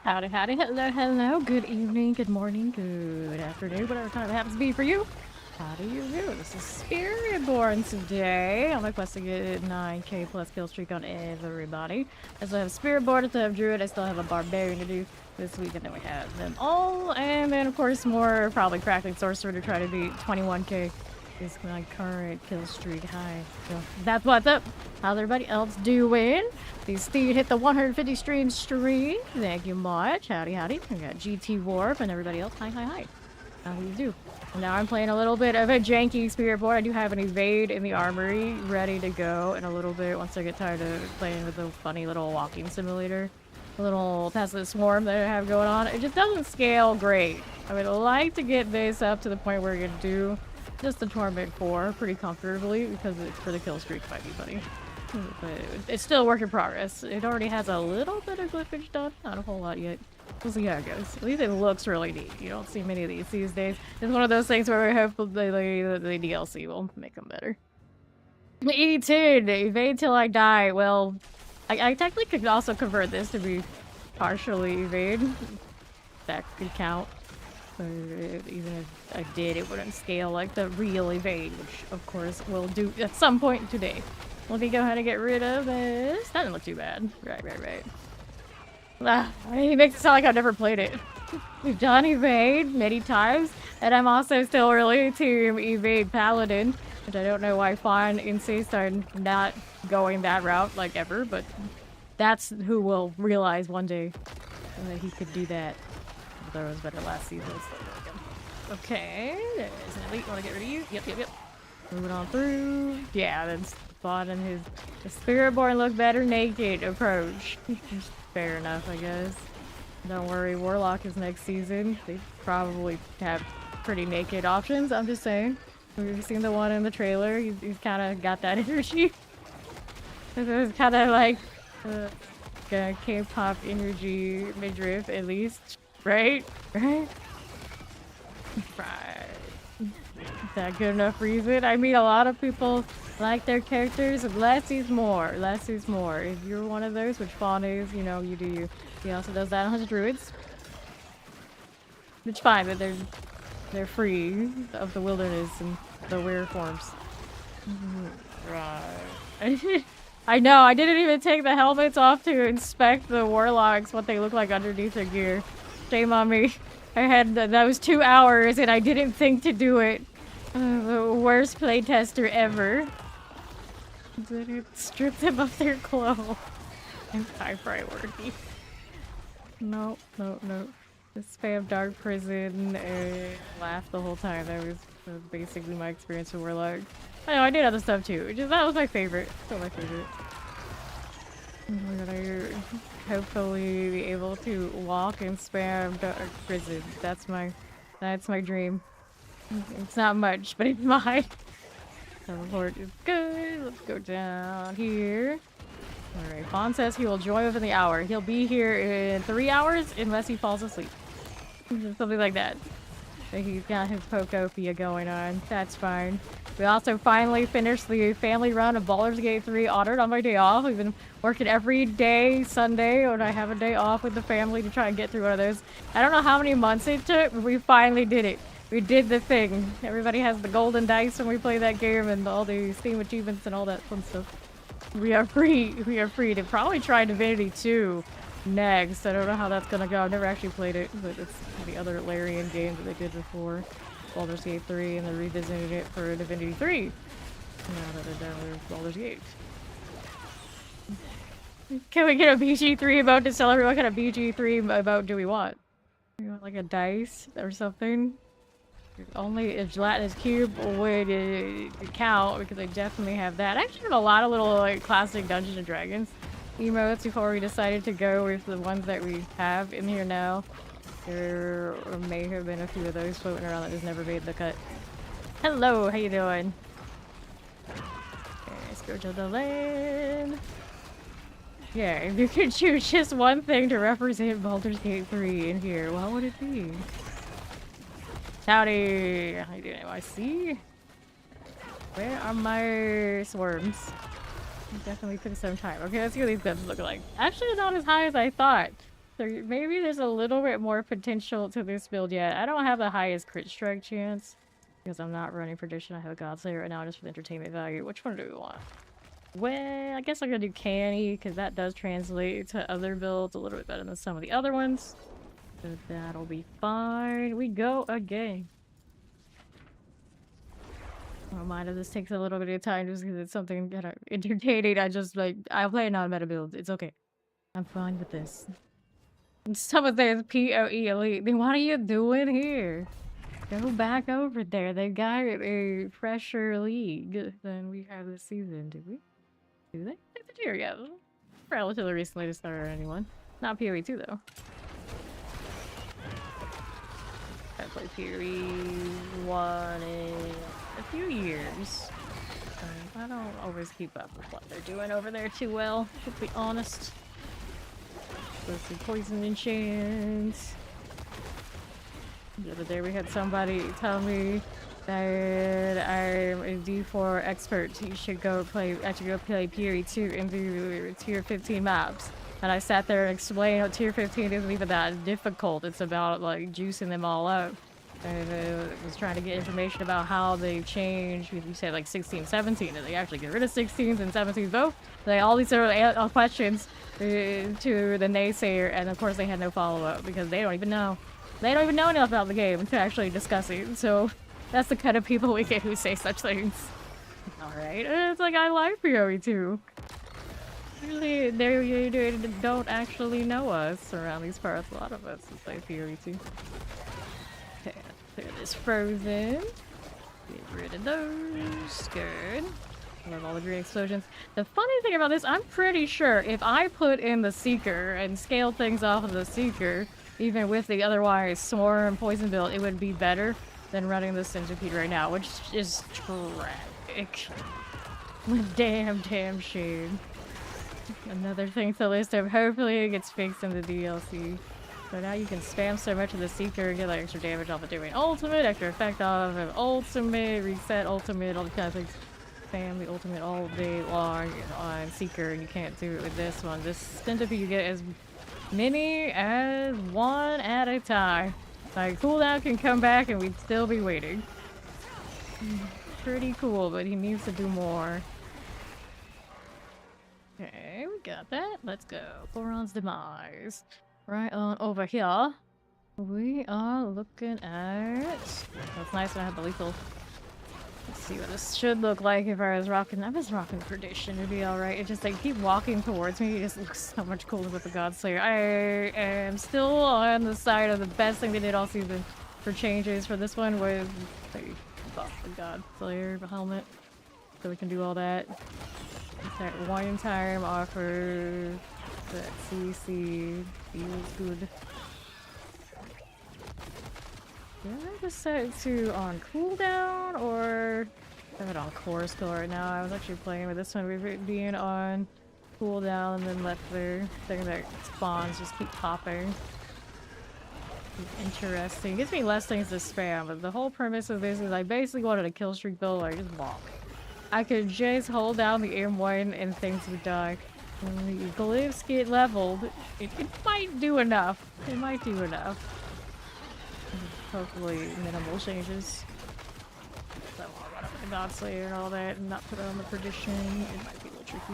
Howdy, howdy, hello, hello, good evening, good morning, good afternoon, whatever time it happens to be for you. How do you do? This is Spiritborn today. On my quest to get 9k plus kill streak on everybody. I still have Spiritborn, I still have Druid, I still have a Barbarian to do this week, and then we have them all. And then, of course, more probably Crackling Sorcerer to try to beat 21k. Is my current kill streak high. So that's what's up. How's everybody else doing? The Steed hit the 150 stream. Thank you much. Howdy, howdy. We got GT Warp and everybody else. Hi, hi, hi. How do you do? Now I'm playing a little bit of a janky Spiritborn. I do have an evade in the armory ready to go in a little bit once I get tired of playing with the funny little walking simulator. A little passive swarm that I have going on. It just doesn't scale great. I would like to get this up to the point where you can do just the Torment 4 pretty comfortably because it's for the kill streak by anybody. But it's still a work in progress. It already has a little bit of glyphage done, not a whole lot yet. We'll see how it goes. At least it looks really neat. You don't see many of these days. It's one of those things where we hope the DLC will make them better. E10, evade till I die. Well, I technically could also convert this to be partially evade. That could count. But even if I did, it wouldn't scale like the real evade, which of course we'll do at some point today. Let me go ahead and get rid of this. That didn't look too bad. Right. Ah, he makes it sound like I've never played it. We've done evade many times, and I'm also still really team evade paladin, which I don't know why Fawn insists on not going that route like ever, but that's who will realize one day that he could do that. Although it was better last season. Okay, there's an elite. Want to get rid of you? Yep. Moving on through. Yeah, then Spawn and his the Spiritborn look better naked approach. Fair enough, I guess. Don't worry, Warlock is next season. They probably have pretty naked options. I'm just saying. We've seen the one in the trailer. He's kind of got that energy. It's kind of like K-pop energy midriff, at least. Right? Right. Is that good enough reason? I mean, a lot of people like their characters. Less is more. Less is more. If you're one of those, which Fawn is, you know, you do you. He also does that on his druids. It's fine that they're free of the wilderness and the weird forms. Right. I know, I didn't even take the helmets off to inspect the warlocks, what they look like underneath their gear. Shame on me. I had that was 2 hours and I didn't think to do it. The worst playtester ever. It stripped them of their clothes. High priority. No. Just spam Dark Prison and laughed the whole time. That was basically my experience with Warlock. I know, I did other stuff too. That was my favorite. Still my favorite. I'm gonna hopefully be able to walk and spam Dark Prison. That's my dream. It's not much, but it's mine. Teleport is good. Let's go down here. Alright, Fawn says he will join within the hour. He'll be here in 3 hours unless he falls asleep. Something like that. So he's got his Pokopia going on. That's fine. We also finally finished the family run of Baldur's Gate 3 honored on my day off. We've been working every day Sunday when I have a day off with the family to try and get through one of those. I don't know how many months it took, but we finally did it. We did the thing. Everybody has the golden dice when we play that game and all the Steam achievements and all that fun stuff. We are free. We are free to probably try Divinity 2 next. I don't know how that's gonna go. I've never actually played it, but it's the other Larian game that they did before. Baldur's Gate 3, and they're revisiting it for Divinity 3. Now that they're done with Baldur's Gate. Can we get a BG3 emote to tell everyone what kind of BG3 emote do we want? We want like a dice or something? Only if Gelatinous Cube would count, because I definitely have that. I actually have a lot of little like classic Dungeons and Dragons emotes before we decided to go with the ones that we have in here now. There may have been a few of those floating around that just never made the cut. Hello, how you doing? Okay, let's go to the land. Yeah, if you could choose just one thing to represent Baldur's Gate 3 in here, what would it be? Howdy! How you doing, NYC? Where are my swarms? Definitely took some time. Okay, let's see what these guns look like. Actually, not as high as I thought. maybe there's a little bit more potential to this build yet. I don't have the highest crit strike chance because I'm not running Perdition. I have a Godslayer right now just for the entertainment value. Which one do we want? Well, I guess I'm gonna do Canny because that does translate to other builds a little bit better than some of the other ones. So that'll be fine. We go again. I don't mind if this takes a little bit of time just because it's something kind of entertaining. I play non-meta builds. It's okay. I'm fine with this. Someone says PoE Elite. Then what are you doing here? Go back over there. They got a fresher league than we have this season, do we? Do they? It's a tier, yeah. Relatively recently to start anyone. Not PoE 2 though. I played PoE 1 in a few years. I don't always keep up with what they're doing over there too well, to be honest. Let's see, poison enchants. The other day we had somebody tell me that I'm a D4 expert. You should go play PoE 2 and do tier 15 maps. And I sat there and explained how tier 15 isn't even that difficult. It's about like juicing them all up. And I was trying to get information about how they've changed. You said like 16, 17, and they actually get rid of 16s and 17s both. Like all these sort of questions to the naysayer, and of course they had no follow-up because they don't even know. They don't even know enough about the game to actually discuss it. So that's the kind of people we get who say such things. Alright, it's like I like PoE 2. Really, they don't actually know us around these parts. A lot of us play PoE 2. Okay, clear this frozen. Get rid of those. Good. I love all the green explosions. The funny thing about this, I'm pretty sure if I put in the Seeker and scale things off of the Seeker, even with the otherwise Swarm Poison build, it would be better than running the Centipede right now, which is tragic. Damn shame. Another thing to list of, hopefully it gets fixed in the DLC. So now you can spam so much of the Seeker and get like extra damage off of doing ultimate, extra effect off of ultimate, reset ultimate, all the kind of things. Spam the ultimate all day long on Seeker, and you can't do it with this one. This Centipede you get as many as one at a time. Like cooldown can come back and we'd still be waiting. Pretty cool, but he needs to do more. Okay, we got that. Let's go. Boron's Demise. Right on over here. We are looking at... That's nice when I have the lethal. Let's see what this should look like if I was rocking... Perdition. It'd be alright. It just, they keep walking towards me. It just looks so much cooler with the Godslayer. I am still on the side of the best thing they did all season for changes for this one was they buff the Godslayer helmet. So we can do all that. That one time offer that CC feels good. Do I have to set it to on cooldown or have it on core skill right now? I was actually playing with this one with it being on cooldown and then let the thing that spawns just keep popping. Interesting. It gives me less things to spam, but the whole premise of this is I basically wanted a kill streak build where I just walk. I could just hold down the M1 and things would die. When the glyphs get leveled, it might do enough. It might do enough. Hopefully minimal changes. So I'll run up with the Godslayer and all that and not put it on the Perdition. It might be a little tricky.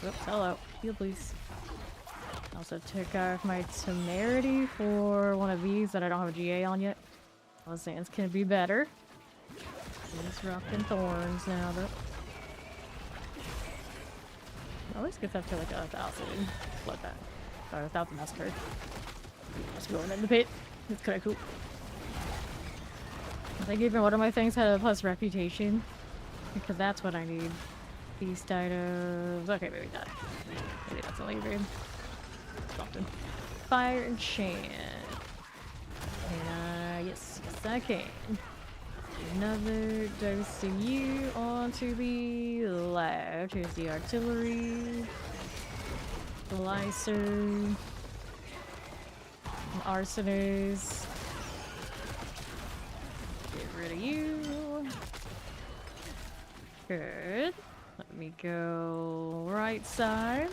Oops, hello. Heal please. Also took off my Temerity for one of these that I don't have a GA on yet. All Sands can be better. He's rocking thorns now, but always gets up to like 1,000. Let that. Sorry, 1,000 massacre. Just going in the pit. It's kinda cool. I think even one of my things had a plus reputation. Because that's what I need. Beast items. Okay, maybe not. Maybe that's only grade. Something. Fire enchant. Yes, I can. Another dose of you onto the left. Here's the artillery. Slicer. Arsoners. Get rid of you. Good. Let me go right side.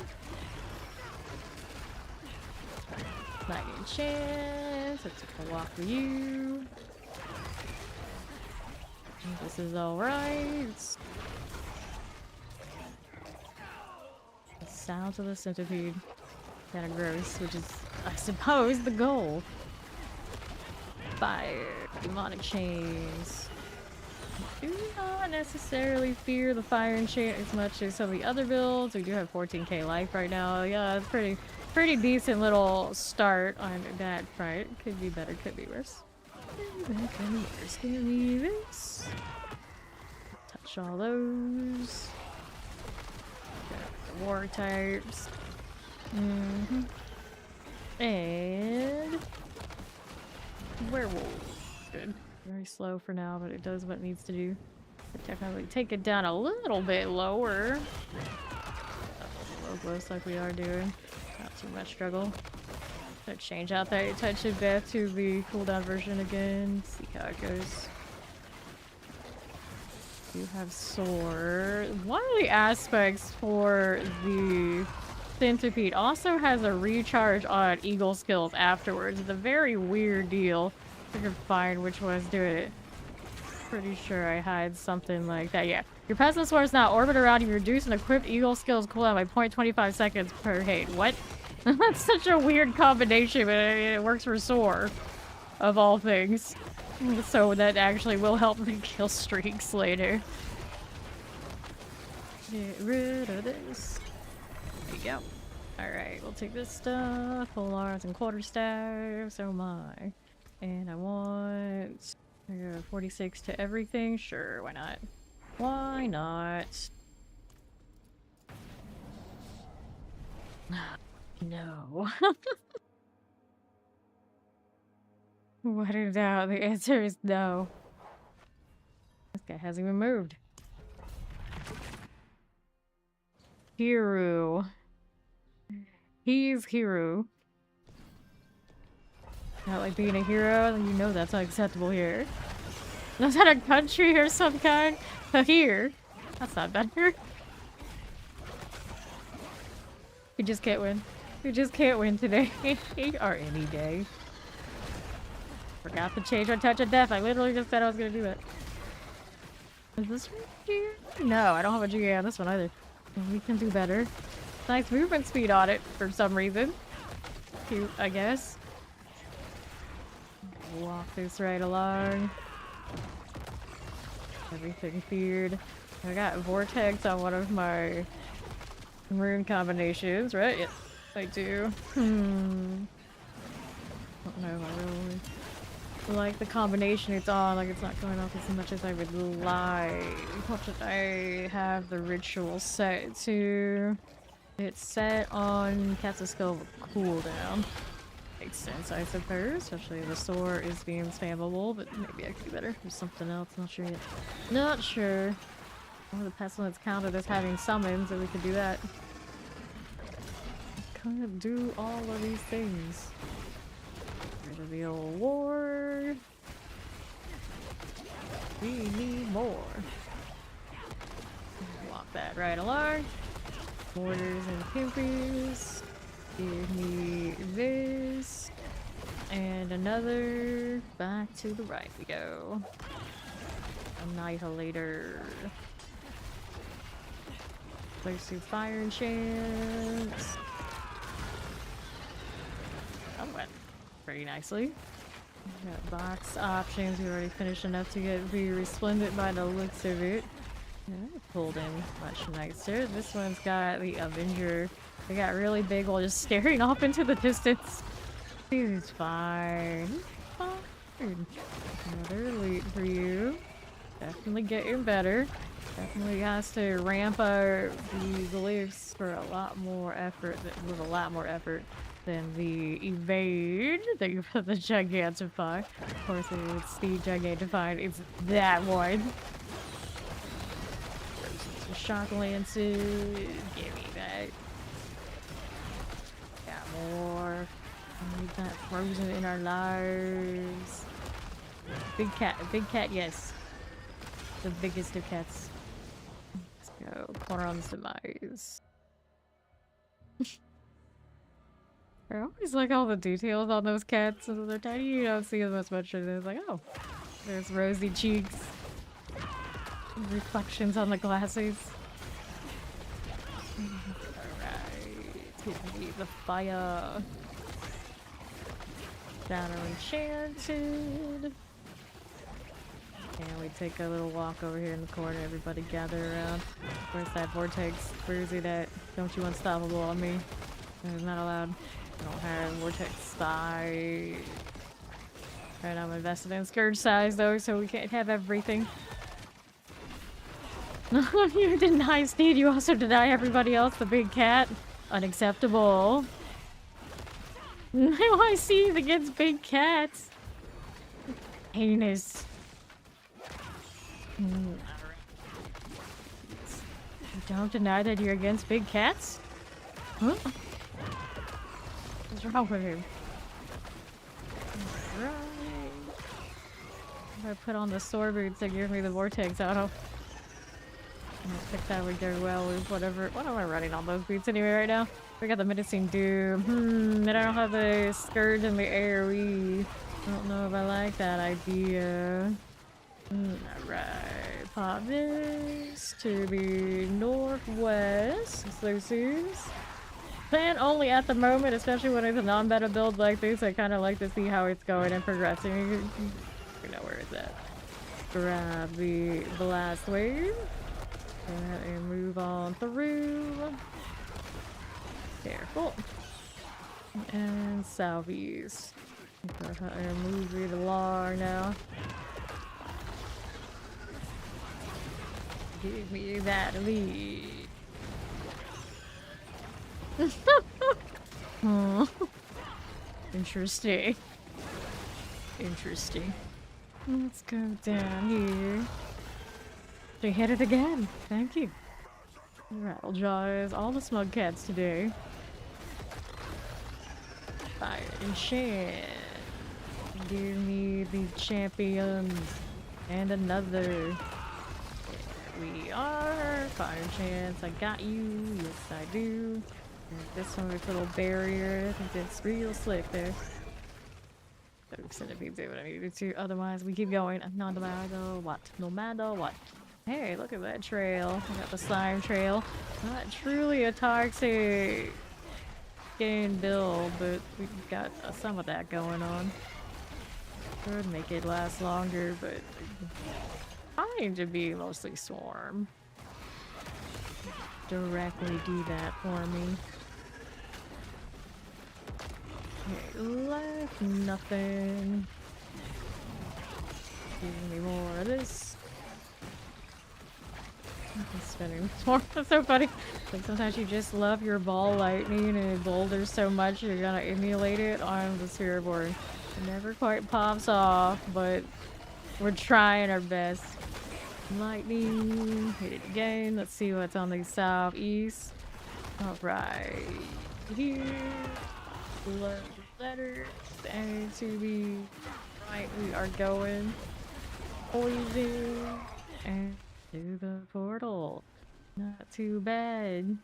Fighting chance. Let's take a walk for you. This is alright. The sound of the centipede. Kinda gross, which is, I suppose, the goal. Fire. Demonic chains. I do not necessarily fear the fire enchant as much as some of the other builds. We do have 14k life right now. Yeah, it's pretty decent little start on that front. Could be better, could be worse. Could be worse. Give me this. Touch all those. Got the war types. And werewolf. Good. Very slow for now, but it does what it needs to do. Technically take it down a little bit lower. Looks like we are doing. Not too much struggle. So change out that touch of death to the cooldown version again. See how it goes. You have sword. One of the aspects for the centipede also has a recharge on eagle skills afterwards. It's a very weird deal. I can find which one's doing it. Pretty sure I had something like that. Yeah. Your peasant swords now orbit around you, reduce and equip eagle skills cooldown by 0.25 seconds per hit. What? That's such a weird combination, but it works for Soar, of all things. So that actually will help me kill streaks later. Get rid of this. There you go. Alright, we'll take this stuff. Full arms and quarterstaffs. Oh my. And I want 46 to everything. Sure, why not? Why not? No. What in doubt? The answer is no. This guy hasn't even moved. Hiru. He's Hiru. Not like being a hero, you know that's not acceptable here. Is that a country or some kind? Here. That's not better. You just can't win. You just can't win today. Or any day. Forgot to change our touch of death. I literally just said I was gonna do it. Is this right here? No, I don't have a GA on this one either. We can do better. Nice movement speed on it for some reason. Cute, I guess. Walk this right along. Everything feared. I got Vortex on one of my rune combinations, right? Yes, I do. I don't know if I really like the combination it's on. Like, it's not going off as much as I would like. What should I have the ritual set to? It's set on Cast a Skull cooldown. Makes sense, I suppose. Especially if the sword is being spammable, but maybe I could do better with something else. Not sure yet. Not sure. One of the pestilence counted as having summons, so we could do that. Can't do all of these things. Rid of the old ward. We need more. Walk that right along. Mortars and pimpies. Give me this. And another. Back to the right we go. Annihilator. Place through fire enchants. That went pretty nicely. Got box options. We already finished enough to get very resplendent by the looks of it. Yeah, pulled in much nicer. This one's got the Avenger. They got really big while just staring off into the distance. He's fine. Fine. Another elite for you. Definitely getting better. Definitely has to ramp up the glyphs for a lot more effort. With a lot more effort than the evade that you put the Gigantify. Of course, it's the Gigantify. It's that one. Shock lances. Give me that. Got more. I need that frozen in our lives. Big cat, yes. The biggest of cats. Let's go. Corner on demise. I always like all the details on those cats. So they're tiny, you don't see them as much. And it's like, oh, there's rosy cheeks. Reflections on the glasses. Alright, give me the fire. Shadow enchanted. And we take a little walk over here in the corner. Everybody gather around. Where's that vortex? Where is it at? Don't you unstoppable on me? I'm not allowed. I don't have vortex size. Right, I'm invested in scourge size though, so we can't have everything. You deny Steed, you also deny everybody else the big cat. Unacceptable. I see against big cats. Heinous. You don't deny that you're against big cats? Huh? What's wrong with him? Right. I put on the sword boots that give me the vortex auto. I don't think that would go well with whatever. What am I running on those boots anyway right now? We got the menacing doom. And I don't have the scourge and the AoE. I don't know if I like that idea. Alright, pop this to the northwest. This is plan only at the moment, especially when it's a non-meta build like this. I kind of like to see how it's going and progressing. You know where it's at. Grab the blast wave. And move on through. Careful. And salvies. And move it along now. Give me that lead. Oh. Interesting. Interesting. Let's go down here. They hit it again. Thank you. Rattlejaws, all the smug cats today. Fire enchant. Give me the champions. And another. There we are. Fire enchants. I got you. Yes, I do. And this one with a little barrier. I think that's real slick there. Oops, I didn't do what I needed to. Otherwise, we keep going. No matter what. No matter what. Hey, look at that trail. We got the slime trail. Not truly a toxic game build, but we've got some of that going on. Could make it last longer, but trying to be mostly swarm. Directly do that for me. Okay, left nothing. Give me more of this. I'm spinning more. That's so funny. Like sometimes you just love your ball lightning and it boulders so much you're gonna emulate it on the Spiritborn. It never quite pops off, but we're trying our best. Lightning, hit it again. Let's see what's on the southeast. Alright. Here. Letters. And to the right we are going. Poison. And to the portal. Not too bad.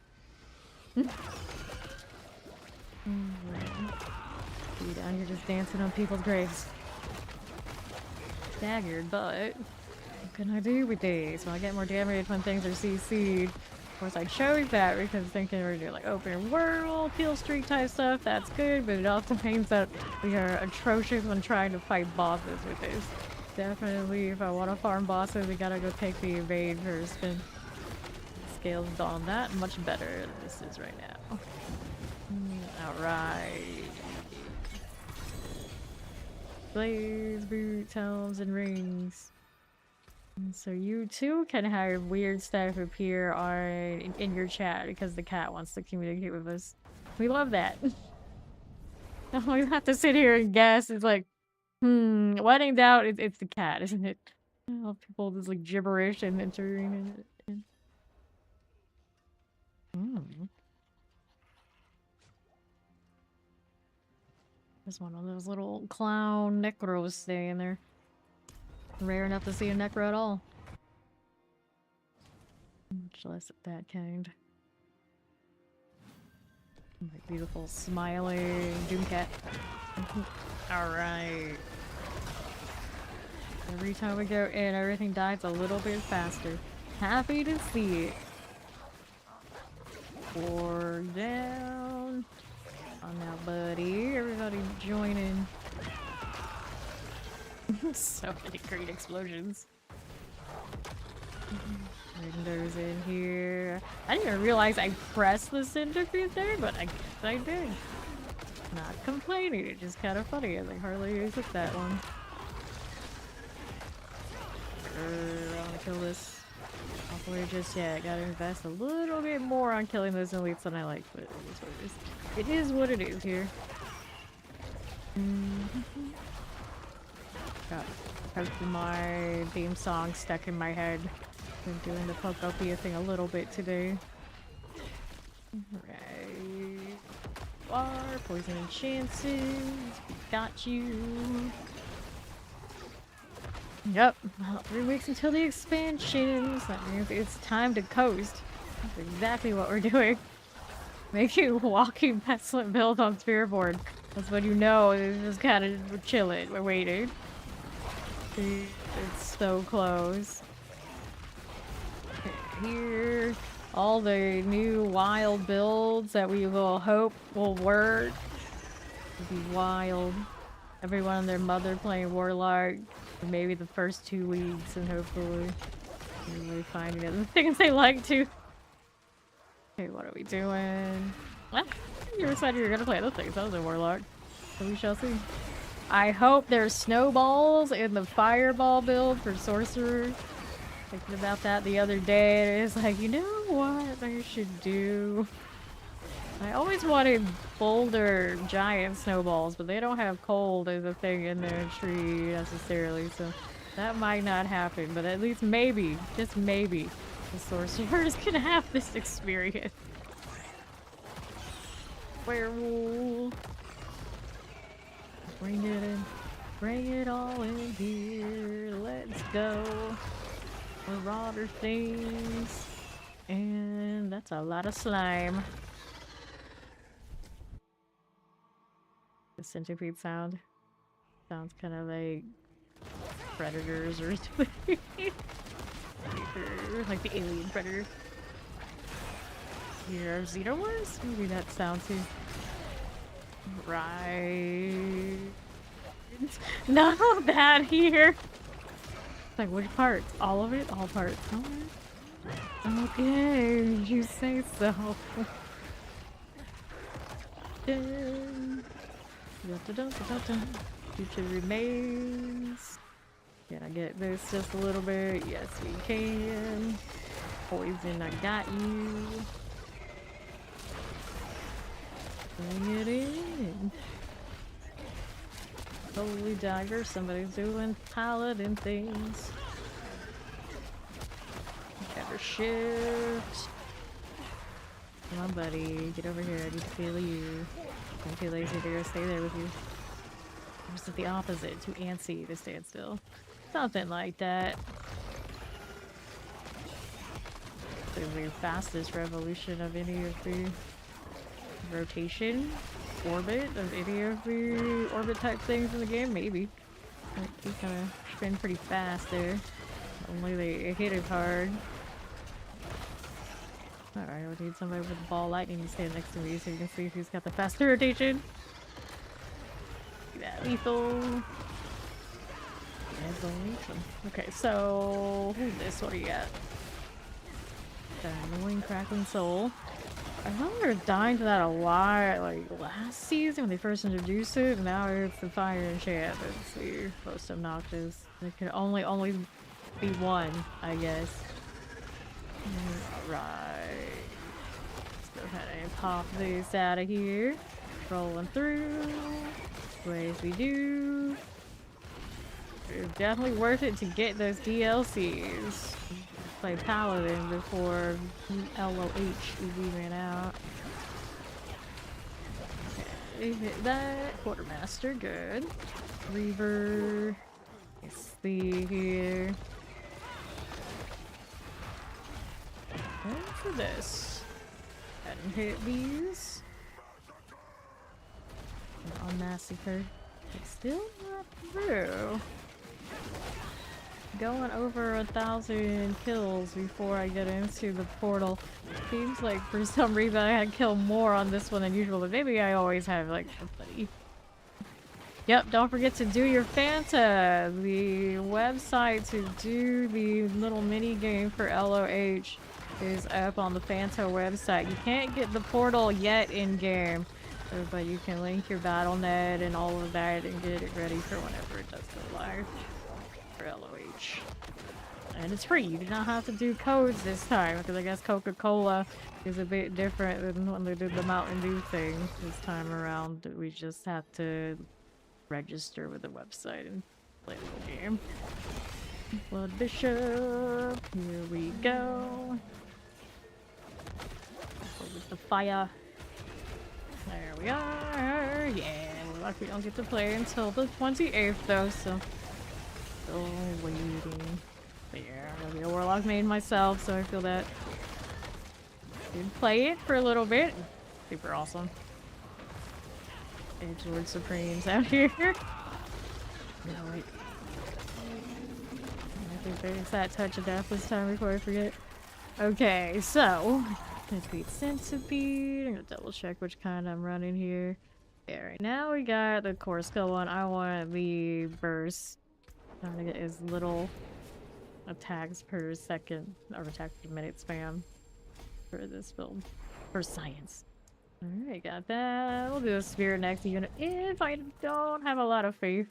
You down here just dancing on people's graves. Staggered, but what can I do with these? Well, I get more damage when things are CC'd. Of course, I chose that because thinking we're doing like open world, killstreak type stuff. That's good, but it also means that we are atrocious when trying to fight bosses with this. Definitely, if I want to farm bosses, we gotta go take the evade first, and scales on that much better than this is right now. Alright. Blaze, boots, helms, and rings. And so you too can have weird stuff appear in your chat because the cat wants to communicate with us. We love that. We have to sit here and guess. It's like, when in doubt, it's the cat, isn't it? Oh, people just like gibberish and entering in. There's one of those little clown necros staying there. Rare enough to see a necro at all. Much less of that kind. My beautiful smiling Doomcat. Alright. Every time we go in, everything dies a little bit faster. Happy to see it. 4 down. Oh now, buddy. Everybody join in. So many great explosions. Windows in here. I didn't even realize I pressed the centipede there, but I guess I did. Not complaining, it's just kind of funny. I like hardly took that one. I want to kill this. Hopefully just yet. Gotta invest a little bit more on killing those elites than I like, but it is what it is. It is what it is here. Got my theme song stuck in my head. Been doing the Pokopia thing a little bit today. Right. Bar, poison and chances. We got you. Yep. Well, 3 weeks until the expansions. That means it's time to coast. That's exactly what we're doing. Making walking pestilent build on Spiritborn. That's when you know it's just kind of we're chilling. We're waiting. It's so close. Okay, here, all the new wild builds that we will hope will work. It'll be wild. Everyone and their mother playing Warlock for maybe the first 2 weeks, and hopefully really finding other things they like to. Okay, what are we doing? What? You decided you were gonna play other things. That was a Warlock. So we shall see. I hope there's snowballs in the fireball build for sorcerer. Thinking about that the other day, and it's like, you know what I should do? I always wanted boulder giant snowballs, but they don't have cold as a thing in their tree necessarily, so that might not happen. But at least maybe, just maybe, the sorcerers can have this experience. Werewolf. Bring it in. Bring it all in here. Let's go. Marauder things. And that's a lot of slime. The centipede sound. Sounds kind of like predators or something. Like the alien predator. Here are xenomorphs? Maybe that sound too. Right. None of that here. It's like, which parts? All of it? All parts. Okay, you say so. Future remains. Can I get this just a little bit? Yes, we can. Poison, I got you. Bring it in. Holy diver, somebody's doing paladin things. Better shift. Come on, buddy. Get over here. I need to feel you. I'm too lazy to go stay there with you. I'm just at the opposite. Too antsy to stand still. Something like that. The fastest revolution of any of the rotation orbit of any of the orbit type things in the game, maybe. He kind of spin pretty fast there. Only they hit it hard. Alright, I need somebody with ball lightning to stand next to me so you can see if he's got the faster rotation. That lethal. Okay, so who's this? What do you got? That annoying crackling soul. I remember dying to that a lot, like last season when they first introduced it, and now it's the fire enchant. It's the most obnoxious. It can only be one, I guess. Alright. Let's go ahead and pop this out of here. Rolling through. Ways we do. It's definitely worth it to get those DLCs. Play Paladin before LOH EV ran out. Okay, hit that. Quartermaster, good. Reaver. Let's see here. And for this. Go ahead and hit these. massacre. It's still not through. Going over 1,000 kills before I get into the portal. Seems like for some reason I had to kill more on this one than usual, but maybe I always have like somebody. Yep, don't forget to do your Fanta. The website to do the little mini game for LOH is up on the Fanta website. You can't get the portal yet in game, but you can link your BattleNet and all of that and get it ready for whenever it does go live for LOH. And it's free. You do not have to do codes this time because I guess Coca-Cola is a bit different than when they did the Mountain Dew thing this time around. We just have to register with the website and play a little game. Blood Bishop, here we go. With the fire. There we are. Yeah, we're lucky we don't get to play until the 28th though, so still waiting. But yeah, I'm gonna be a Warlock main myself, so I feel that did play it for a little bit. Super awesome. Edgelord Supremes out here. No, wait. I think there's that touch of death this time before I forget. Okay, so complete Centipede. I'm gonna double check which kind I'm running here. Yeah, right now we got the core skill one. I want the burst. I'm gonna get as little attacks per second or attacks per minute spam for this build. For science. Alright, got that. We'll do a spirit next unit if I don't have a lot of faith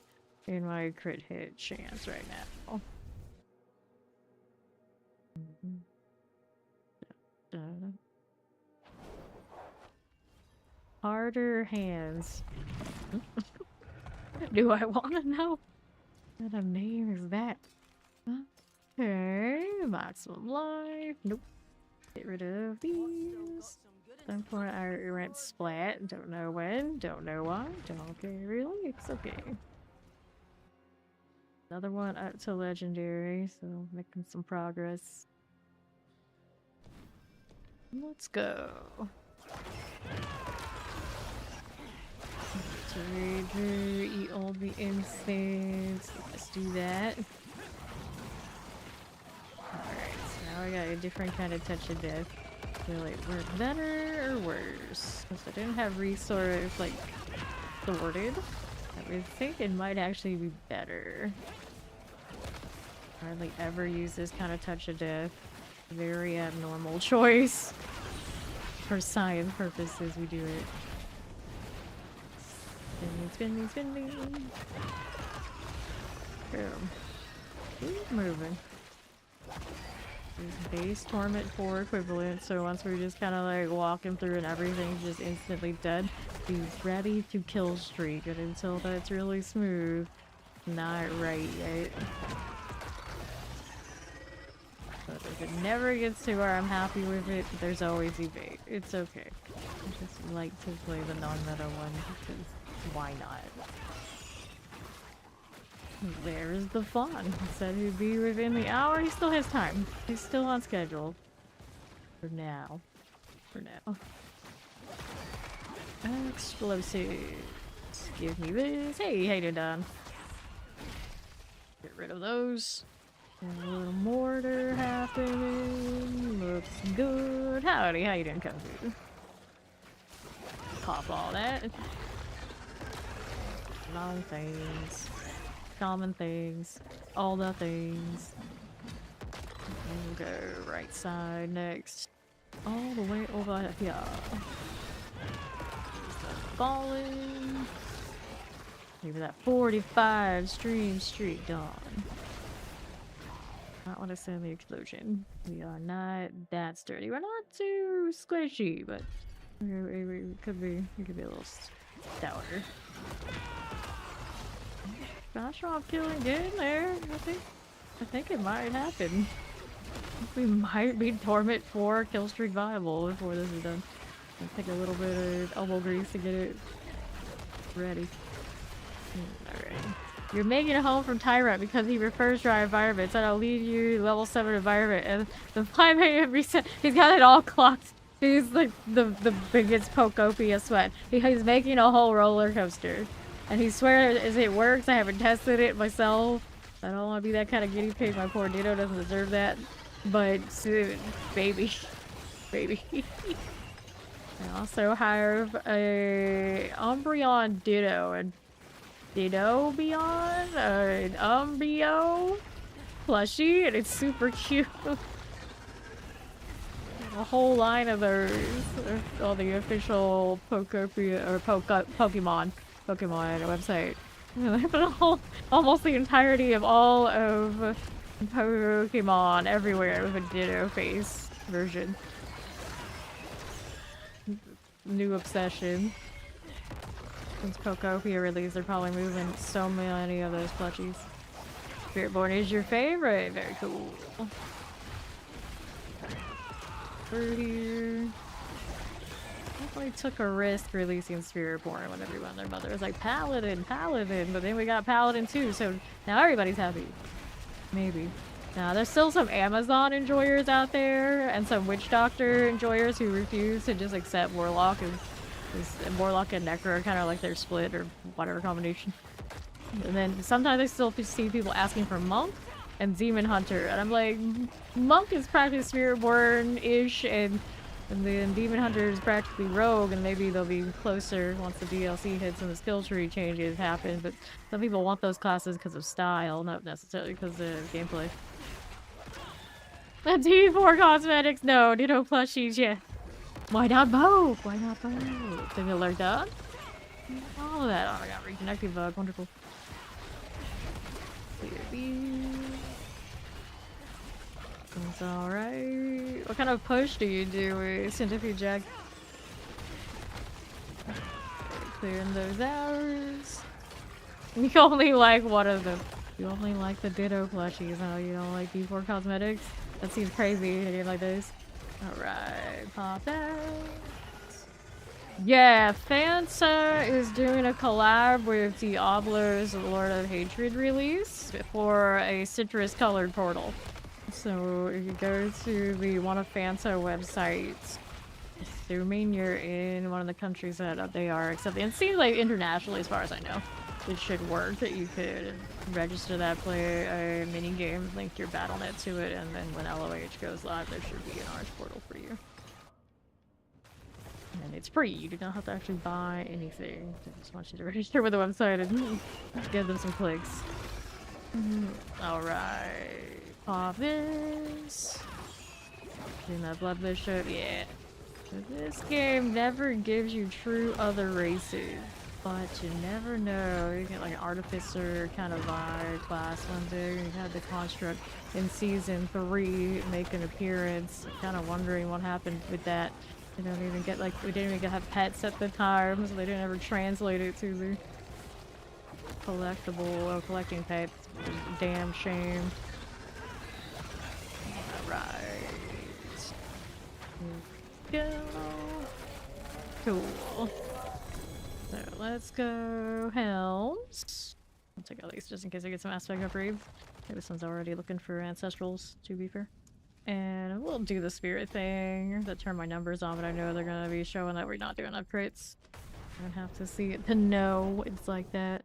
in my crit hit chance right now. Harder hands. Do I want to know what a name is that? Okay, maximum life. Nope. Get rid of these. Some point I rent splat. Don't know when. Don't know why. Don't care really. It's okay. Another one up to legendary, so making some progress. Let's go. Rager, eat all the instants. Let's do that. Alright, so now I got a different kind of touch of death. Will it work better or worse? Since I didn't have resource like sorted, I would think it might actually be better. Hardly ever use this kind of touch of death. Very abnormal choice. For science purposes, we do it. Spinning, spinning, spinning. Boom. Keep moving. There's base Torment 4 equivalent, so once we're just kind of like walking through and everything's just instantly dead, he's ready to kill streak, and until that's really smooth, not right yet. But if it never gets to where I'm happy with it, there's always evade. It's okay. I just like to play the non-meta one because why not? There's the fun. He said he'd be within the hour. He still has time. He's still on schedule. For now. For now. Explosives. Give me this. Hey, how you doing? Get rid of those. And a little mortar happening. Looks good. Howdy, how you doing, Kung Fu? Pop all that. Long things. Common things. All the things. And we'll go right side next. All the way over here. Falling. Maybe that 45 stream streak done. Not want to send the explosion. We are not that sturdy. We're not too squishy, but we could be a little stouter. Gosh, I'm feeling good there. I think it might happen. We might be Torment 4 Killstreak viable before this is done. It'll take a little bit of elbow grease to get it ready. Alright. You're making a home from Tyrant because he refers to our environment. So I'll lead you to level 7 environment and the 5 AM reset. He's got it all clocked. He's like the biggest Pokopia sweat. He's making a whole roller coaster. And he swears it works. I haven't tested it myself. I don't want to be that kind of guinea pig. My poor Ditto doesn't deserve that. But, baby. Baby. I also have a Umbreon Ditto. And Ditto Beyond? An Umbreon plushie. And it's super cute. A whole line of those. All the official Pokopia or Pokemon website. Almost the entirety of all of Pokemon everywhere with a Ditto face version. New obsession. Since Pokopia released, they're probably moving so many of those plushies. Spiritborn is your favorite. Very cool. Through here. Definitely took a risk releasing Spiritborn when everyone and their mother was like, Paladin, but then we got Paladin too, so now everybody's happy. Maybe. Now, there's still some Amazon enjoyers out there, and some Witch Doctor enjoyers who refuse to just accept Warlock, as Warlock and Necro are kind of like their split, or whatever combination. And then sometimes I still see people asking for Monk and Demon Hunter, and I'm like, Monk is practically Spiritborn-ish, and then Demon Hunter is practically Rogue, and maybe they'll be closer once the DLC hits and the skill tree changes happen, but some people want those classes because of style, not necessarily because of gameplay. D4 cosmetics, no, Ditto plushies, yeah. Why not both? Why not both? Did you alert that? All of that. Oh my god, reconnecting bug, wonderful. That's alright. What kind of push do you do with Centipede Jack? Clearing those hours. You only like one of them. You only like the Ditto plushies. No, you don't like D4 cosmetics? That seems crazy. A game like this. Alright, pop that. Yeah, Fanta is doing a collab with Diablo's Lord of Hatred release for a citrus-colored portal. So if you go to the one of Fanta websites, assuming you're in one of the countries that they are, except it seems like internationally, as far as I know, it should work that you could register that, play a mini game, link your BattleNet to it, and then when LOH goes live, there should be an orange portal for you. And it's free. You do not have to actually buy anything. I just want you to register with the website and give them some clicks. Alright. Pop this. Doing that Blood Bishop, yeah. This game never gives you true other races, but you never know. You get like an Artificer kind of vibe class one day. You had the Construct in Season 3 make an appearance. Kind of wondering what happened with that. We don't even get like, we didn't even have pets at the time, so they didn't ever translate it to the collectible or collecting pets. Which is a damn shame. Alright. Go. Cool. So let's go Helms. I'll take at least just in case I get some aspect upgrades. This one's already looking for ancestrals, to be fair. And we'll do the spirit thing that turn my numbers on, but I know they're gonna be showing that we're not doing upgrades. I don't have to see it to know it's like that.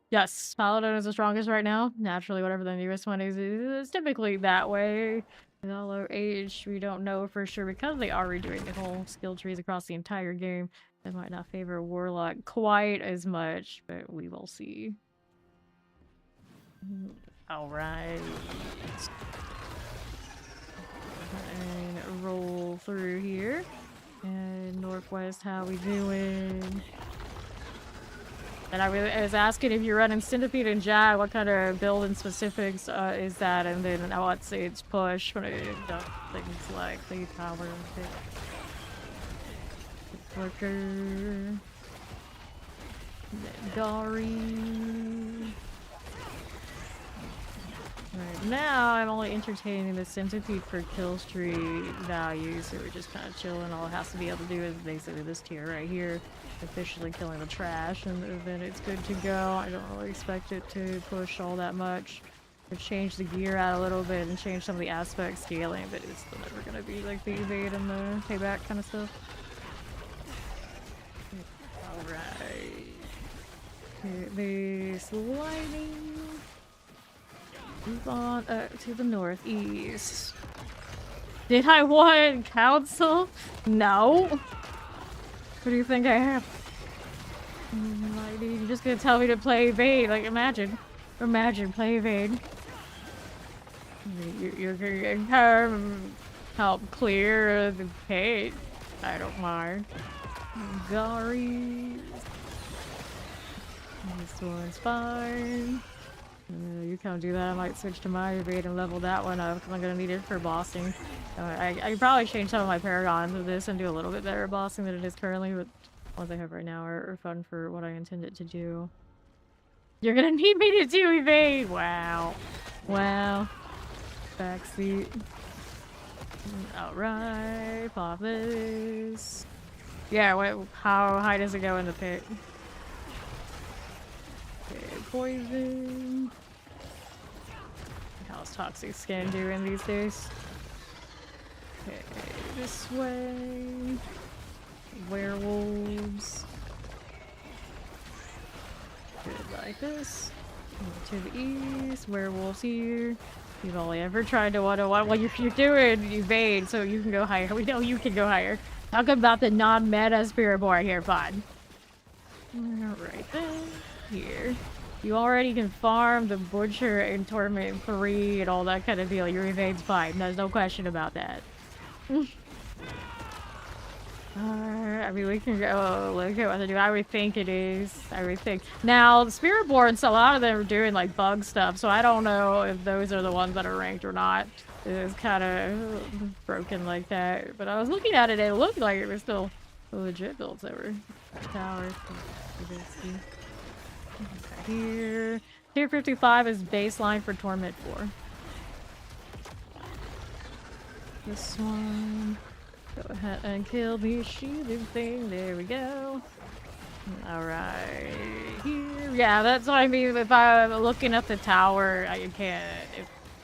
Yes, Paladin is the strongest right now. Naturally, whatever the newest one is typically that way. With all our age, we don't know for sure because they are redoing the whole skill trees across the entire game. They might not favor Warlock quite as much, but we will see. Alright. And roll through here. And Northwest, how we doing? And I was asking if you're running Centipede and Jag, what kind of build and specifics is that? And then what's its push when it does things like the power and Flicker. Dari. Right now, I'm only entertaining the Centipede for Killstreak value, so we're just kind of chilling. All it has to be able to do is basically this tier right here, officially killing the trash, and then it's good to go. I don't really expect it to push all that much. I've changed the gear out a little bit and changed some of the aspect scaling, but it's still never gonna be like the evade and the payback kind of stuff. Alright. Hit this lightning. Move on to the northeast. Did I want council? No. What do you think I have? You're just gonna tell me to play evade? Like, imagine, play evade. You're gonna come help clear the page. I don't mind. Gary. This one's fine. You can't do that. I might switch to my evade and level that one up because I'm gonna need it for bossing. I could probably change some of my paragons with this and do a little bit better bossing than it is currently, but ones I have right now are fun for what I intended to do. You're gonna need me to do evade! Wow. Wow. Backseat. Alright, pop this. Yeah, wait, how high does it go in the pit? Okay, poison. How's toxic skin doing these days? Okay, this way. Werewolves. Good, like this. To the east. Werewolves here. You've only ever tried to well, you're doing evade, so you can go higher. We know you can go higher. Talk about the non-meta Spiritborn here, fun. Right then. Here. You already can farm the Butcher and Torment 3 and all that kind of deal. Your evade's fine. There's no question about that. I mean, we can go look at what they do. I would think it is. I would think. Now, the Spiritborns, a lot of them are doing like bug stuff, so I don't know if those are the ones that are ranked or not. It's kind of broken like that. But I was looking at it, it looked like it was still legit builds that were towers. Here. Tier 55 is baseline for Torment 4. This one. Go ahead and kill the shielding thing. There we go. Alright. Here. Yeah, that's what I mean. If I'm looking at the tower, I can't.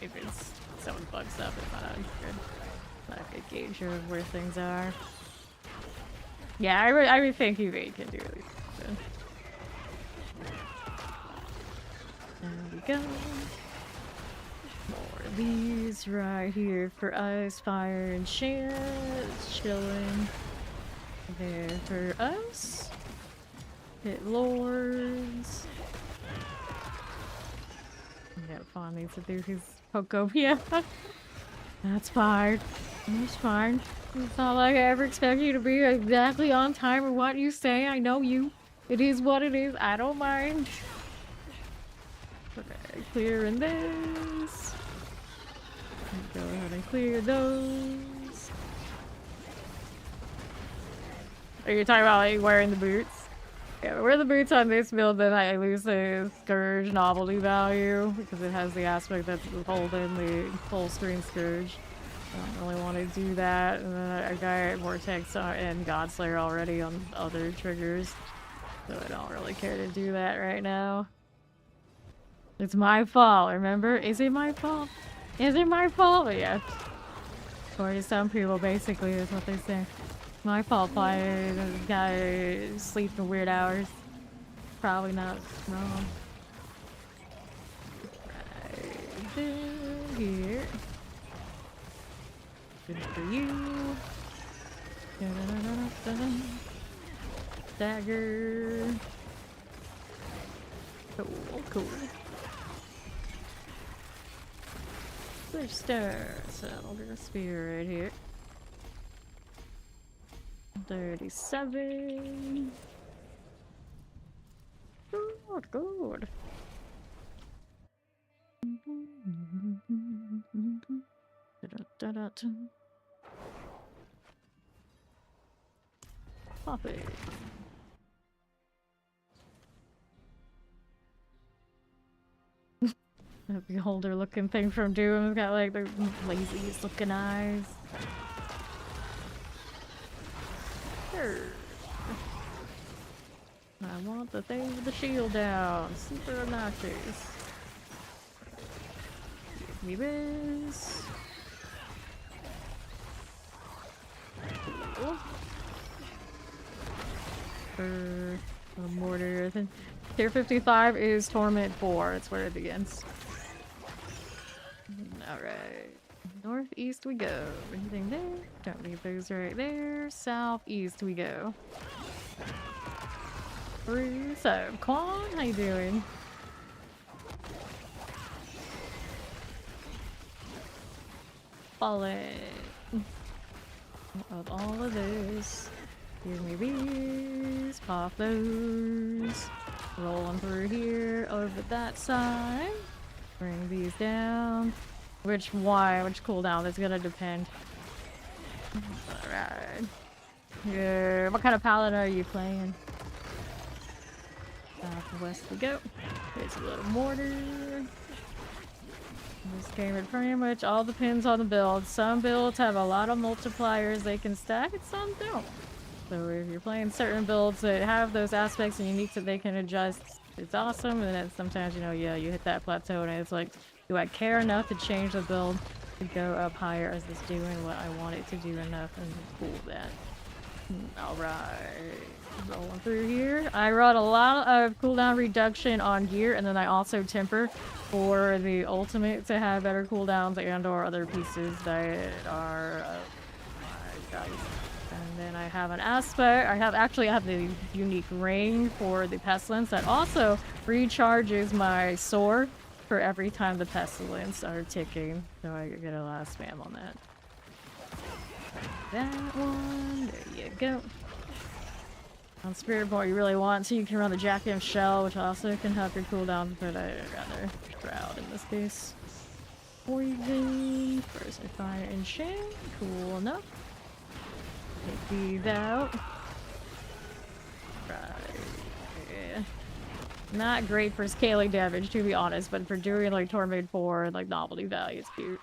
If it's someone bugs up, it's not a good gauge of where things are. Yeah, I would think UV can do it. There we go. More of these right here for us. Fire and chance. Chilling. There for us. Hit lords. Yeah, Fawn needs to do his Pokopia. That's fine. That's fine. It's not like I ever expect you to be exactly on time or what you say. I know you. It is what it is. I don't mind. Okay, clearing this. Go ahead and clear those. Are you talking about like wearing the boots? Yeah, wear the boots on this build, then I lose the Scourge novelty value because it has the aspect that's holding the full screen Scourge. I don't really want to do that. And then I got Vortex and Godslayer already on other triggers, so I don't really care to do that right now. It's my fault, remember? Is it my fault? Is it my fault? But yeah. According to some people, basically, is what they say. My fault, fire. This guy sleeping weird hours. Probably not wrong. Right there, here. Good for you. Dagger. Cool, cool. Switch stars. I'll get a spear right here. 37. Good, good. Pop it. That beholder looking thing from Doom has got like the laziest looking eyes. Sure. I want the thing with the shield down. Super obnoxious. me this. Cool. For mortar. Tier 55 is Torment 4. It's where it begins. Alright. Northeast we go. Anything there? Don't leave those right there. Southeast we go. So, Quan, how you doing? Falling. Of all of this. Give me these. Pop those. Rolling through here. Over that side. Bring these down. Which cooldown? That's gonna depend. Alright. Yeah. What kind of paladin are you playing? Southwest we go. There's a little mortar. This game, it pretty much all depends on the build. Some builds have a lot of multipliers they can stack, and some don't. So if you're playing certain builds that have those aspects and uniques that they can adjust, it's awesome. And then sometimes, you know, yeah, you hit that plateau and it's like, do I care enough to change the build to go up higher? Is this doing what I want it to do enough? And cool that. Alright. Rolling through here. I run a lot of cooldown reduction on gear, and then I also temper for the ultimate to have better cooldowns and or other pieces that are guys. And then I have an aspect. I have the unique ring for the pestilence that also recharges my sword for every time the pestilence are ticking. So I get a lot of spam on that. That one. There you go. On Spiritborn, you really want to, you can run the Jackhammer Shell, which also can help your cooldown, but I'd rather Shroud in this case. Poison, first and fire and chain, cool enough. Take these out. Right. Yeah. Not great for scaling damage, to be honest, but for doing like Torment 4, like novelty value, it's cute.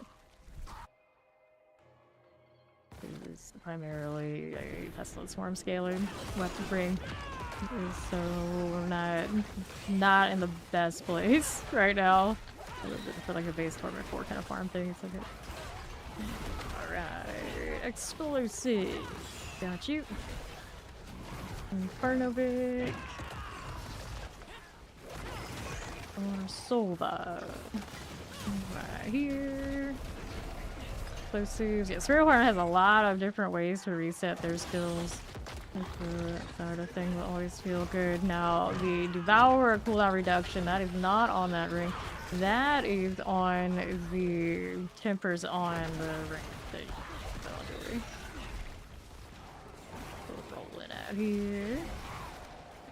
Is primarily a pestilence swarm scaling weapon bring, so not in the best place right now. For like a base Torment 4 kind of farm thing. It's like alright, explosive. Got you. Infernovic. Or Solva. Right here. Explosives. Yeah, Spiritborn has a lot of different ways to reset their skills. That sort of thing will always feel good. Now, the Devourer cooldown reduction, that is not on that ring. That is on the tempers on the ring thing. We'll roll it out here.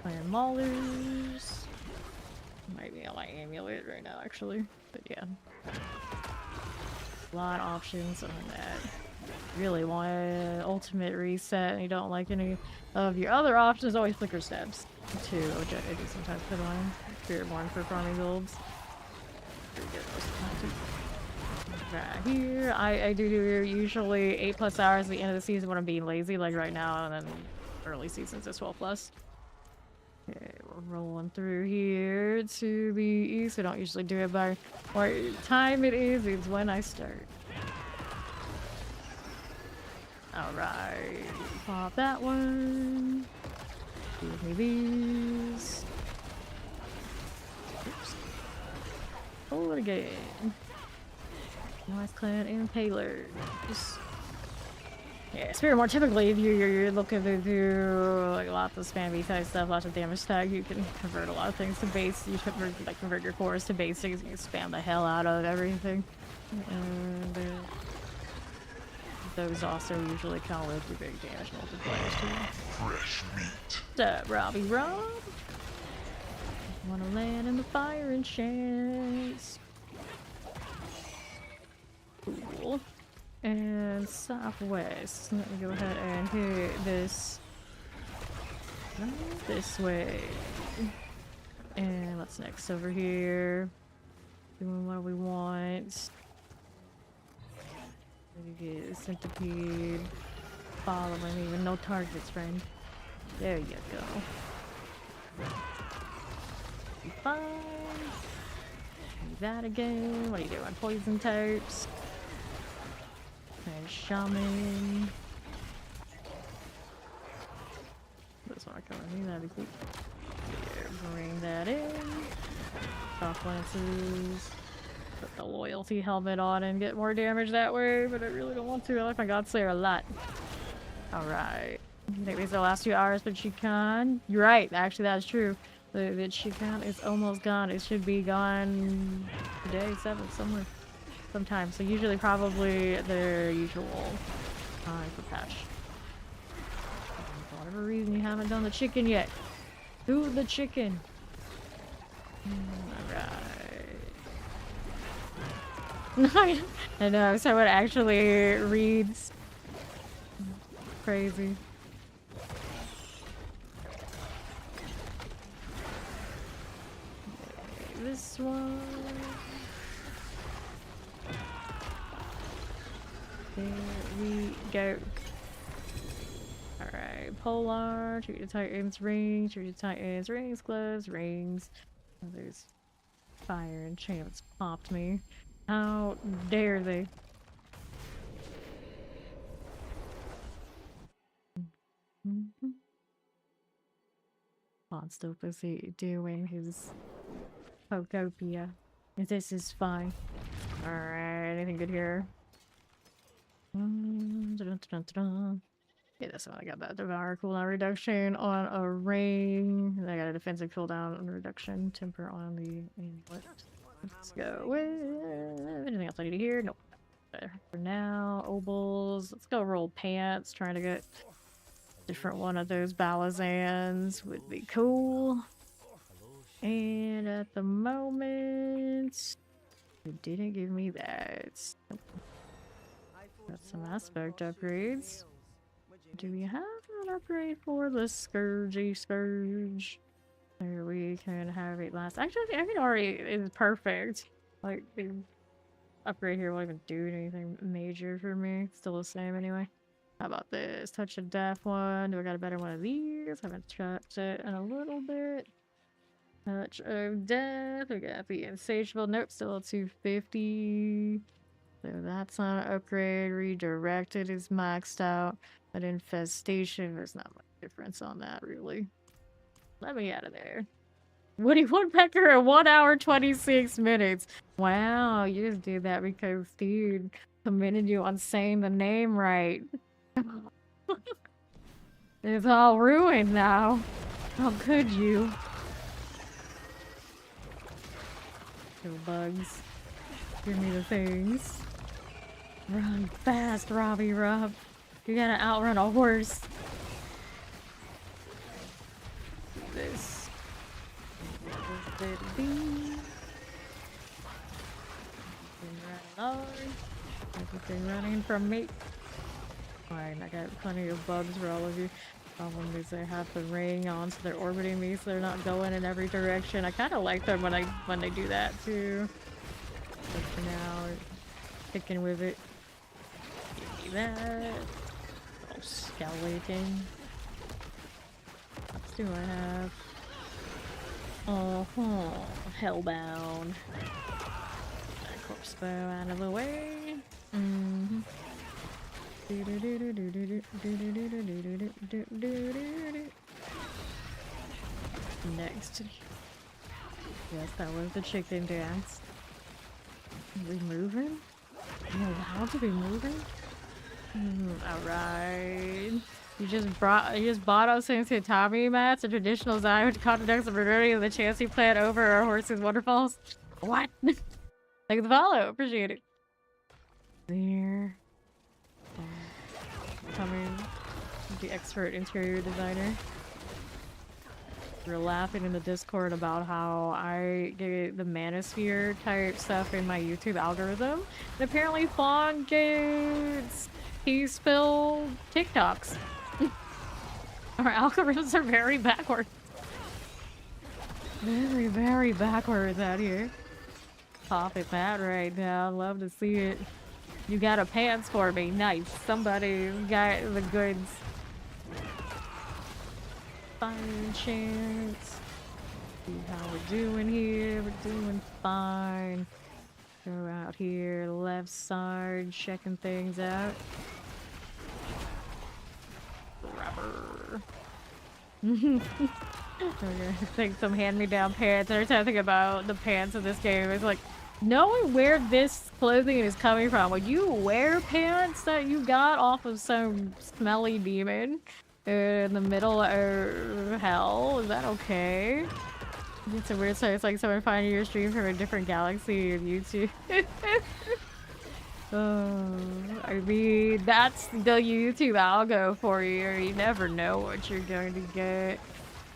Playing Maulers. Might be on my amulet right now, actually. But yeah. A lot of options on that. Really want an ultimate reset and you don't like any of your other options, always flicker steps too, which I do sometimes put on Spiritborn for farming builds. Pretty good most of the time too. Right here, I do usually 8+ hours at the end of the season when I'm being lazy, like right now, and then early seasons is 12+. Okay, we're rolling through here to the east. I don't usually do it by what time it is when I start. Alright, pop that one. Give me these. Oops. Pull it again. Nice Clan Impaler. Just yeah, Spiritborn, typically if you're looking to do like lots of spammy type stuff, lots of damage tag, you can convert a lot of things to base. You convert your cores to basics, you can spam the hell out of everything. And those also usually count with your big damage multipliers too. Fresh meat. What's up, Robbie Rob? Wanna land in the fire and chance. Cool. And southwest. Let me go ahead and hit this way. And what's next over here? Doing what we want. We get a centipede. Following even no targets, friend. There you go. Fine. that again. What are you doing? Poison types. Okay, shaman. This one coming. That'd be cool. Yeah, bring that in. Soft lances. Put the loyalty helmet on and get more damage that way, but I really don't want to. I like my Godslayer a lot. Alright. I think these are the last 2 hours, but Chikan. You're right, actually that's true. The Chikan is almost gone. It should be gone today, 7th, somewhere. Sometime. So usually probably their usual time for patch. For whatever reason you haven't done the chicken yet. Do the chicken. Alright. I know, someone actually reads. Crazy. Okay, this one. There we go. Alright, Polar, treat your Titans, rings, treat your Titans, rings, gloves, rings. Oh, there's fire and chance popped me. How dare they? Still busy doing his Pokopia. This is fine. Alright, anything good here? Yeah, that's what I got. That Devour cooldown reduction on a ring. And I got a defensive cooldown reduction. Temper on the amulet. Let's go with anything else I need to hear? Nope. For now, obols. Let's go roll pants. Trying to get different one of those Balazans would be cool. And at the moment, it didn't give me that. Got some aspect upgrades. Do we have an upgrade for the Scourgy Scourge? There we can have it last. Actually, I think it already is perfect. Like, the upgrade here won't even do anything major for me. Still the same anyway. How about this? Touch of Death one. Do I got a better one of these? Haven't touched it in a little bit. Touch of Death. We got the Insatiable. Nope, still at 250. So that's not an upgrade. Redirected is maxed out. But Infestation, there's not much difference on that, really. Let me out of there. Woody Woodpecker at 1 hour 26 minutes. Wow, you just did that because dude commended you on saying the name right. It's all ruined now. How could you? Little bugs. Give me the things. Run fast, Robbie Rob. You gotta outrun a horse. This. Everything running from me. Fine, I got plenty of bugs for all of you. Problem is they have the ring on, so they're orbiting me, so they're not going in every direction. I kind of like them when they do that too. But for now, we're sticking with it. Give me that. Oh, skeleton. What else do I have? Oh, Hellbound. That corpse bow out of the way. Next. Yes, that was the chicken dance. Are we moving? You're allowed to be moving? Alright. You just bought us into Tommy mats, a traditional design which contradicts the majority of the Chansey plant over our horses' waterfalls. What? Thanks for the follow. Appreciate it. There. Coming. The expert interior designer. We're laughing in the Discord about how I get the Manosphere type stuff in my YouTube algorithm. And apparently Fawn gets P-spill TikToks. Our algorithms are very backwards. Very, very backwards out here. Popping that right now. Love to see it. You got a pants for me. Nice. Somebody got the goods. Fire chance. See how we're doing here. We're doing fine. Go out here, left side, checking things out. Rubber. Okay, think some hand-me-down pants. Every time I think about the pants in this game, it's like, knowing where this clothing is coming from. Would you wear pants that you got off of some smelly demon in the middle of hell? Is that okay? It's a weird sight. It's like someone finding your stream from a different galaxy of YouTube. I mean, that's the YouTube algo for you. You never know what you're going to get.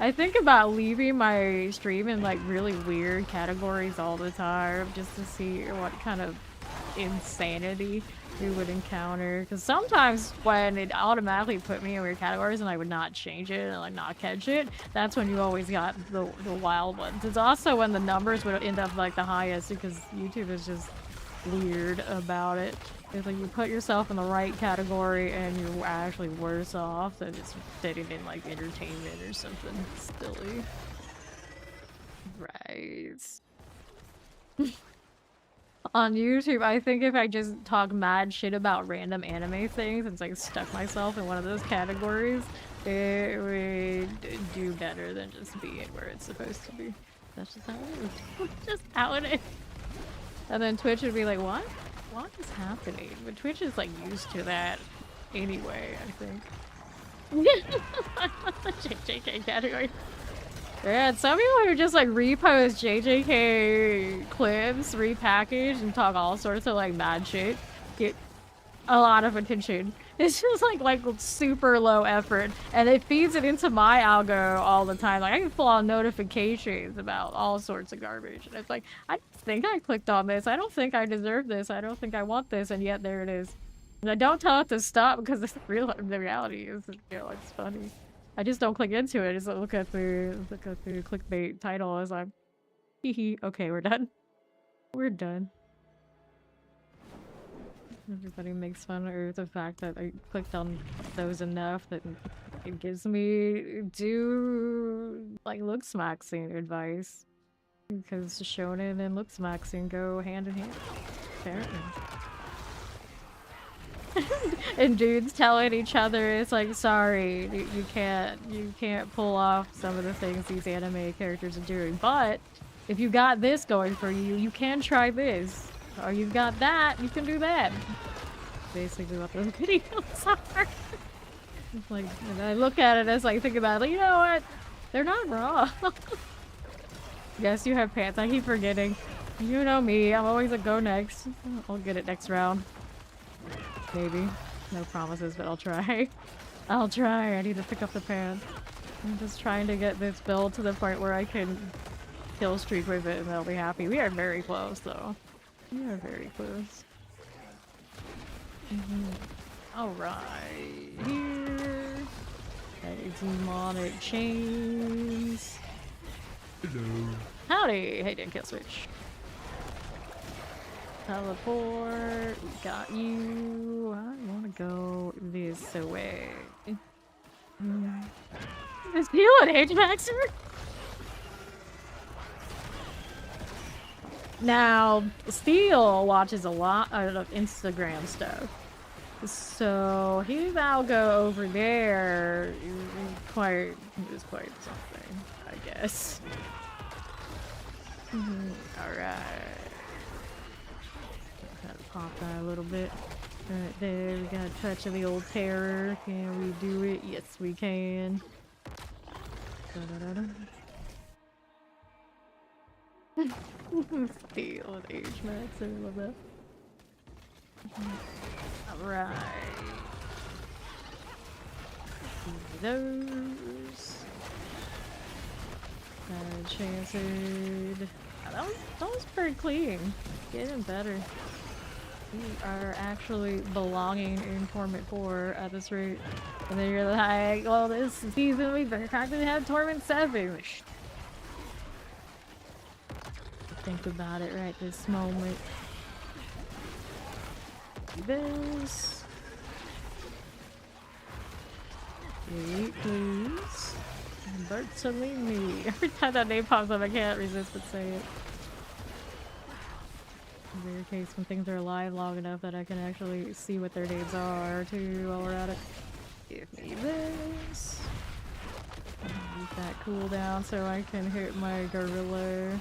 I think about leaving my stream in like really weird categories all the time just to see what kind of insanity we would encounter. Because sometimes when it automatically put me in weird categories and I would not change it and like not catch it, that's when you always got the wild ones. It's also when the numbers would end up like the highest because YouTube is just weird about it. It's like you put yourself in the right category and you're actually worse off than just sitting in like entertainment or something silly. Right. On YouTube, I think if I just talk mad shit about random anime things and like stuck myself in one of those categories, it would do better than just being where it's supposed to be. That's just how it is. Just how it is. And then Twitch would be like, what? What is happening? But Twitch is like used to that anyway, I think. JJK category. Yeah, some people who just like repost JJK clips, repackage, and talk all sorts of like mad shit get a lot of attention. It's just like super low effort, and it feeds it into my algo all the time. Like I can pull on notifications about all sorts of garbage, and it's like I don't think I clicked on this. I don't think I deserve this. I don't think I want this, and yet there it is. And I don't tell it to stop because the reality is, you know, it's funny. I just don't click into it. I just look at the clickbait title as I'm, hee hee. Okay, we're done. We're done. Everybody makes fun of the fact that I clicked on those enough that it gives me like looks maxing advice. Because shonen and looks maxing go hand in hand. Apparently. And dudes telling each other, it's like, sorry, you can't pull off some of the things these anime characters are doing. But if you got this going for you, you can try this. Or you've got that, you can do that. Basically what those videos are. It's like, and I look at it as like, think about it, like, you know what? They're not wrong. Yes, you have pants. I keep forgetting. You know me, I'm always a go next. I'll get it next round. Maybe. No promises, but I'll try. I'll try. I need to pick up the pants. I'm just trying to get this build to the point where I can kill streak with it and they'll be happy. We are very close though. We are very close. Alright, here. Demonic chains. Hello. Howdy! Hey, didn't kill switch. Teleport. Got you. I want to go this way. Is Peel an Age Maxer? Now, Steel watches a lot of Instagram stuff. So his algo over there is quite something, I guess. Alright. Gotta pop that a little bit. Right there, we got a touch of the old terror. Can we do it? Yes, we can. Steel and Age Max, I love that. Alright. Those. Chanced. That was pretty clean. Getting better. We are actually belonging in Torment 4 at this rate. And then you're like, well, this season we practically have Torment 7. Think about it right this moment. This. Wait, please. Bertolini. Every time that name pops up, I can't resist but say it. Rare case when things are alive long enough that I can actually see what their names are too while we're at it. Give me this. Use that cooldown so I can hit my gorilla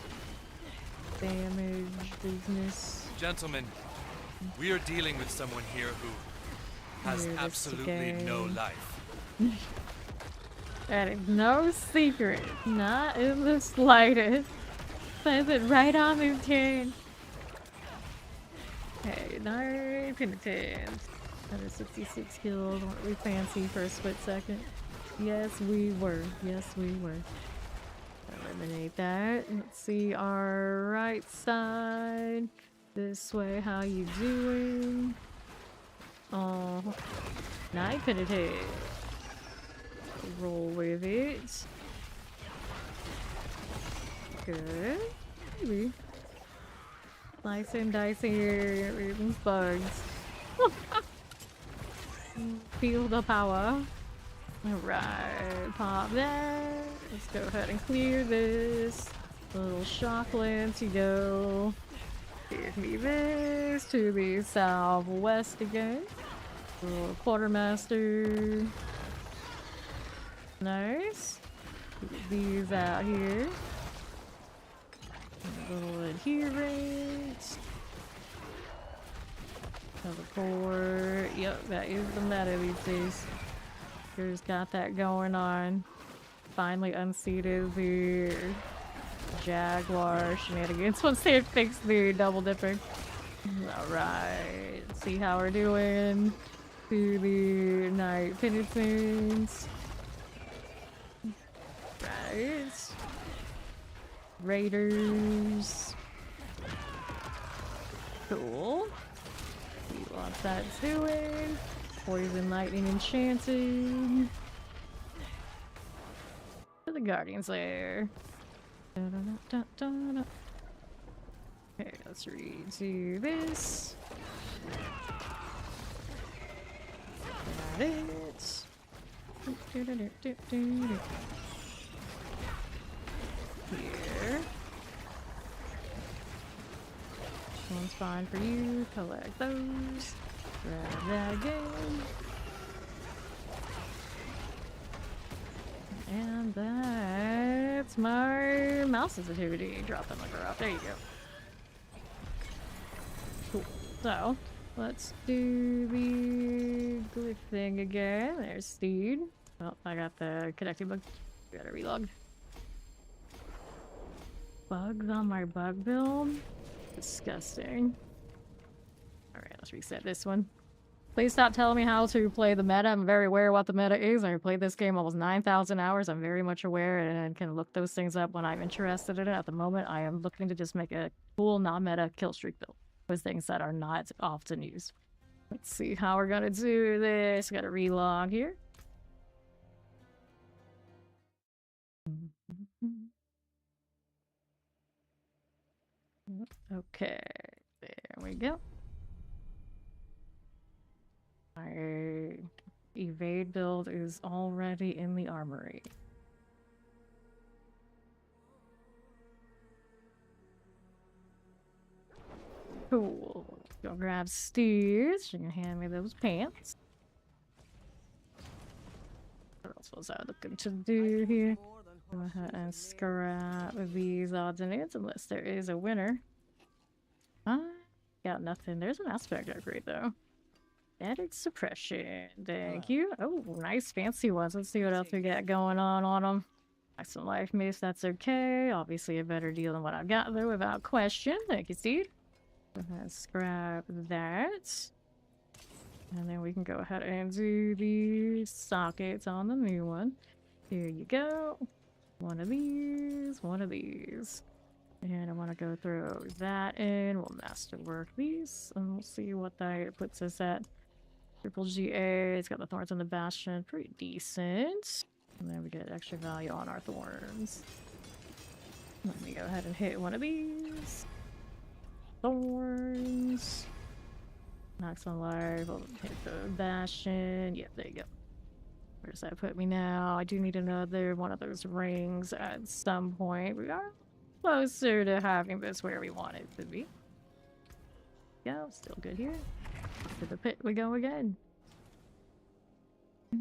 damage business. Gentlemen, we are dealing with someone here who has absolutely no life. That is no secret. Not in the slightest. Says it right on the tin. Okay, 9 penitents. 166 kills. Weren't we fancy for a split second? Yes, we were. Yes, we were. Eliminate that. Let's see our right side. This way, how you doing? Oh, 9 penitents. Roll with it. Good. Maybe. Nice and dicey here with these bugs. Feel the power. Alright, pop that. Let's go ahead and clear this. Little shock lens you go. Give me this to the southwest again. Little quartermaster. Nice. Get these out here. A little adherent. Teleport. Yep, that is the meta these days. Here's got that going on. Finally unseated the Jaguar shenanigans once they fix the double dipping. Alright, see how we're doing. To the night penitents. Right. Raiders. Cool. See what that's doing. Poison, lightning, enchanted. To the Guardian's Lair. Okay, let's redo this. Got it. Here. One's fine for you. Collect those. Grab that again. And that's my mouse sensitivity. Drop them like a rock. There you go. Cool. So, let's do the glyph thing again. There's Steed. Oh, I got the connecting bug. Gotta relog. Bugs on my bug build? Disgusting. Alright, let's reset this one. Please stop telling me how to play the meta. I'm very aware of what the meta is. I played this game almost 9,000 hours. I'm very much aware and can look those things up when I'm interested in it. At the moment, I am looking to just make a cool, non-meta kill streak build with things that are not often used. Let's see how we're gonna do this. Gotta relog here. Okay, there we go. My evade build is already in the armory. Cool. Go grab Steve's. You can hand me those pants. What else was I looking to do here? Go ahead and scrap these odds and ends unless there is a winner. Got nothing. There's an aspect upgrade though. Added suppression. Thank you. Oh, nice fancy ones. Let's see what else we got going on them. Like some life mace, that's okay. Obviously a better deal than what I've got there without question. Thank you, Steve. Go ahead and scrap that. And then we can go ahead and do the sockets on the new one. Here you go. One of these, one of these. And I want to go throw that in. We'll masterwork these, and we'll see what that puts us at. Triple GA, it's got the thorns on the bastion, pretty decent. And then we get extra value on our thorns. Let me go ahead and hit one of these. Thorns. Knocks on life, we'll hit the bastion. Yep, there you go. Where does that put me now? I do need another one of those rings at some point. We are closer to having this where we want it to be. Yeah, still good here. To the pit we go again. How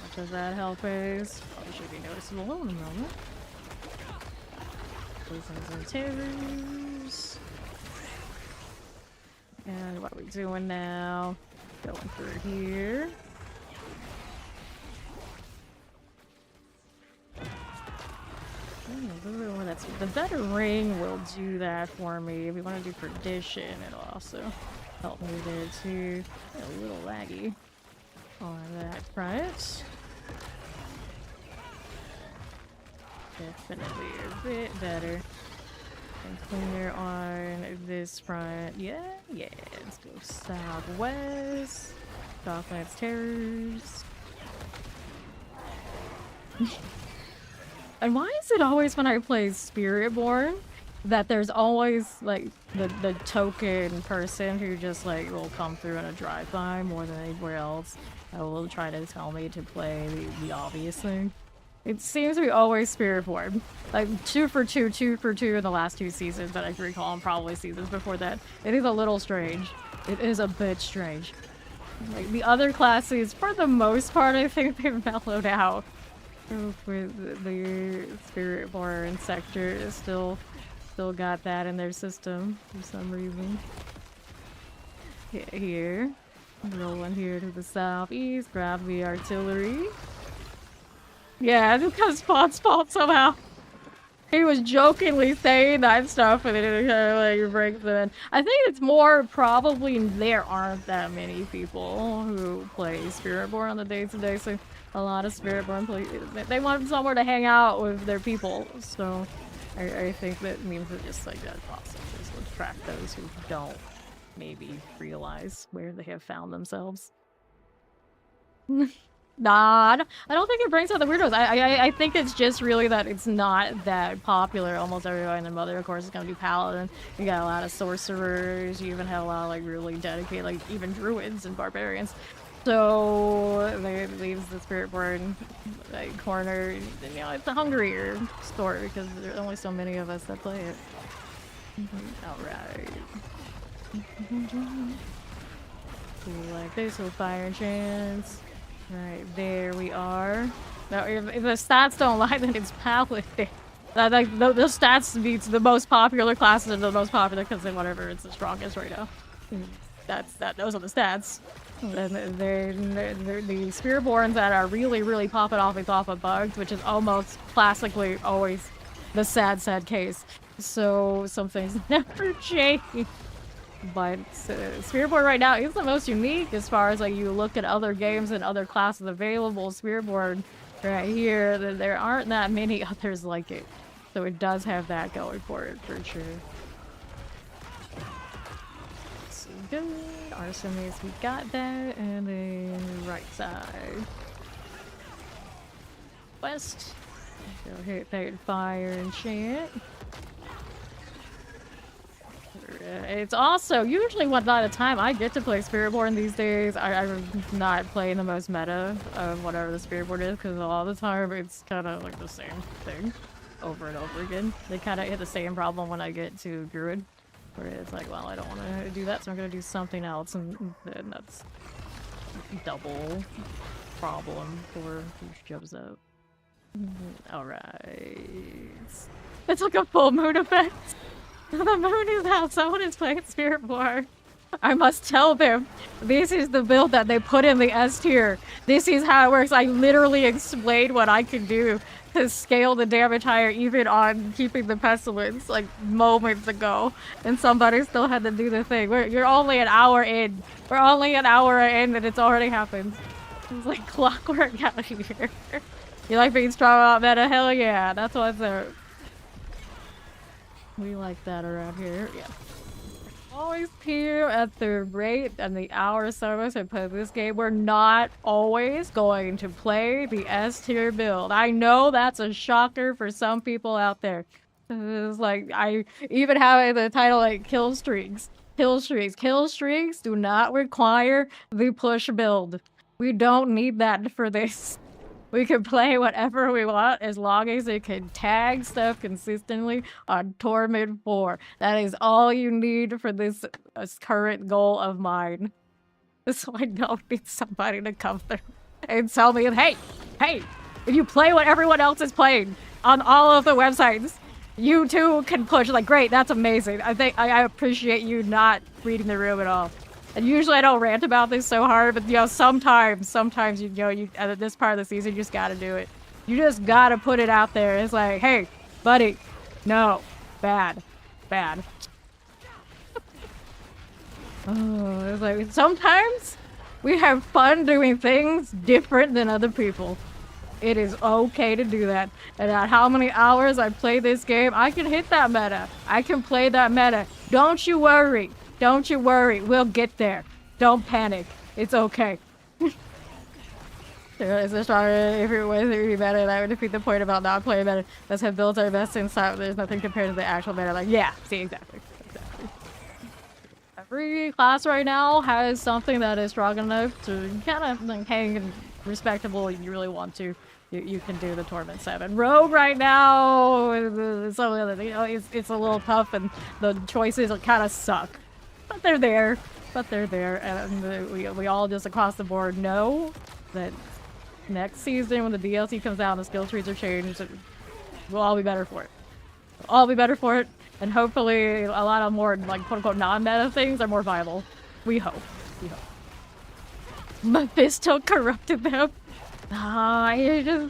much does that help us? Probably should be noticeable in a moment. Poisons and terrors. And what are we doing now? Going through here. The better ring will do that for me. If we want to do perdition, it'll also help me there too. A little laggy on that front. Definitely a bit better. And cleaner on this front. Yeah. Let's go southwest. Southwest terrors. And why is it always when I play Spiritborn that there's always like the token person who just like will come through in a drive-by more than anywhere else that will try to tell me to play the obvious thing? It seems to be always Spiritborn. Like 2 for 2 in the last 2 seasons that I can recall, and probably seasons before that. It is a little strange. It is a bit strange. Like the other classes, for the most part, I think they've mellowed out. With the Spiritborn sector, still got that in their system for some reason. Here, rolling here to the southeast, grab the artillery. Yeah, it's because Spawn's fault somehow. He was jokingly saying that stuff, and then it kind of like breaks it in. I think it's more probably there aren't that many people who play Spiritborn on the day-to-day, so a lot of Spiritborn play. They want somewhere to hang out with their people, so I think that means it just like that awesome. Just attract those who don't maybe realize where they have found themselves. Nah, I don't think it brings out the weirdos. I think it's just really that it's not that popular. Almost everybody and their mother, of course, is gonna do paladin. You got a lot of sorcerers. You even have a lot of like really dedicated, like even druids and barbarians. So it leaves the Spiritborn like corner. You know, it's a hungrier story because there's only so many of us that play it. All right. Like this with fire chance. Right, there we are. Now, if the stats don't lie, then it's paladin. Like, the stats beats the most popular classes are the most popular because then whatever, it's the strongest right now. Those are the stats. And they're the Spiritborns that are really popping off of bugs, which is almost classically always the sad case. So some things never change. But Spiritborn right now is the most unique as far as like you look at other games and other classes available. Spiritborn right here, there aren't that many others like it, so it does have that going for it for sure. So good, Arsenis, we got that, and then right side, west. Go hit that fire and chant. It's also usually what by the time I get to play Spiritborn these days, I'm not playing the most meta of whatever the Spiritborn is, because all the time it's kind of like the same thing over and over again. They kind of hit the same problem when I get to Druid, where it's like, well, I don't want to do that, so I'm going to do something else, and then that's double problem for who shows up. Alright. It's like a full moon effect. The moon is out. Someone is playing Spiritborn. I must tell them, this is the build that they put in the S tier. This is how it works. I literally explained what I could do to scale the damage higher, even on keeping the pestilence, like moments ago. And somebody still had to do the thing. You're only an hour in. We're only an hour in and it's already happened. It's like clockwork out here. You like being strong out meta? Hell yeah. That's what's up. We like that around here, yeah. Always here at the rate and the hour service I play this game, we're not always going to play the S tier build. I know that's a shocker for some people out there. It's like, I even have the title like Killstreaks. Killstreaks. Killstreaks do not require the push build. We don't need that for this. We can play whatever we want as long as it can tag stuff consistently on Torment 4. That is all you need for this current goal of mine. So I don't need somebody to come through and tell me, hey, if you play what everyone else is playing on all of the websites, you too can push. Like, great, that's amazing. I appreciate you not reading the room at all. And usually I don't rant about this so hard, but you know, sometimes you know, at this part of the season, you just gotta do it. You just gotta put it out there. It's like, hey, buddy, no, bad. Oh, it's like, sometimes we have fun doing things different than other people. It is okay to do that. And at how many hours I play this game, I can hit that meta. I can play that meta. Don't you worry. Don't you worry. We'll get there. Don't panic. It's okay. There is a stronger if way to be better. That would defeat the point about not playing better. Let's have built our best inside. There's nothing compared to the actual meta. Like, yeah, see, exactly. Every class right now has something that is strong enough to kind of like hang respectable. You really want to. You can do the Torment 7. Rogue right now, some of the, you know, it's a little tough and the choices kind of suck. But they're there. And we all just across the board know that next season when the DLC comes out and the skill trees are changed, we'll all be better for it. We'll all be better for it. And hopefully a lot of more, like, quote-unquote non-meta things are more viable. We hope. Mephisto corrupted them. A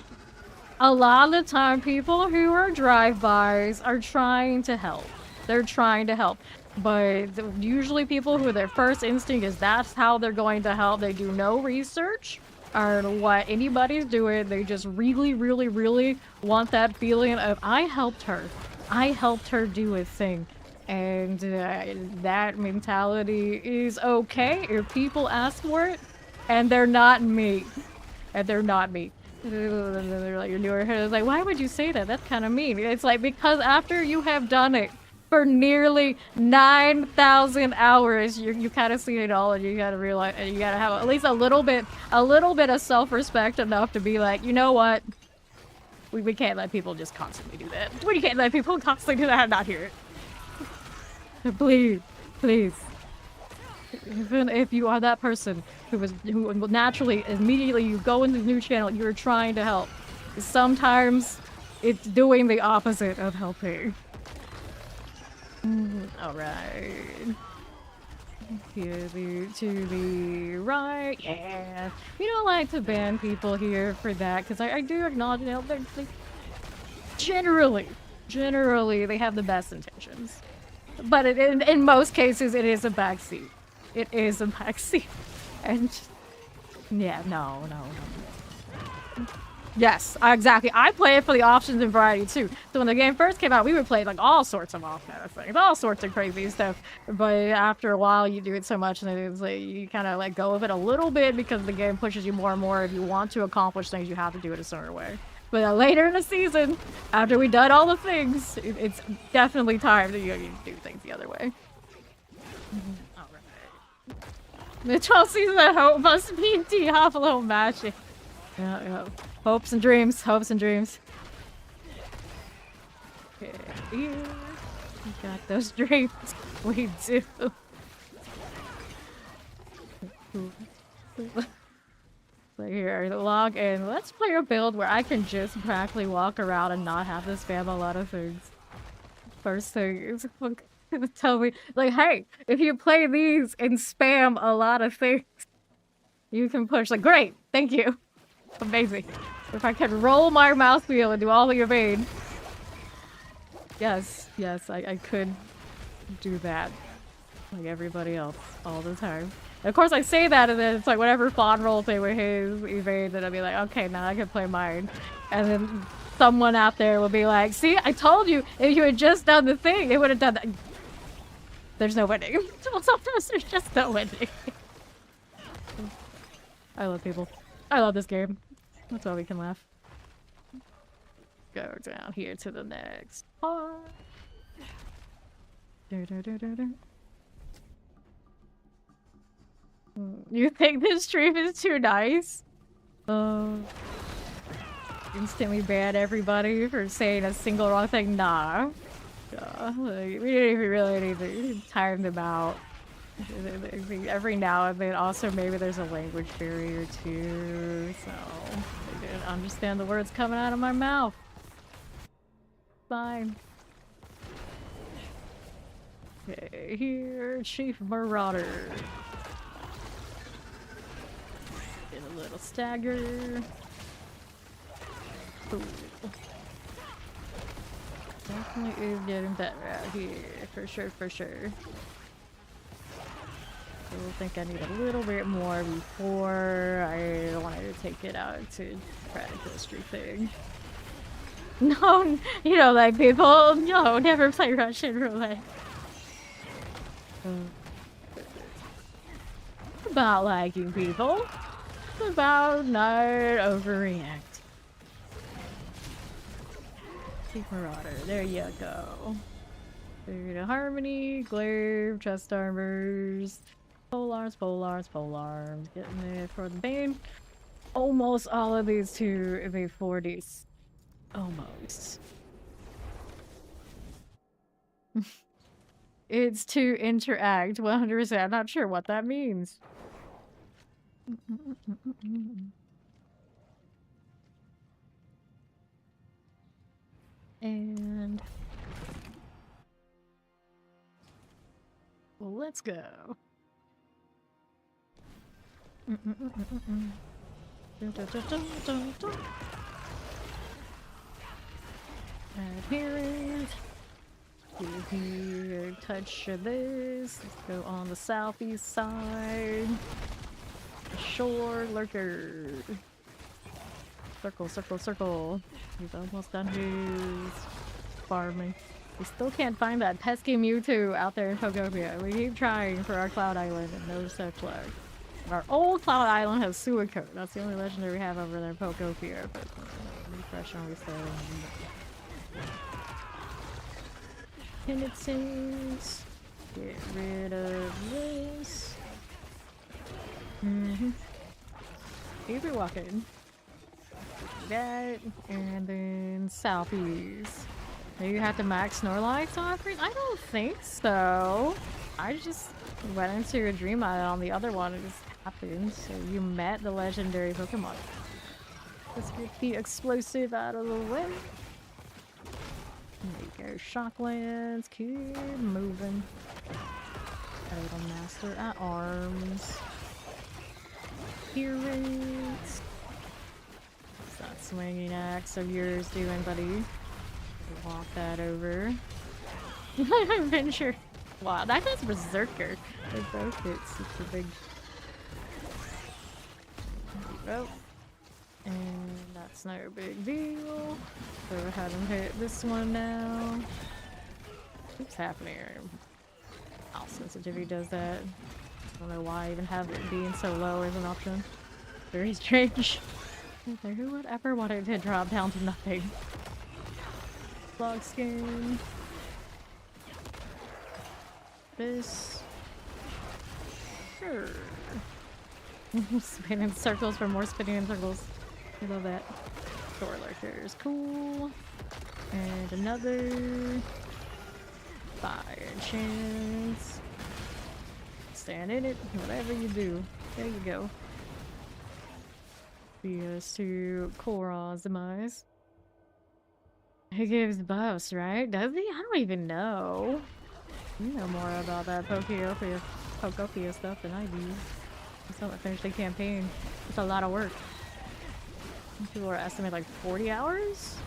lot of the time, people who are drive-bys are trying to help. They're trying to help. But usually people who their first instinct is that's how they're going to help. They do no research on what anybody's doing. They just really want that feeling of, I helped her do a thing. And that mentality is okay if people ask for it. And they're not me. They're like, you're newer. It's like, why would you say that? That's kind of mean. It's like, because after you have done it for nearly 9,000 hours, you kind of see it all, and you gotta realize, and you gotta have at least a little bit of self-respect enough to be like, you know what? We can't let people just constantly do that. We can't let people constantly do that and not hear it. Please. Even if you are that person who naturally, immediately you go into the new channel, you're trying to help. Sometimes it's doing the opposite of helping. Alright. Here to the right. Yeah. We don't like to ban people here for that, because I do acknowledge, you know, they generally they have the best intentions. But in most cases, it is a backseat. It is a backseat. And yeah, no. Yes, exactly. I play it for the options and variety too. So when the game first came out, we would play like all sorts of off-meta things, all sorts of crazy stuff. But after a while, you do it so much, and it's like you kind of let go of it a little bit because the game pushes you more and more. If you want to accomplish things, you have to do it a certain way. But later in the season, after we've done all the things, it's definitely time to do things the other way. Alright. The 12th season of Hope must be Diablo magic. Yeah. Hopes and dreams. Okay, we got those dreams. We do. So here, log in. Let's play a build where I can just practically walk around and not have to spam a lot of things. First thing is tell me, like, hey, if you play these and spam a lot of things, you can push. Like, great, thank you. Amazing. If I can roll my mouse wheel and do all the evade. Yes, I could do that. Like everybody else, all the time. And of course I say that and then it's like whatever Fawn rolls thing with his evade, then I'll be like, okay, now I can play mine. And then someone out there will be like, see, I told you, if you had just done the thing, it would have done that. There's no winning. Sometimes there's just no winning. I love people. I love this game. That's why we can laugh. Go down here to the next part. You think this stream is too nice? Instantly ban everybody for saying a single wrong thing? Nah. Like, we didn't even really need to time them out. Every now and then, also maybe there's a language barrier too, so they didn't understand the words coming out of my mouth. Fine. Okay, here, Chief Marauder. Get a little stagger. Cool. Definitely is getting better out here, for sure, for sure. I think I need a little bit more before I wanted to take it out to try the Killstreak thing. No, you know, like people, no, never play Russian roulette. About liking people. It's about not overreact. Keep Marauder, there you go. Food of Harmony, Glaive, Chest Armors, Polearms, Polearms, Polearms. Getting there for the Bane. Almost all of these to the 40s. Almost. It's to interact 100%. I'm not sure what that means. And well, let's go. Adherent. Here, touch this. Let's go on the southeast side. Shore lurker. Circle, circle, circle. He's almost done his farming. We still can't find that pesky Mewtwo out there in Pokopia. We keep trying for our Cloud Island and no such luck. Our old Cloud Island has Suicune. That's the only legendary we have over there in Pokopia. But refresh on Penitence. Get rid of this. Keep it walking. That, and then southeast. Maybe you have to max Snorlax offering? I don't think so. I just went into a dream island on the other one. It just happened. So you met the legendary Pokemon. Let's get the explosive out of the way. There you go. Shocklands. Keep moving. Total Master at Arms. Heroes. What's that swinging axe of yours doing, buddy? Walk that over. Adventure. Wow, that guy's Berserker. They both get super big. There you go. And that's no big deal. Go ahead and hit this one now. What's happening here? How sensitivity does that. I don't know why I even have it being so low as an option. Very strange. Who would ever want it to drop down to nothing? Log skin. This. Sure. Spin in circles for more spinning in circles. I love that. Door lurkers. Cool. And another. Fire chance. Stand in it. Whatever you do. There you go. Because to Koron's demise. He gives buffs, right? Does he? I don't even know. You know more about that Pokopia stuff than I do. I still haven't finished the campaign. It's a lot of work. People are estimating like 40 hours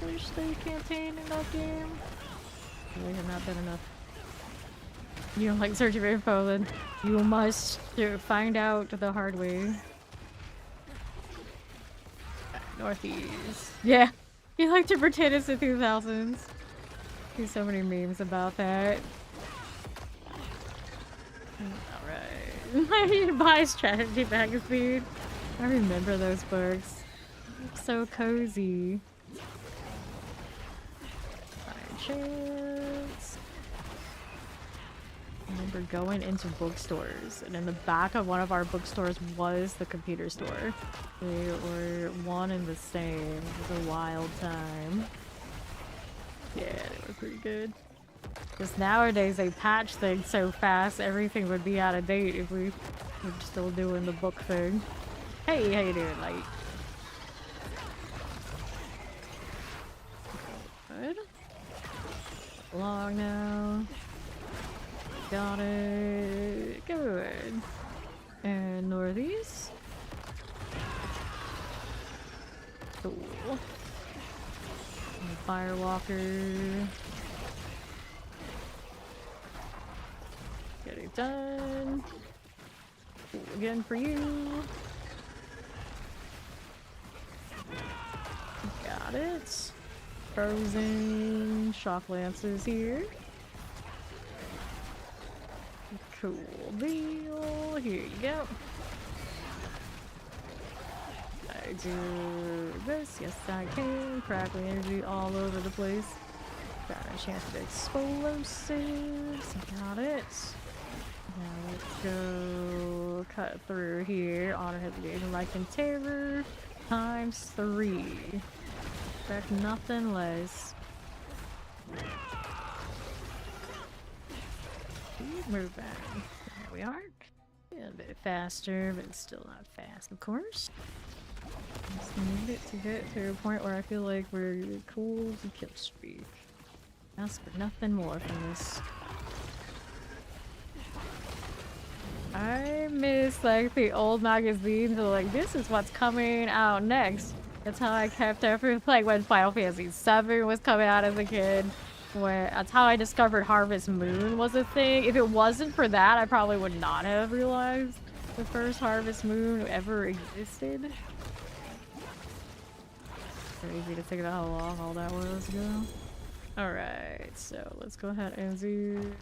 to finish the campaign in that game. Really have not been enough. You don't like searching for info, then you must find out the hard way. Northeast. Yeah. You like to pretend it's the 2000s. There's so many memes about that. Alright. I need to buy Strategy Magazine. I remember those books. So cozy. Fire chance. remember going into bookstores, and in the back of one of our bookstores was the computer store. They were one and the same. It was a wild time. Yeah, they were pretty good. Because nowadays they patch things so fast, everything would be out of date if we were still doing the book thing. Hey, how you doing, Light? Good. Long now. Got it. Good. And northeast. Cool. And Firewalker. Get it done. Cool again for you. Got it. Frozen shock lances here. Cool deal. Here you go. I do this. Yes, I can. Crackling energy all over the place. Got a chance of explosives. Got it. Now let's go cut through here. Honor hesitation, like and terror. Times 3. Expect nothing less. Move back. There we are. A bit faster, but still not fast, of course. Just need it to get to a point where I feel like we're cool to kill streak. Ask for nothing more from this. I miss like the old magazines. Like, this is what's coming out next. That's how I kept everything. Like when Final Fantasy VII was coming out as a kid. That's how I discovered Harvest Moon was a thing. If it wasn't for that, I probably would not have realized the first Harvest Moon ever existed. Crazy to think about how long all that was ago. Alright, so let's go ahead and do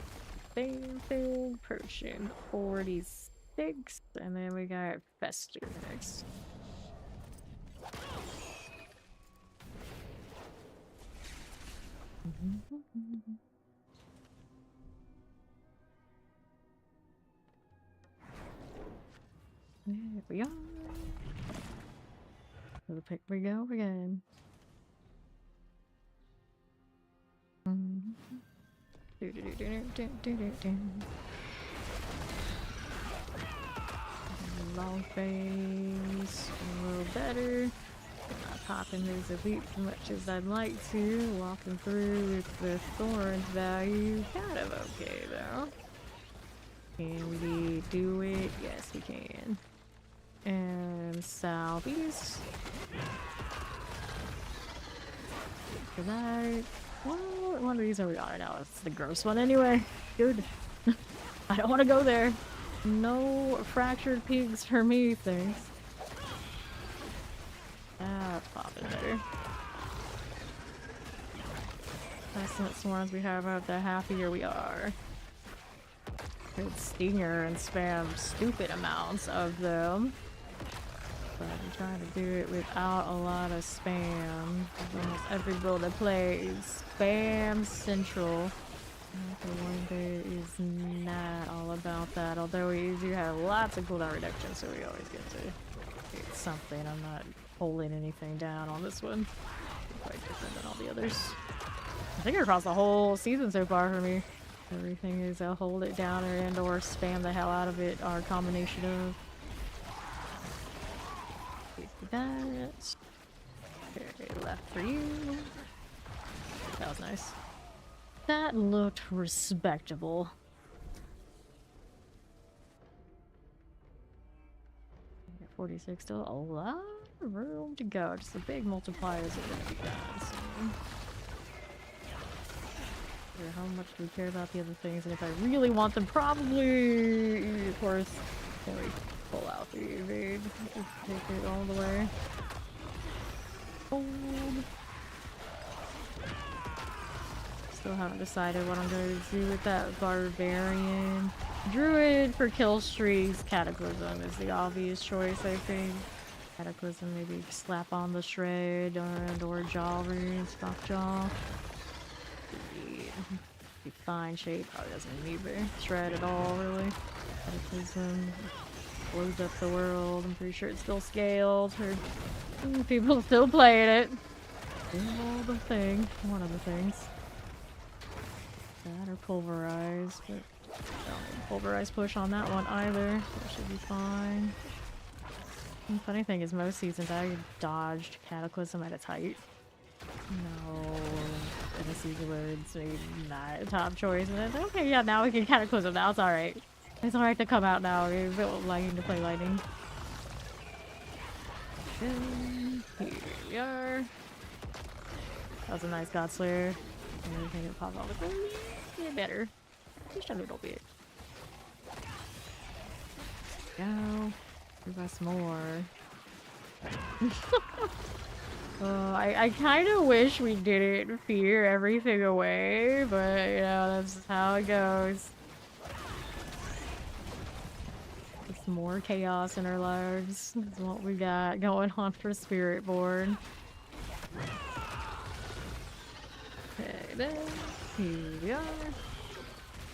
Thing Potion 46, and then we got Fester next. There we are. To the pick we go again. Long face, a little better. Not popping those elite as much as I'd like to. Walking through with the thorns value, kind of okay though. Can we do it? Yes, we can. And southeast. For that. Well, one of these are we on it now. It's the gross one anyway. Good. I don't want to go there. No fractured pigs for me, thanks. That's popping better. Pestilent swarms we have out, the happier we are. Good stinger and spam stupid amounts of them. But I'm trying to do it without a lot of spam. Almost every build I play is spam central. The one day is not all about that, although we do have lots of cooldown reduction, so we always get to get something. I'm not holding anything down on this one. Quite different than all the others. I think across the whole season so far for me, everything is a hold it down or spam the hell out of it, our combination of that. Okay, left for you. That was nice. That looked respectable. 46 still a lot of room to go. Just the big multipliers are gonna be gone soon. How much do we care about the other things? And if I really want them, probably, of course, can we pull out the evade? Just take it all the way. Hold. Still haven't decided what I'm going to do with that barbarian. Druid for Killstreaks. Cataclysm is the obvious choice, I think. Cataclysm, maybe slap on the shred or jaw runes, stock jaw. Be fine shape. Probably doesn't need to shred at all, really. Cataclysm blows up the world. I'm pretty sure it's still scaled. Or people still playing it. All the thing. One of the things. That or pulverize, but don't need pulverize push on that one either. That should be fine. The funny thing is, most seasons I dodged Cataclysm at its height. No, in a season where it's maybe not a top choice. And then, okay, yeah, now we can Cataclysm. Now it's alright. It's alright to come out now. We're liking to play lightning. Here we are. That was a nice God Slayer. Everything that popped off a little better. Just a little bit. Go. Give us more. I kind of wish we didn't fear everything away, but you know, that's just how it goes. Just more chaos in our lives. That's what we got going on for Spiritborn. Okay, then here we are.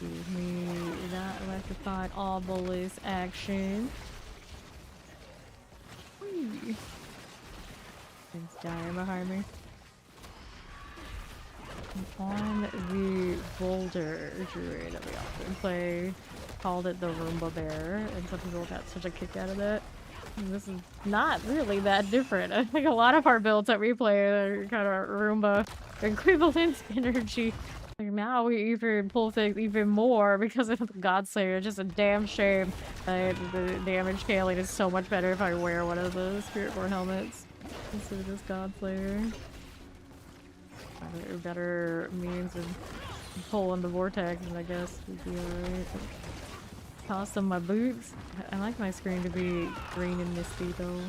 Give me that electrified obelisk action. Whee. Things dying behind me. On the boulder druid that we often play, called it the Roomba Bear, and some people got such a kick out of that. And this is not really that different. I think a lot of our builds that we play are kind of Roomba equivalent energy. Like now we even pull things even more because of the God Slayer. It's just a damn shame that the damage scaling is so much better if I wear one of the Spiritborn helmets instead of this God Slayer. Better means of pulling the vortex, and I guess would be alright. Toss some of my boots. I like my screen to be green and misty though.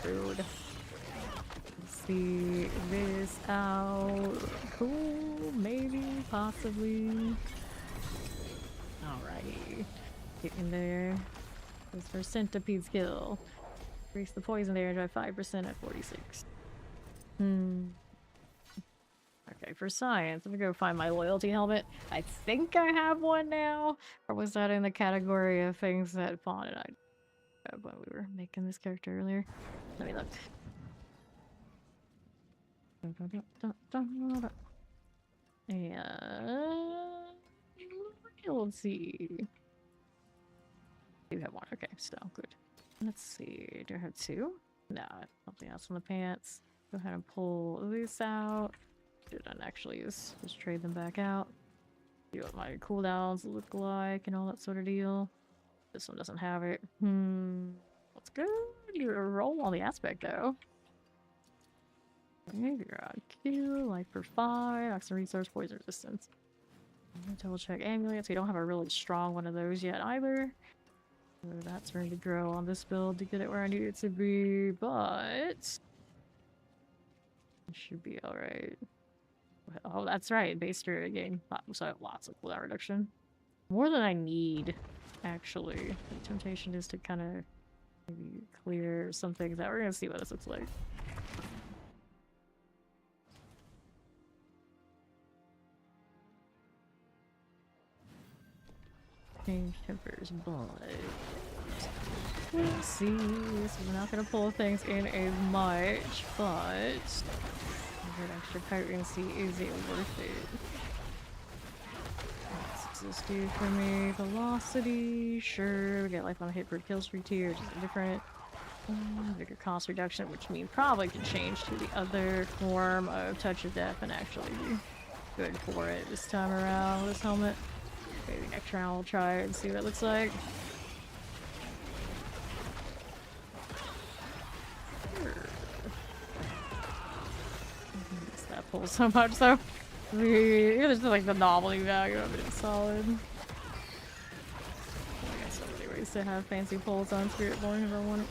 Rude. See this out. Cool, maybe, possibly. Alrighty. Get in there. This for centipede skill. Increase the poison damage by 5% at 46. Okay, for science, I'm gonna go find my loyalty helmet. I think I have one now. Or was that in the category of things that Fawn and I had when we were making this character earlier? Let me look. And let's see. Do have one? Okay, still good. Let's see. Do I have two? No, something else on the pants. Go ahead and pull this out. Did I actually just trade them back out? See what my cooldowns look like and all that sort of deal. This one doesn't have it. Let's go. Do a roll on the aspect though. You're on Q, life for 5, oxygen resource, poison resistance. Double check amulets. We don't have a really strong one of those yet either. So that's ready to grow on this build to get it where I need it to be, but it should be alright. Oh, that's right. Base spirit again. So I have lots of cooldown reduction. More than I need, actually. The temptation is to kind of maybe clear some things out. We're gonna see what this looks like. Change tempers, but we'll see. So we're not gonna pull things in as much, but that extra potency, is it worth it? What's this do for me? Velocity, sure. We get life on a hit per kill streak too, which is different. Bigger cost reduction, which means probably can change to the other form of touch of death and actually be good for it this time around with this helmet. Maybe next round we'll try it and see what it looks like. That pulls so much, so it's just like the novelty value of it is solid. I got so many ways to have fancy pulls on Spiritborn if I want it.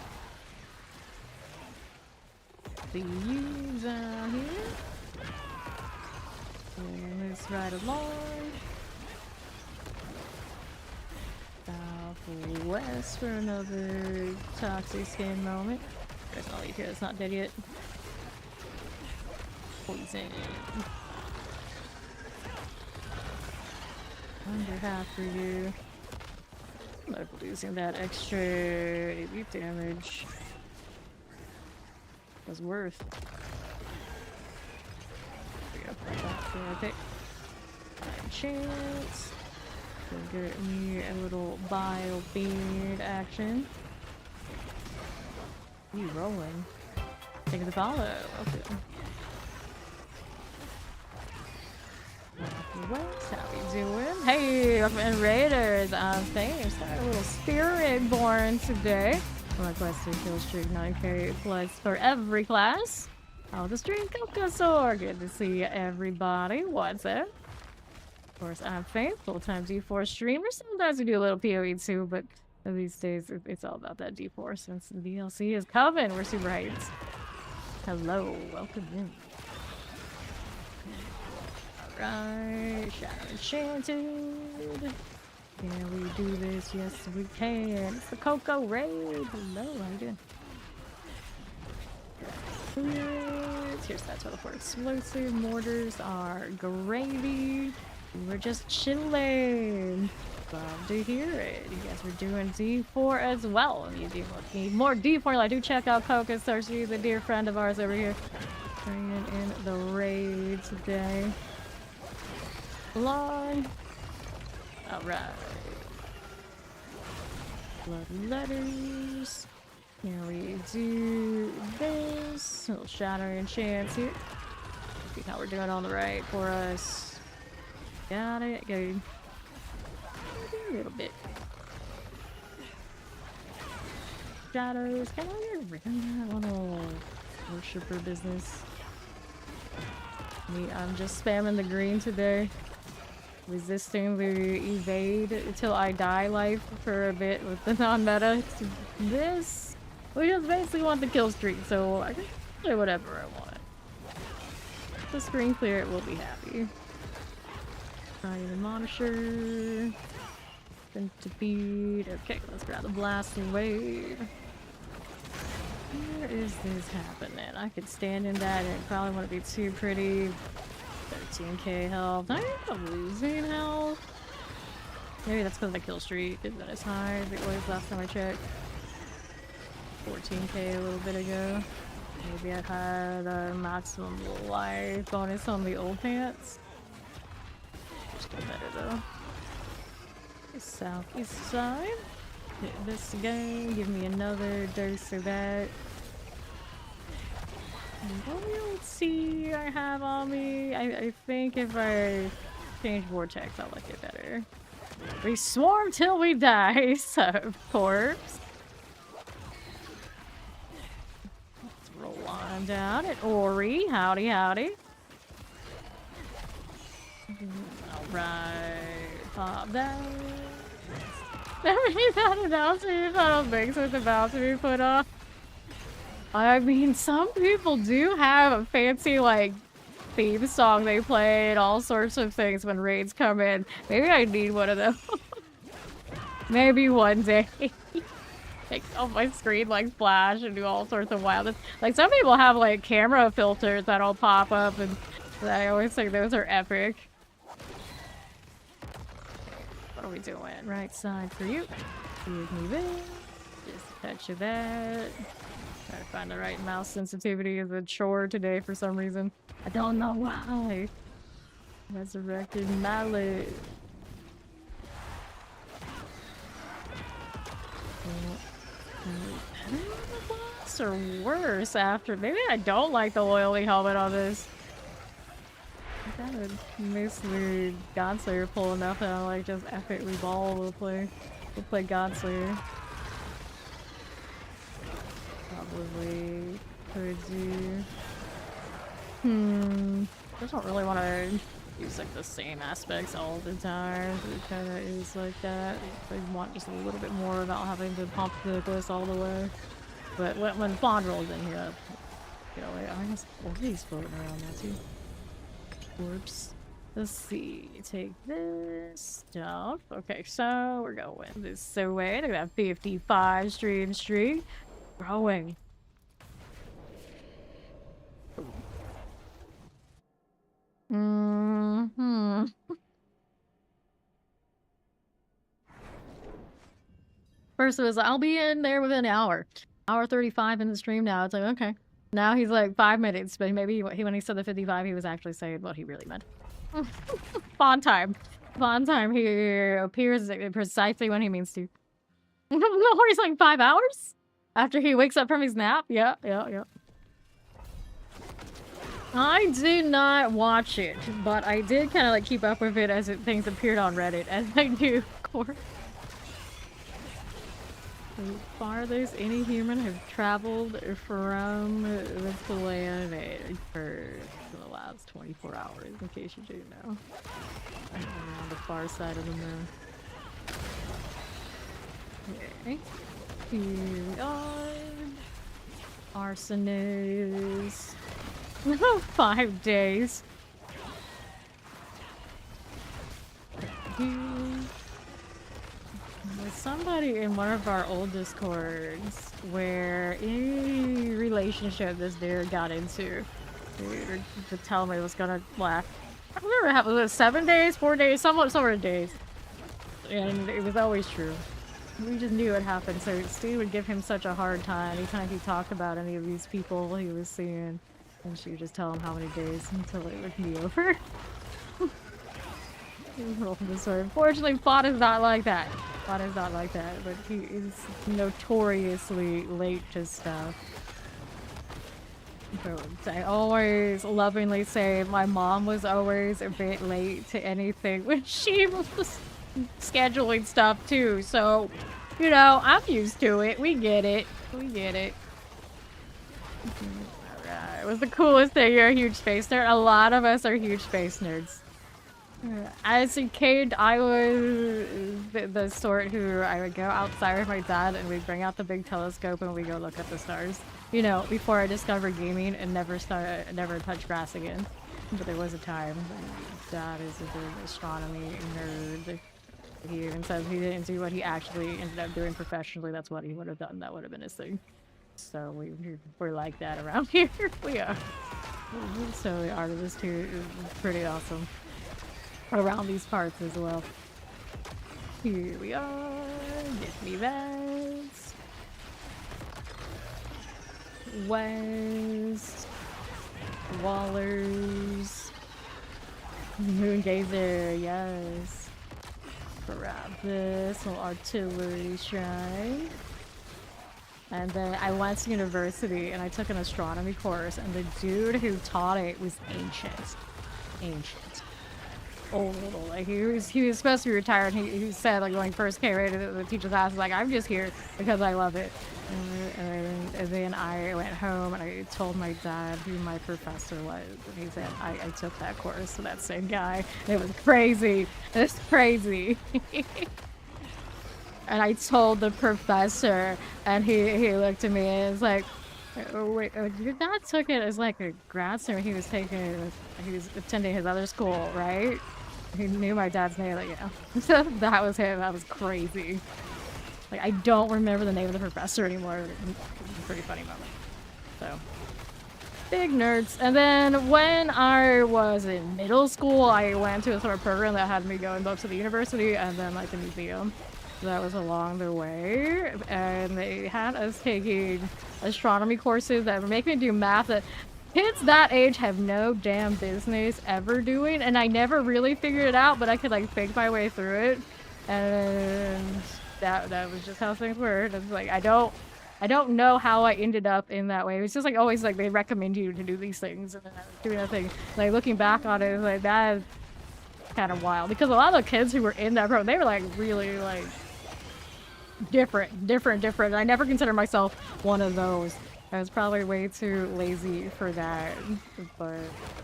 These out here. And this right along. Southwest for another toxic skin moment. There's no leaf here that's not dead yet. Poison. Under half for you. Like losing that extra beat damage was worth. We gotta put that there, I think. Chance. Go get me a little bile bead action. You rolling? Taking the follow. Okay. What's how we doing? Hey, welcome Raiders. Thanks. Got a little Spiritborn today. On my quest to Killstreak 9K plus for every class. Oh, the stream Cocosaur. Good to see everybody. What's up? Of course, I'm Faith, full-time D4 streamer. Sometimes we do a little PoE too, but these days it's all about that D4 since the DLC is coming. We're super hyped. Hello, welcome in. Alright, Shadow Enchanted. Can we do this? Yes, we can. It's the Coco Raid. Hello, how you doing? Here's that 12-4 explosive. Mortars are gravy. We're just chilling. Love to hear it. You guys were doing D4 as well. You do need more D4. I do check out Cocosaur. She's a dear friend of ours over here. Bringing in the raid today. Long. Alright. Blood letters. Can we do this? A little shattering chance here. See how we're doing on the right for us. Got it. Go. A little bit. Shadows. Come on here. Bring that little worshiper business. I'm just spamming the green today. Resisting the evade until I die life for a bit with the non-meta. This, we just basically want the kill streak, so I can play whatever I want. If the screen clear, it will be happy. Trying the Monitor. Centipede. Okay, let's grab the blasting wave. Where is this happening? I could stand in that and it probably wouldn't be too pretty. 13k health. I'm losing health. Maybe that's because the kill streak isn't as high as it was last time I checked. 14k a little bit ago. Maybe I had a maximum life bonus on the old pants. Still better though. Southeast side. Hit this again. Give me another dose of that. Let's see, I have on me. I think if I change vortex, I'll like it better. We swarm till we die, so corpse. Let's roll on down at Ori. Howdy, howdy. Alright, pop that. That announcement, I don't think so. It's about to be put off. I mean, some people do have a fancy, like, theme song they play and all sorts of things when raids come in. Maybe I need one of them. Maybe one day. Take off my screen, like, splash and do all sorts of wildness. Like, some people have, like, camera filters that'll pop up, and I always think those are epic. What are we doing? Right side for you. Give me this. Just a touch of that. Try to find the right mouse sensitivity is a chore today for some reason. I don't know why. Resurrected mallet. Boss or worse after. Maybe I don't like the oily helmet on this. I kind of miss the Godslayer pull enough that I like just epically ball. We'll play Godslayer. Probably could do. I don't really want to use like the same aspects all the time. It kind of is like that. I want just a little bit more without having to pump the list all the way. But when Bond rolls in here, you know, I guess Orly's floating around there too. Whoops. Let's see. Take this stuff. Okay, so we're going this way. Look at that 55 stream streak. Growing. First it was, I'll be in there within an hour. Hour 35 in the stream now. It's like, okay. Now he's like 5 minutes, but maybe when he said the 55, he was actually saying what he really meant. Font time. Font time. He appears precisely when he means to. No, he's like 5 hours? After he wakes up from his nap? Yeah. I did not watch it, but I did kind of like keep up with it as things appeared on Reddit, as I do, of course. The farthest any human has traveled from the planet for the last 24 hours, in case you didn't know. On the far side of the moon. Okay. Here we are. Arsonist. 5 days. There's somebody in one of our old discords where any relationship this dude got into, to tell me was gonna last. I don't remember how it was 7 days, 4 days, somewhere in days. And it was always true. We just knew it happened, so Steve would give him such a hard time anytime he talked about any of these people he was seeing. And she would just tell him how many days until it would be over. Unfortunately, Bot is not like that. Bot is not like that, but he is notoriously late to stuff. So I always lovingly say my mom was always a bit late to anything when she was scheduling stuff too. So, you know, I'm used to it. We get it. We get it. Alright, it was the coolest thing. You're a huge space nerd. A lot of us are huge space nerds. As a kid, I was the sort who I would go outside with my dad and we'd bring out the big telescope and we'd go look at the stars. You know, before I discovered gaming and never touched grass again. But there was a time when dad is a big astronomy nerd. He even says he didn't do what he actually ended up doing professionally. That's what he would have done. That would have been his thing. So we're like that around here. We are. So the art of this too is pretty awesome. Around these parts as well. Here we are. Get me that. West. Wallers. Moongazer, yes. Grab this little artillery shrine. And then I went to university and I took an astronomy course and the dude who taught it was ancient. Old, like he was supposed to be retired. He said like when he first came right to the teacher's house, like I'm just here because I love it. And then I went home and I told my dad who my professor was, and he said I took that course with that same guy. And it was crazy. It's crazy. And I told the professor, and he looked at me and was like, oh, wait, your dad took it as like a grad student. He was attending his other school, right? He knew my dad's name, like, yeah. So that was him. That was crazy. Like, I don't remember the name of the professor anymore. It was a pretty funny moment. So, big nerds. And then when I was in middle school, I went to a sort of program that had me going both to the university and then like the museum. So that was along the way. And they had us taking astronomy courses that were making me do math that kids that age have no damn business ever doing, and I never really figured it out, but I could like think my way through it, and that was just how things were. It's like I don't know how I ended up in that way. It was just like always like they recommend you to do these things, and then I was doing that thing. Like looking back on it, like that is kind of wild because a lot of the kids who were in that program, they were like really like different. I never considered myself one of those. I was probably way too lazy for that, but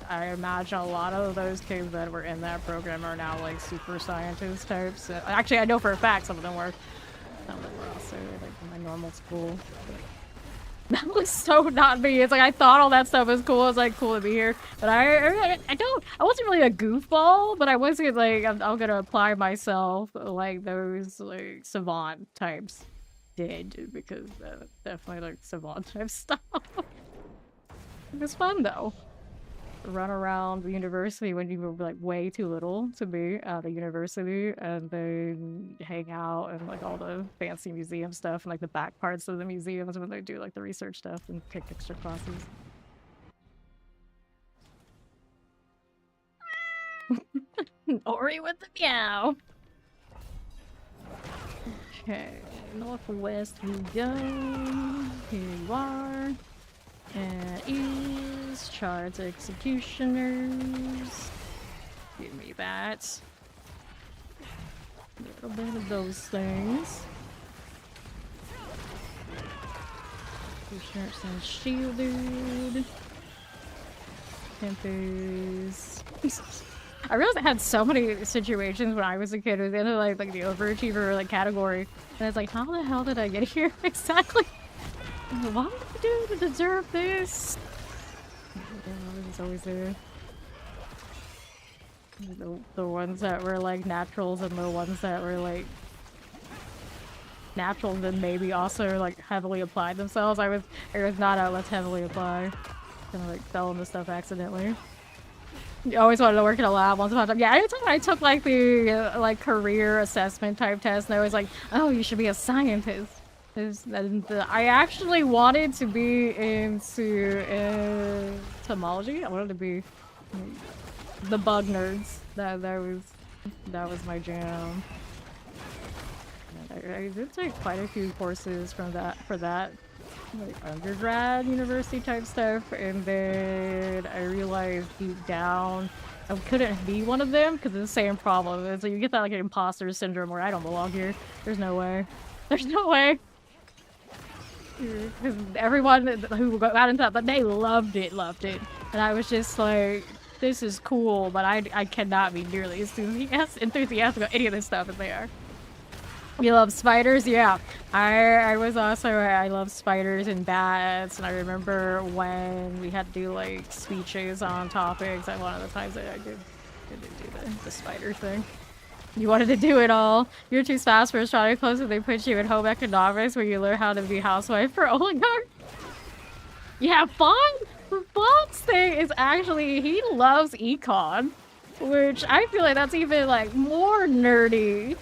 I imagine a lot of those kids that were in that program are now like super scientist types. Actually, I know for a fact some of them were. Some of them were also like in my normal school. That was so not me. It's like I thought all that stuff was cool. It's like cool to be here, but I wasn't really a goofball, but I wasn't like I'm gonna apply myself like those like savant types did, because definitely like savant type stuff. It was fun though. run around the university when you were like way too little to be at a university, and then hang out and like all the fancy museum stuff and like the back parts of the museums when they do like the research stuff and take extra classes. Ori with the meow. Okay, northwest we go. Here you are. And east, charge executioners. Give me that. A little bit of those things. Executioners and shielded. Tempers. I realized I had so many situations when I was a kid with into like the overachiever like category, and it's like, how the hell did I get here exactly? What did I do to deserve this? It's always there. The ones that were like naturals and the ones that were like naturals and maybe also like heavily applied themselves. I was not out. Let's heavily apply. Kind of like fell into stuff accidentally. You always wanted to work in a lab once upon a time. Yeah, anytime I took like the like career assessment type test, and I was like, oh, you should be a scientist. I actually wanted to be into entomology. I wanted to be the bug nerds. That was my jam. I did take quite a few courses from that for that. Like undergrad university type stuff, and then I realized deep down I couldn't be one of them because it's the same problem. It's like you get that like an imposter syndrome where I don't belong here. There's no way. There's no way. Because everyone who got into that, but they loved it, and I was just like, this is cool, but I cannot be nearly as enthusiastic about any of this stuff as they are. You love spiders? Yeah. I was also, I love spiders and bats, and I remember when we had to do like speeches on topics, one of the times that I did do the spider thing. You wanted to do it all. You're too fast for astronomy clubs, and they put you in home economics where you learn how to be a housewife for oligarch. Yeah, Fawn's thing is actually, he loves econ, which I feel like that's even like more nerdy.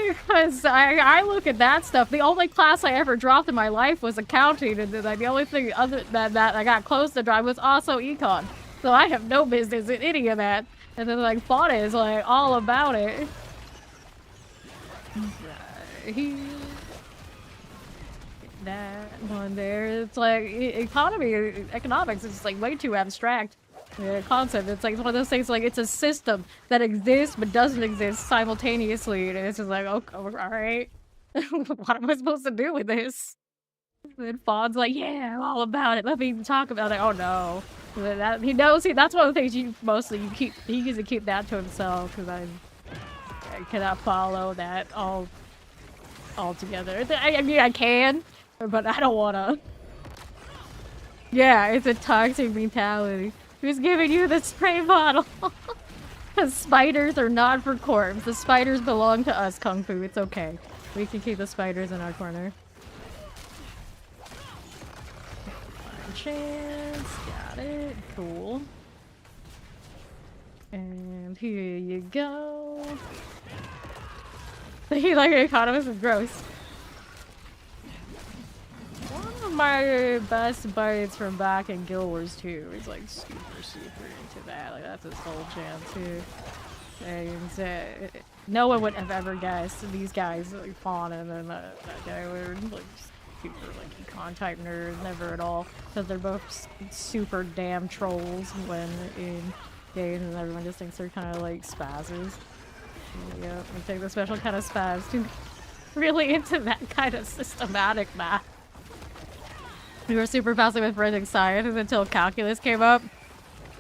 Because I look at that stuff. The only class I ever dropped in my life was accounting, and then like, the only thing other than that I got close to drop was also econ. So I have no business in any of that. And then like Fauna is like all about it. That one there, it's like economics is like way too abstract. The concept, it's like one of those things like it's a system that exists but doesn't exist simultaneously, and it's just like, okay, all right. What am I supposed to do with this? And then Fawn's like, yeah, I'm all about it, let me talk about it. Oh no, that he knows, that's one of the things he needs to keep that to himself, because I cannot follow that all together. I mean, I can, but I don't wanna. Yeah, it's a toxic mentality. Who's giving you the spray bottle? Because spiders are not for corpse. The spiders belong to us, Kung Fu. It's okay. We can keep the spiders in our corner. One chance. Got it. Cool. And here you go. He like economist is gross. One of my best bites from back in Guild Wars 2 is like super into that. Like that's his whole jam too. And no one would have ever guessed these guys like Fawn and then that guy were like super like econ type nerds. Never at all, because they're both super damn trolls when in games, and everyone just thinks they're kind of like spazzes. Yeah, we take the special kind of spaz to really into that kind of systematic math. We were super passive with forensic science until calculus came up.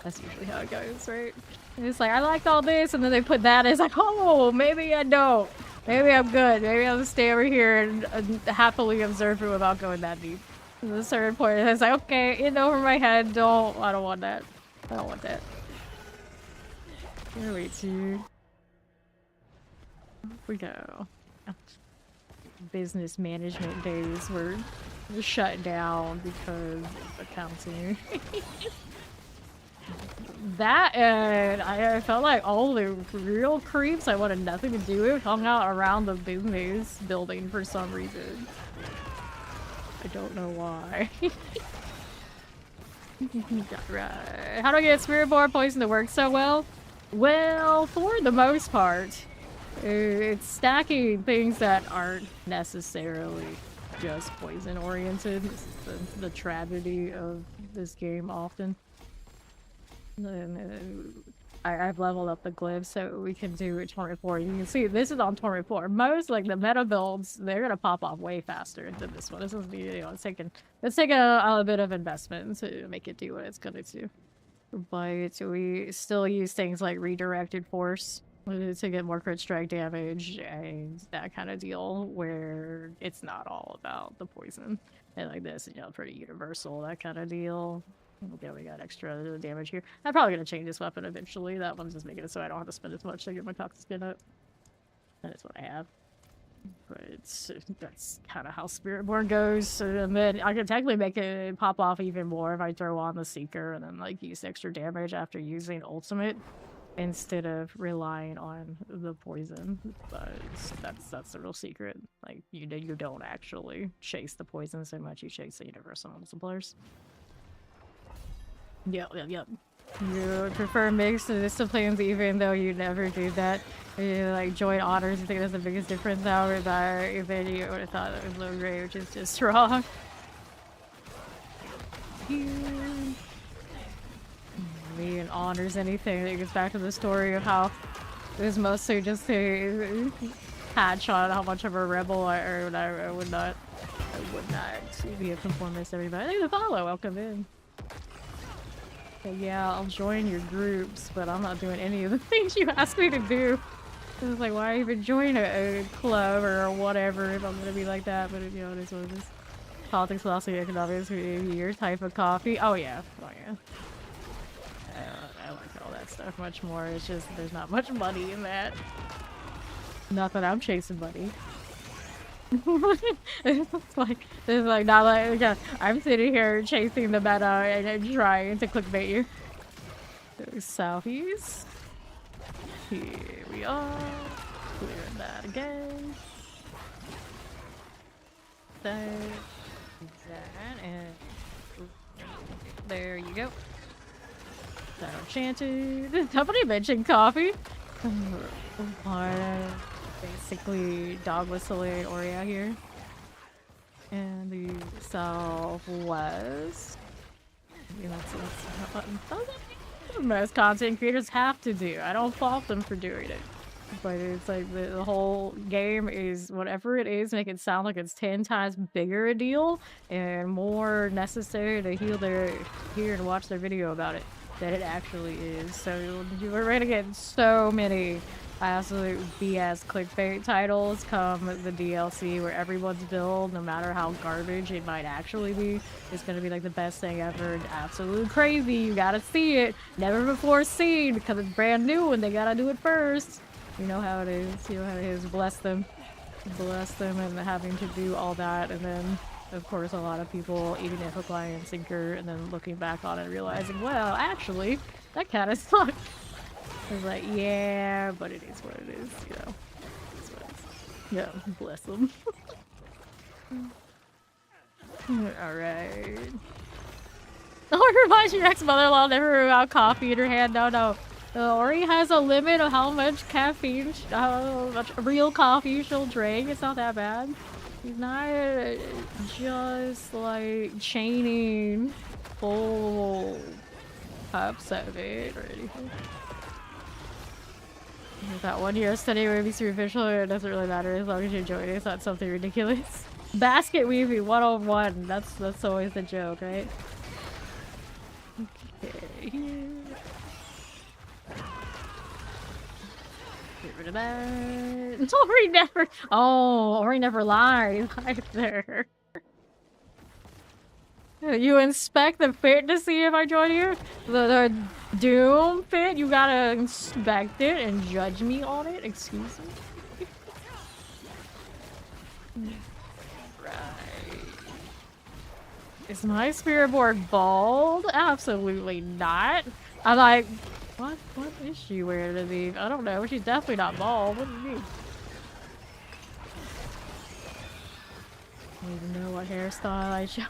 That's usually how it goes, right? It's like, I liked all this, and then they put that, and it's like, oh, maybe I don't. Maybe I'm good. Maybe I'll just stay over here and happily observe it without going that deep. At a certain point, it's like, okay, in over my head, I don't want that. I don't want that. Here we go. We go. Business management days were shut down because of accounting. That, and I felt like all the real creeps I wanted nothing to do with hung out around the business building for some reason. I don't know why. Right. How do I get Spiritborn poison to work so well? Well, for the most part, it's stacking things that aren't necessarily just poison oriented. It's the tragedy of this game often. I've leveled up the glyphs so we can do Torrent 4. You can see this is on Torrent 4. Most like the meta builds, they're gonna pop off way faster than this one. This is, you know, it's taking a bit of investment to make it do what it's gonna do. But we still use things like redirected force to get more crit strike damage and that kind of deal, where it's not all about the poison. And like this, you know, pretty universal, that kind of deal. Okay, we got extra damage here. I'm probably gonna change this weapon eventually. That one's just making it so I don't have to spend as much to get my toxic skin up. That is what I have. But that's kind of how Spiritborn goes. And then I can technically make it pop off even more if I throw on the Seeker and then like use extra damage after using ultimate instead of relying on the poison. But that's the real secret. Like you don't actually chase the poison so much, you chase the universal multipliers. Yep. You prefer mixed disciplines even though you never do that. You like join honors, you think that's the biggest difference now, or that then you would have thought it was low grade, which is just wrong. Being honors anything that gets back to the story of how it was mostly just a patch on how much of a rebel I would not be a conformist, everybody. Thank you for the follow, welcome in. Okay, yeah, I'll join your groups, but I'm not doing any of the things you asked me to do. I was like, why even join a club or whatever if I'm gonna be like that? But you know, it is what it is. Politics, philosophy, economics, your type of coffee. Oh yeah. I like all that stuff much more. It's just there's not much money in that. Not that I'm chasing money. it's like not like, yeah, I'm sitting here chasing the meta and trying to clickbait you. Southeast. Here we are. Clear that again. That and there you go. That enchanted. Somebody mentioned coffee. Basically dog whistling Oreo here. And the southwest. You know, that's most content creators have to do. I don't fault them for doing it. But it's like the whole game is whatever it is, make it sound like it's 10 times bigger a deal and more necessary to hear and watch their video about it than it actually is. So we're gonna get so many absolute BS clickbait titles come the DLC where everyone's build, no matter how garbage it might actually be, is gonna be like the best thing ever. Absolute crazy. You gotta see it. Never before seen because it's brand new and they gotta do it first. You know how it is. You know how it is. Bless them. Bless them and having to do all that. And then, of course, a lot of people eating it hook, line, and sinker and then looking back on it and realizing, well, actually, that kind of sucked. It's like, yeah, but it is what it is, you know. It's what it is. Yeah, bless them. Alright. Oh, reminds your ex-mother-in-law never about coffee in her hand. No. Ori has a limit of how much caffeine, how much real coffee she'll drink. It's not that bad. She's not just like chaining full cups of it or anything. That 1 year study would be superficial, it doesn't really matter as long as you enjoy it. It's not something ridiculous. Basket weaving 101. That's always the joke, right? Okay. Get rid of that. Ori never lied either. You inspect the fit to see if I join you? The Doom fit? You gotta inspect it and judge me on it? Excuse me? Right. Is my Spiritborn bald? Absolutely not. I'm like, what is she wearing to me? I don't know. She's definitely not bald. What do you mean? I don't even know what hairstyle I chose.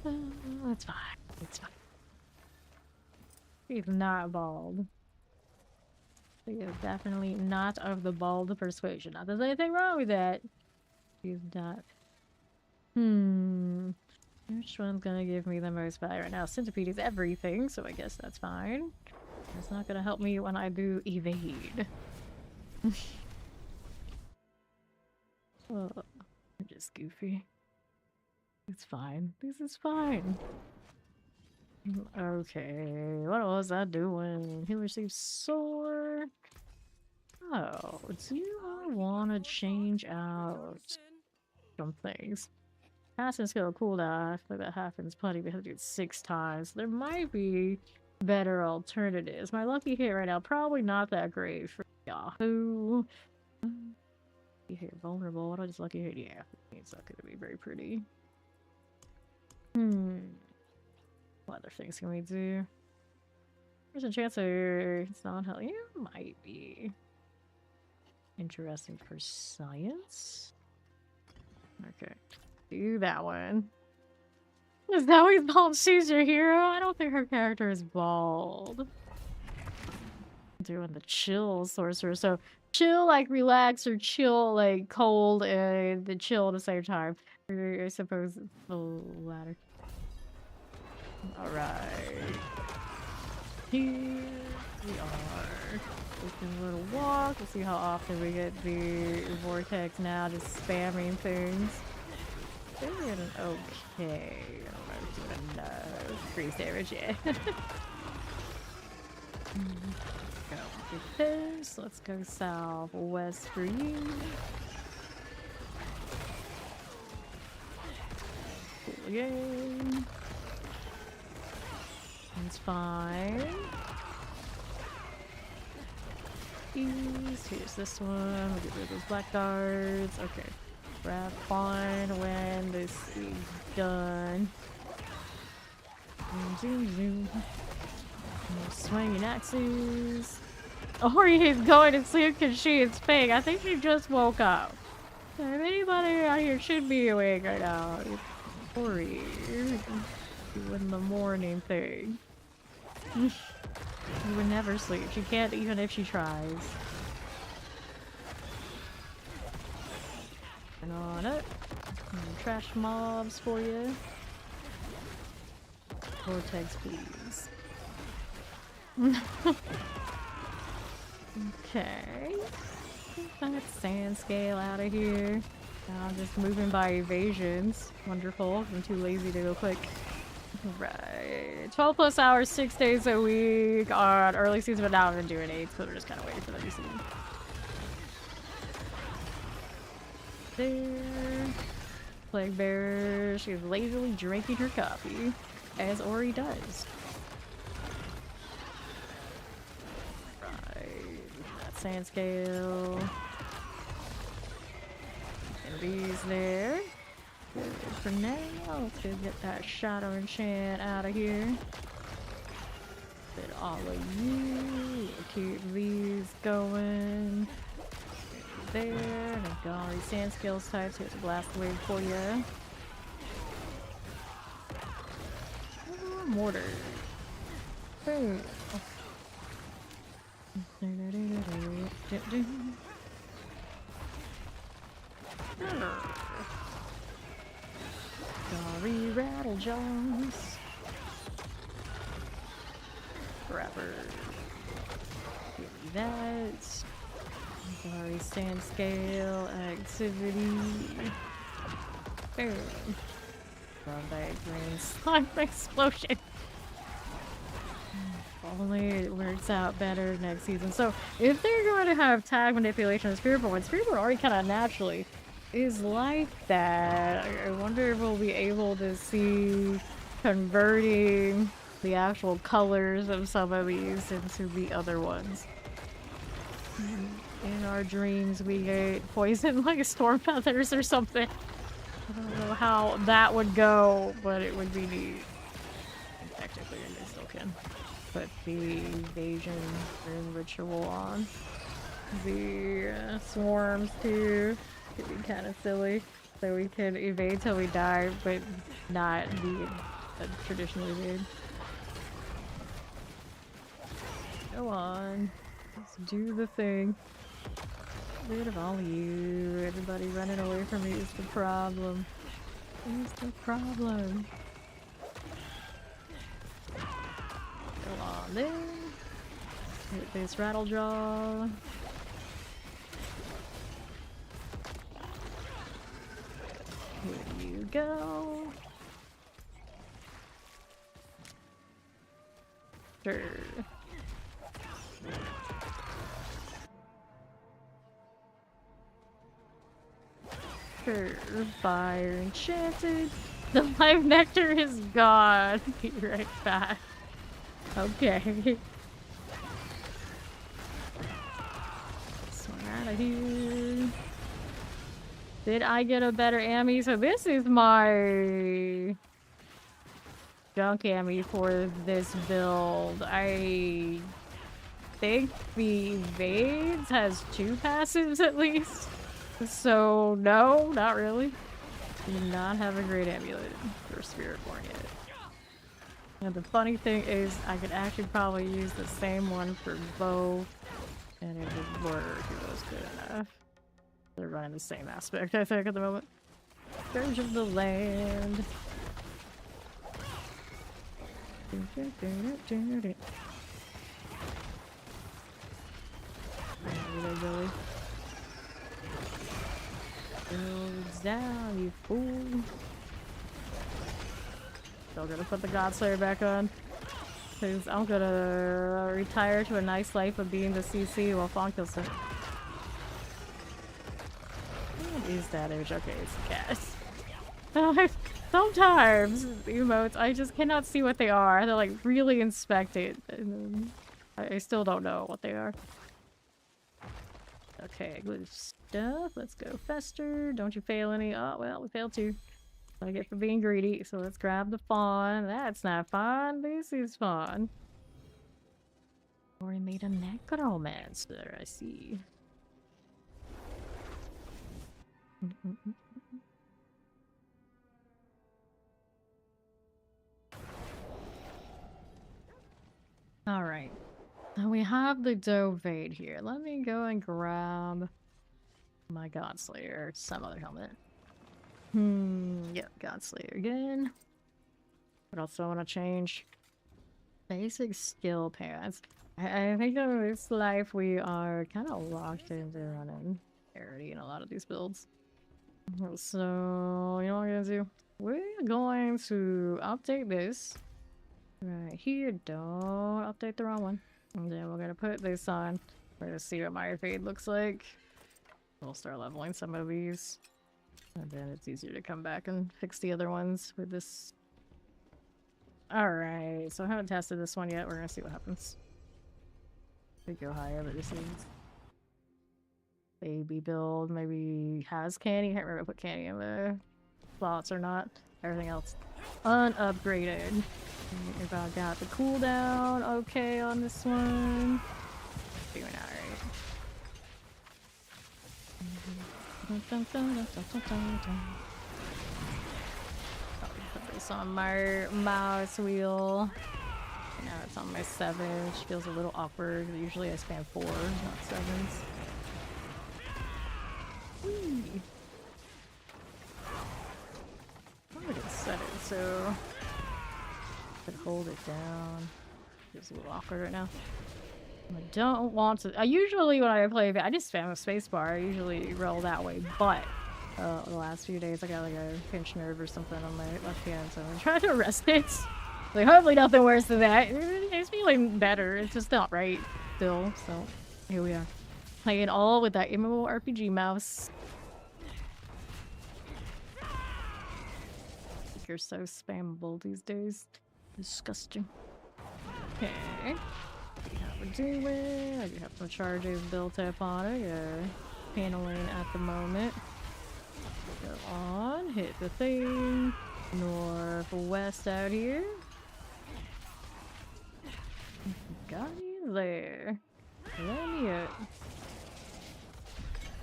It's fine. It's fine. She's not bald. She is definitely not of the bald persuasion. Not that there's anything wrong with that. She's not. Which one's gonna give me the most value right now? Centipede is everything, so I guess that's fine. It's not gonna help me when I do evade. Oh, I'm just goofy. It's fine. This is fine. Okay, what was I doing? He receives sword. Oh, do you want to change out some things? Passing skill cooldown. I feel like that happens plenty. We have to do it 6 times. There might be better alternatives. My lucky hit right now, probably not that great for Yahoo. You hit vulnerable. What I just lucky hit? Yeah, it's not gonna be very pretty. What other things can we do? There's a chance it's not hell. Yeah, might be interesting for science. Okay, do that one. Is that what he's bald? She's your hero? I don't think her character is bald. Doing the chill sorcerer. So chill like relax or chill like cold and the chill at the same time. I suppose it's the latter. Alright. Here we are. Taking a little walk. We'll see how often we get the vortex now, just spamming things. They're doing okay. I don't know if doing freeze damage yet. Go get this. Let's go southwest for you. Cool again. It's fine. Here's this one. We'll get rid of those black guards. Okay. Grab fine when this is done. Zoom, zoom, zoom. No swinging axes. Ori is going to sleep because she is fake. I think she just woke up. If anybody out here should be awake right now, it's Ori. Doing the morning thing. You would never sleep. She can't even if she tries. And on it. Trash mobs for you. Vortex, please. Okay. That sand scale out of here. Now I'm just moving by evasions. Wonderful. I'm too lazy to go quick. Right. 12 plus hours, 6 days a week on early season, but now I've been doing 8, so we're just kind of waiting for them to see. There. Plague Bearer. She's lazily drinking her coffee, as Ori does. Sand scale. And these there. Good for now. Let's go get that shadow enchant out of here. Get all of you. Keep these going. There. And I've got all these sand scales types. Here's a blast wave for you. Mortar. Boom. Sorry, rattle jaws. Grabber. Give me that. Sorry, sand scale activity. Boom. From that green slime explosion. Only it works out better next season. So if they're going to have tag manipulation of Spiritborn, Spiritborn already kind of naturally is like that. I wonder if we'll be able to see converting the actual colors of some of these into the other ones. In our dreams we get poison like storm feathers or something. I don't know how that would go, but it would be neat. technically they still can. Put the evasion rune ritual on. The swarms too. Could be kind of silly. So we can evade till we die, but not the traditional evade. Go on. Let's do the thing. Get rid of all of you. Everybody running away from me is the problem. Is the problem. Go on then. Hit this rattle jaw. Here you go. Sure. Sure. Fire enchanted. The life nectar is gone. Be right back. Okay. This one out of here. Did I get a better Ami? So this is my junk Ami for this build. I think the Evades has 2 passives at least. So no, not really. Do not have a great amulet for Spiritborn yet. And the funny thing is, I could actually probably use the same one for bow, and it would work if it was good enough. They're running the same aspect, I think, at the moment. Scourge of the Land. Billy. Builds down, you fool. Still gonna put the Godslayer back on. Because I'm gonna retire to a nice life of being the CC while Fawn kills him. What is that image? Okay, it's a cat. Sometimes emotes, I just cannot see what they are. They're like really inspected. And I still don't know what they are. Okay, good stuff. Let's go Fester. Don't you fail any? Oh, well, we failed 2. I get for being greedy, so let's grab the fawn. That's not fun. This is fun. Already made a necromancer, I see. Alright. Now we have the Dovade here. Let me go and grab my Godslayer, some other helmet. Yep, Godslayer again. What else do I want to change? Basic skill pads. I think in this life we are kind of locked into running parity in a lot of these builds. So, you know what I'm gonna do? We're going to update this. Right here, don't update the wrong one. And then we're gonna put this on. We're gonna see what my fade looks like. We'll start leveling some of these. And then it's easier to come back and fix the other ones with this. Alright, so I haven't tested this one yet. We're gonna see what happens. Could go higher, but this is baby build. Maybe has candy. I can't remember if I put candy in the slots or not. Everything else unupgraded. If I got the cooldown okay on this one. Doing alright. Put this on my mouse wheel. Now it's on my 7, which feels a little awkward. Usually I spam 4s, not 7s. Whee. I'm gonna set it so I could hold it down. Feels a little awkward right now. I don't want to. I usually, when I play, I just spam a spacebar. I usually roll that way, but the last few days I got like a pinched nerve or something on my left hand, so I'm trying to rest it. Like, hopefully nothing worse than that. It's feeling better. It's just not right still, so here we are. Playing all with that MMORPG mouse. You're so spammable these days. Disgusting. Okay. We're doing. I do have some charges built up on it. Yeah, paneling at the moment. Go on, hit the thing. Northwest out here. got you there. Let me up.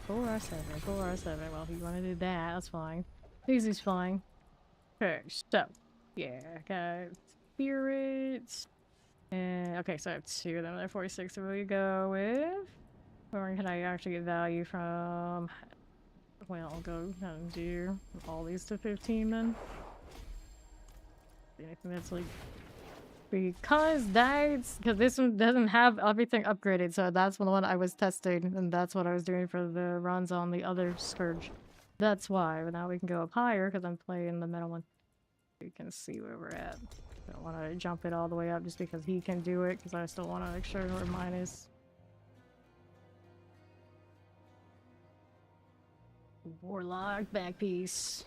4R7, 4R7. Well, if you want to do that, that's fine. Easy's fine. Okay, so yeah, got spirits. And okay, so I have 2 of them. They're 46. So we go with. Or can I actually get value from? Well, I'll go and do all these to 15 then. Anything that's like. Because this one doesn't have everything upgraded, so that's the one I was testing, and that's what I was doing for the runs on the other Scourge. That's why, but now we can go up higher because I'm playing the metal one. You can see where we're at. I don't want to jump it all the way up just because he can do it, because I still want to make sure where mine is. Warlock back piece.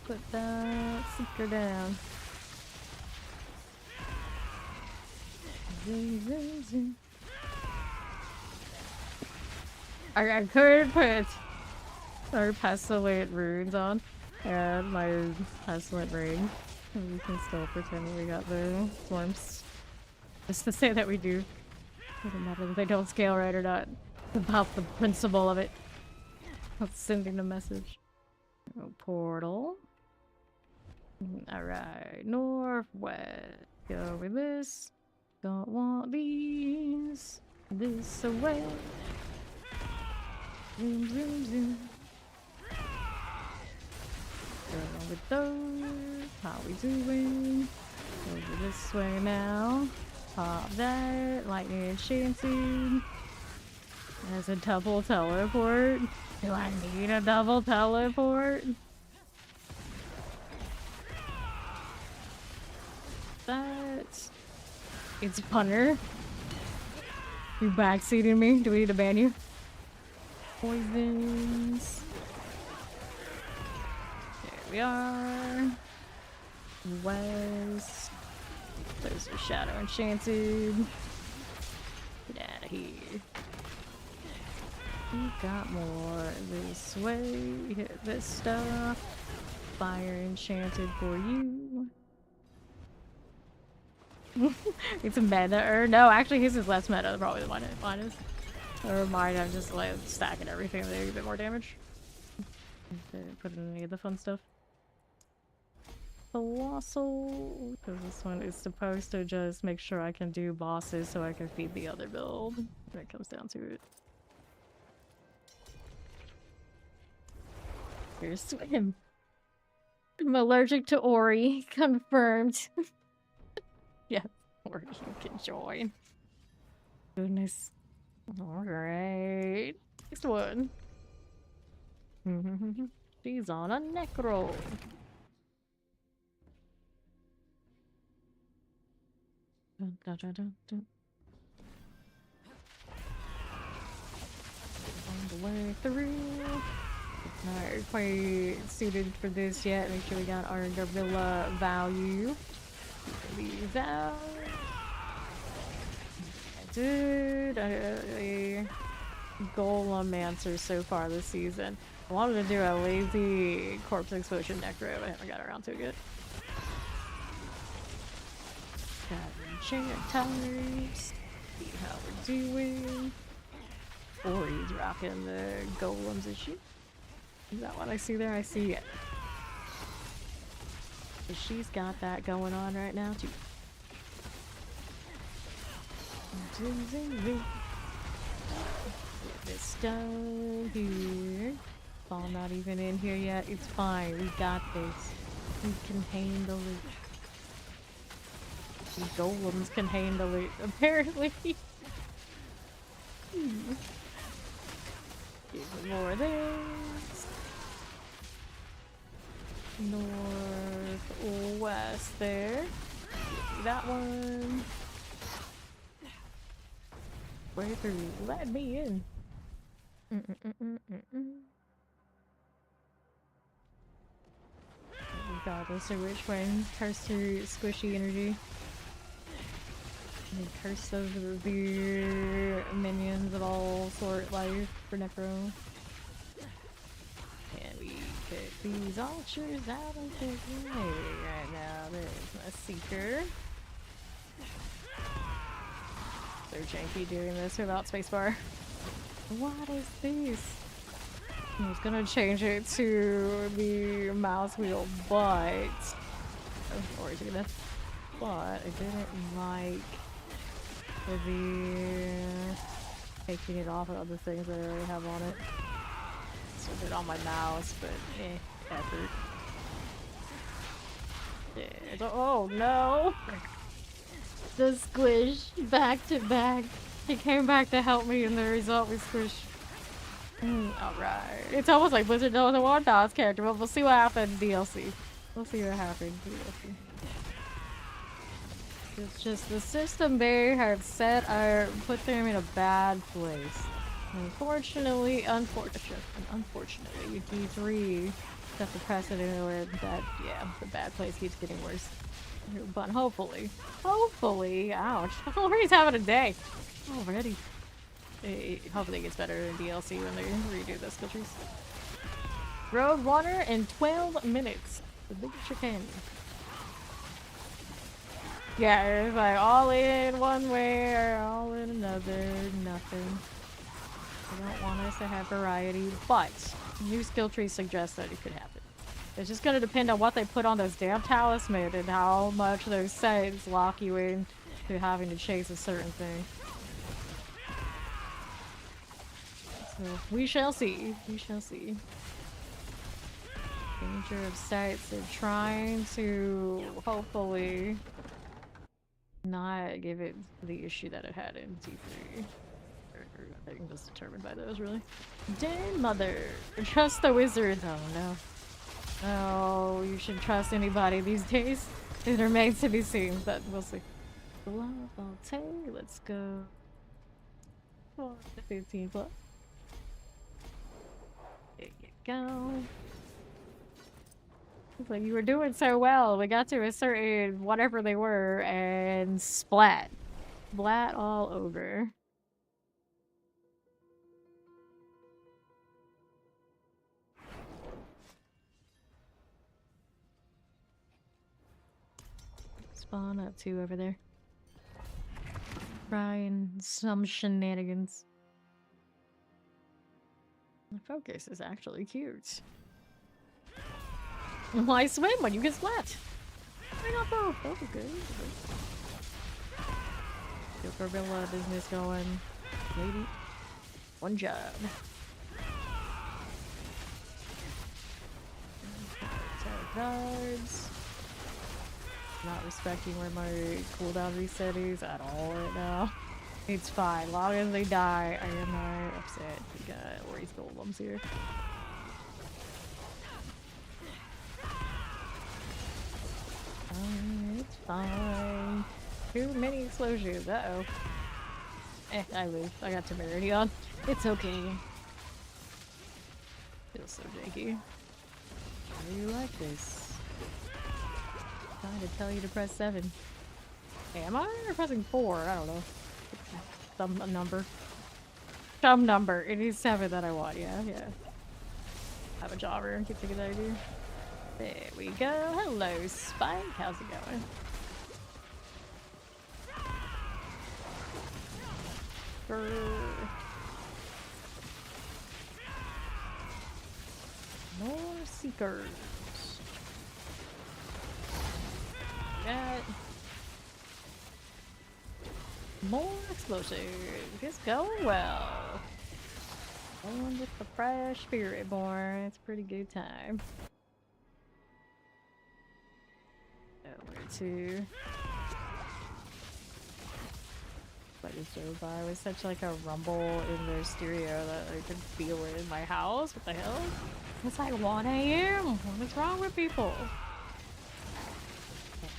Put that seeker down. Zoom, zoom, zoom. I could put our pestilent runes on and my pestilent ring. And we can still pretend we got the storms. Just to say that we do. Doesn't matter if they don't scale right or not. It's about the principle of it. Not sending a message. Oh, portal. Alright, northwest. Go with this. Don't want these. This away. Zoom, zoom, zoom. Go with those. How we doing? Over this way now. Pop that. Lightning enchanted. There's a double teleport. Do I need a double teleport? That... It's punter. You backseating me? Do we need to ban you? Poisons. There we are. West. Those are shadow enchanted. Get out of here. We got more this way. Hit this stuff. Fire enchanted for you. It's a meta, or no, actually his is less meta, probably mine is. Or mine, I'm just like stacking everything to get a bit more damage. Put in any of the fun stuff. Colossal, because this one is supposed to just make sure I can do bosses so I can feed the other build when it comes down to it. Here's swim. I'm allergic to Ori. Confirmed. Yeah, or you can join. Goodness. Alright. Next one. She's on a necro. Dun, dun, dun, dun, dun. On the way through. It's not quite suited for this yet. Make sure we got our gorilla value. These out. I did a Golem-mancer so far this season. I wanted to do a lazy corpse explosion necro, but I haven't got around to it yet. Got enchant towers. See how we're doing. Ori's rocking the golems issue. Is that what I see there? I see it. She's got that going on right now too. Get this stone here. Ball not even in here yet. It's fine. We got this. We can handle it. The golems can handle it, apparently. Give me more of this. Northwest there. That one. Way through. Let me in. Regardless of which one. Curse through squishy energy. And curse of the minions of all sort life for necro. And we could these archers out of the way right now. There's my seeker. So janky doing this without spacebar. What is this? I was gonna change it to the mouse wheel, but or is it gonna? But I didn't like the taking it off of other things that I already have on it. So I did it on my mouse, but effort. Yeah, oh no! The squish back to back. He came back to help me, and the result was squish. Alright. It's almost like Blizzard knows the One Dog's character, but we'll see what happens in DLC. We'll see what happens in DLC. It's just the system they have set put them in a bad place. Unfortunately, unfortunately, P3 set the precedent where that, yeah, the bad place keeps getting worse. But hopefully, ouch, Lori's having a day already. Hopefully it gets better in DLC when they redo the skill trees. Road water in 12 minutes. The biggest you can. Yeah, it's like all in one way or all in another. Nothing. I don't want us to have variety, but new skill trees suggest that it could happen. It's just gonna depend on what they put on those damn talismans and how much those sets lock you in to having to chase a certain thing. So we shall see. We shall see. Danger of sights. They're trying to hopefully not give it the issue that it had in T3. I think that's determined by those, really. Damn mother! Trust the wizards. Oh no. Oh, you should trust anybody these days. It remains to be seen, but we'll see. Let's go. 15 plus. There you go. It's like you were doing so well. We got to a certain whatever they were and splat. Splat all over. Spawn up two over there. Trying some shenanigans. The focus is actually cute. Why swim when you get splat? Why not both? Both are good. Get gorilla business going. Maybe. One job. Guards. Not respecting where my cooldown reset is at all right now. It's fine. Long as they die, I am not upset. We got Ori's golems here. It's fine. Too many explosions. Uh-oh. I lose. I got temerity on. It's okay. Feels so janky. How do you like this? Trying to tell you to press 7. Hey, am I pressing 4? I don't know. Some number. Some number. It is 7 that I want. Yeah. I have a jobber and keep thinking that I do. There we go. Hello, Spike. How's it going? More seekers. Got more explosives. It's going well. Going with the fresh Spiritborn. It's a pretty good time. Where to? But just drove by with such like a rumble in their stereo that I could feel it in my house. What the hell? It's like 1 AM. What is wrong with people?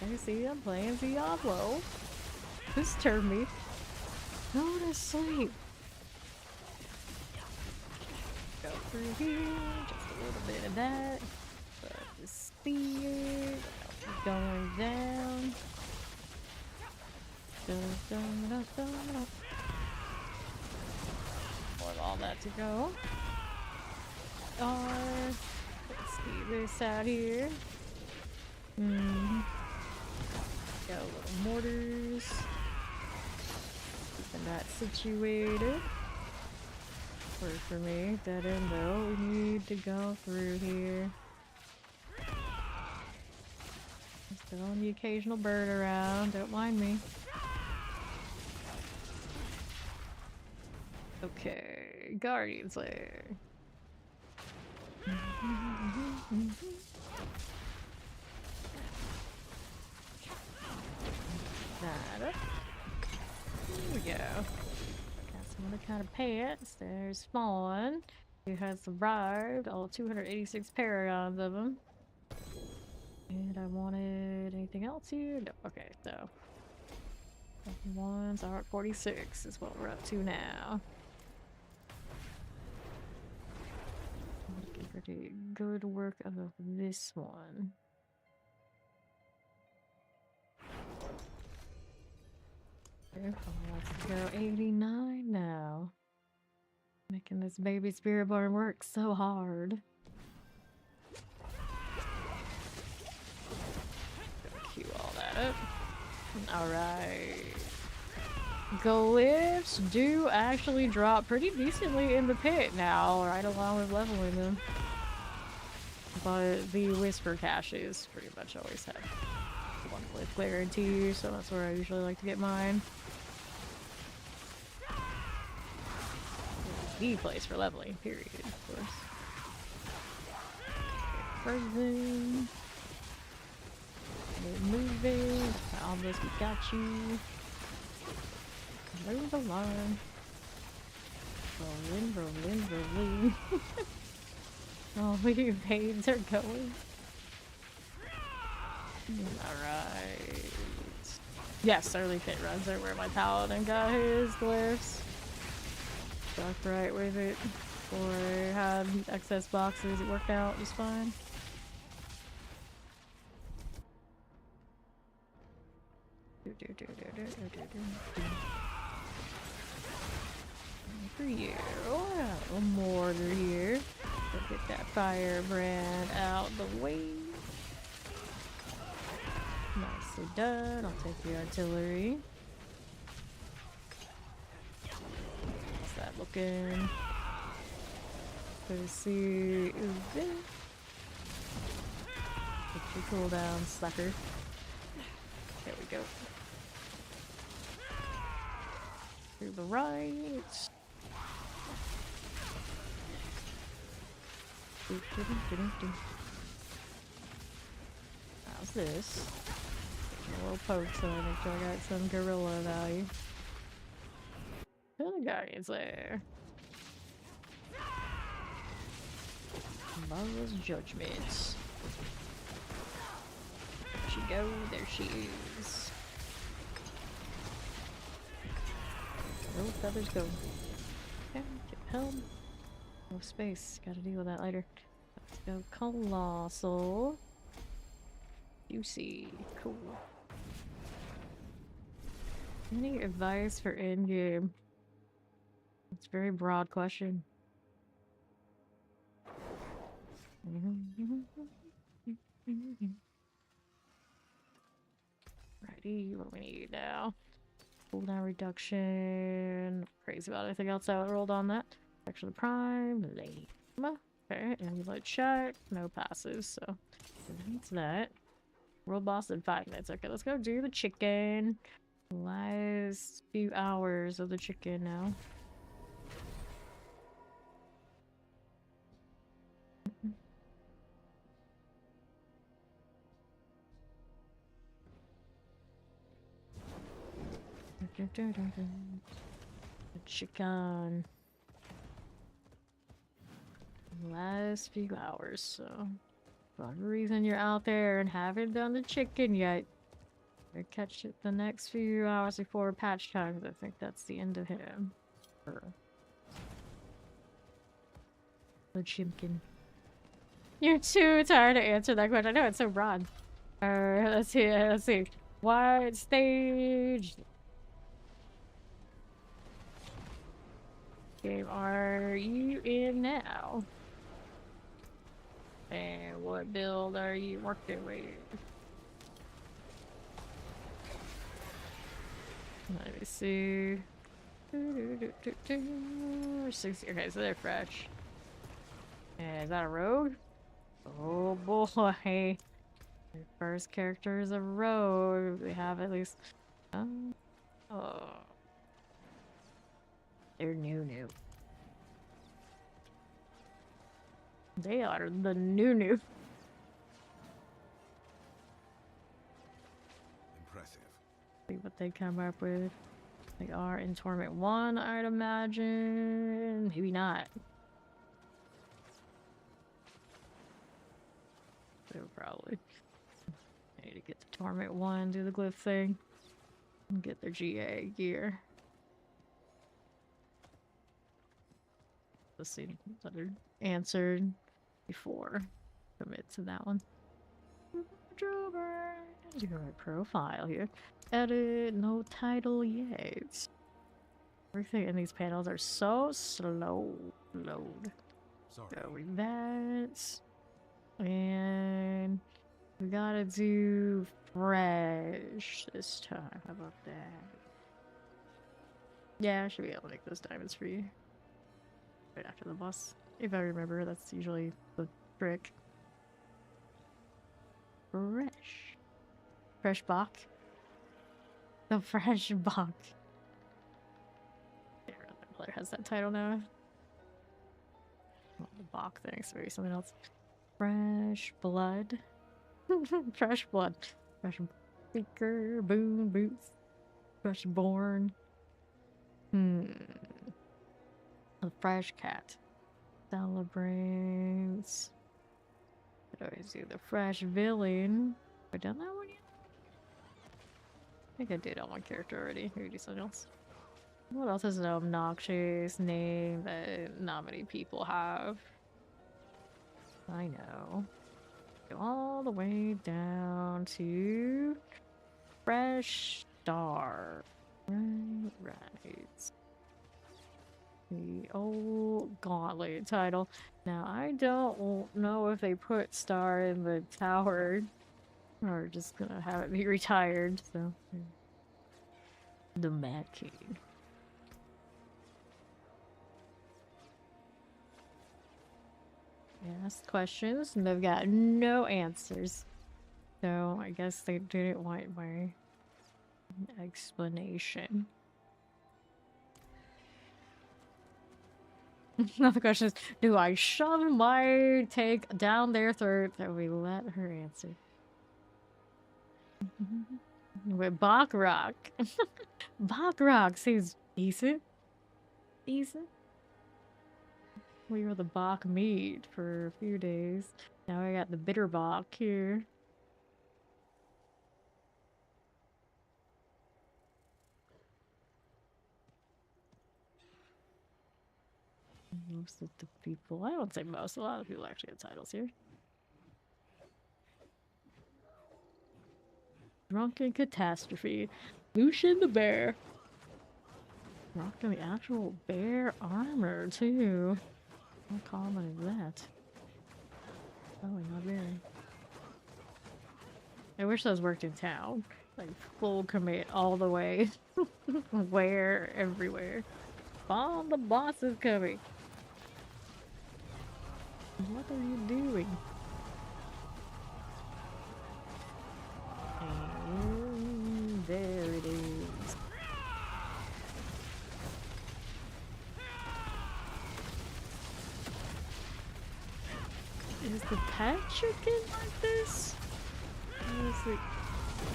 I see I'm playing Diablo. This turned me. Go to sleep. Go through here. Just a little bit of that. But the spear. Going down. More of all that to go. Let's see, this out here. Got a little mortars. Keeping that situated. Work for me. Dead end though. We need to go through here. Just throwing the occasional bird around. Don't mind me. Okay, Guardian's Lair. That up. Here we go. Got some other kind of pants. There's Spawn, who has arrived. All 286 paragons of them. And I wanted anything else here? No. Okay, so ones are 46 is what we're up to now. Looking pretty good work of this one. Let's go 89 now. Making this baby Spiritborn work so hard. Cue all that up. Alright. Glyphs do actually drop pretty decently in the pit now, right along with leveling them. But the Whisper caches pretty much always have one glyph guarantee, so that's where I usually like to get mine. The place for leveling, period, of course. Frozen. Moving. Almost, we got you. Move along. Rolling, rolling, rolling. All the veins are going. Alright. Yes, early pit runs are where my paladin got his glyphs. Stuck right with it. Before I had excess boxes, it worked out just fine. For you, a mortar here. Go get that firebrand out the way. Nicely done. I'll take the artillery. How's that looking? Let's see. Get your cooldown, sucker. There we go. Through the right. How's this? A little poke so I make sure I got some gorilla value. The Guardian's Lair. Marvelous Judgment. There she goes, there she is. No feathers go. Okay, get helm. No space. Gotta deal with that later. Let's go Colossal. Juicy. Cool. Any advice for endgame? It's a very broad question. Righty, what do we need now? Cooldown reduction. Crazy about anything else I rolled on that. Actually, prime. Lame. Okay, amulet check. No passes, so that's that. World boss in 5 minutes. Okay, let's go do the chicken. Last few hours of the chicken now. The chicken. Last few hours, so for whatever reason you're out there and haven't done the chicken yet, better catch it the next few hours before patch time, because I think that's the end of him. Or the chimkin. You're too tired to answer that question. I know it's so broad. Let's see. Let's see. What stage game are you in now? And what What build are you working with? Let me see. 60. Okay, so they're fresh. Yeah, is that a rogue? Oh boy. Your first character is a rogue. We have at least. Oh. They're new. They are the new. Impressive. See what they come up with. They are in Torment 1, I'd imagine. Maybe not. So probably. I need to get to Torment 1, do the glyph thing, and get their GA gear. Let's see that are answered before commit to that one. Do my profile here. Edit, no title yet. Everything in these panels are so slow. Load. Sorry. Go with that. And we gotta do fresh this time. How about that? Yeah, I should be able to make those diamonds for you. Right after the boss. If I remember, that's usually the trick. Fresh. Fresh Bach. The Fresh Bach. Yeah, the player has that title now. Well, the Bach thing, so maybe something else. Fresh Blood. Fresh Blood. Fresh Speaker. Boom Boots. Fresh Born. The Fresh Cat. Celebrates. I always do the Fresh Villain. Have I done that one yet? I think I did on one character already. Maybe do something else. What else is an obnoxious name that not many people have? I know. Go all the way down to Fresh Star. Right. The old Gauntlet title. Now, I don't know if they put Star in the tower or just gonna have it be retired, so. The Mad King. Asked questions and they've got no answers. So, I guess they didn't want my explanation. Another question is, do I shove my take down their throat that we let her answer? With Bach Rock. Bach Rock seems decent. Decent. We were the Bach meat for a few days. Now I got the bitter Bach here. Most of the people, I don't say most, a lot of people actually have titles here. Drunken Catastrophe. Lucian the Bear. Rocking the actual bear armor, too. How common is that? Probably not very. I wish those worked in town. Like, full commit all the way. Where? Everywhere. Bomb, the boss is coming. What are you doing? And there it is. Is the pet chicken like this? Or is it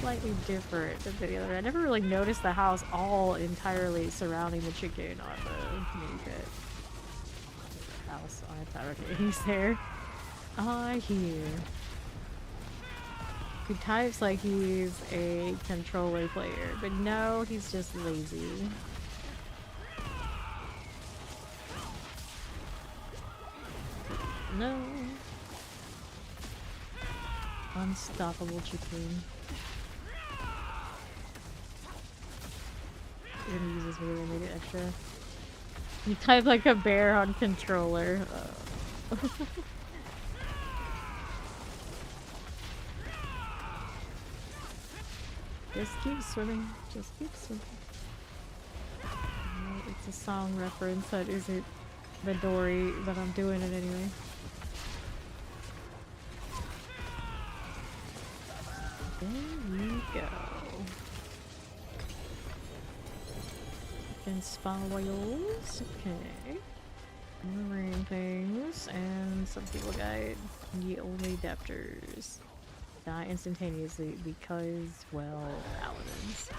slightly different than the other? I never really noticed the house all entirely surrounding the chicken on the mini pet. House on entire. Okay, he's there. I hear. He types like he's a controller player, but no, he's just lazy. No. Unstoppable chicken. You're gonna use this melee and make it extra. You type like a bear on controller. Just keep swimming. Just keep swimming. It's a song reference that isn't the Dory, but I'm doing it anyway. There we go. And spoils. Okay. Marine things. And some people got the only adapters. Die instantaneously because, well, paladins.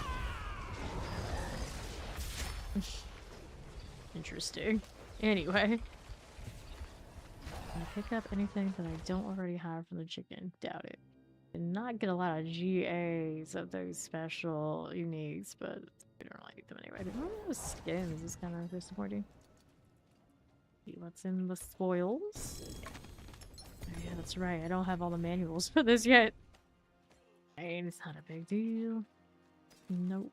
Interesting. Anyway. Can I pick up anything that I don't already have from the chicken? Doubt it. Did not get a lot of GAs of those special uniques, but we don't really need them anyway. Oh, skins is kind of disappointing. See what's in the spoils. Oh, yeah, that's right. I don't have all the manuals for this yet. I mean, it's not a big deal. Nope.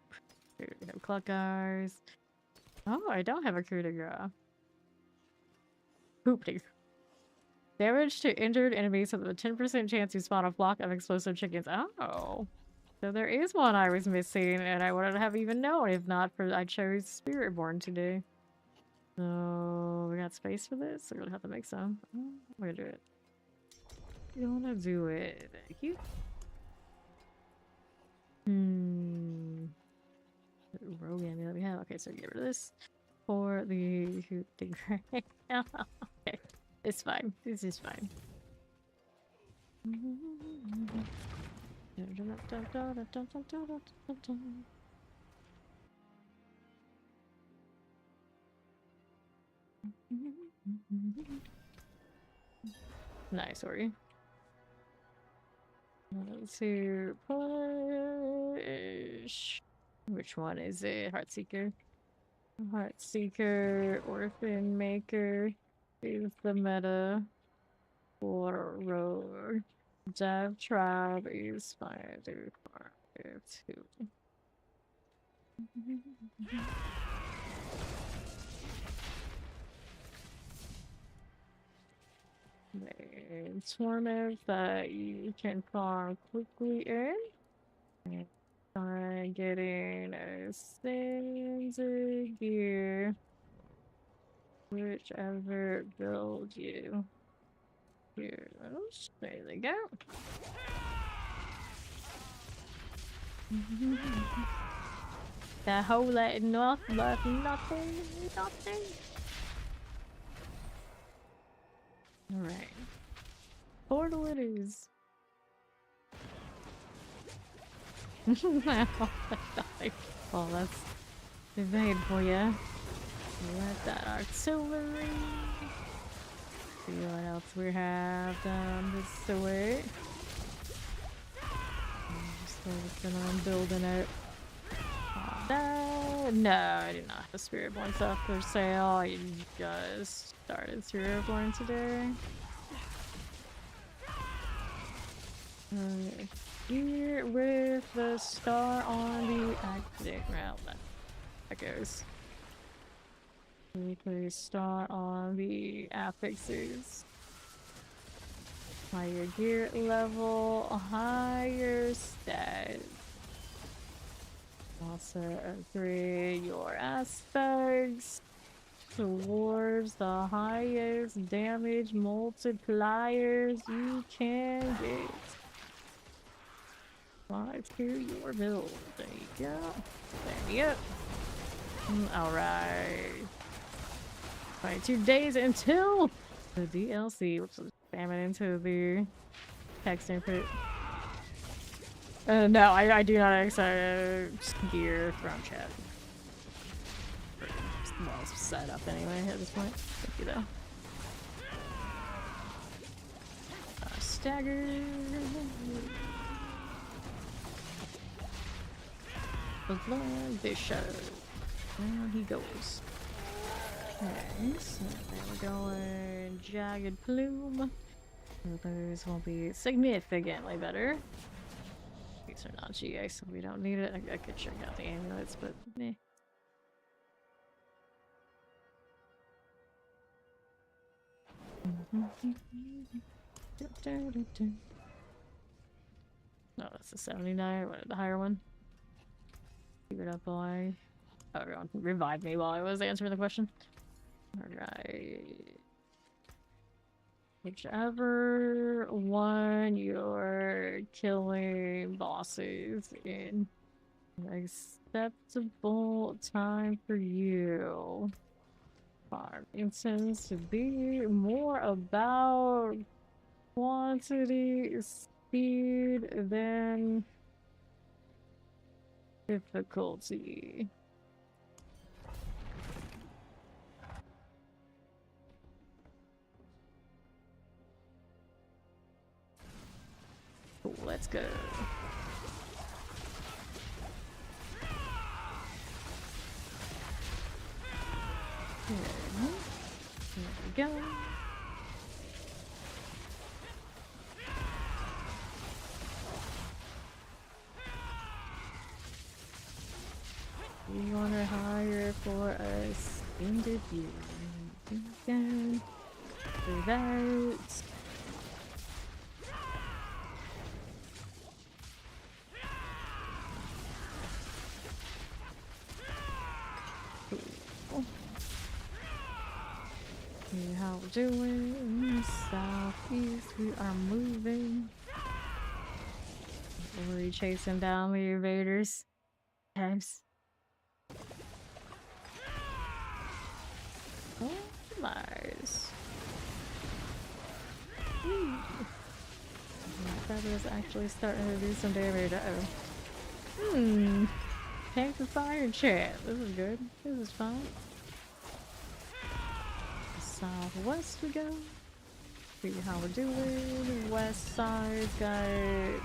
No cluckers. Oh, I don't have a coup de grace. Poopty. Damage to injured enemies with a 10% chance to spawn a flock of explosive chickens. Oh. So there is one I was missing, and I wouldn't have even known if not for I chose Spiritborn today. So we got space for this? We're gonna have to make some. We're gonna do it. You wanna do it. Thank you. Rogue amulet we have. Okay, so get rid of this for the okay. It's fine. This is fine. Nice, sorry. Let's see. Push. Which one is it? Heartseeker. Heartseeker, Orphan Maker is the meta for Rogue. Dev Tribe is 5-2. Torment that you can farm quickly in. Try getting a Sansa gear. Whichever build you. Here, there they go. That whole lot nothing. Alright. Portal it is. Oh, that's evade for ya. Let that artillery. See what else we have down this way. Just focusing on building it. No, I did not have a Spiritborn stuff for sale. I just started Spiritborn today. Here with the star on the accident route. That goes. We put a star on the affixes. Higher gear level, higher stat. Also upgrade your aspects towards the highest damage multipliers you can get. Apply to your build. There you go. There you go. Alright. 22 days until the DLC. Whoops, I'm spamming into the text input. No, I do not accept gear from chat. Well, it's set up anyway at this point. Thank you though. Stagger. Bishop. There he goes. Okay, so there we're going. Jagged Plume. Those will be significantly better. These are not GA, so we don't need it. I could check out the amulets, but meh. Oh, that's a 79. What, the higher one? screwed up while I... Oh, God, revived me while I was answering the question. Alright. Whichever one you're killing bosses in. Acceptable time for you. Farming tends to be more about quantity, speed, than difficulty. Cool, let's go. There we go. We want to hire for a extended view. Again. Do that. Cool. See how we're doing. Southeast, we are moving. We're chasing down the invaders. Times. Oh, nice. That is actually starting to do some damage. Uh-oh. Tank the fire chat. This is good. This is fun. Southwest we go. See how we're doing. West side's got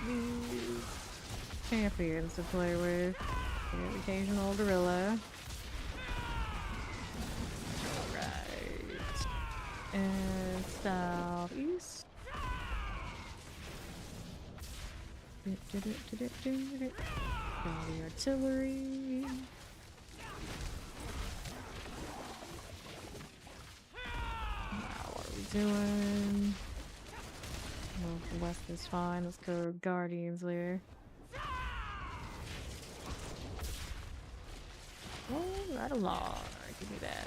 these champions to play with. The occasional gorilla. Alright. And southeast. Got the artillery. Now what are we doing? Northwest is fine. Let's go Guardians there. Oh, right along. Give me that.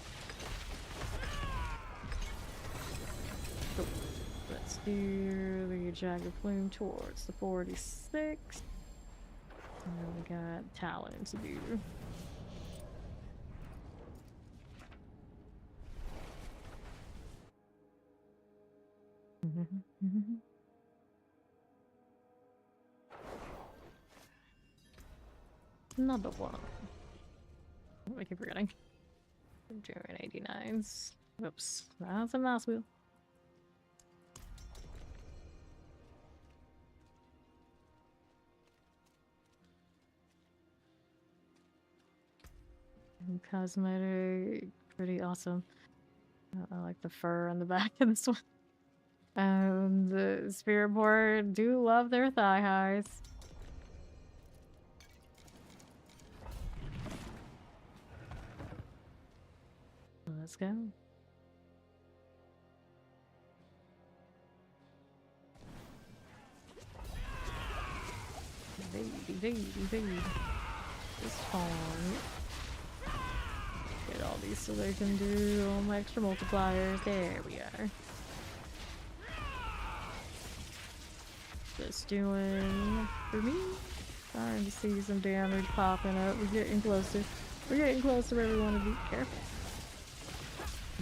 Cool. Let's do the Jagged Plume towards the 46. And then we got Talon to do. Another one. I keep forgetting. German 89s. Oops, that's a mouse wheel. And cosmetic, pretty awesome. I like the fur on the back of this one. The Spiritborn do love their thigh highs. Let's go. Baby. This fun. Get all these so they can do all my extra multipliers. There we are. Just doing for me. Starting to see some damage popping up. We're getting closer. We're getting closer where we want to be. Careful.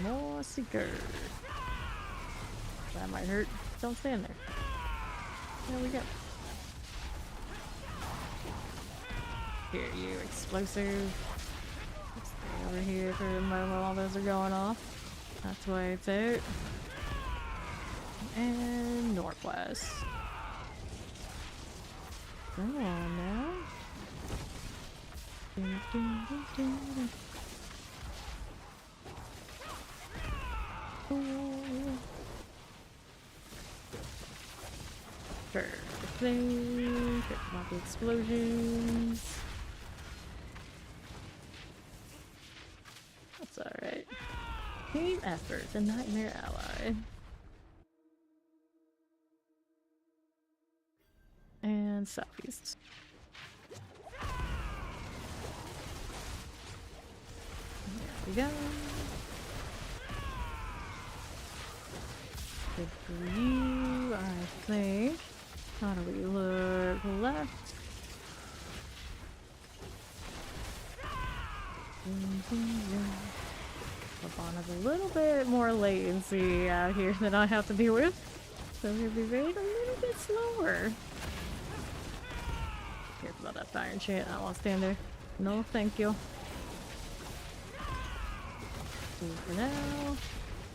More seeker. That might hurt. Don't stand there. There we go. Here, you explosive. Stay over here for a moment while those are going off. That's why it's out. And northwest. Come on now. Perfect. Get about the explosions. That's alright. Team effort, the nightmare ally. And southeast. we go. Good for you, I think. How do we look left? Levon has a little bit more latency out here than I have to deal with. So he'll be made a little bit slower. Careful about that fire shit. I don't want to stand there. No, thank you. For now.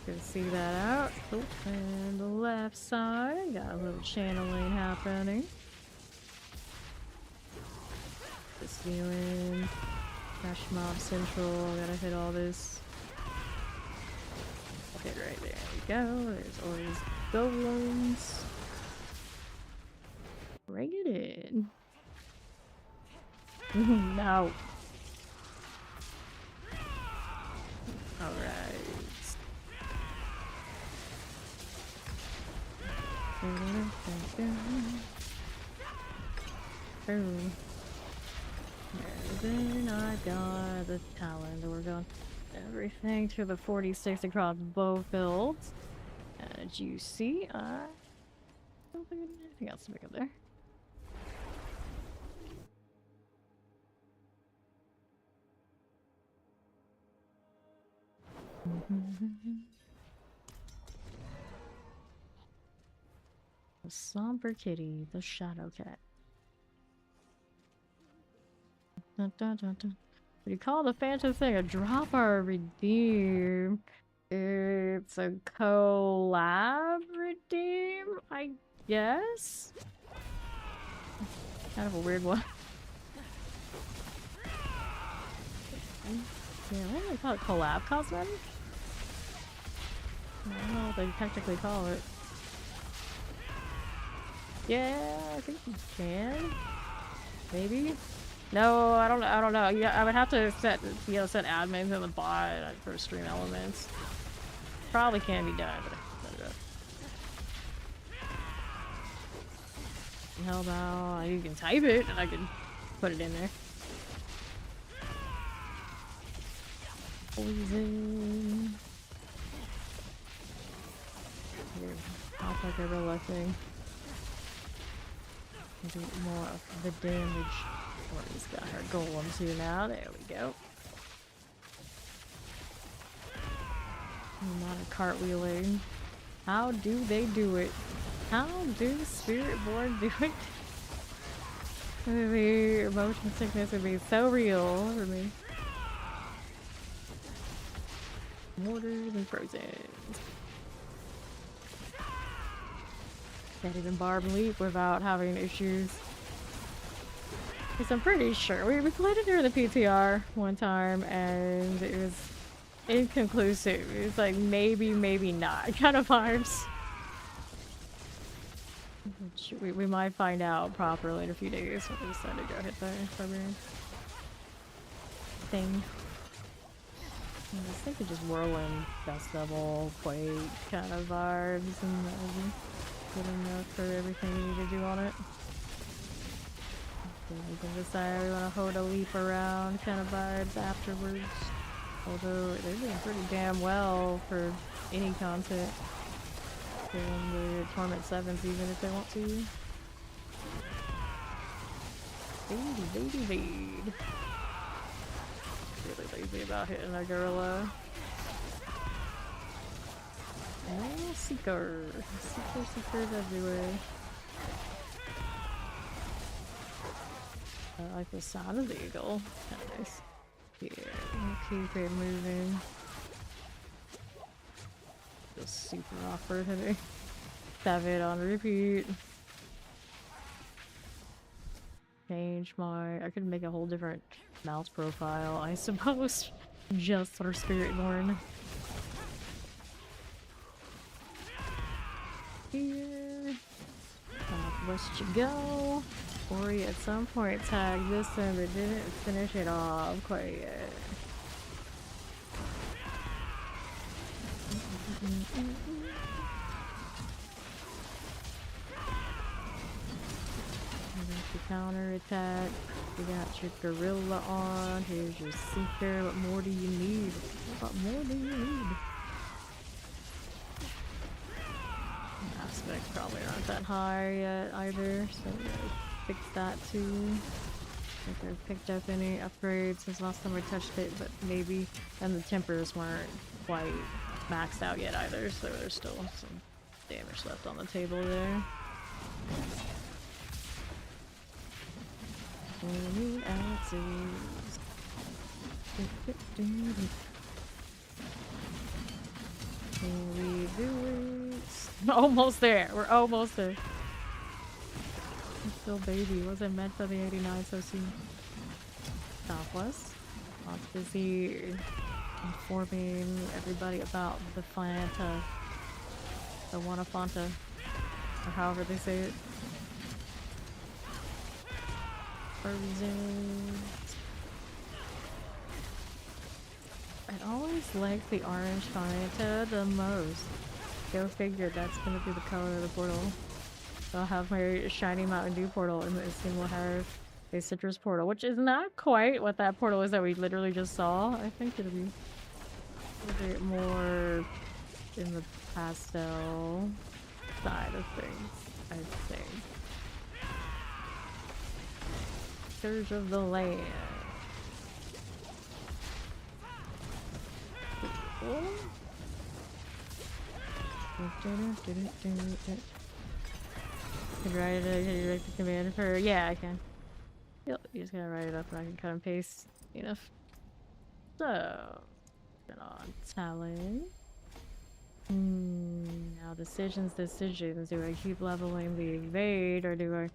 Gonna see that out. Oh, and the left side. Got a little channeling happening. Just doing Crash Mob Central. Gotta hit all this. Okay, right there we go. There's all these golems. Bring it in. No. Alright. Boom. Then I've got the talent. We're going everything to the 46 across both builds. As you see, I don't think there's anything else to pick up there. The Somber Kitty, the Shadow Cat. Dun, dun, dun, dun. What do you call the phantom thing? A drop or a redeem? It's a collab redeem, I guess? Kind of a weird one. Yeah, what do they call it? Collab cosmetic? I don't know what they technically call it. Yeah, I think you can. Maybe. No, I don't know. Yeah, I would have to set admins in the bot for stream elements. Probably can be done, but I don't know. Hell no, you can type it and I can put it in there. Poison. Here, pop like a real thing. Do more of the damage. He's got her golem too now. There we go. A lot of cartwheeling. How do they do it? How do Spiritborn do it? The motion sickness would be so real for me. Mortars and frozen. Can't even barb leap without having issues. Because I'm pretty sure we played it during the PTR one time and it was inconclusive. It was like maybe, maybe not kind of vibes. We might find out properly in a few days when we decide to go hit the barbarian thing. I was thinking just whirling festival, quake kind of vibes, and that would be good enough for everything we need to do on it. Then we can decide we want to hold a leap around kind of vibes afterwards. Although they're doing pretty damn well for any content. Doing the Torment 7s even if they want to. Baby. Really lazy about hitting a gorilla. Oh, Seekers everywhere. I like the sound of the eagle. Kind of nice. Yeah, keep it moving. Just super awkward today. Have it on repeat. Change my... I could make a whole different mouse profile, I suppose. Just for Spiritborn. Here. West you go. Ori at some point tagged this one but didn't finish it off quite yet. Counter attack. You got your gorilla on. Here's your seeker. What more do you need? What more do you need? Aspects probably aren't that high yet either, so we gotta fix that too. I think I've picked up any upgrades since last time I touched it, but maybe. And the tempers weren't quite maxed out yet either, so there's still some damage left on the table there. Any axes? Can we do it? Almost there. We're almost there. I'm still baby. Wasn't meant for the 89 so soon. Southwest. Not busy informing everybody about the Fanta. The Wanafanta. Or however they say it. Frozen. I always like the orange Fanta the most. Go figure, that's gonna be the color of the portal. So I'll have my shiny Mountain Dew portal and this thing will have a citrus portal, which is not quite what that portal is that we literally just saw. I think it'll be a bit more in the pastel side of things, I'd say. Surge of the Land. Can you write the command for? Yeah, I can. Yep, you just gotta write it up and I can cut and paste. Enough. So, turn on Talon. Now decisions. Do I keep leveling the evade or do I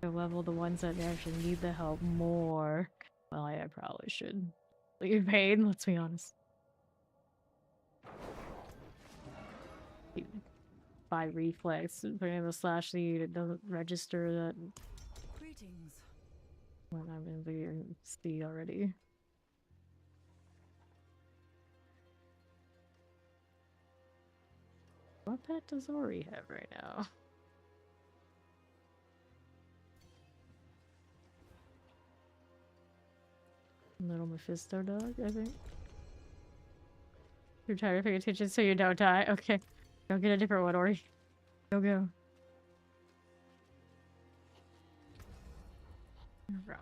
level the ones that actually need the help more? Well, I probably should. The evade, let's be honest. By reflex, putting in the slash lead, it doesn't register that. Greetings. When I'm in the speed already. What pet does Ori have right now? Little Mephisto dog, I think. You're trying to pay attention so you don't die? Okay. Go get a different one, Ori. Go. Right.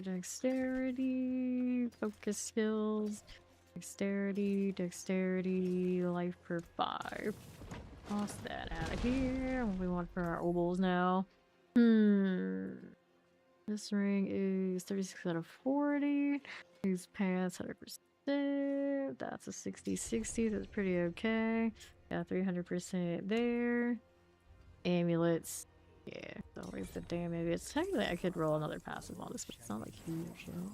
Dexterity, focus skills, dexterity, life for 5. Toss that out of here. What we want for our obols now? This ring is 36 out of 40. These pants 100%. That's a 60-60. That's pretty okay. Got 300% there. Amulets. Yeah, it's always the damn amulets. Technically, I could roll another passive on this, but it's not like huge. You know?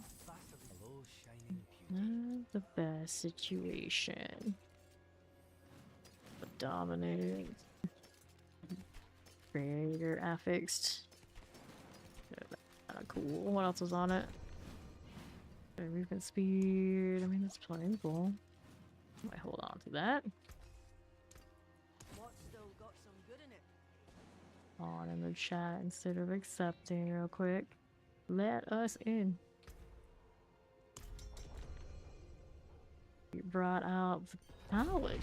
Not the best situation. But dominate. Creator affixed. Kind of cool. What else was on it? Movement speed. I mean, that's plentiful. Might hold on to that. On in the chat instead of accepting real quick. Let us in. We brought out the paladin.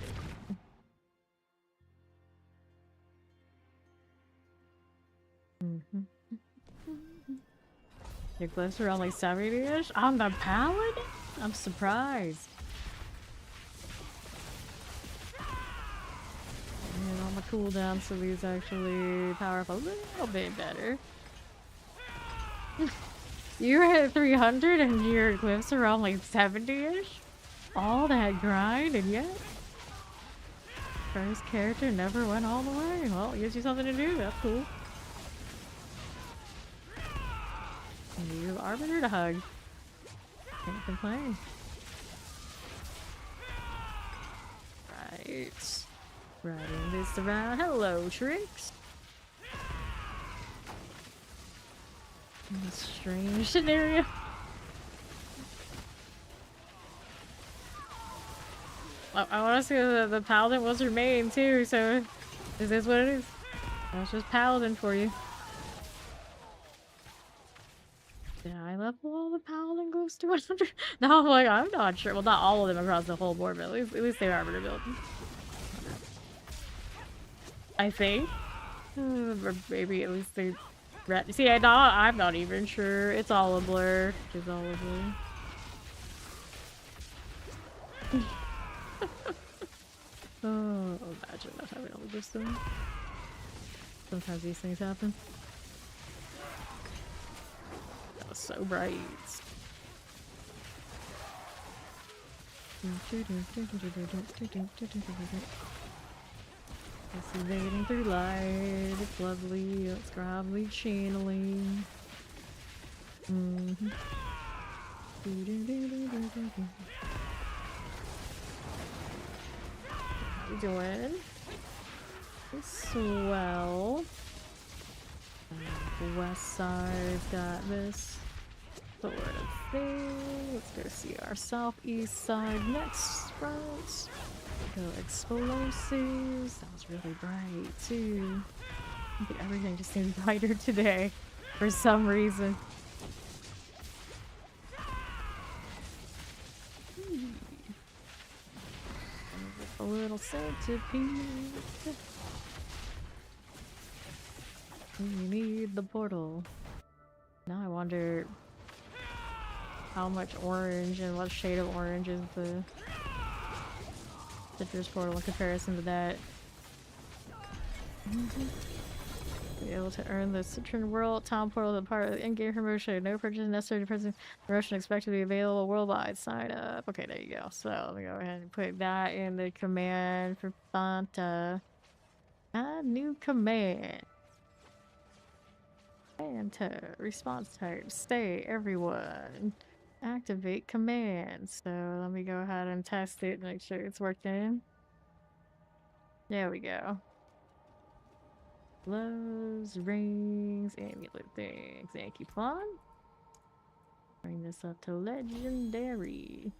Your glyphs are only 70-ish? On the paladin? I'm surprised. And on the cooldown, so these actually power up a little bit better. You're at 300 and your glyphs are only 70-ish? All that grind and yet? First character never went all the way. Well, it gives you something to do. That's cool. You have Arbiter to hug. Can't complain. Right. Riding this around. Hello, Tricks. In a strange scenario. I want to say the paladin was her main too, so is this what it is? That's just paladin for you. Did I level all the paladin ghosts to 100? No, I'm like, I'm not sure. Well, not all of them across the whole board, but at least they are built. I think. Or maybe at least they... See, I'm not even sure. It's all a blur. It's all a blur. Oh, imagine not having all of this thing. Sometimes these things happen. That was so bright. It's evading through light. It's lovely. It's probably channeling. How we doing? Swell. The west side's got this sort of thing. Let's go see our southeast side next front. Go explosives. That was really bright too. I think everything just seems brighter today for some reason. A little centipede. We need the portal. Now I wonder how much orange and what shade of orange is the citrus portal in comparison to that. Be able to earn the Citron World Town Portal, the part of the in-game promotion. No purchase necessary to purchase. Promotion expected to be available worldwide. Sign up. Okay, there you go. So let me go ahead and put that in the command for Fanta. Add new command. Fanta. Response type. Stay, everyone. Activate command. So let me go ahead and test it and make sure it's working. There we go. Gloves, rings, amulet things, and coupon. Bring this up to legendary.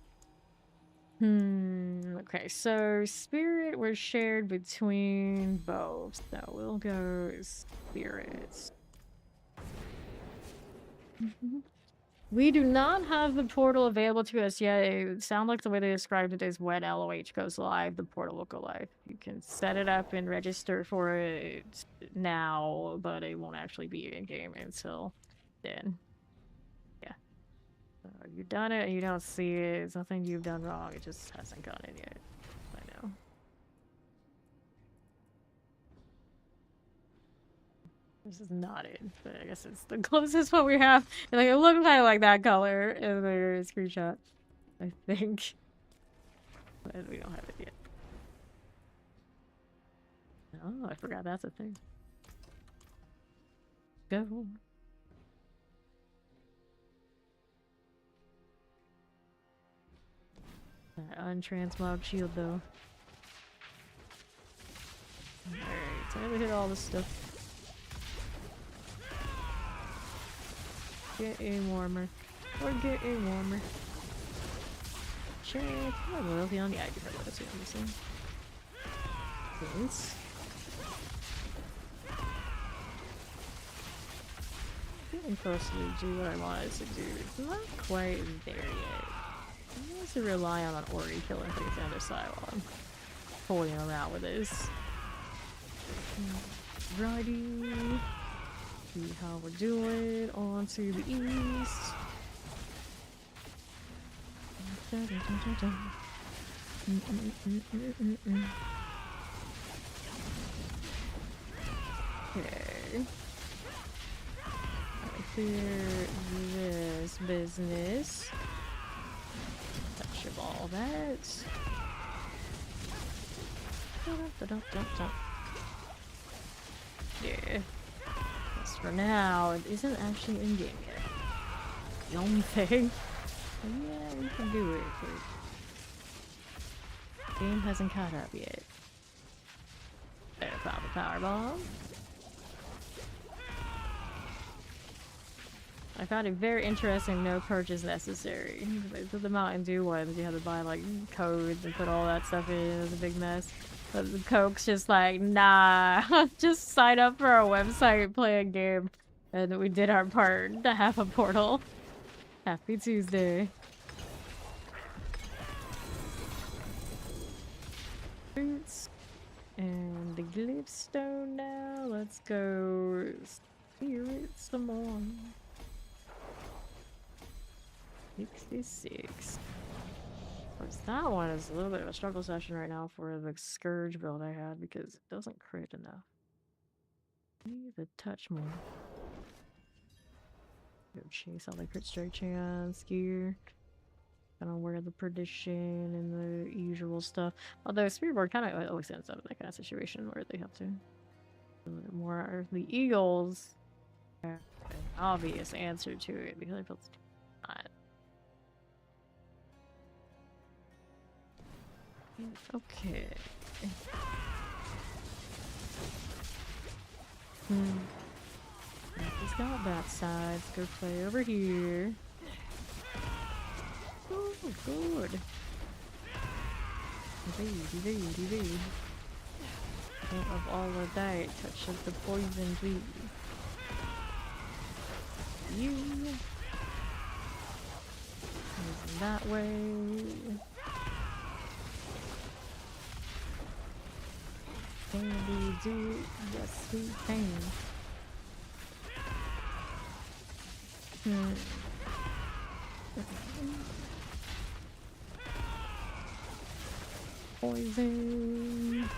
Okay, so spirit was shared between both. So we'll go spirits. We do not have the portal available to us yet. It sounds like the way they described it is when LOH goes live, the portal will go live. You can set it up and register for it now, but it won't actually be in game until then. Yeah. You've done it and you don't see it. It's nothing you've done wrong. It just hasn't gone in yet. I know. This is not it, but I guess it's the closest one we have. And like, it looks kind of like that color in the screenshot, I think. But we don't have it yet. Oh, I forgot that's a thing. Go. That untransmog shield, though. Alright, time to hit all this stuff. Get a warmer. Or get a warmer. Check my loyalty on the ID for loyalty on this one. Please. Getting close to do what I wanted to do. It's not quite there yet. I need to rely on an Ori killing things on the other side while I'm holding around with this. Righty. See how we're doing. On to the east. Okay. Clear this business. Touch of all that. Yeah. For now, it isn't actually in game yet. The only thing. Yeah, we can do it. But game hasn't caught up yet. Better pop a power bomb. I found it very interesting. No purchase necessary. With the Mountain Dew ones, you have to buy like codes and put all that stuff in. It was a big mess. But the Coke's just like, nah, just sign up for our website and play a game. And we did our part to have a portal. Happy Tuesday. Boots. And the glibstone now. Let's go spirit some more. 66. Of course, that one is a little bit of a struggle session right now for the Scourge build I had because it doesn't crit enough. I need to touch more. Go chase all the crit strike chance gear. I don't wear the perdition and the usual stuff. Although Spiritborn kind of always ends up in that kind of situation where they have to a little more. The Eagles are an obvious answer to it because I feel it's not. Okay. He's got that side. Let's go play over here. Oh, good. Of all of that, touch of the poison, please. You. Moving that way. Can we do it? Yes, we can. Poison.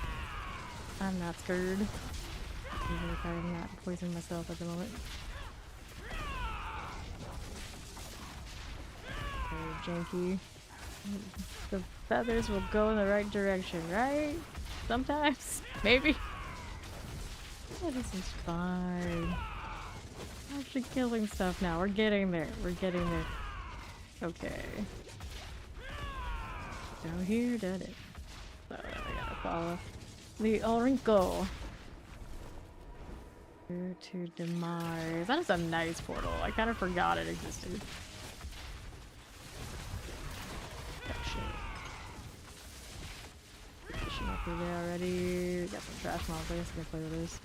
I'm not scared. Even if I'm not poisoning myself at the moment. Very janky. The feathers will go in the right direction, right? Sometimes. Maybe. Oh, this is fine. I'm actually killing stuff now. We're getting there. We're getting there. Okay. Down here, did it. So I gotta follow the Orinco. To Demise. That is a nice portal. I kind of forgot it existed. Fishing up through there already. We got some trash mobs. I guess I can play with this.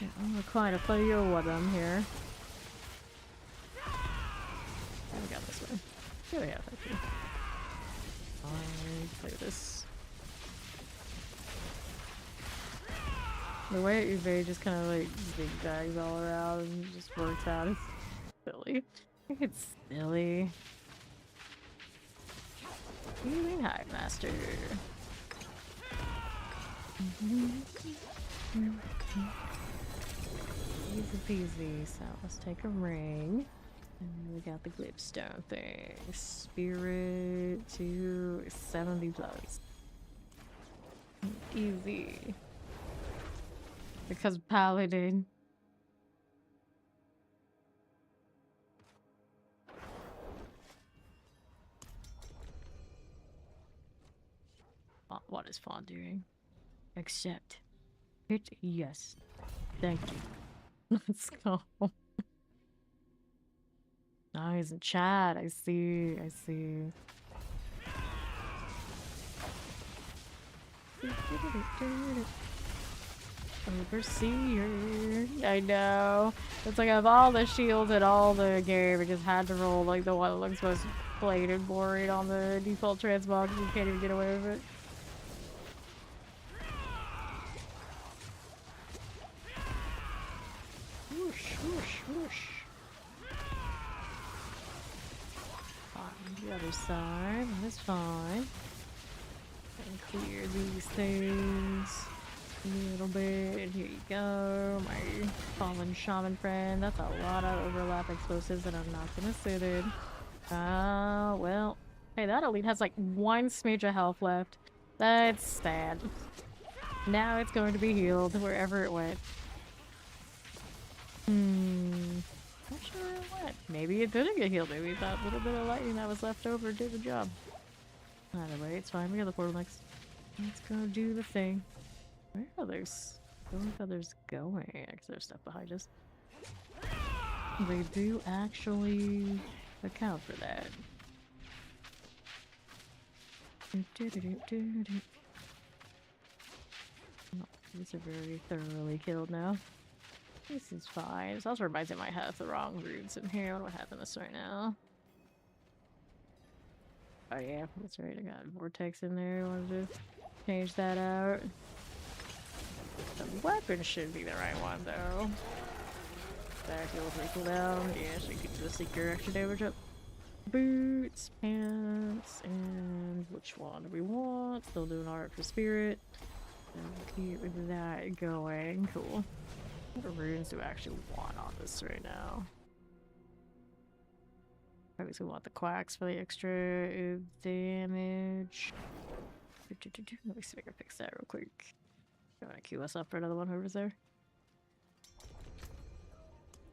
I'm gonna quite a play with them here. Oh, we got this way. Here we go, thank you. Alright, play with this. The way it evade just kind of like zigzags all around and just works out. It's silly. I think it's silly. Healing Hive Master. Easy peasy. So let's take a ring. And we got the glibstone thing. Spirit to 70 plus. Easy. Because Paladin. What is Fawn doing? Accept. Hit yes. Thank you. Let's go. Oh, he's in chat. I see. I see. Overseer. I know. It's like I have all the shields and all the gear. We just had to roll like the one that looks most plain and boring on the default transmog. You can't even get away with it. Whoosh, whoosh, whoosh. On the other side. That's fine. And clear these things. A little bit. Here you go, my fallen shaman friend. That's a lot of overlap explosives that I'm not gonna sit in. Well. Hey, that elite has like one smidge of health left. That's sad. Now it's going to be healed wherever it went. Not sure where it went. Maybe it didn't get healed. Maybe that little bit of lightning that was left over did the job. Either way, it's fine. We got the portal next. Let's go do the thing. Where are those feathers going? Because there's stuff behind us. They do actually account for that. Oh, these are very thoroughly killed now. This is fine. This also reminds me I might have the wrong roots in here. What do I have in this right now? Oh yeah, that's right. I got vortex in there. I wanted to change that out. The weapon should be the right one though. That heals my cooldown. Yeah, so you can do the seeker extra damage up. Boots, pants, and which one do we want? Still doing art for spirit. And keep that going. Cool. What runes do I actually want on this right now? Obviously, we want the quacks for the extra damage. Let me see if I can fix that real quick. I'm gonna queue us up for another one over there.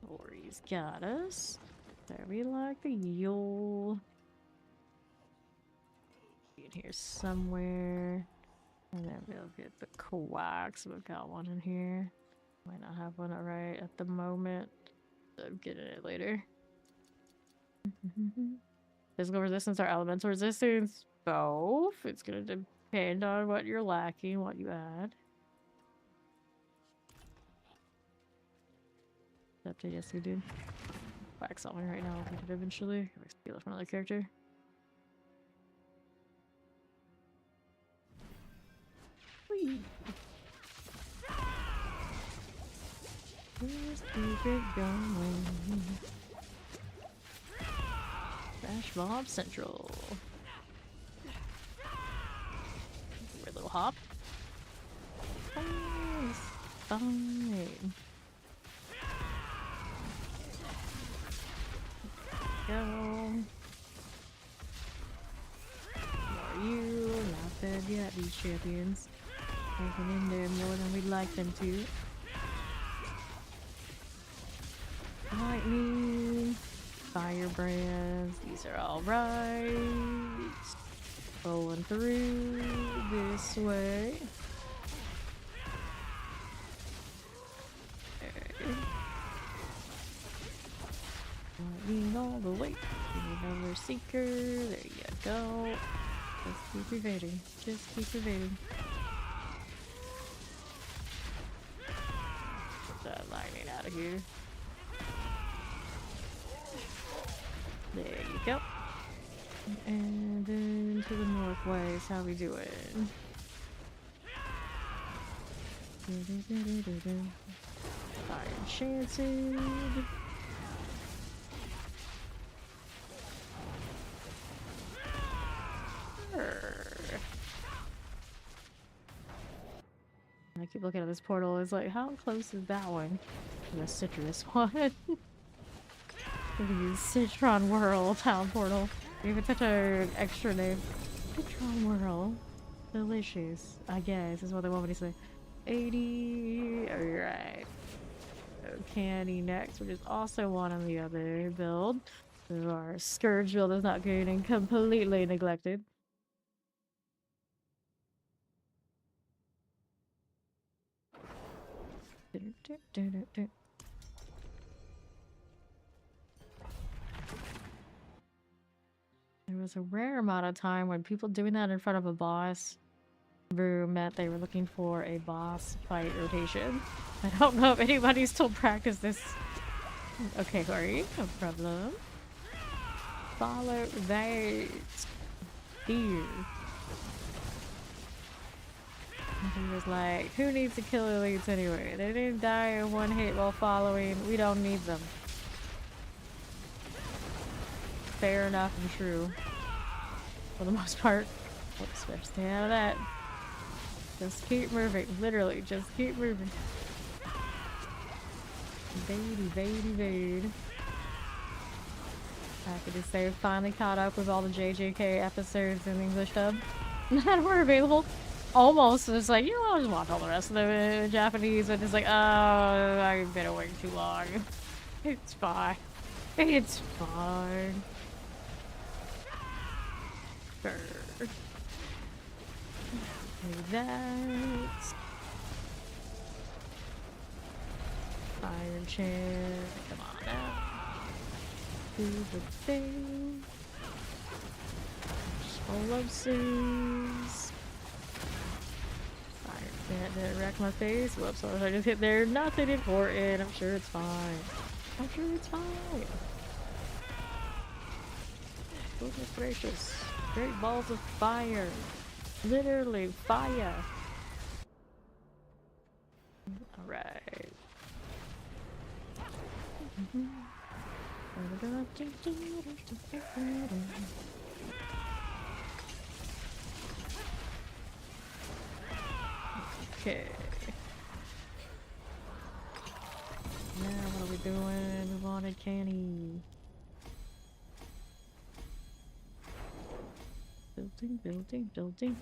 Ori's got us. There we like the Yule. In here somewhere. And then we'll get the quacks. We've got one in here. Might not have one right at the moment. So I'm getting it later. Physical resistance or elemental resistance? Both. It's gonna depend on what you're lacking, what you add. Up to yes, we did. Wax on right now. I'll get it eventually. I steal it from another character. Whee! Just keep it going. Bash Mob Central. Weird little hop. Fine. Fine. Go. How are you? Not bad yet, these champions. Taking in there more than we'd like them to. Lightning. Firebrands. These are alright. Rolling through this way. Okay. Lightning all the way. Another seeker. There you go. Just keep evading. Just keep evading. Get that lightning out of here. There you go. And then to the northwest, how we doing? Fire enchanted. I keep looking at this portal. It's like, how close is that one to the citrus one? The Citron Whirl Town Portal. Gave it such an extra name. Citron Whirl. Delicious. I guess is what they want me to say. 80. Alright. Candy next, which is also one on the other build. So our Scourge build is not getting completely neglected. There was a rare amount of time when people doing that in front of a boss room meant they were looking for a boss fight rotation. I don't know if anybody still practiced this. Okay, Hori, no problem. Follow that. Here. He was like, who needs to kill elites anyway? They didn't die in one hit while following. We don't need them. Fair enough and true. For the most part. Whoops, better stay out of that. Just keep moving. Literally, just keep moving. Evade. Happy to say I've finally caught up with all the JJK episodes in English dub that were available. Almost. It's like, you know, I'll just watch all the rest of them in Japanese, but it's like, oh, I've been awake too long. It's fine. It's fine. Sure. Do that. Iron chair. Come on now. Do the thing. Explosives. Fire That wrecked my face. Whoops, I just hit there. Nothing important. I'm sure it's fine. I'm sure it's fine. Goodness gracious. Great balls of fire. Literally fire. Alright. Okay. Now what are we doing? We wanted candy. Building.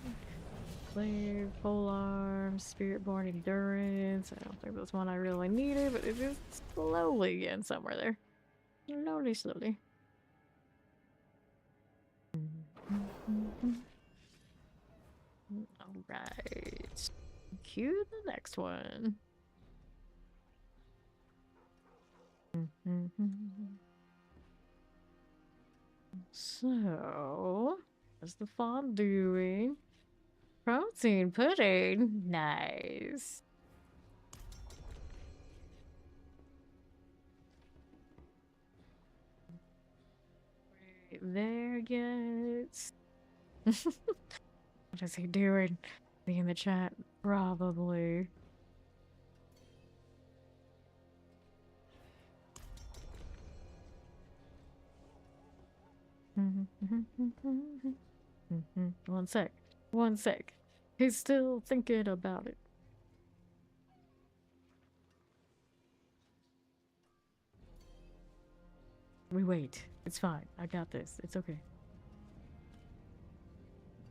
Flare, polearm, Spiritborn, endurance. I don't think that's one I really needed, but it is slowly getting somewhere there. Slowly. Alright. Cue the next one. So, what's the font doing? Protein pudding? Nice. Right there, yes. What is he doing? Be in the chat? Probably. One sec. He's still thinking about it. We wait. It's fine. I got this. It's okay.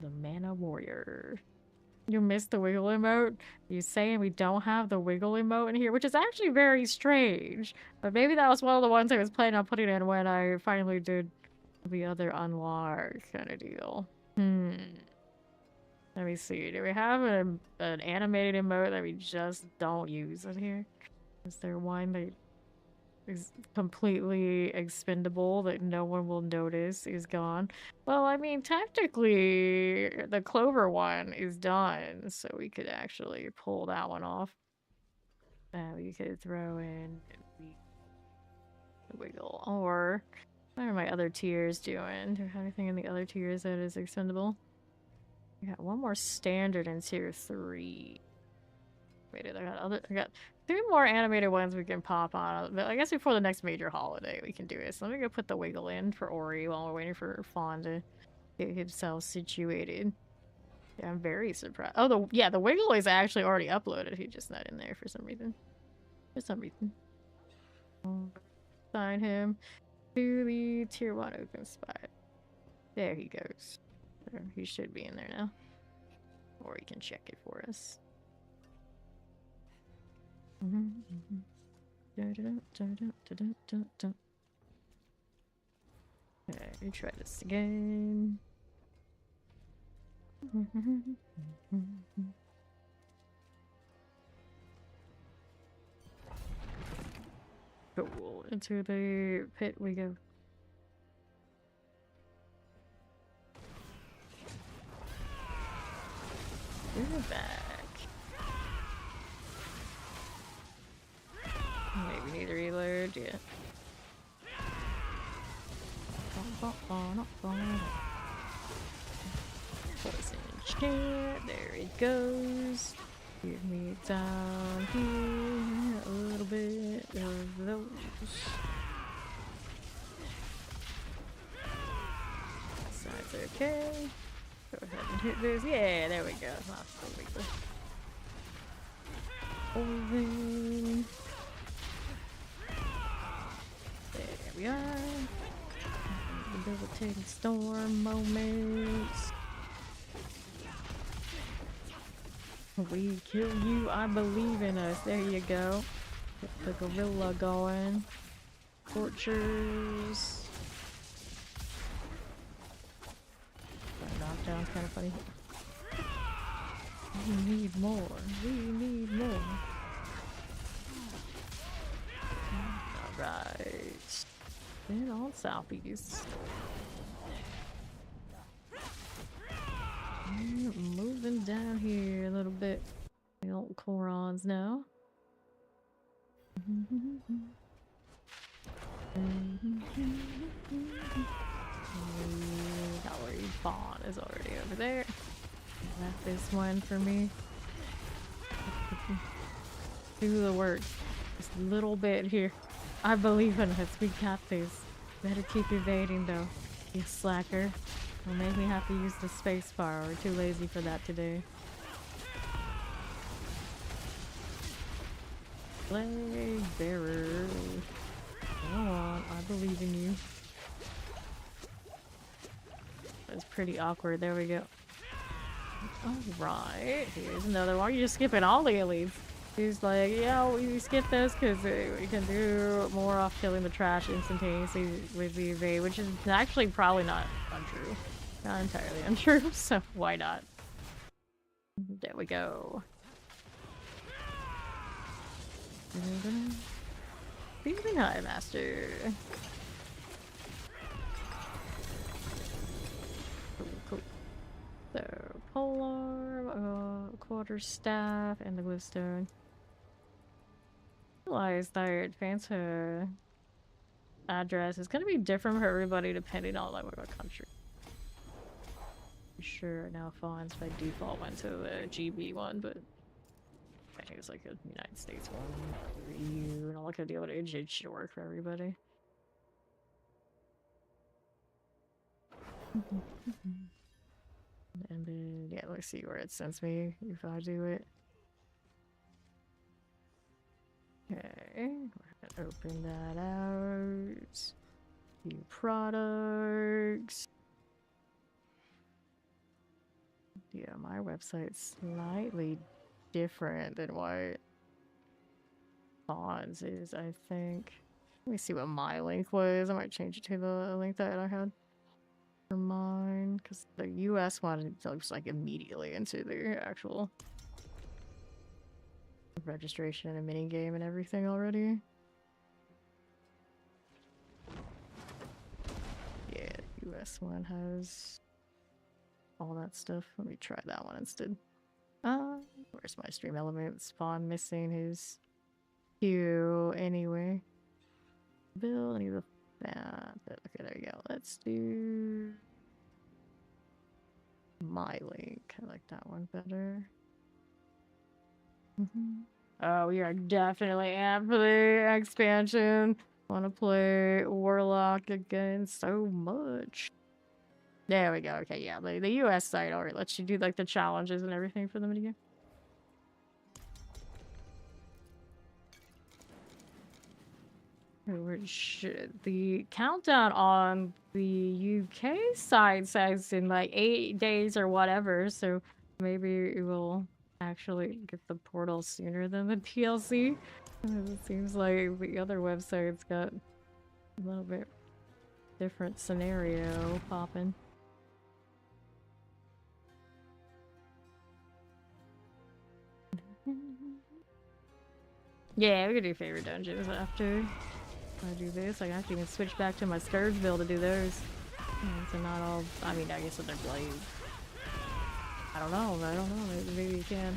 The Mana Warrior. You missed the wiggle emote? You saying we don't have the wiggle emote in here? Which is actually very strange. But maybe that was one of the ones I was planning on putting in when I finally did the other unlock kind of deal. Let me see. Do we have an animated emote that we just don't use in here? Is there one that is completely expendable that no one will notice is gone? Well, I mean, technically, the Clover one is done, so we could actually pull that one off. We could throw in the wiggle. Or, what are my other tiers doing? Do I have anything in the other tiers that is expendable? I got one more standard in tier 3. Wait, I got 3 more animated ones we can pop on. But I guess before the next major holiday we can do it. So let me go put the wiggle in for Ori while we're waiting for Fawn to get himself situated. Yeah, I'm very surprised. Oh, the wiggle is actually already uploaded. He's just not in there for some reason. Assign him to the tier 1 open spot. There he goes. He should be in there now. Or he can check it for us. Okay, try this again. Cool. Into the pit we go. We're back. Maybe need to reload, yeah. Poison chat, there it goes. Give me down here a little bit of those. Side's okay. Go ahead and hit this. Yeah, there we go. Not so big. Poison. There we are. Debilitating storm moments. We kill you, I believe in us. There you go. Get the gorilla going. Tortures. Knockdown's kind of funny. We need more. We need more. Alright. Then on southeast. Moving down here a little bit. The old Corons now. Gallery Fawn is already over there. Left this one for me. Do the work. Just a little bit here. I believe in us. We got this. Better keep evading though. You slacker. Don't make me have to use the space bar. We're too lazy for that today. Flag bearer. Go on. I believe in you. That's pretty awkward. There we go. Alright. Here's another one. You're just skipping all the elites. He's like, yeah, we skip this because we can do more off killing the trash instantaneously with the evade, which is actually probably not untrue. Not entirely untrue, so why not? There we go. P300 master. Cool. So, polar, quarterstaff, and the glowstone. I realized that advanced address is going to be different for everybody depending on like what country. Sure, now Fawns by default went to the GB one, but I think it's like a United States one, or EU, and all that kind of deal with it. It should work for everybody. And then, yeah, let's see where it sends me if I do it. Okay, we're gonna open that out. View products. Yeah, my website's slightly different than what Fonz is, I think. Let me see what my link was. I might change it to the link that I had for mine, because the US one looks like immediately into the actual registration and mini game and everything already. Yeah, the US one has all that stuff. Let me try that one instead. Where's my stream element? Spawn missing his queue anyway. Build, I need that. Okay, there we go. Let's do my link. I like that one better. Oh, we are definitely amped for the expansion. Want to play Warlock again so much. There we go. Okay, yeah, the US side already lets you do like the challenges and everything for the minigame. The countdown on the UK side says in like 8 days or whatever, so maybe it will actually get the portal sooner than the DLC. It seems like the other websites got a little bit different scenario popping. Yeah, we could do favorite dungeons after I do this. I actually can switch back to my Scourge build to do those. So not all, I mean, I guess with their blades. I don't know, maybe you can.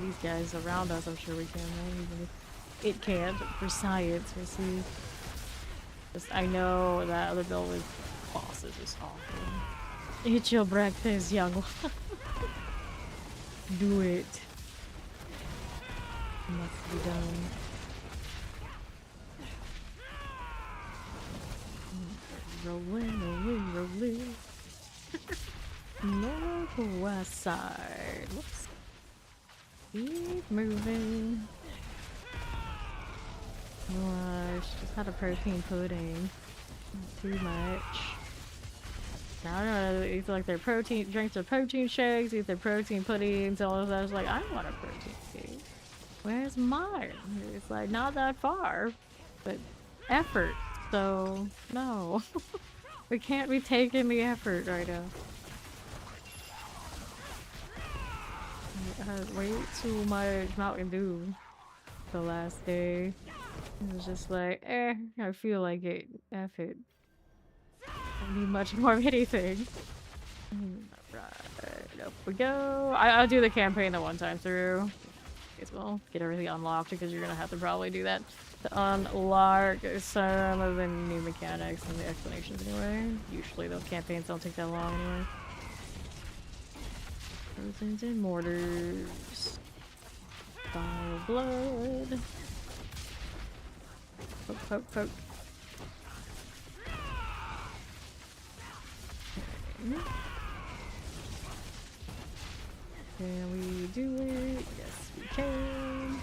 These guys around us, I'm sure we can, even if it can't. For science, we'll see. Just, I know that other build with bosses is awful. Eat your breakfast, young one. Do it. Must be done. Rolling. Northwest side. Whoops. Keep moving. Gosh, just had a protein pudding. Not too much. Now I don't know, it's like their protein drinks their protein shakes, eat their protein puddings, all of that. I was like, I want a protein shake. Where's mine? It's like not that far, but effort. So no. We can't be taking the effort right now. I had way too much Mountain Dew the last day. It was just like, I feel like it. F it. I need much more of anything. Right. Up we go. I'll do the campaign the one time through. As well, get everything unlocked because you're gonna have to probably do that to unlock some of the new mechanics and the explanations anyway. Usually those campaigns don't take that long anyway. Frozen and mortars. Fire blood. Poke, poke, poke. Okay. Can we do it? Yes, we can.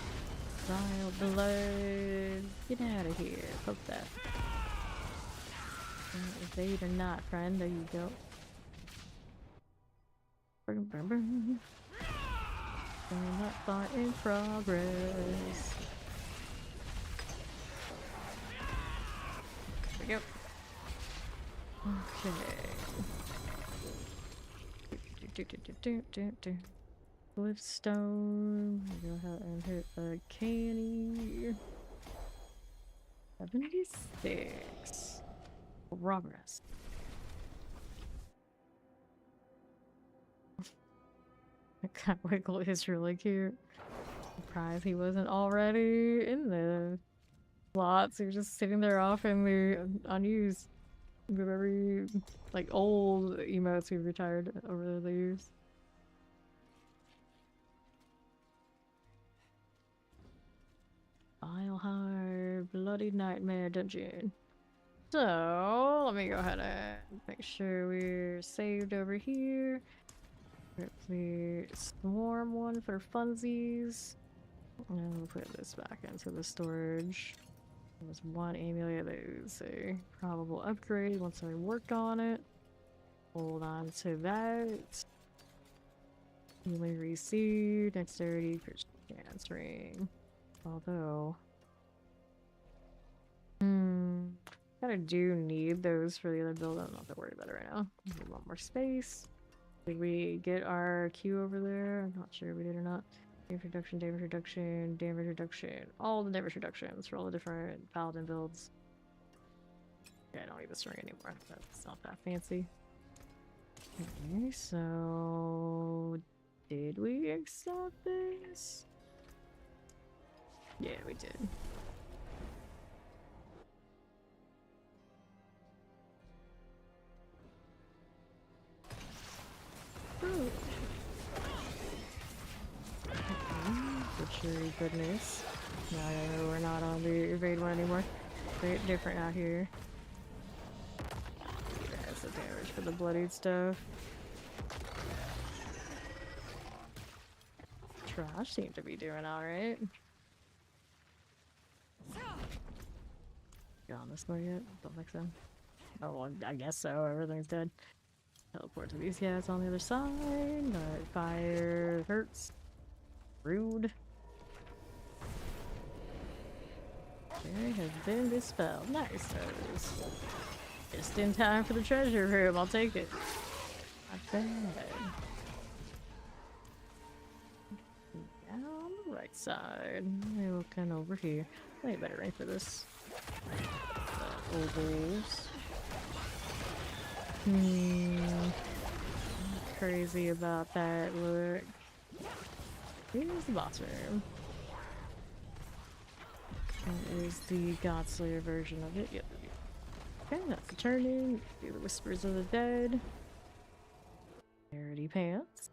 Vile blood. Get out of here. Poke that. Evade or not, friend. There you go. Burn, burn, burn. That fight in progress. There we go. Okay. Cliffstone. Go ahead and hit a canny. 76. Progress. That wiggle is really cute. Surprised he wasn't already in the slots. He was just sitting there off in the unused. With every like old emotes we've retired over the years. Isleheart Bloody Nightmare Dungeon. So let me go ahead and make sure we're saved over here. The swarm one for funsies. And we'll put this back into the storage. There's one amulet that is a probable upgrade once I work on it. Hold on to that. Newly received dexterity chance ring. Although, kinda do need those for the other build. I'm not that worried about it right now. Need one more space. Did we get our queue over there? I'm not sure if we did or not. Damage reduction, damage reduction, damage reduction. All the damage reductions for all the different paladin builds. Yeah, I don't need this ring anymore. That's not that fancy. Okay, so did we accept this? Yeah, we did. Ooh. For sure, goodness. No, we're not on the evade one anymore. They're different out here. That's the damage for the bloodied stuff. Trash seem to be doing alright. Gone this way yet? Don't think so. Oh, well, I guess so. Everything's dead. Teleport to these guys on the other side, but fire hurts. Rude. Barrier has been dispelled. Nice. Just in time for the treasure room. I'll take it. Not bad. Down the right side. Maybe looking over here. I think better ring for this. Ovals. Crazy about that look. Here's the boss room. That is the God Slayer version of it. Yep. Okay, that's the turning. Do the Whispers of the Dead. Rarity pants.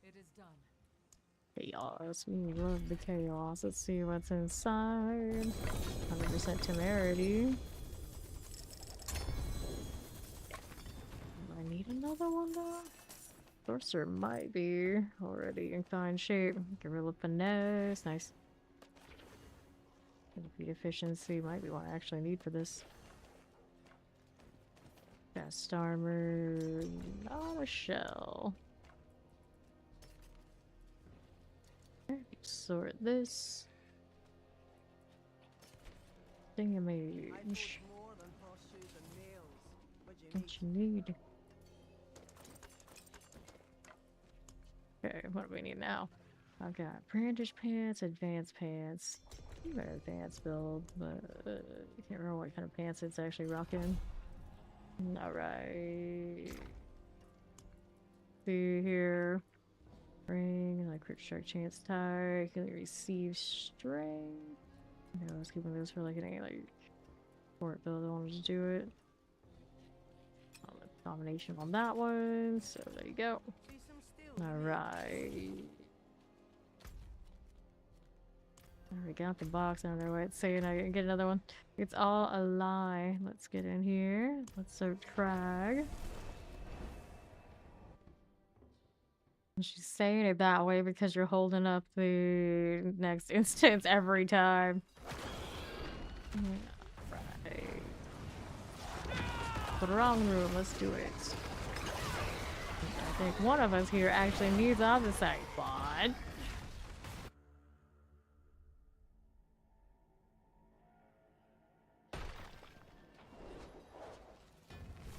It is done. Chaos. We love the chaos. Let's see what's inside. 100% temerity. I need another one though. Sorcerer might be already in fine shape. Gorilla finesse. Nice. Defeat efficiency might be what I actually need for this. Best armor. Not a shell. Sort this. Thingamage. What you need? Okay, what do we need now? I've got brandish pants, advanced pants. Very advanced build, but I can't remember what kind of pants it's actually rocking. Alright. See here. Ring, like quick strike chance tie. Can receive strength. I was keeping this for like any like sport build. I wanted to do it. Domination on that one, so there you go. Alright. We got the box. I don't know what it's saying. I can get another one. It's all a lie. Let's get in here. Let's search Crag. And she's saying it that way because you're holding up the next instance every time. Right. The wrong room. Let's do it. I think one of us here actually needs on the side pod.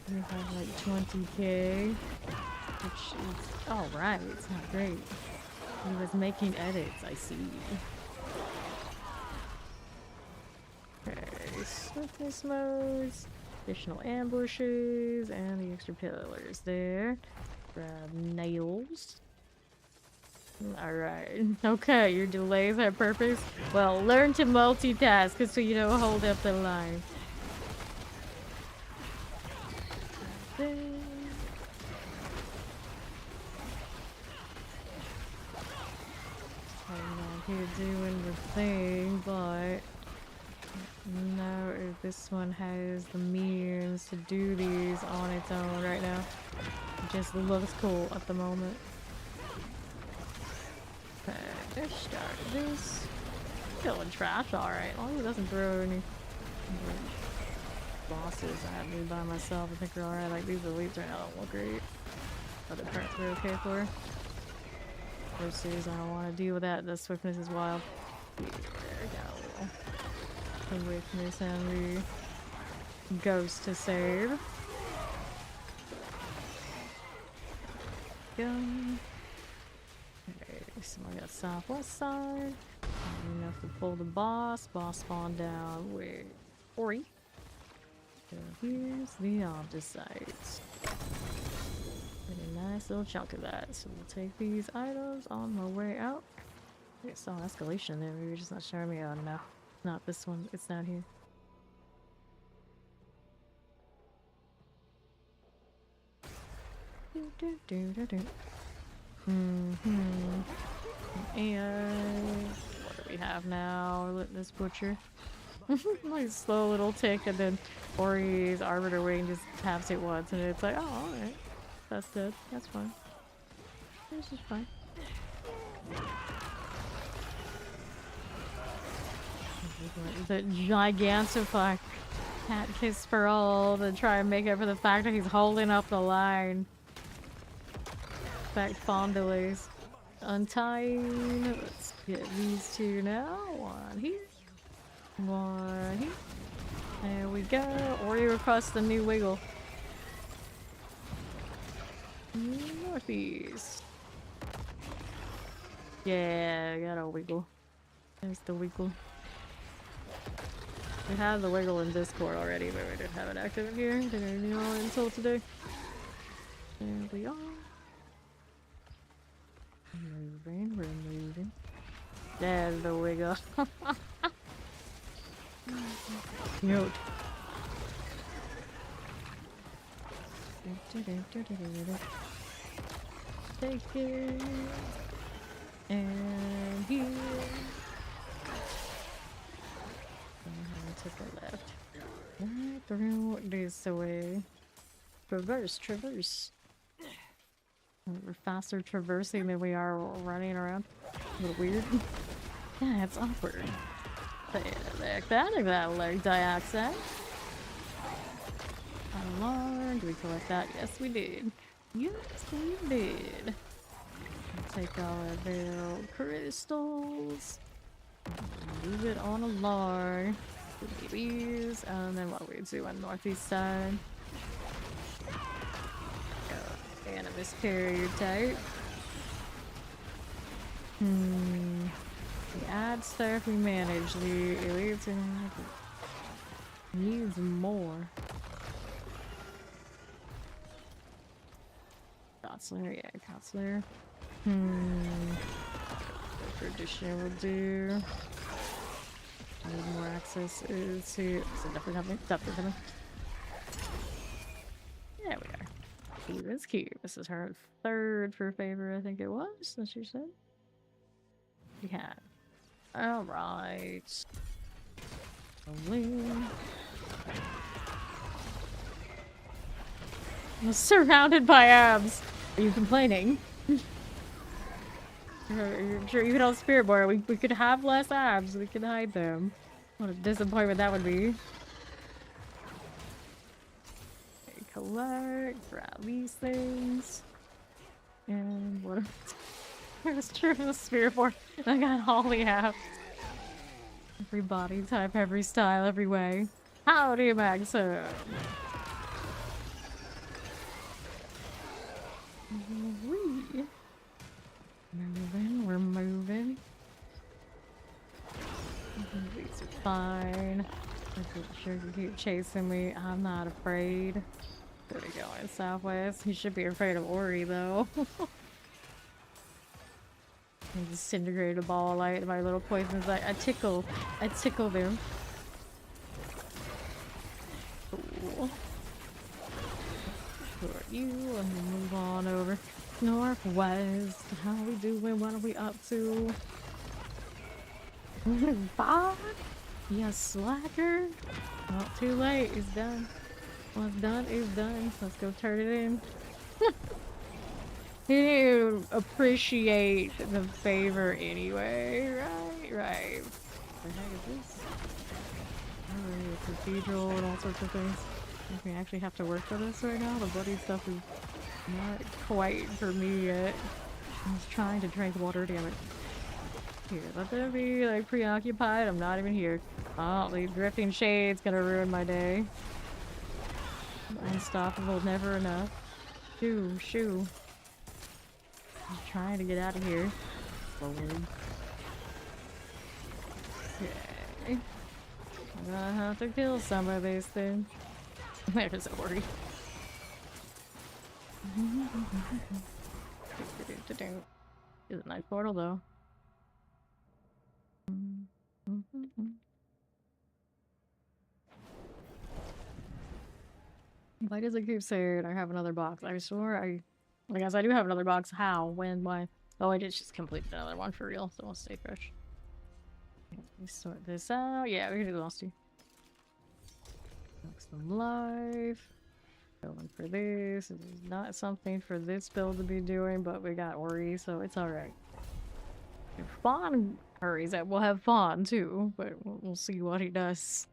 We have like 20k, which is alright, it's not great. He was making edits, I see. Okay, swiftness modes, additional ambushes, and the extra pillars there. Grab nails. Alright, okay, your delays have purpose. Well, learn to multitask so you don't hold up the line. I'm not here doing the thing, but no, if this one has the means to do these on its own right now. It just looks cool at the moment. Okay, let's start this. Killing trash, alright. As long as it doesn't throw any bosses at me by myself, I think we're alright. Like, these elites right now don't look great. Other parts we're okay for. Versus, I don't want to deal with that. The swiftness is wild. There we go. The weakness and the ghost to save. Go. Okay, so I got southwest side. Not enough to pull the boss. Boss spawn down with Ori. So here's the opposite. A nice little chunk of that. So we'll take these items on my way out. I saw an escalation there. Maybe you're just not showing me. Oh no, not this one. It's not here. And what do we have now? Litmus Butcher. Like slow little tick, and then Ori's Arbiter Wing just taps it once, and it's like, oh, alright. That's good. That's fine. This is fine. The gigantify cat kiss for all to try and make up for the fact that he's holding up the line. Back fondulays. Untying. Let's get these two now. One here. One here. There we go. Ori requests the new wiggle. Northeast. Yeah, I got a wiggle. There's the wiggle. We had the wiggle in Discord already, but we didn't have it active in here. Didn't know it until today. There we are. Moving, we're moving. There's the wiggle. Cute. Take it. And here. Take a left. Right through this way. Traverse, traverse. We're faster traversing than we are running around. A little weird. Yeah, it's awkward. Like that leg dioxide. Alarm. Did we collect that? Yes, we did. Yes, we did. Take all of their crystals. Move it on alarm. These, and then what we do on northeast side. Cannabis carrier type. The ad stuff we manage, the elites needs more. Counselor, yeah, counselor. Tradition will do. Need more access to. Is it definitely coming? Definitely coming. There we are. Cute is cute. This is her third for favor, I think it was, as you said. Yeah. Alright. I'm surrounded by abs. Are you complaining? You're sure you could all Spiritborn. We could have less abs. We could hide them. What a disappointment that would be. Okay, collect, grab these things. And what It's true the Spiritborn. I got all the abs. Every body type, every style, every way. Howdy, Maxim. We're moving. These are fine. I'm sure you keep chasing me. I'm not afraid. There we go, in southwest. You should be afraid of Ori, though. I disintegrate a ball of light. My little poisons. I tickle them. Cool. Who are you? Let me move on over. Northwest. How we doing? What are we up to? Bob? You slacker? Not too late. It's done. What's done is done. Let's go turn it in. He didn't appreciate the favor anyway. Right. What the heck is this? Oh, a cathedral and all sorts of things. We actually have to work for this right now. The bloody stuff is not quite for me yet. I was trying to drink water, damn it. Here, let them be like preoccupied. I'm not even here. Oh, the drifting shade's gonna ruin my day. Unstoppable, never enough. Shoo. I'm trying to get out of here. Slowly. Okay. I'm gonna have to kill some of these things. There's Ori. It's a nice portal though. Why does it keep saying I have another box? I swore I guess I do have another box. How? When? Why? Oh, I did just complete another one for real, so we'll stay fresh. Let me sort this out. Yeah, we can do the last two. Box them live. Going for this. It is not something for this build to be doing, but we got Ori, so it's alright. If Fawn hurries, we'll have Fawn too, but we'll see what he does.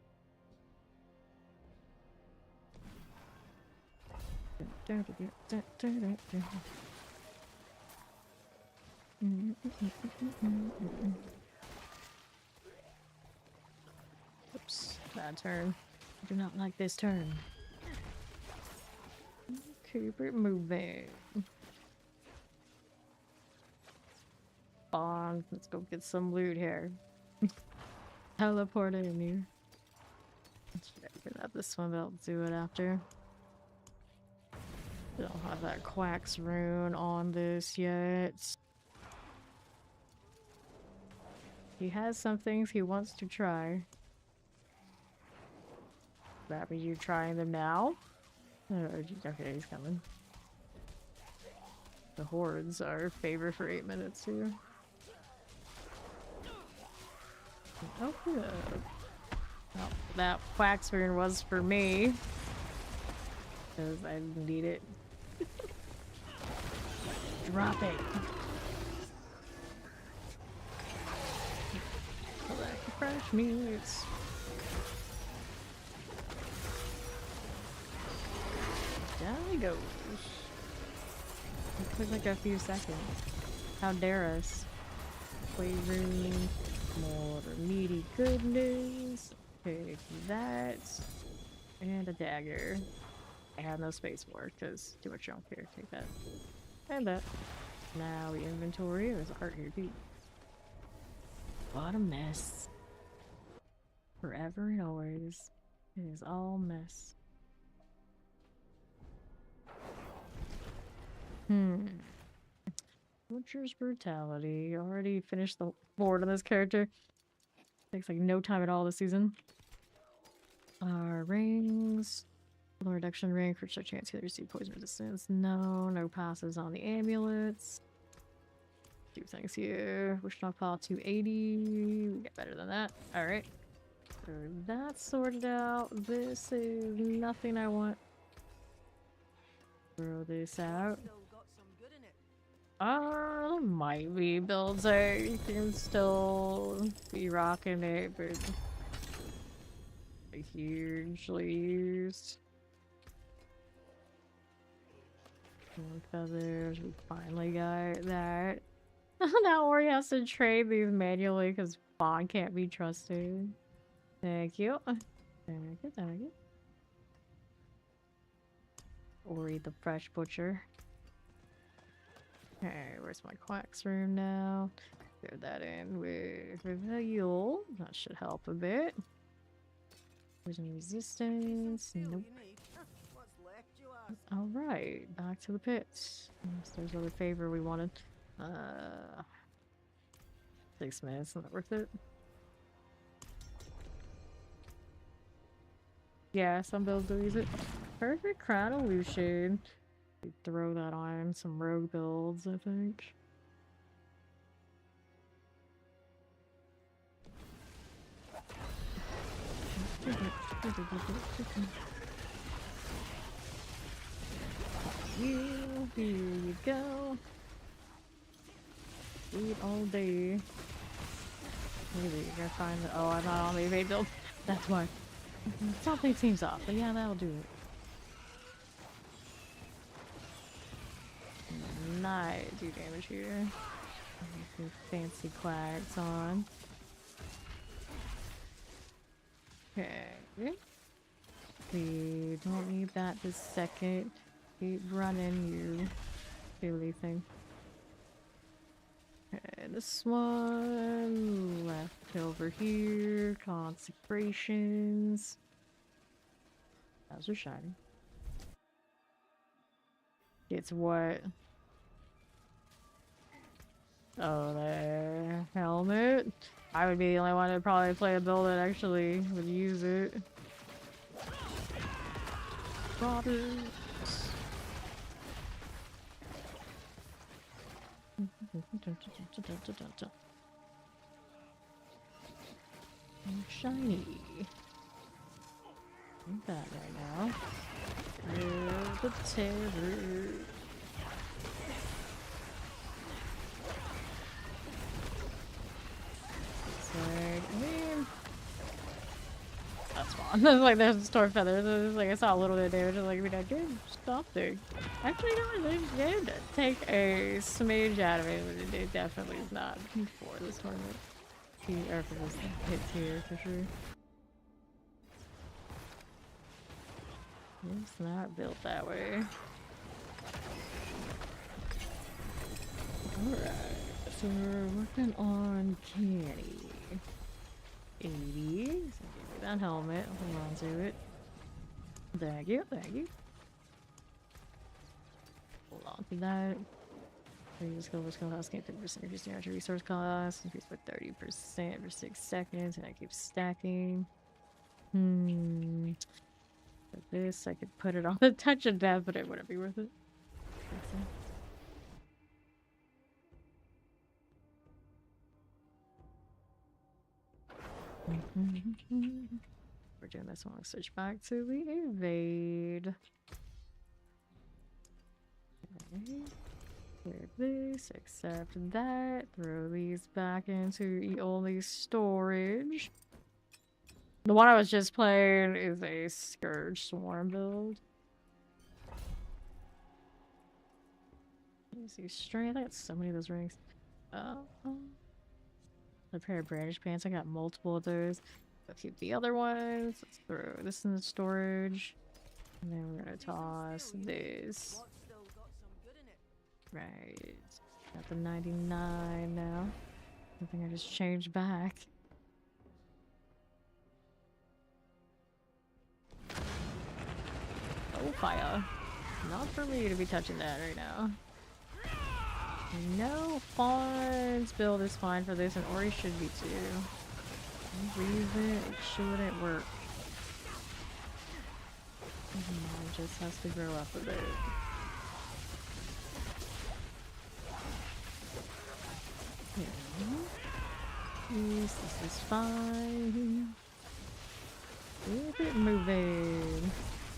Oops, bad turn. I do not like this turn. Keep it moving. On, let's go get some loot here. Teleport in here. Let's figure out this one, but I'll do it after. We don't have that Quack's rune on this yet. He has some things he wants to try. That means you're trying them now? Okay, he's coming. The hordes are favor for 8 minutes too. Oh, good. Well, that Quack's rune was for me. Because I need it. Drop it. Collect the fresh meats. Down he goes. It took like a few seconds. How dare us? Flavoring. More meaty goodness. Take that. And a dagger. I have no space for it because too much junk here. Take that. And that. Now we inventory. There's a heart here too. What a mess. Forever and always. It is all mess. Butcher's Brutality. Already finished the board on this character. Takes like no time at all this season. Rings. Low reduction ring for such chance to receive poison resistance. No passes on the amulets. Few things here. Wish stockpile 280. We get better than that. Alright. So that's sorted out. This is nothing I want. Throw this out. Might be builds I can still be rocking it, but hugely used. Feathers, we finally got that. Now Ori has to trade these manually because Bond can't be trusted. Thank you. Thank you. Ori the Fresh Butcher. Okay, where's my quacks room now? Throw that in with Reveal. That should help a bit. Poison resistance. Nope. Alright, back to the pits. Unless there's another favor we wanted. 6 minutes, not worth it. Yeah, some builds do use it. Perfect Crown Illusion. Throw that on some rogue builds, I think. Here you go. Eat all day. Maybe you're gonna find that. Oh, I'm not on the evade build. That's why. Something seems off, but yeah, that'll do it. Not do damage here. Some fancy quacks on. Okay. We don't need that this second. Keep running, you silly thing. Okay, this one left over here. Consecrations. Those are shiny. It's what? Oh, the helmet. I would be the only one to probably play a build that actually would use it. Robbers. Shiny. Not that right now. The terror. That's fine. Like there's storm feathers. It's like I saw a little bit of damage. I was like, I did stop there. Actually, no, they did take a smidge out of it, but it definitely is not for this tournament. Or for this hits here for sure. It's not built that way. Alright, so we're working on Kenny. 80. So give me that helmet. Hold on to it. Thank you, thank you. Hold on to that. Skill cost, gain 50% increase in your resource cost, increase by 30% for 6 seconds, and I keep stacking. For this, I could put it on the touch of death, but it wouldn't be worth it. We're doing this one. Let's switch back to the evade. Okay. Clear this, accept that, throw these back into only storage. The one I was just playing is a Scourge Swarm build. Let me see, strength. I got so many of those rings. A pair of brandish pants. I got multiple of those. I'll keep the other ones. Let's throw this in the storage. And then we're gonna toss this. Right. Got the 99 now. I think I just changed back. Oh, fire. Not for me to be touching that right now. No, Fawn's build is fine for this, and Ori should be too. No reason it shouldn't work. Mine just has to grow up a bit. Yes, this is fine. Keep it moving.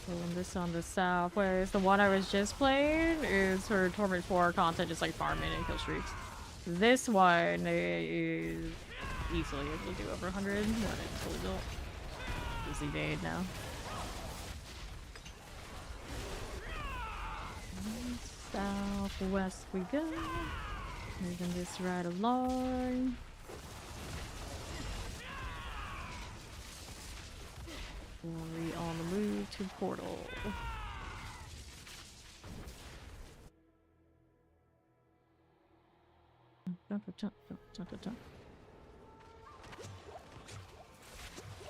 Pulling this on the southwest. The one I was just playing is for Torment 4 content, just like farming and Killstreaks. This one is easily able to do over 100 when it's fully built. Easy made now. Southwest we go. Moving this right along. Ori on the move to portal.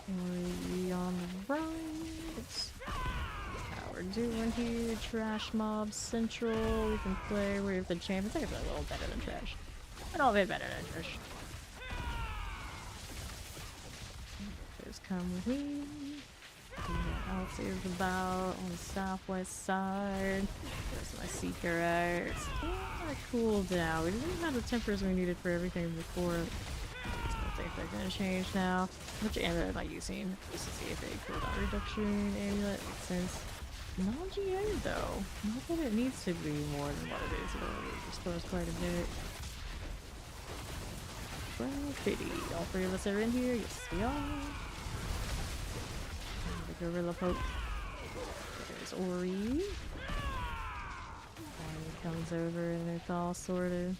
Ori on the right. How we're doing here? Trash Mob Central. We can play with the champ. I think it's a little better than trash. A little bit better than trash. Just come with me. What else is about on the southwest side? There's my Seeker Axe. Cool down. We didn't have the tempers we needed for everything before. I think they're gonna change now. Which amulet am I using? Just to see if a cooldown reduction amulet makes sense. Non-GA though. Not that it needs to be more than what it is. It only restores quite a bit. Well, pity. All three of us are in here. Yes, we are. The Gorilla Poke. There's Ori. And he comes over and it's all sorted.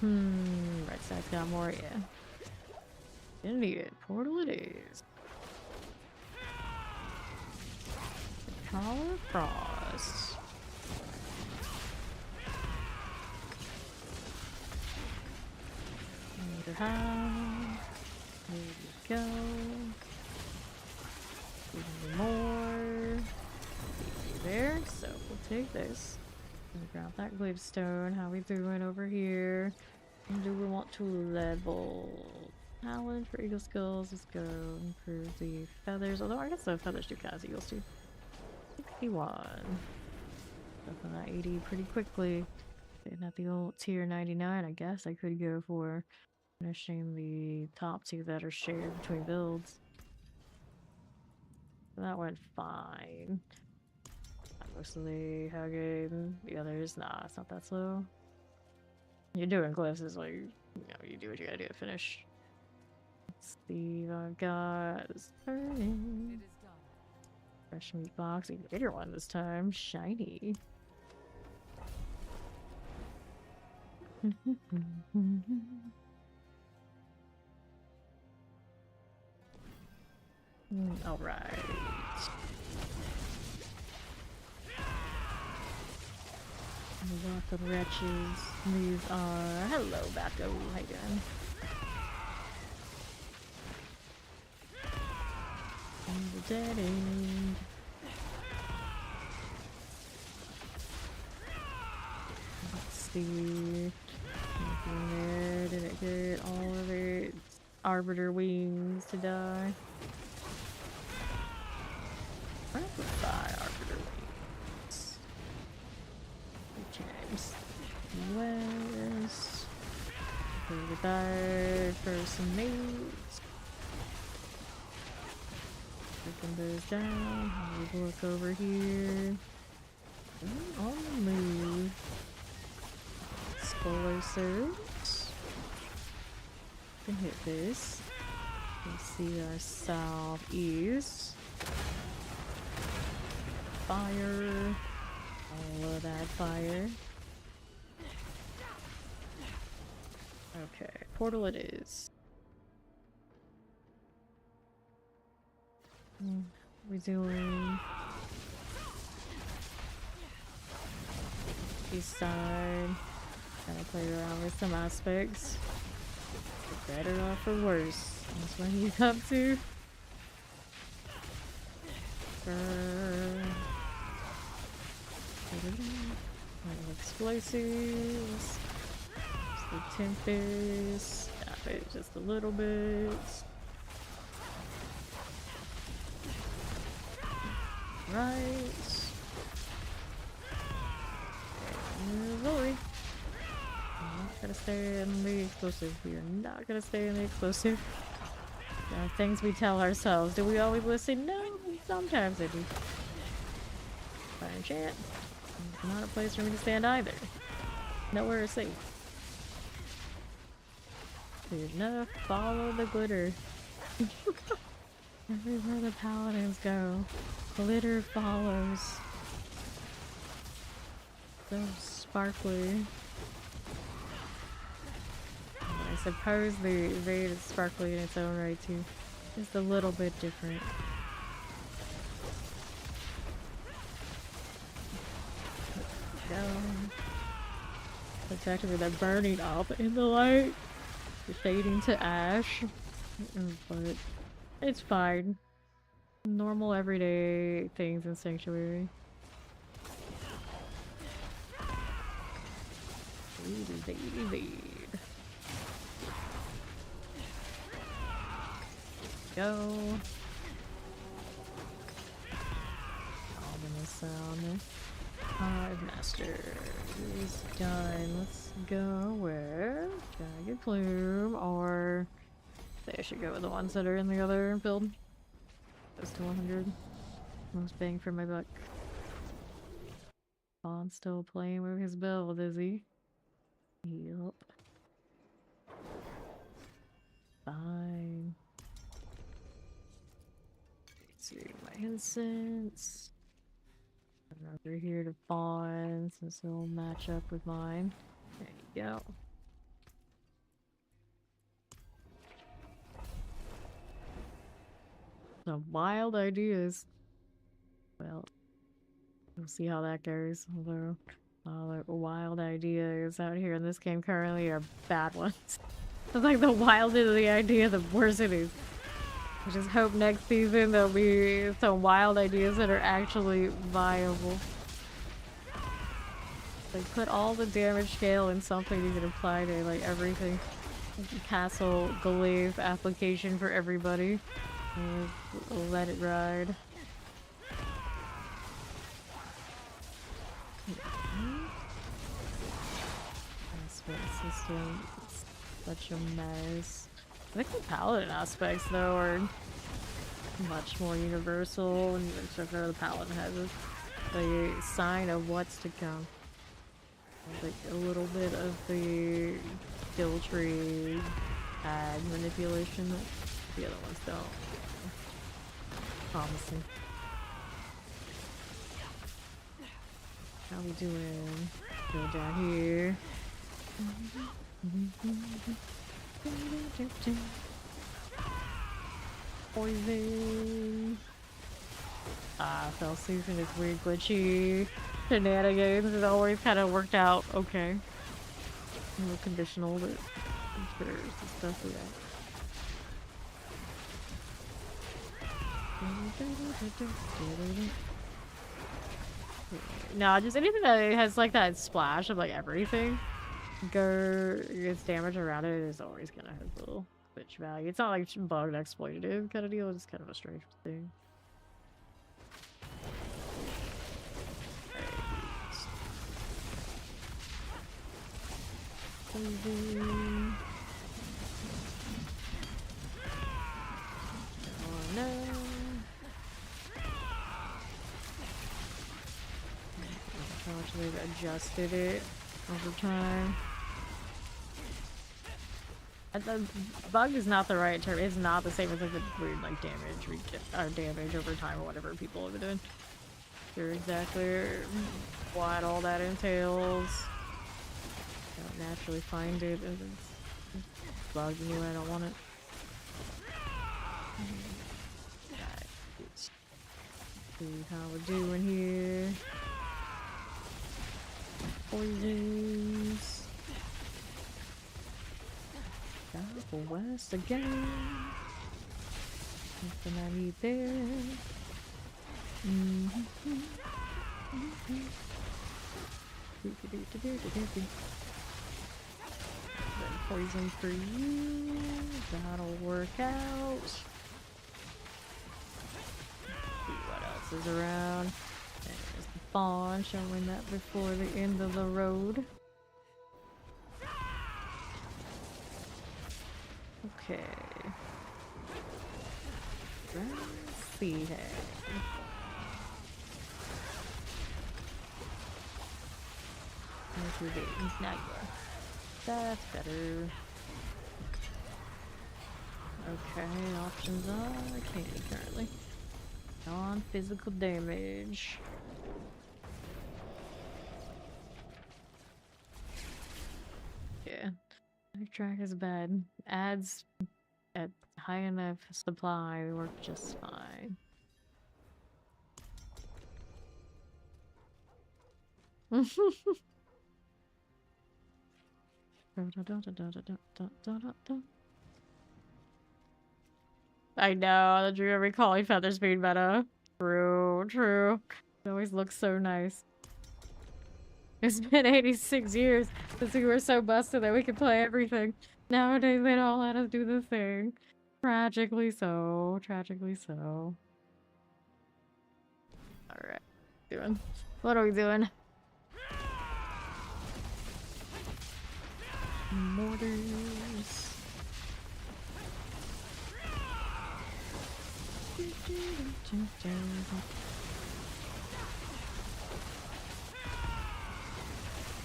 Right side's got more, yeah. Didn't need it. Portal it is. Collar Frost. High. There we go. Even more. There. So we'll take this. And grab that glibstone. How we doing over here? And do we want to level talent for eagle skills? Let's go improve the feathers. Although I guess the feathers do count as eagles too. 61. Up on that 80 pretty quickly. Getting at the old tier 99, I guess I could go for finishing the top two that are shared between builds. That went fine. Mostly hugging. The others, nah, it's not that slow. You're doing glyphs is like, you know, you do what you gotta do to finish. Let's see what I've got. It's turning. It is done. Fresh meat box, even bigger one this time. Shiny. All right. Welcome, wretches. These are... Hello, Batco. How you doing? And the dead end. Let's see. Anything there? Did it get all of it? Arbiter wings to die. Rapid Arbiter wings. James West. Go to die for some mates. Taking those down. We'll look over here. On the move. Explosives. Can hit this. Let's see our southeast. Fire. All of that fire. Okay, portal it is. We're doing tricky side. Gotta play around with some aspects. For better or for worse. That's what he's up to. Explosives. Just the Tempest. Stop it just a little bit. Right. Rory. I'm not gonna stay in the explosive. We are not gonna stay in the explosive. There are things we tell ourselves. Do we always listen? No, sometimes I do. Fire chant. It's not a place for me to stand either. Nowhere is safe. There's no follow the glitter. Everywhere the paladins go, glitter follows. So sparkly. I suppose the raid is sparkly in its own right too. Just a little bit different. Go. Effectively they're burning up in the light. They're fading to ash. But it's fine. Normal everyday things in Sanctuary. Go. Ominous sound. Hive Master is done. Let's go with Jagged Plume, or I should go with the ones that are in the other build. Goes to 100. Most bang for my buck. Bond's still playing with his build, is he? Yep. Fine. Let's see my incense. Over here to Bond, since it'll match up with mine. There you go. Some wild ideas. Well, we'll see how that goes. Although, all the wild ideas out here in this game currently are bad ones. It's like the wilder the idea, the worse it is. I just hope next season there'll be some wild ideas that are actually viable. Like, put all the damage scale in something you can apply to, like, everything. Castle glaive application for everybody. And let it ride. Aspect system. It's such a mess. I think the paladin aspects, though, are much more universal, and except for the paladin has a sign of what's to come. Like a little bit of the skill tree ag manipulation that the other ones don't. Promising. How we doing? Go down here. Poison. Fell season is weird glitchy shenanigans. It always kind of worked out okay. A little conditional, but I'm sure there's some stuff for that. No, just anything that has like that splash of like everything. Gets damage around it is always gonna have a little glitch value. It's not like bugged exploitative kind of deal, it's kind of a strange thing. Oh no. How much they've adjusted it over time. The bug is not the right term. It's not the same as like the weird like damage we get our damage over time or whatever people have been doing. Sure exactly what all that entails. I don't naturally find it as it's bugged anyway, I don't want it. Let's see how we're doing here. Poisons. Go west again. Nothing I need there. Then poison for you. That'll work out. See what else is around. There's the fawn, showing that before the end of the road. Okay. Let's see here. Where's your bait? Now you are. That's better. Okay, options are candy currently. Non-physical damage. Yeah. Track is bad. Adds at high enough supply work just fine. I know, the Drew every calling feathers being meta. True, true. It always looks so nice. It's been 86 years since we were so busted that we could play everything. Nowadays they don't let us do the thing. Tragically so. Tragically so. Alright. Doing. What are we doing? Mortars.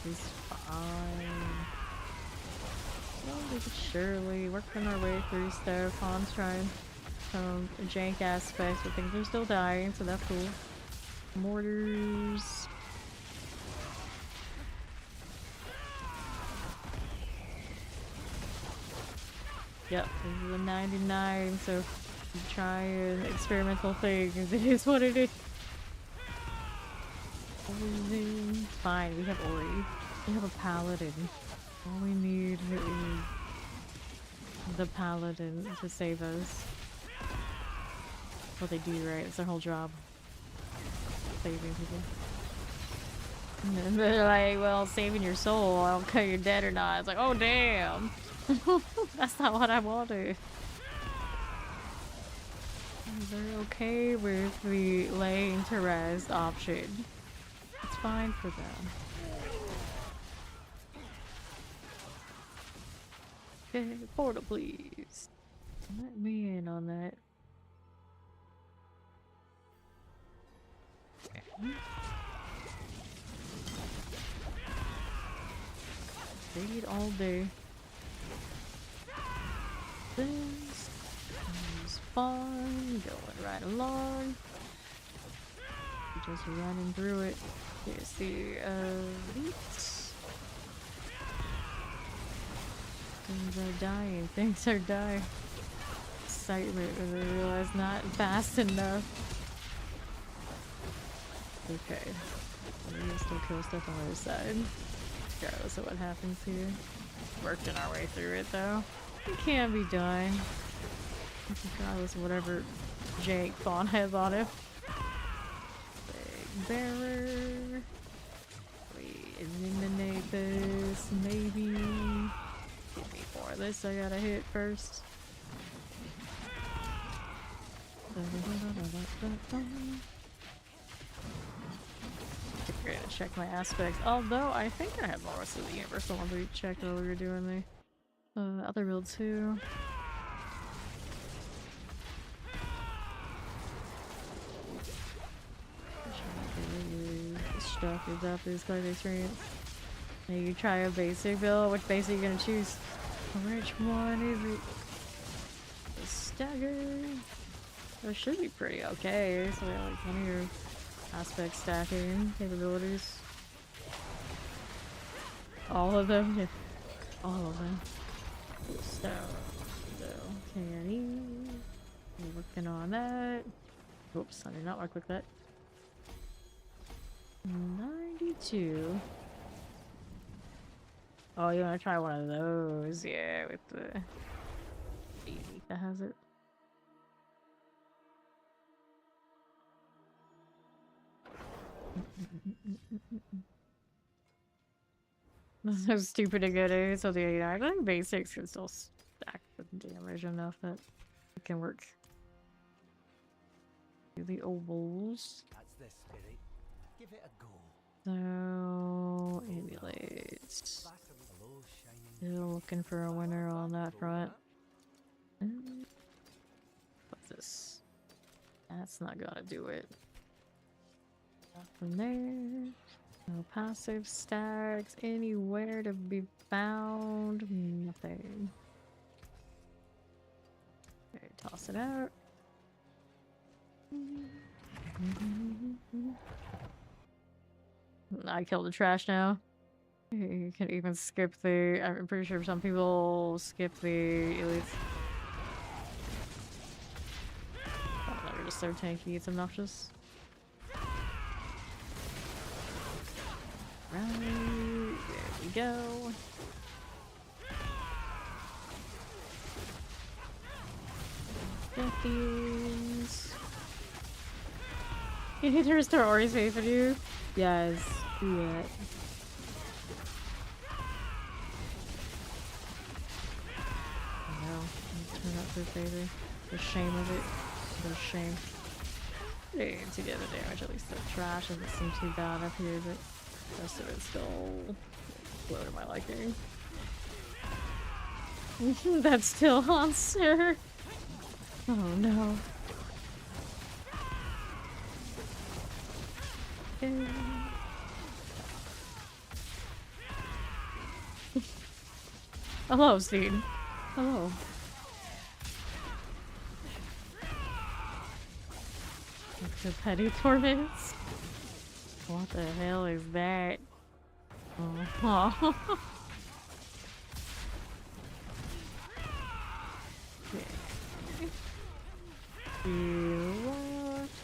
Is fine. Slowly but surely, working our way through stuff. Han's trying some jank aspects, but things are still dying, so that's cool. Mortars. Yep, this is a 99, so trying experimental things. It is what it is. Fine, we have Ori. We have a paladin. All we need is the paladin to save us. What they do, right? It's their whole job. Saving people. And then they're like, well, saving your soul, I don't care you're dead or not. It's like, oh damn. That's not what I wanted. They're okay with the laying to rest option. It's fine for them. Okay, portal please. Let me in on that. Okay. Raid all day. This is fun, going right along. Just running through it. Here's the elite. Things are dying. Things are dying. Excitement when they realize not fast enough. Okay. We can still kill stuff on the other side. Regardless of what happens here. Working our way through it though. It can be done. Regardless of whatever Jake Fawn has on him. Big bearer. We eliminate this, maybe. Give me more of this I gotta hit first. We're gonna check my aspects. Although I think I have more of the universal ones we checked while we were doing the other build too. Stuff is up this kind of experience. Maybe you try a basic build. Which basic are you gonna choose? Which one is it? The stagger. That should be pretty okay. So we have like plenty of aspect stacking capabilities. All of them? Yeah. All of them. So candy. We're working on that. Oops, I did not want to click that. 92. Oh, you wanna try one of those? Yeah, with the baby that has it. This is so stupid to get it. So the I think basics can still stack the damage enough that it can work. Do the ovals. That's the spirit. Give it a go. So emulates. Hello, shining. Still looking for a winner on that front. What's this? That's not gonna do it. Nothing there. No passive stacks anywhere to be found. Nothing. Okay, toss it out. I killed the trash now. You can even skip the. I'm pretty sure some people skip the elites. Oh, they're just so tanky, it's obnoxious. Right, there we go. Fifties. You need to restore Ori's faith in you? Yes, do it. No, turn up this baby. The shame of it. The shame. Need to get the damage, at least the trash doesn't seem too bad up here, but the rest of it's still low to my liking. That's still on, sir. Oh no. Hello, Steed. Hello. The petty torments? What the hell is that? Oh.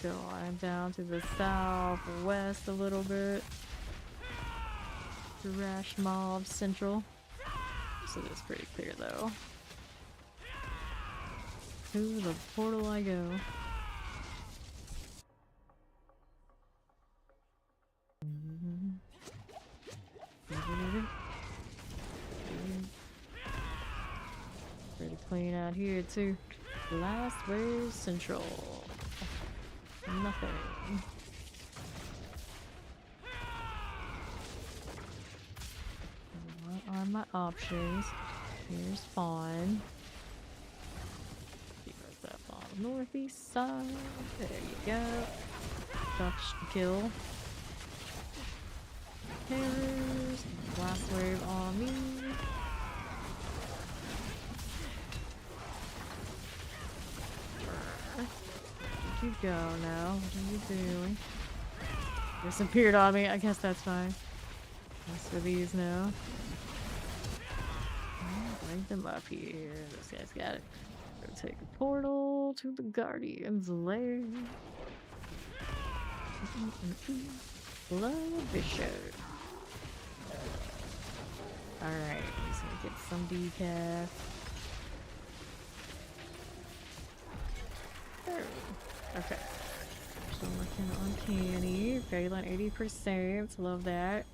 Go on down to the southwest a little bit. Trash mob central. So that's pretty clear though. To the portal I go. Pretty clean out here too. Last wave central. Nothing. What are my options? Here's spawn. Where's that on the northeast side? There you go. Ducks to kill. Terrors. Last wave on me. You go now. What are you doing? Disappeared on me. I guess that's fine. As for these now. Bring them up here. This guy's got it. Go take a portal to the Guardian's lair. Blood Bishop. Alright, just gonna get some decaf. Okay. Still working on Canny. Fairyland 80%. Love that.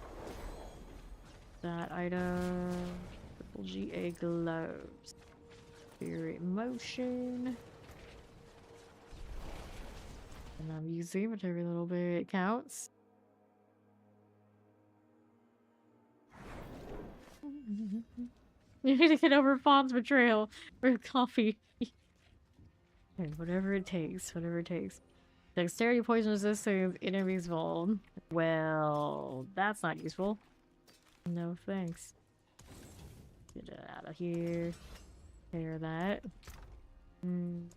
That item. Triple GA gloves. Spirit motion. And I'm using, but every little bit counts. You need to get over Fawn's betrayal for coffee. Okay, whatever it takes, whatever it takes. Dexterity, poison resistance, enemies vuln. Well, that's not useful. No thanks. Get it out of here. Clear that. And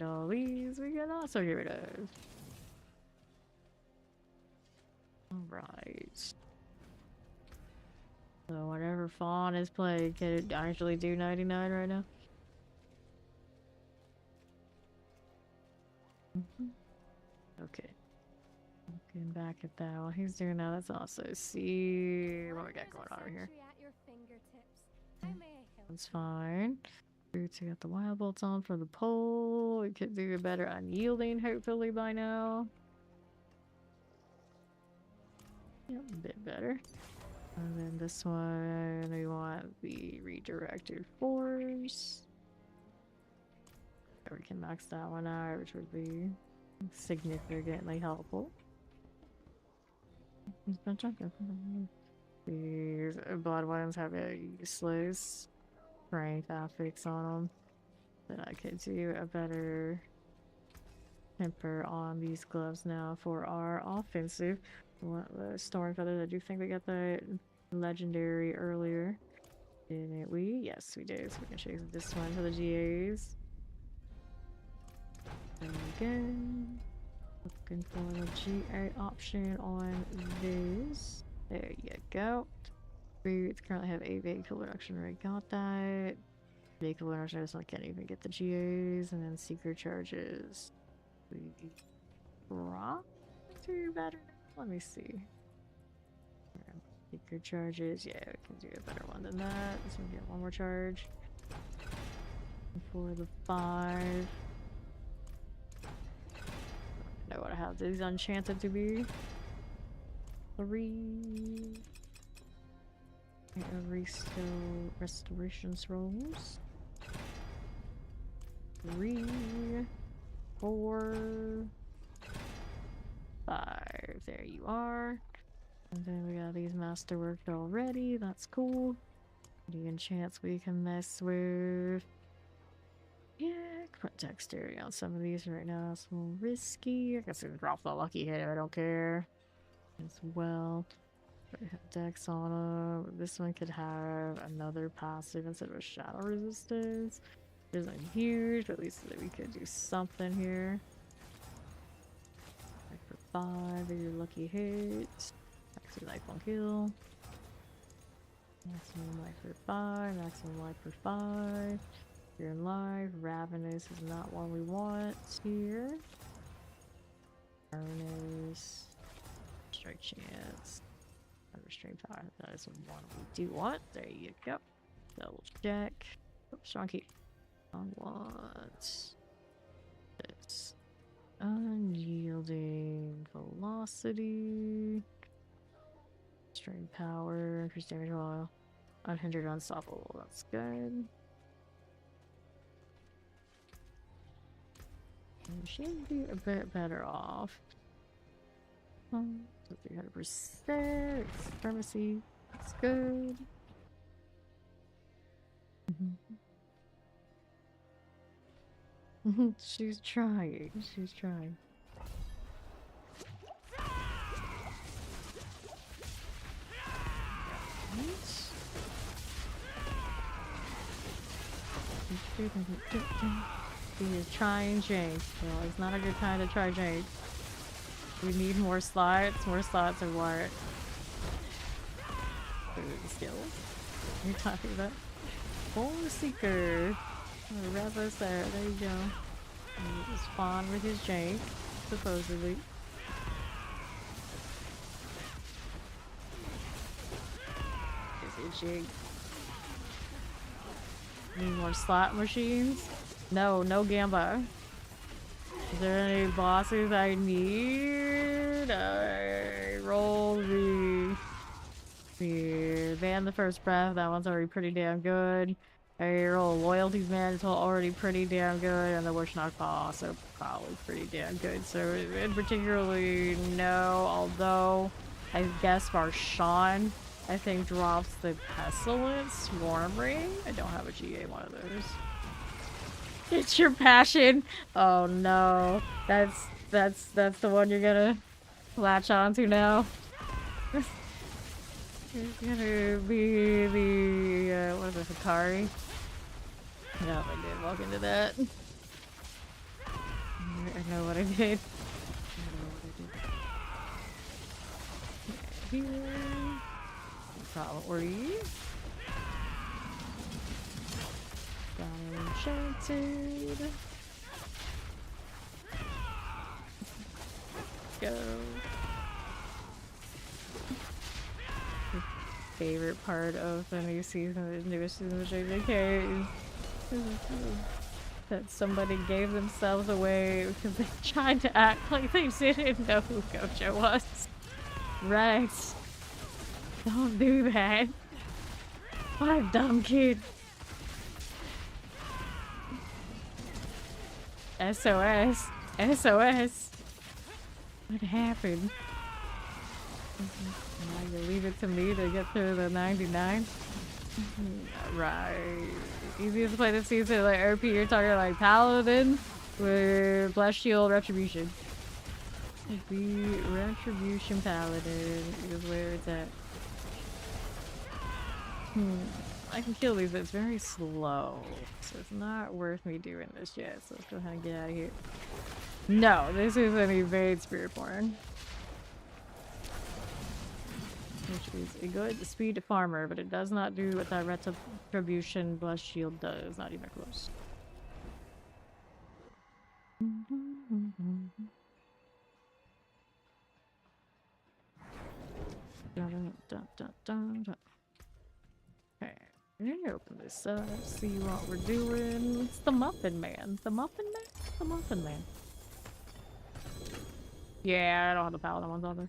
all these we can also get rid of. Alright. So whatever Fawn is playing, can it actually do 99 right now? Okay. Looking back at that while he's doing that, let's also see what we got going on over here. That's fine. Boots, we got the wild bolts on for the pole. We could do better unyielding, hopefully, by now. Yep, a bit better. And then this one, we want the redirected force. We can max that one out, which would be significantly helpful. These blood ones have a useless strength affix on them. Then I could do a better temper on these gloves now for our offensive. The storm feathers. I do think we got the legendary earlier. Didn't we? Yes, we did. So we can chase this one for the GAs. There we go. Looking for the GA option on this. There you go. Boots currently have a vehicle reduction. Already got that. Vehicle reduction, so I can't even get the GAs. And then secret charges. We drop to better. Let me see. Secret charges. Yeah, we can do a better one than that. So we get one more charge. For the 5. I know what I have these enchanted to be. 3. Restoration rolls. 3. 4. 5. There you are. And then we got these masterworked already. That's cool. The enchants we can mess with. Yeah, put dexterity on some of these right now. It's a little risky. I guess we can drop the lucky hit. I don't care. As well. Dex on them. This one could have another passive instead of a shadow resistance. It isn't huge, but at least we could do something here. Like for 5, your lucky hit. Maximum life on kill. Maximum life for 5. Maximum life for 5. You're alive. Ravenous is not one we want here. Ravenous. Strike chance. Restrained power. That is one we do want. There you go. Double check. Oops, strong key. I want this. Unyielding velocity. Restrained power. Increased damage while unhindered, unstoppable. That's good. We should be a bit better off. 300%. Pharmacy. That's good. She's trying. She's trying. He is trying Jake. Well, it's not a good time to try Jake. We need more slots. More slots are what? Skills. You're talking about? Hole Seeker. Rev us there. There you go. And he spawn with his Jake, supposedly. Is it Jake? Need more slot machines? No, no Gamba. Is there any bosses I need? I roll the Ban the First Breath. That one's already pretty damn good. I roll Loyalty's Mantle, already pretty damn good, and the Wish Knock Paw also probably pretty damn good. So in particularly no, although I guess Marshawn I think drops the Pestilence Swarm Ring. I don't have a GA one of those. It's your passion. Oh no, that's the one you're gonna latch onto now. It's gonna be the what is it, Hikari? No, I didn't walk into that. I know what I did. Here, probably. Enchanted. Go. favorite part of the new season, the newest season of JJK is that somebody gave themselves away because they tried to act like they didn't know who Gojo was. Right. Don't do that. What a dumb kid. SOS. SOS. What happened? Now you leave it to me to get through the 99? Right. Easiest to play this season, like RP, you're talking like Paladin with Blast Shield Retribution. The Retribution Paladin is where it's at. I can kill these, but it's very slow. So it's not worth me doing this yet. So let's go ahead and get out of here. No, this is an evade Spiritborn. Which is a good speed farmer, but it does not do what that Retribution Blast Shield does. Not even close. Okay, let me open this up, see what we're doing. It's the Muffin Man. The Muffin Man? The Muffin Man. Yeah, I don't have the Paladin ones on there.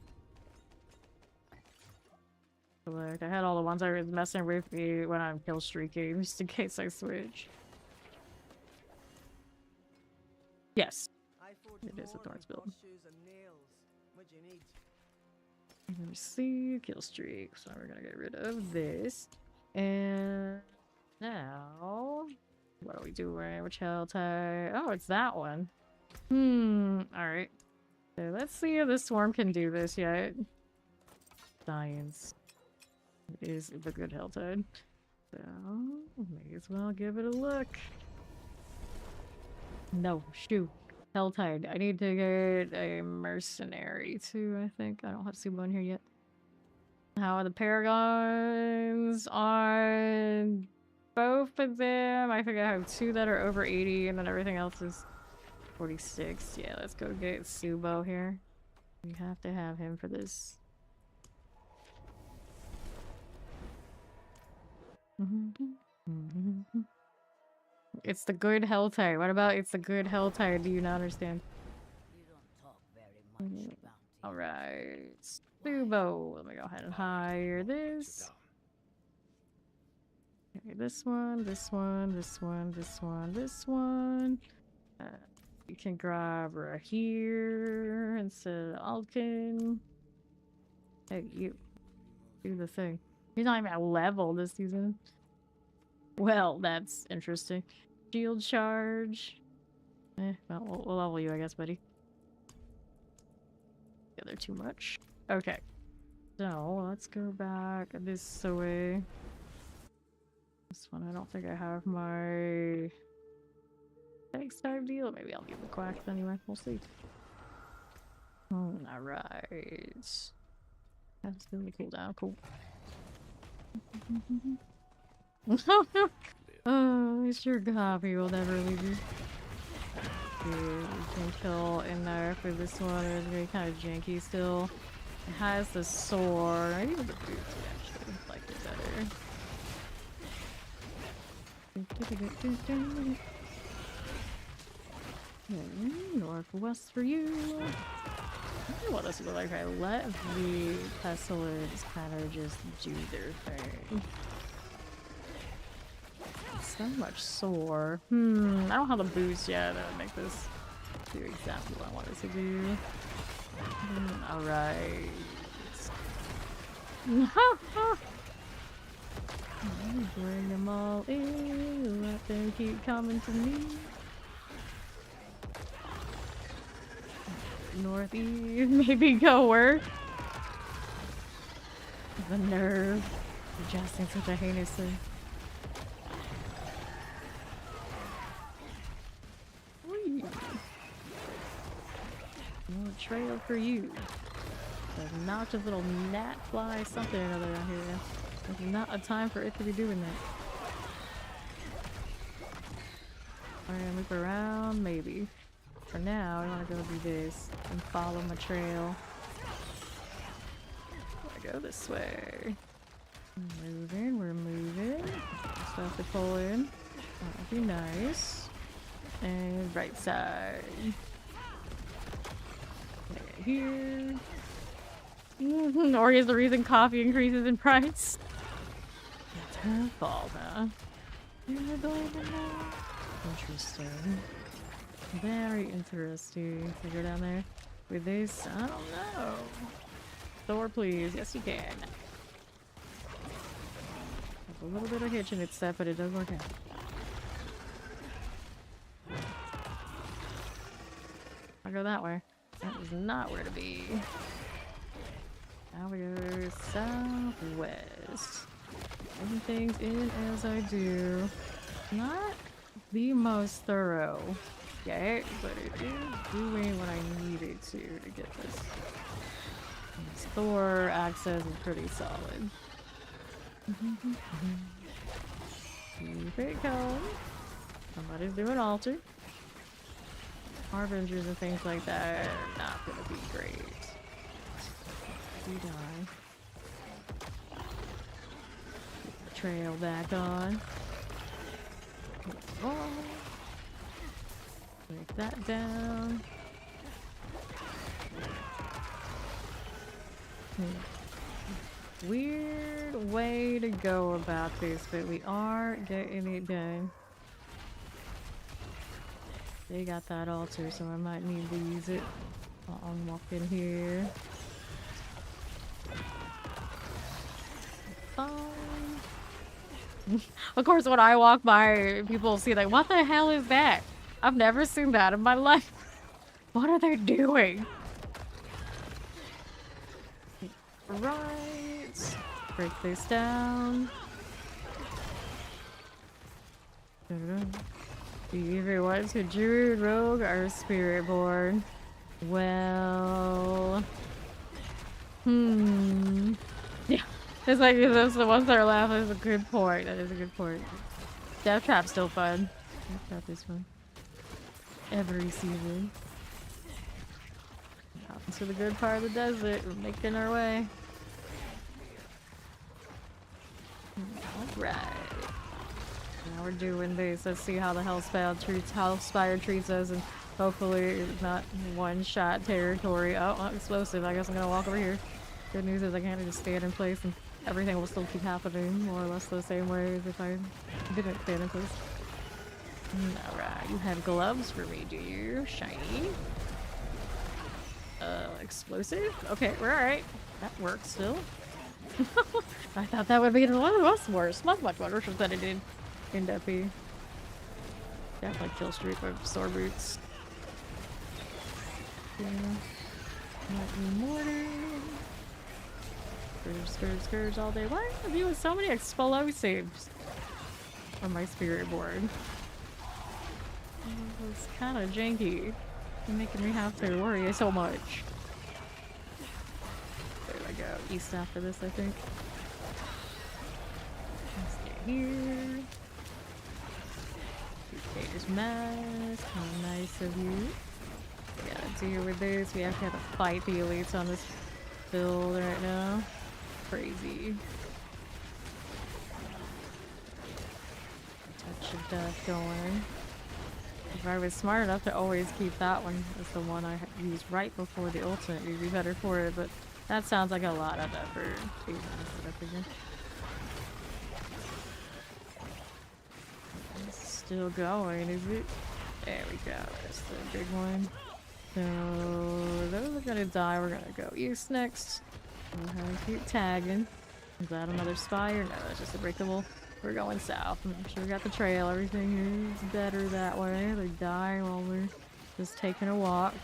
Look, I had all the ones I was messing with when I'm killstreaking, just in case I switch. Yes. It is a Thorns build. Let me see, killstreak. So we're gonna get rid of this. And now, what are we doing? Which hell tie? Oh, it's that one. Alright. So let's see if this swarm can do this yet. Science. It is the good Helltide. So, may as well give it a look. No, shoot. Helltide. I need to get a mercenary too, I think. I don't have Subo in here yet. How are the paragons on both of them? I think I have 2 that are over 80 and then everything else is 46. Yeah, let's go get Subo here. We have to have him for this. It's the good Helltide. What about it's the good Helltide? Do you not understand? You don't talk very much about it. Alright. Subo. Let me go ahead and hire this. Okay, this one, this one, this one, this one, this one. You can grab right here instead of Alkin. Hey, you. Do the thing. He's not even at level this season. Well, that's interesting. Shield charge. Well, we'll level you, I guess, buddy. Yeah, they're too much. Okay. So, let's go back this way. This one, I don't think I have my next time deal. Maybe I'll leave the quacks anyway. We'll see. Alright. That's really cool down. Cool. Oh, it's your copy will never leave you. Dude, you can kill in there for this one. It's gonna be kind of janky still. It has the sword. I even the boots would actually like it better. Northwest for you. I don't know what this would look like. I let the pestilence kind of just do their thing. So much sore. I don't have the boost yet that would make this do exactly what I want it to do. Alright. Bring them all in. Let them keep coming to me. Northeast, maybe go work. The nerve. Adjusting such a heinous thing. No trail for you. There's not just little gnat fly something or another out here. There's not a time for it to be doing that. Alright, loop around, maybe. For now, I want to go do this and follow my trail. I go this way. We're moving. Stuff to pull in. That would be nice. And right side. Right here. Or is the reason coffee increases in price? It's her fault, huh? You don't even know. Interesting. Very interesting. Can I go down there with this? I don't know. Door, please. Yes, you can. Have a little bit of hitch in its step, but it does work out. I'll go that way. That is not where to be. Now we go southwest. Putting things in as I do. Not the most thorough yet, but it is doing what I needed to get this. This Thor access is pretty solid. Keep it going. Somebody's doing altar. Harbingers and things like that are not gonna be great. We die. Keep the trail back on. Oh. Break that down. Weird way to go about this, but we are getting it done. They got that altar, so I might need to use it. I'll walk in here. Of course, when I walk by, people see like, what the hell is that? I've never seen that in my life. What are they doing? Right. Break this down. Either one's a druid, rogue, or spiritborn. Well... Yeah. It's like those the ones that are left. That's a good point. That is a good point. Death Trap's still fun. Death Trap is fun. Every season. Out into the good part of the desert. We're making our way. Alright. Now we're doing this. Let's see how the Hellspire treats us, and hopefully it's not one-shot territory. Oh, explosive. I guess I'm gonna walk over here. Good news is I can't just stand in place and everything will still keep happening more or less the same way as if I didn't stand in place. Alright, you have gloves for me, do you? Shiny. Explosive? Okay, we're alright. That works still. I thought that would be much worse. Much worse than it did end up being. Definitely kill streak with sword boots. Yeah. Mortar. Scourge all day. Why are you with so many explosives on my Spiritborn? It's kind of janky. You're making me have to worry so much. There we go. East after this, I think. Let's get here. Dictator's mask. How nice of you. We gotta deal with this. We have to fight the elites on this build right now. Crazy. Touch of death going. If I was smart enough to always keep that one as the one I used right before the ultimate, we'd be better for it, but that sounds like a lot of effort. Jeez, I messed it up again. It's still going, is it? There we go. That's the big one. So those are gonna die. We're gonna go east next. We're gonna keep tagging. Is that another spire? No, that's just a breakable. We're going south. I'm sure we got the trail. Everything is better that way. They die while we're just taking a walk.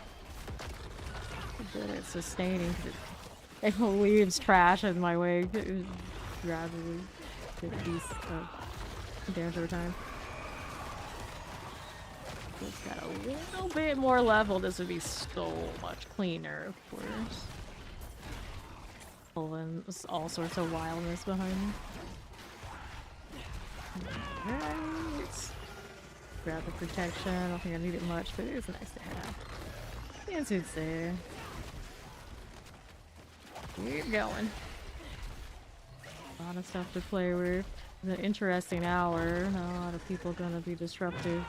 Good at sustaining. It leaves trash in my way. It was gradually get a piece of damage over time. It's got a little bit more level. This would be so much cleaner, of course. And all sorts of wildness behind me. Alright. Grab the protection. I don't think I need it much, but it is nice to have. Yes, it's there. Keep going. A lot of stuff to play with. It's an interesting hour. Not a lot of people gonna be disruptive.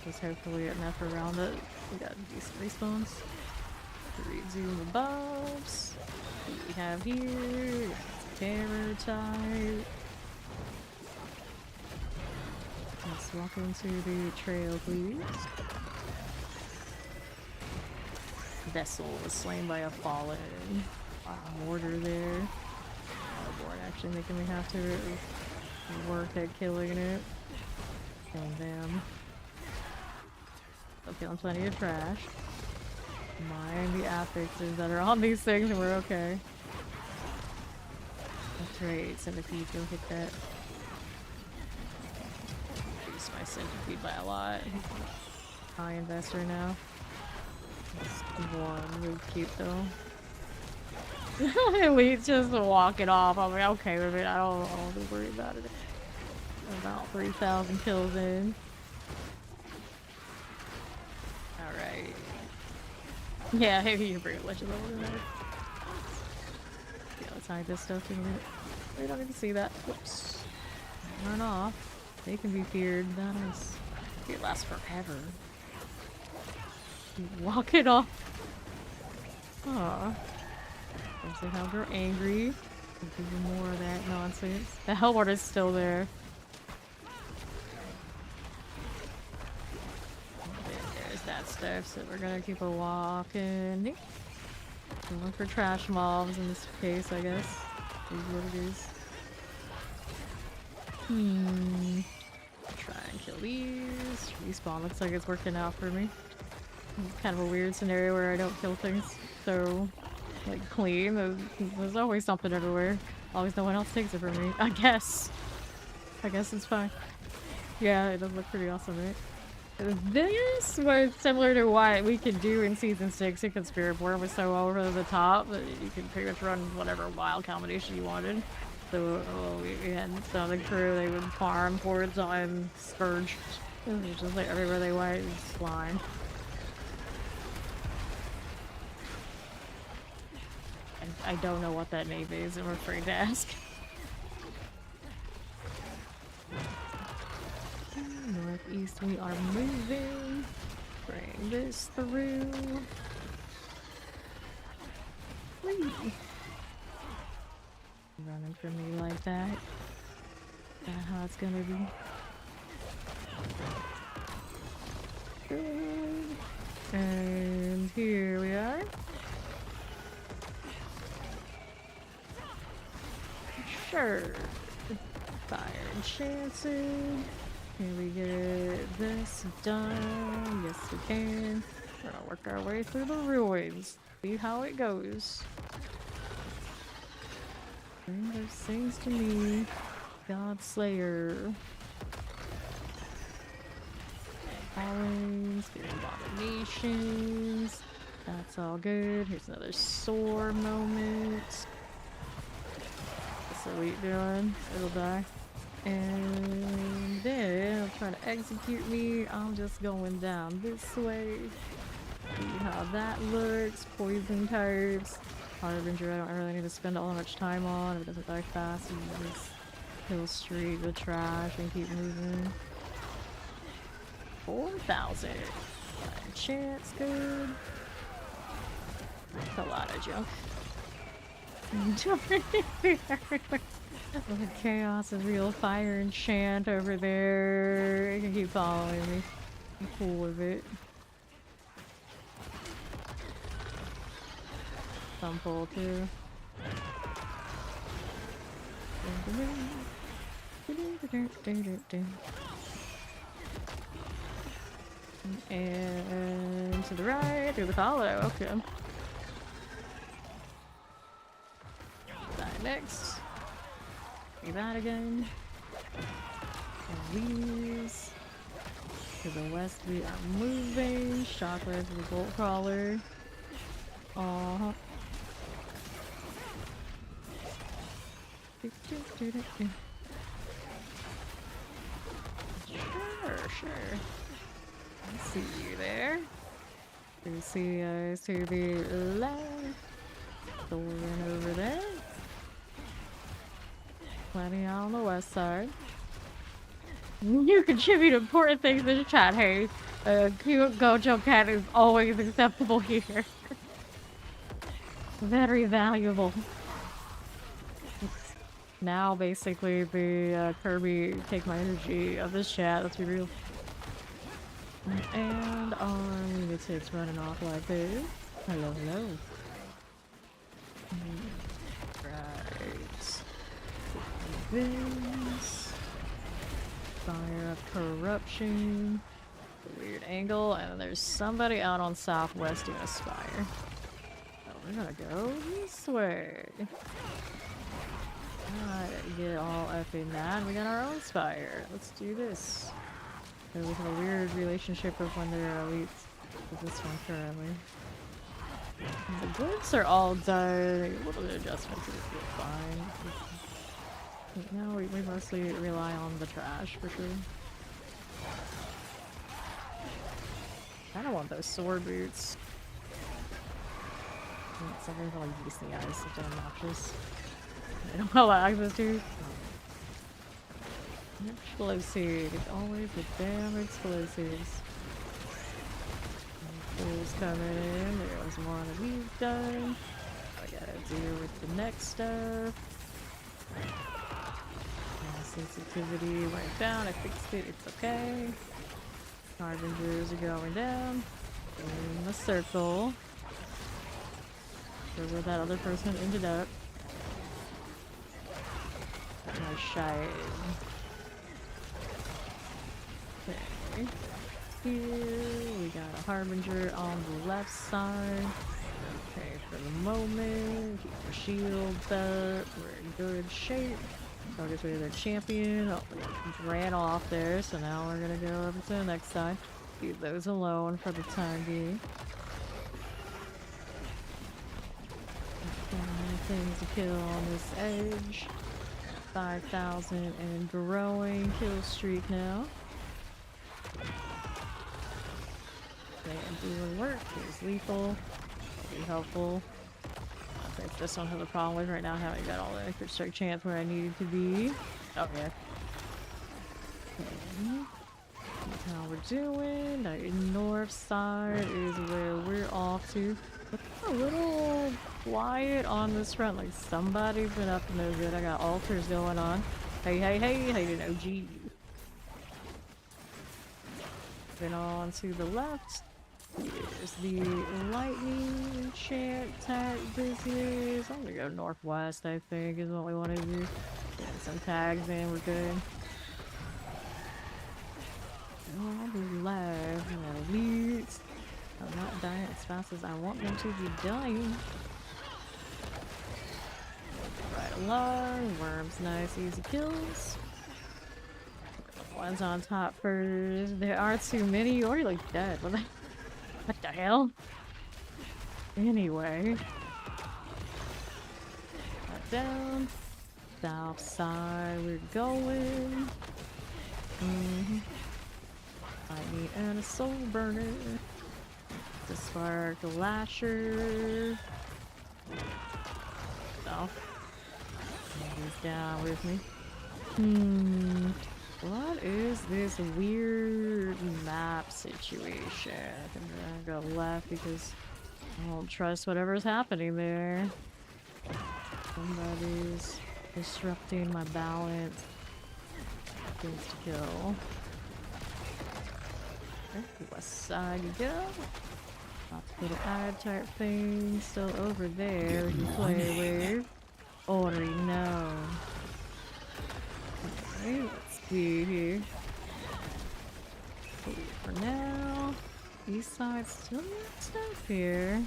Just hopefully enough around it. We got decent respawns. Resume above. What we have here? Terror type. Let's walk into the trail, please. Vessel was slain by a fallen. Mortar there. Board actually making me have to work at killing it. Killing them. Still killing plenty of trash. Mind the affixes that are on these things and we're okay. That's right, centipede, go hit that. Reduce my centipede by a lot. High investor now. Just one move keep though. Elite just walking off. I'm like, okay with it. I don't have to worry about it. About 3,000 kills in. Alright. Yeah, maybe you can bring a legend level in there. Yeah, let's hide this stuff in a minute. We don't need to see that. Whoops. Run off. They can be feared. That is. It lasts forever. Walk it off. Aww. They how they're angry. Give you more of that nonsense. The Hellward is still there. There's that stuff, so we're gonna keep a walking. Going for trash mobs in this case, I guess. Is what it is. Try and kill these. Respawn looks like it's working out for me. It's kind of a weird scenario where I don't kill things so like clean. There's always something everywhere. Always no one else takes it from me. I guess it's fine. Yeah, it does look pretty awesome, right? This was similar to what we could do in Season 6 in Spiritborn. Was so over the top that you could pretty much run whatever wild combination you wanted. So we had some of the crew, they would farm towards on Scourge. It was just like everywhere they went, it was slime. I don't know what that name is, I'm afraid to ask. Northeast we are moving. Bring this through. Whee. Running from me like that. Is that how it's gonna be? Good. And here we are. Sure. Fire enchanted. Here we get this done. Yes, we can. We're gonna work our way through the ruins. See how it goes. Bring those things to me. God Slayer. Fallen, Spirit Abominations. That's all good. Here's another sore moment. What's Elite doing? It'll die. And then I'm trying to execute me. I'm just going down this way. See how that looks. Poison types. Harbinger, I don't really need to spend all that much time on. If it doesn't die fast, you just kill streak the trash and keep moving. 4,000. Chance, good. That's a lot of junk. The chaos of real fire enchant over there. You can keep following me. I'm cool with it. Some pull too. And to the right, through the hollow. Okay. Die next. Do that again. And these. To the west we are moving. Chakra to the bolt crawler. Aww. Sure. I see you there. You see us to the left. Going over there. Plenty on the west side. You contribute important things in the chat, hey. Cute Gojo cat is always acceptable here. Very valuable. Now, basically, the Kirby take my energy of this chat, let's be real. And our lunatics running off like this. Hello, hello. Right. This. Fire of corruption. Weird angle, and there's somebody out on southwest doing a spire. Oh, we're gonna go this way. Alright, get all effing that. We got our own spire. Let's do this. So we have a weird relationship with when they're elites with this one currently. The glyphs are all done. A little bit of adjustments to this is fine. No, we mostly rely on the trash for sure. I don't want those sword boots. Something for like yeast in the eyes, such obnoxious. I don't have access to. Explosive. It's always the damn explosives. Who's coming in? There's one of these done. I gotta deal with the next stuff. Sensitivity went down. I fixed it. It's okay. Harbingers are going down. In the circle. So where that other person ended up. Nice shine. Okay. Here we got a harbinger on the left side. Okay, for the moment, keep our shields up. We're in good shape. So I guess we're their champion. Oh, we ran off there, so now we're gonna go over to the next side. Leave those alone for the time being. Things to kill on this edge. 5,000 and growing kill streak now. And doing work. Here's lethal. Be helpful. I think this one has a problem with right now. I haven't got all the extra strike chance where I needed to be. Oh yeah. Okay. That's how we're doing. The north side is where we're off to. It's a little quiet on this front. Like somebody's been up to no good. I got altars going on. Hey, hey, hey, hey, an OG. Then on to the left. Here's the lightning enchant tag business. I'm gonna go northwest, I think, is what we want to do. Get some tags in, we're good. Oh, I'll be live. I'm gonna lead. I'm not dying as fast as I want them to be dying. Right along. Worms, nice, easy kills. One's on top first. There are too many. You're already like dead. What the hell? Anyway. Got down. South side, we're going. Lightning and a soul burner. The spark, the lasher. So. He's down with me. What is this weird map situation? I think I'm gonna go left because I don't trust whatever's happening there. Somebody's disrupting my balance. Things to kill. Okay, west side you go. Lots of little ad type things still over there you play with. Already know. Okay, let's see here. For now, east side still got stuff here.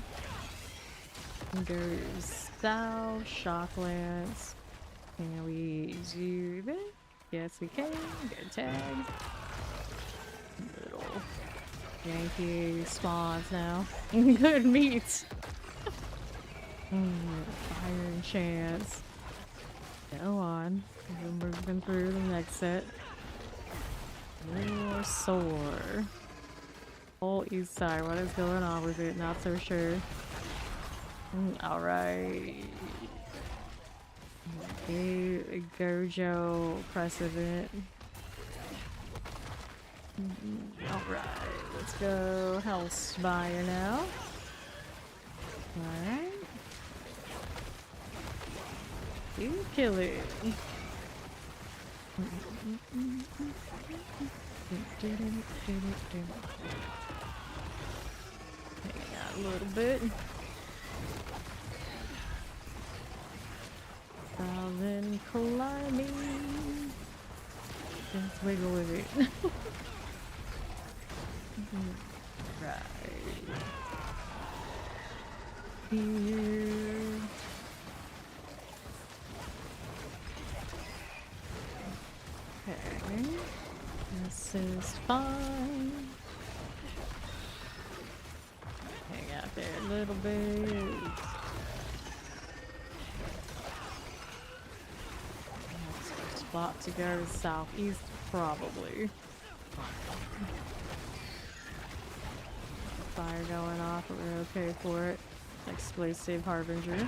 There's south, shocklands. Can we do this? Yes, we can. Get tagged. Little Yankee spawns now. Good meat. Iron chance. Go on. We're moving through the next set. More sore. Whole east side. What is going on with it? Not so sure. Alright. Okay, Gojo precedent. Alright, let's go Hellspire now. Alright. You kill it. Hang out a little bit. Then climbing. Just wiggle with it. Right. Here. Okay. This is fine. Hang out there a little bit. Spot to go southeast, probably. Fire going off, but we're okay for it. Explosive Harbinger.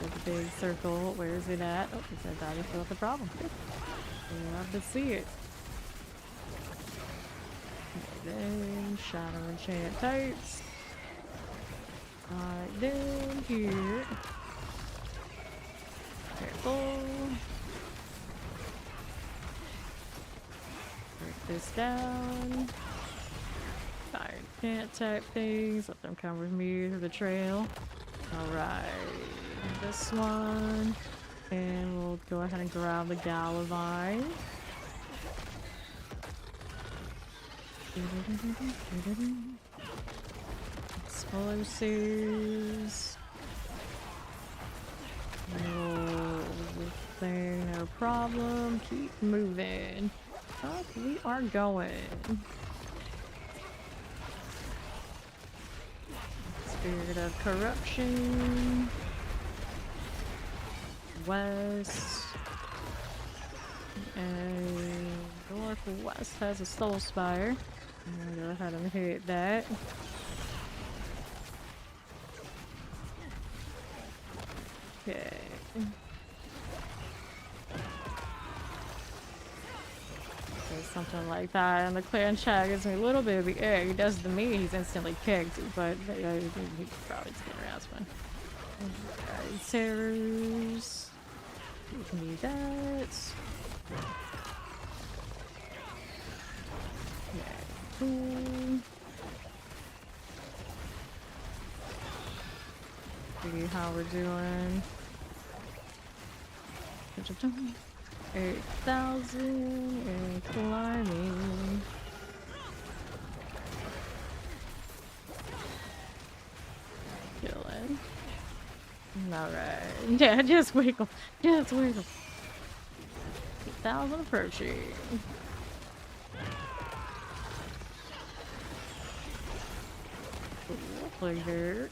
There's a big circle. Where is it at? Oh, it's at that. That's the problem. We love to see it. And then Shadow Enchant types. Alright, then here. Careful. Break this down. Fire can't type things. Let them come with me through the trail. Alright. This one. And we'll go ahead and grab the Galavine. Explosives. No thing, no problem. Keep moving. Up we are going. Spirit of Corruption. West. And northwest has a Soul Spire. I'm gonna go ahead and hit that. Okay. So something like that, and the clan chat gives me a little bit of the egg. He does to me, he's instantly kicked, but yeah, he probably just get around fine. Alright, terrors. We can do that. Okay, cool. See how we're doing. 8,000 and climbing. Killing. Alright. Yeah, just wiggle. Just wiggle. 8,000 approaching. Cool. Play dirt.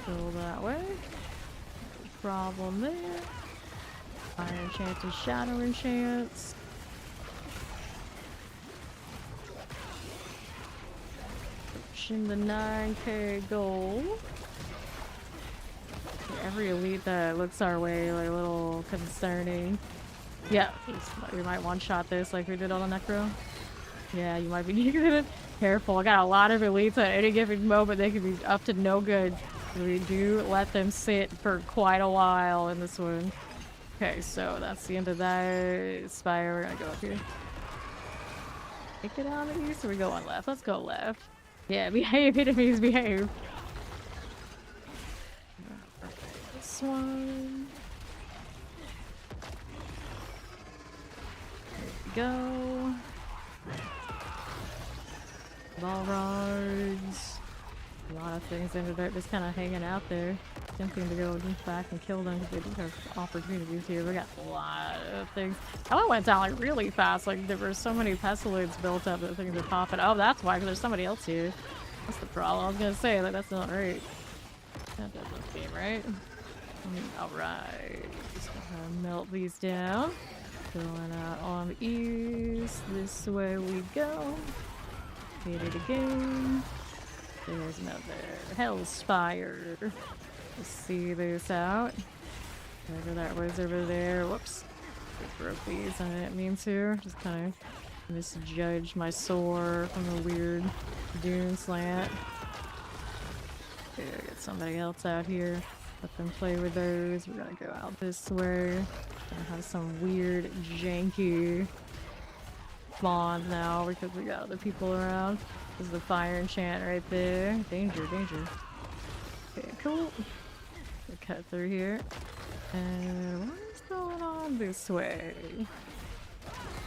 Go that way. No problem there. Fire enchant and shadow enchants. Pushing the 9k goal. Every elite that looks our way like a little concerning. Yeah, we might one-shot this like we did on the Necro. Yeah, you might be needing it. Careful, I got a lot of elites at any given moment. They could be up to no good. We do let them sit for quite a while in this one. Okay, so that's the end of that spire. We're gonna go up here. Take it out of east, or we go on left? Let's go left. Yeah, behave, enemies, behave. This one. There we go. Ball rods. A lot of things ended up just kind of hanging out there. Tempting to go back and kill them because they do have opportunities here. We got a lot of things. That one went down like really fast. Like there were so many pestilids built up that things are popping. Oh, that's why, because there's somebody else here. That's the problem. I was gonna say like that's not right. That doesn't seem right. Alright. Just gonna melt these down. Going out on the east. This way we go. Hit it again. There's another Hellspire. Let's see this out. Whatever that was over there. Whoops. I broke these. I didn't mean to. Just kind of misjudged my sword from a weird dune slant. Okay, get somebody else out here. Let them play with those. We're gonna go out this way. Gonna have some weird, janky spawns now because we got other people around. There's the fire enchant right there. Danger, danger. Okay, cool. We'll cut through here. And what's going on this way?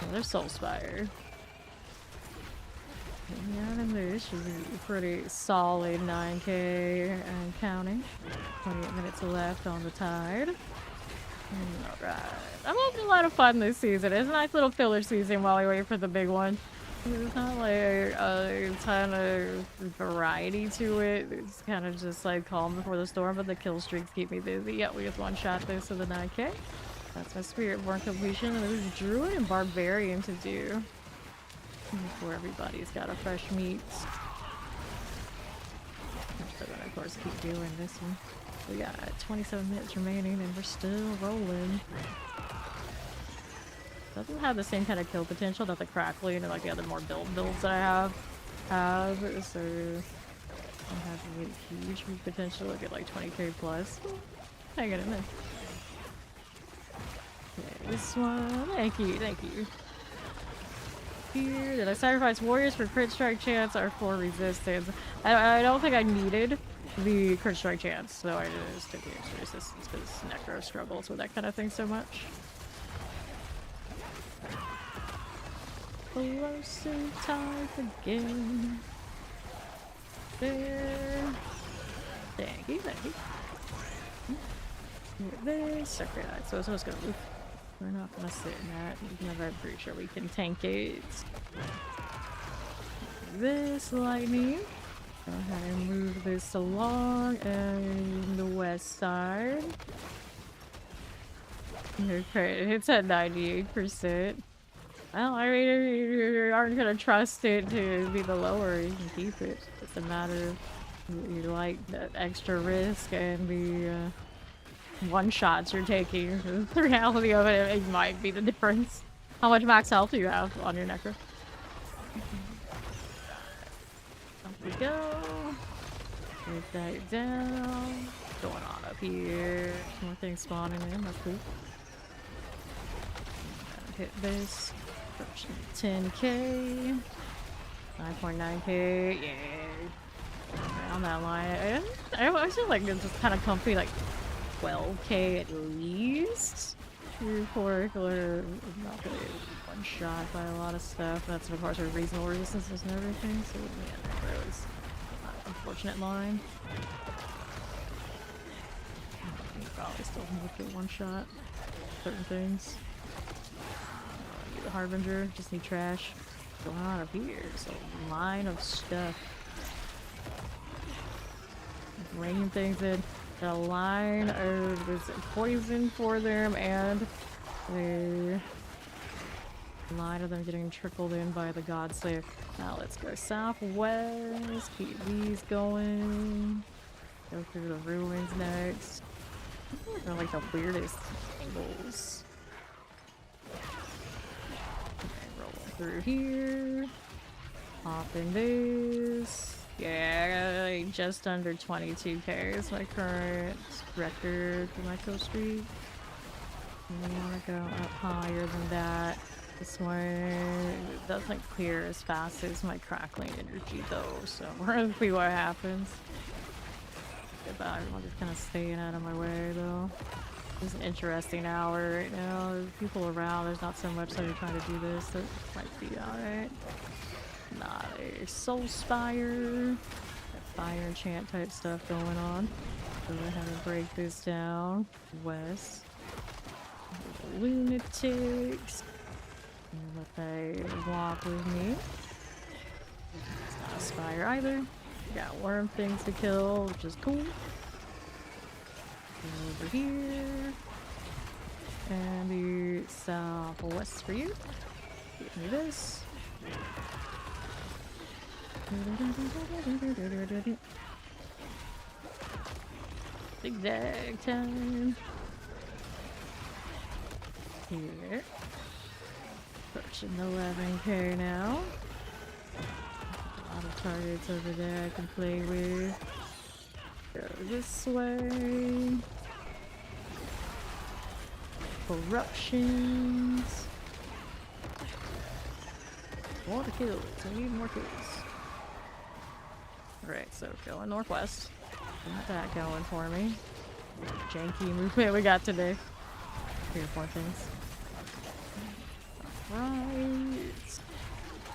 Another soul spire. Yeah, and this should be pretty solid 9k and counting. 28 minutes left on the tide. Alright. I'm having a lot of fun this season. It's a nice little filler season while we wait for the big one. There's not like a ton of variety to it. It's kind of just like calm before the storm, but the kill streaks keep me busy. Yeah, we just one-shot this to the 9k. That's my Spiritborn completion. And there's Druid and Barbarian to do. Before everybody's got a fresh meat. I'm still gonna, of course, keep doing this one. We got 27 minutes remaining and we're still rolling. Doesn't have the same kind of kill potential that the Crackling and like the other more builds that I have. So I have really huge potential to get like 20k plus. Hang it in there. Okay, this one. Thank you, thank you. Here, did I sacrifice warriors for crit strike chance or for resistance? I don't think I needed the crit strike chance, so I just took the extra resistance because Necro struggles with that kind of thing so much. Closer time again. There. Thank you, thank you. This. Okay, so I was gonna move. We're not gonna sit in that. I'm pretty sure we can tank it. This lightning. Go ahead and move this along and the west side. Okay, it's at 98%. Well, I mean, you aren't gonna trust it to be the lower. You can keep it. It's a matter of you like that extra risk and the one-shots you're taking. The reality of it, it might be the difference. How much max health do you have on your Necro? Up we go. Get that down. What's going on up here? More things spawning in. That's cool. Hit this. 10k. 9.9k. Yeah. On that line. I feel like it's just kind of comfy, like 12k at least. 3-4 killer, not really one shot by a lot of stuff. That's of course with reasonable resistances and everything. So yeah, that was an unfortunate line. You probably still can get one shot. Certain things. The Harbinger, just need trash. What's going on up here? There's a line of stuff. Bringing things in. A line of this poison for them and a line of them getting trickled in by the Godslayer. Now let's go southwest, keep these going, go through the ruins next. They're like the weirdest angles. Okay, rolling through here, hop in this. Yeah, just under 22k is my current record for my kill streak. I want to go up higher than that. This one doesn't clear as fast as my Crackling energy though, so we're gonna see what happens. But I'm just kind of staying out of my way though. It's an interesting hour right now. There's people around, there's not so much that are trying to do this, so it might be alright. Not a soul spire. Fire enchant type stuff going on. Go ahead and break this down. West. Lunatics. And let they walk with me. It's not a spire either. Got worm things to kill, which is cool. Over here. And the southwest for you. Give me this. Zigzag time. Here. Pushing 11k now. A lot of targets over there I can play with. Go this way. Corruptions. More kills. We need more kills. Alright, so going northwest. Got that going for me. Janky movement we got today. 3 or 4 things. Right.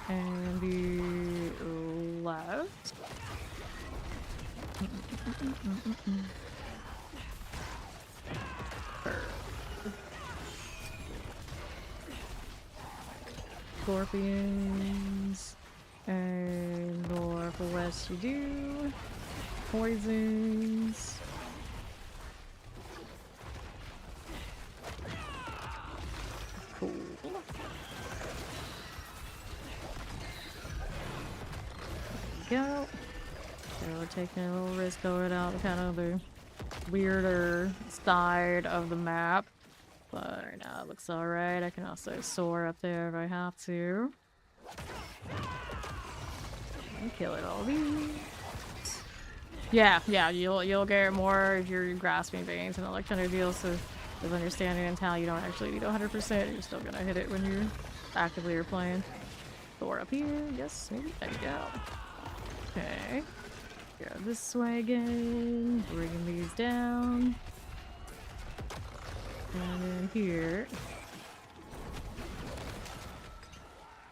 And the left. Scorpions. And northwest you do. Poisons. Cool. There we go. So we're taking a little risk going out kind of the weirder side of the map. But right now it looks alright. I can also soar up there if I have to. And kill it all these. Yeah, you'll get more if you're grasping veins and all that kind of deal. So with understanding and talent, you don't actually need 100%. You're still gonna hit it when you actively are playing. Thor up here. Yes, maybe. There you go. Okay. Go this way again. Bringing these down. And then here.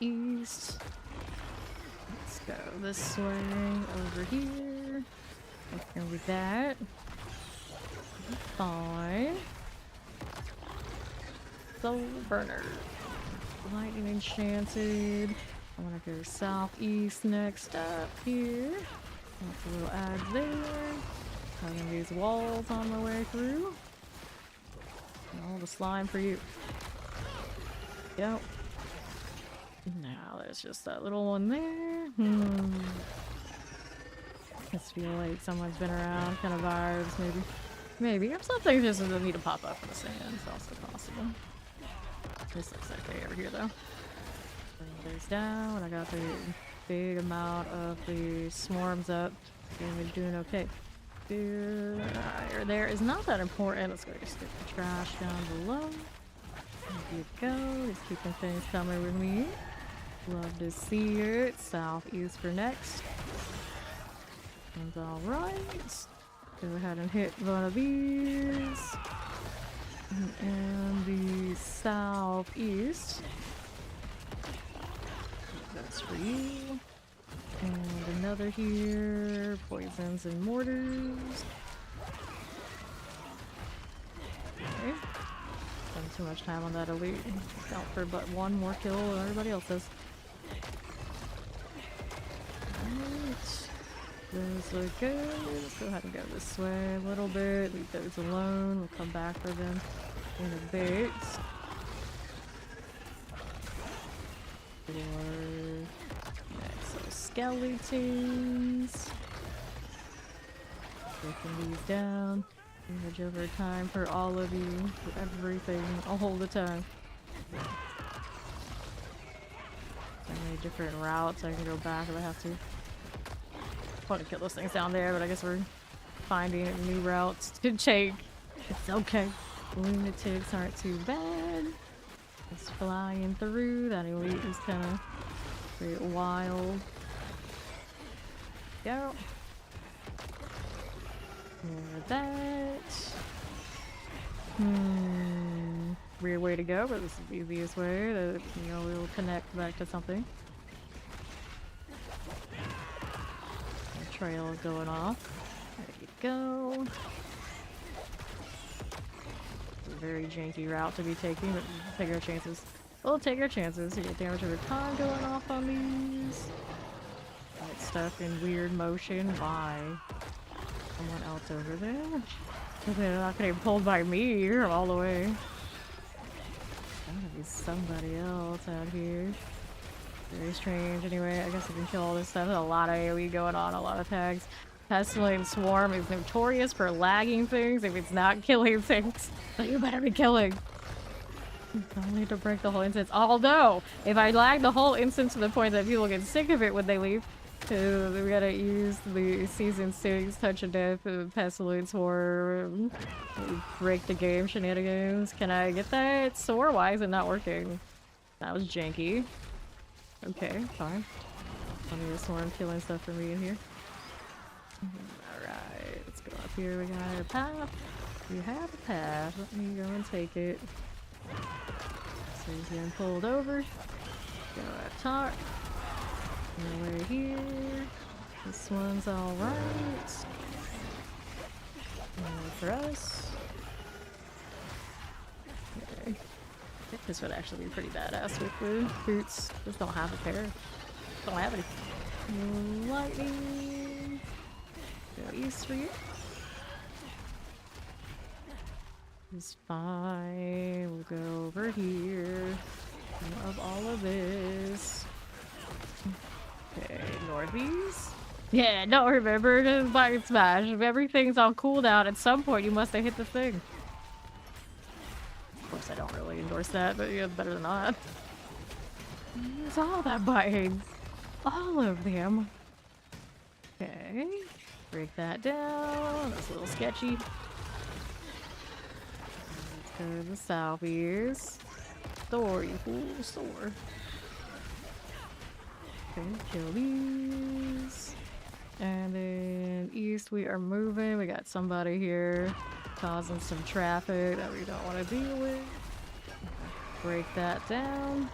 East. Let's go this way. Over here. Okay with that. Fine. Soul Burner. Lightning Enchanted. I want to go southeast next up here. That's a little ad there. Having these walls on my way through. And all the slime for you. Yep. Now there's just that little one there. Just feel like someone's been around, kind of vibes, maybe. Maybe. Or something just doesn't need to pop up in the sand. It's also possible. This looks okay over here, though. Bring those down. I got the big amount of the swarms up. And we're doing okay. There is not that important. Let's go just get the trash down below. There you go. Just keeping things coming with me. Love to see it. Southeast for next. Sounds alright. Go ahead and hit one of these. And the southeast. That's for you. And another here. Poisons and mortars. Okay. Spend too much time on that elite. Count for but one more kill than everybody else does. Alright. Those look good. Let's go ahead and go this way a little bit. Leave those alone. We'll come back for them in a bit. So skeletons. Breaking these down. Damage over time for all of you. For everything. All the time. So many different routes. I can go back if I have to. Want to kill those things down there, but I guess we're finding new routes to take. It's okay. Lunatics aren't too bad. Just flying through. That elite is kind of very wild. Go. More of that. Weird way to go, but this is the easiest way. That, you know, we'll connect back to something. Trail is going off. There you go. It's a very janky route to be taking, but we'll take our chances. We'll take our chances. You get damage over time going off on these. Get stuck in weird motion by someone else over there. They're not gonna be pulled by me from all the way. Gotta be somebody else out here. Very strange. Anyway, I guess I can kill all this stuff. There's a lot of AoE going on, a lot of tags. Pestilent Swarm is notorious for lagging things if it's not killing things. So you better be killing. Don't need to break the whole instance. Although, if I lag the whole instance to the point that people get sick of it when they leave, we gotta use the Season 6 Touch of Death Pestilent Swarm. Break the game shenanigans. Can I get that sword? Why is it not working? That was janky. Okay, fine. I'll need a swarm killing stuff for me in here. Alright, let's go up here. We got a path. We have a path. Let me go and take it. So he's getting pulled over. Go up top. No way here. This one's alright. No for us. Okay. I think this would actually be pretty badass with the boots. Just don't have a pair. Don't have any. Lightning. Go east for you. It's fine. We'll go over here. Of all of this. Okay, northeast. Yeah, don't remember to button smash. If everything's on cooldown, at some point you must have hit the thing. Of course, I don't really endorse that, but yeah, better than not. It's all that buttons. All of them. Okay. Break that down. That's a little sketchy. Let's go to the southeast. Store, you fool. Store. Okay, kill these. And then east we are moving. We got somebody here causing some traffic that we don't want to deal with. Break that down.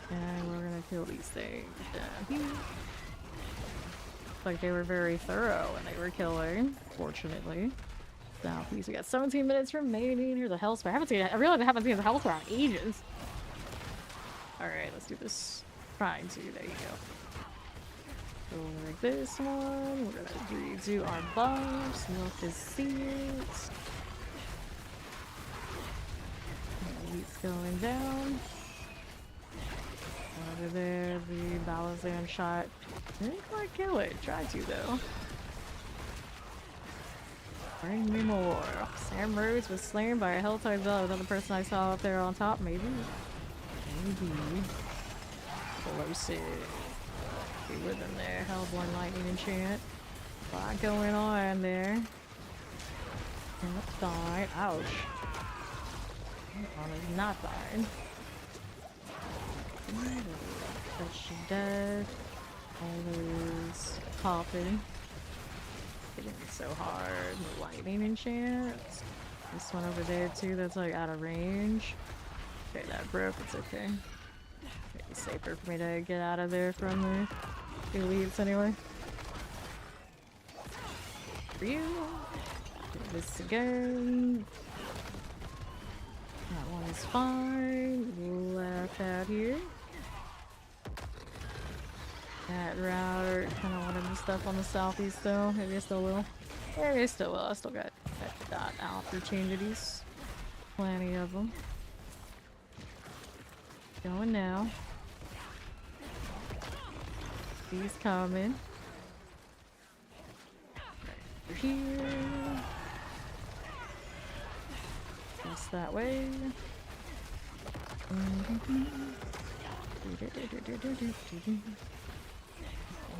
And we're gonna kill these things down here. Looks like they were very thorough when they were killing, fortunately. Southeast, we got 17 minutes remaining. Here's a health spare. I realize I haven't seen the health spare in ages. Alright, let's do this. Trying to, there you go. Go like this one. We're gonna do our buffs. Milk is seeds. Wheat's going down. Over there, the Balazan shot didn't quite kill it. Tried to though. Bring me more. Sam Rhodes was slain by a Helltide Bell. Another person I saw up there on top, maybe. Maybe. Explosive. Be with him there. Hellborn Lightning Enchant. A lot going on there. And that's fine. Ouch. That is not fine. Touch of Death. Always popping. Hitting me so hard. Lightning Enchant. This one over there too, that's like out of range. Okay, that broke, it's okay. Maybe safer for me to get out of there from the elites anyway. For you. Do this again. That one is fine. Left out here. That router kind of wanted the stuff on the southeast though. Maybe I still will. Maybe I still will. I still got that dot opportunities. Plenty of them. Going now. He's coming. Right over here. Just that way.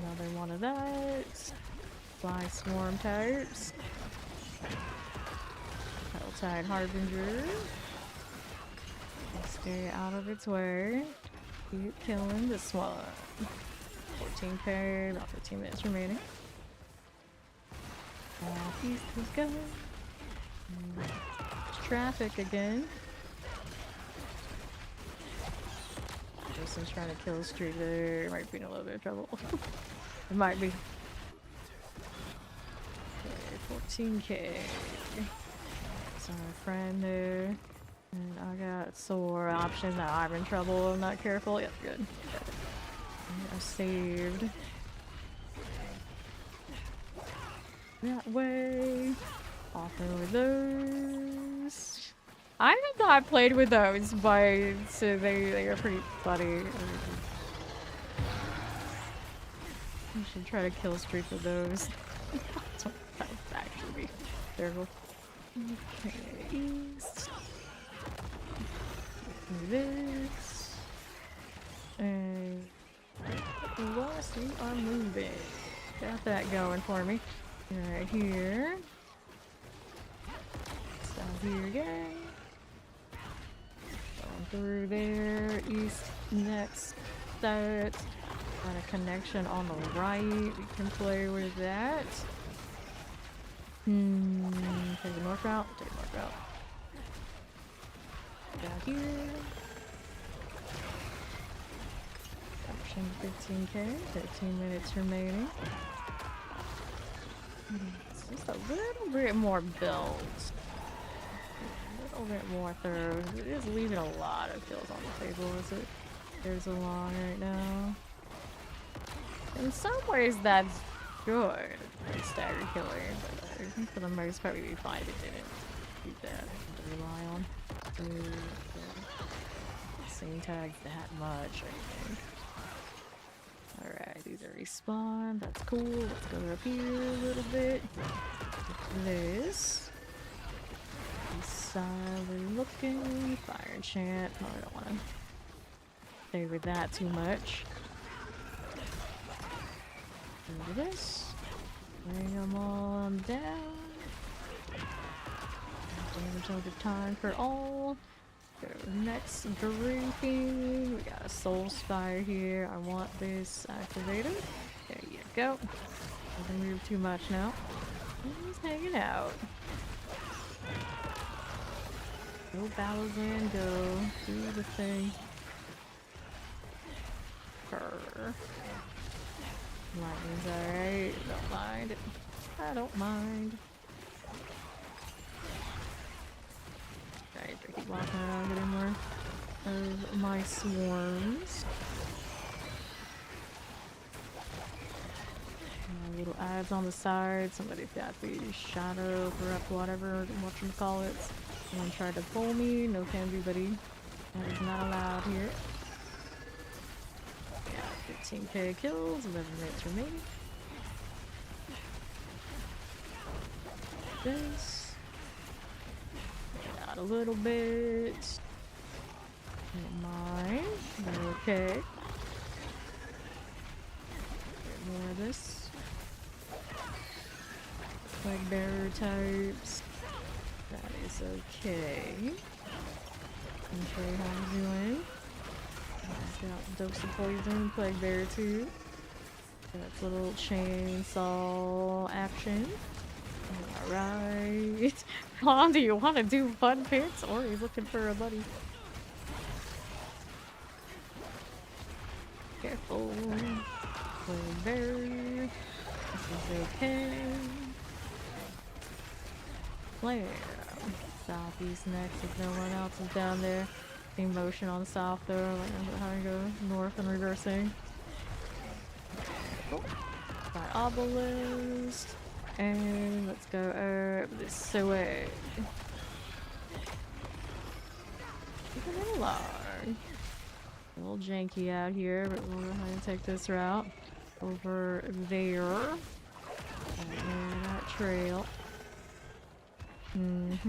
Another one of that. Fly swarm types. Helltide Harbinger. Stay out of its way. Keep killing this one. 14 paired, about 15 minutes remaining. East is going. Traffic again. Jason's trying to kill a streak there. Might be in a little bit of trouble. It might be. Okay, 14k. That's our friend there. And I got sore option. Now I'm in trouble. I'm not careful. Yep, good. I saved. That way. Off with those. I have not played with those, but so they are pretty funny. I should try to kill streak with those. That would actually be terrible. Okay, east. This. And west, we are moving. Got that going for me. Right here. Stop here again. Going through there. East next. That. Got a connection on the right. We can play with that. Take the north route. Take the north route. Down here. Option 15k. 13 minutes remaining. It's just a little bit more builds. A little bit more thorough. It is leaving a lot of kills on the table, is it? There's a long right now. In some ways, that's good. Like staggered killing, but for the most part, we'd be fine if it didn't do that to rely on. Same tags that much, I think. Alright, these are respawn. That's cool. Let's go up here a little bit. This. Silently looking. Fire enchant. Oh, I don't want to favor that too much. Do this. Bring them all down. Damage over time for all. Go next grouping. We got a soul spire here. I want this activated. There you go. Doesn't move too much now. He's hanging out. Go battles in, go. Do the thing. Purr. Lightning's alright. Don't mind it. I don't mind. Alright, keep walking around, getting more of my swarms. Little ads on the side. Somebody's got the shadow, corrupt, whatever, whatchamacallit. Someone tried to pull me. No can do, buddy. That is not allowed here. Yeah, 15k kills, 11 minutes remaining. This. Got a little bit. Don't mind. Okay. Get more of this. Plague bearer types. That is okay. Okay, how you doing? Got dose of poison, plague bearer too. Got little chainsaw action. Alright. Ron, do you want to do fun pits or are you looking for a buddy? Careful. Plague bearer. This is okay. Flare. Southeast next if no one else is down there. Team motion on the south though, like how to go north and reversing. Oh. By obelisk. And let's go up this way. Keep it a little long. A little janky out here, but we'll go ahead and take this route over there. And that trail. Here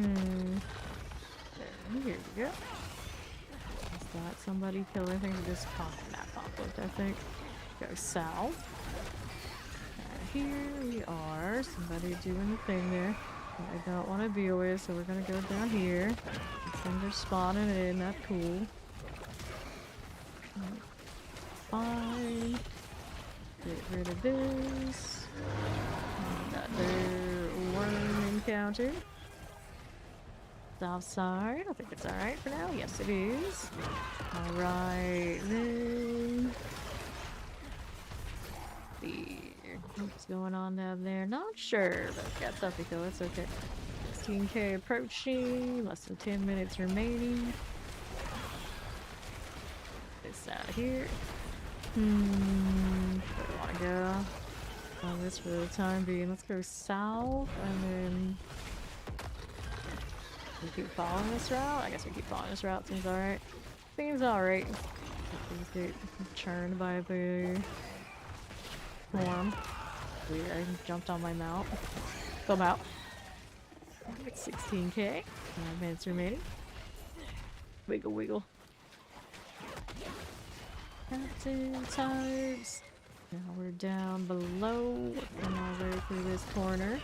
we go. Is that somebody killing things? This conflict, I think. Go south. And here we are. Somebody doing the thing there that I don't want to deal with, so we're gonna go down here. Things are spawning in. That's cool. Fine. Get rid of this. Got their worm encounter. South side. I think it's alright for now. Yes, it is. Alright, then. What's going on down there? Not sure, but got stuff to kill. It's okay. 16k approaching. Less than 10 minutes remaining. This out of here. Where do I want to go? On this for the time being. Let's go south and then. We keep following this route? I guess we keep following this route. Seems alright. Seems alright. Things get churned by the swarm. Weird, I jumped on my mount. Come out. 16k. 5 minutes remaining. Wiggle, wiggle. Captain times. Now we're down below, working our way through this corner.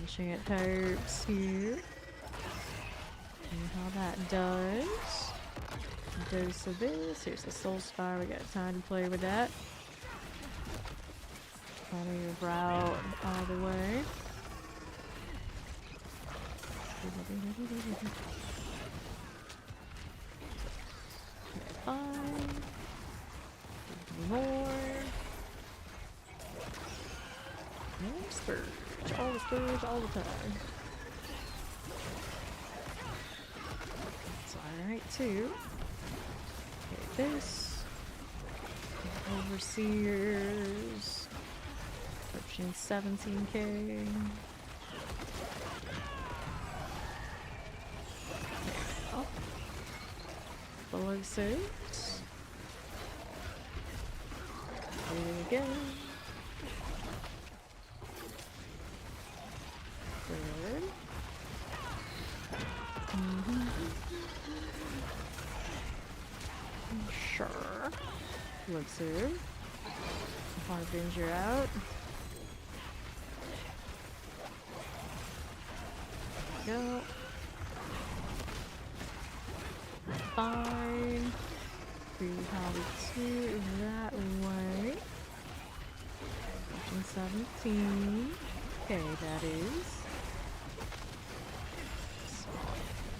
Enchant types here. See how that does. Dose of this. Here's the soul spire. We got time to play with that. Plenty of route all the way. Fine. More. More spurge. All the spurge all the time. That's alright too. Okay, this. Overseers. Approaching 17k. Oh. Below 6. There we go. Good. Sure. Looks good. Harbinger out. Go. Fine. We have 2 that way. 17. Okay, that is.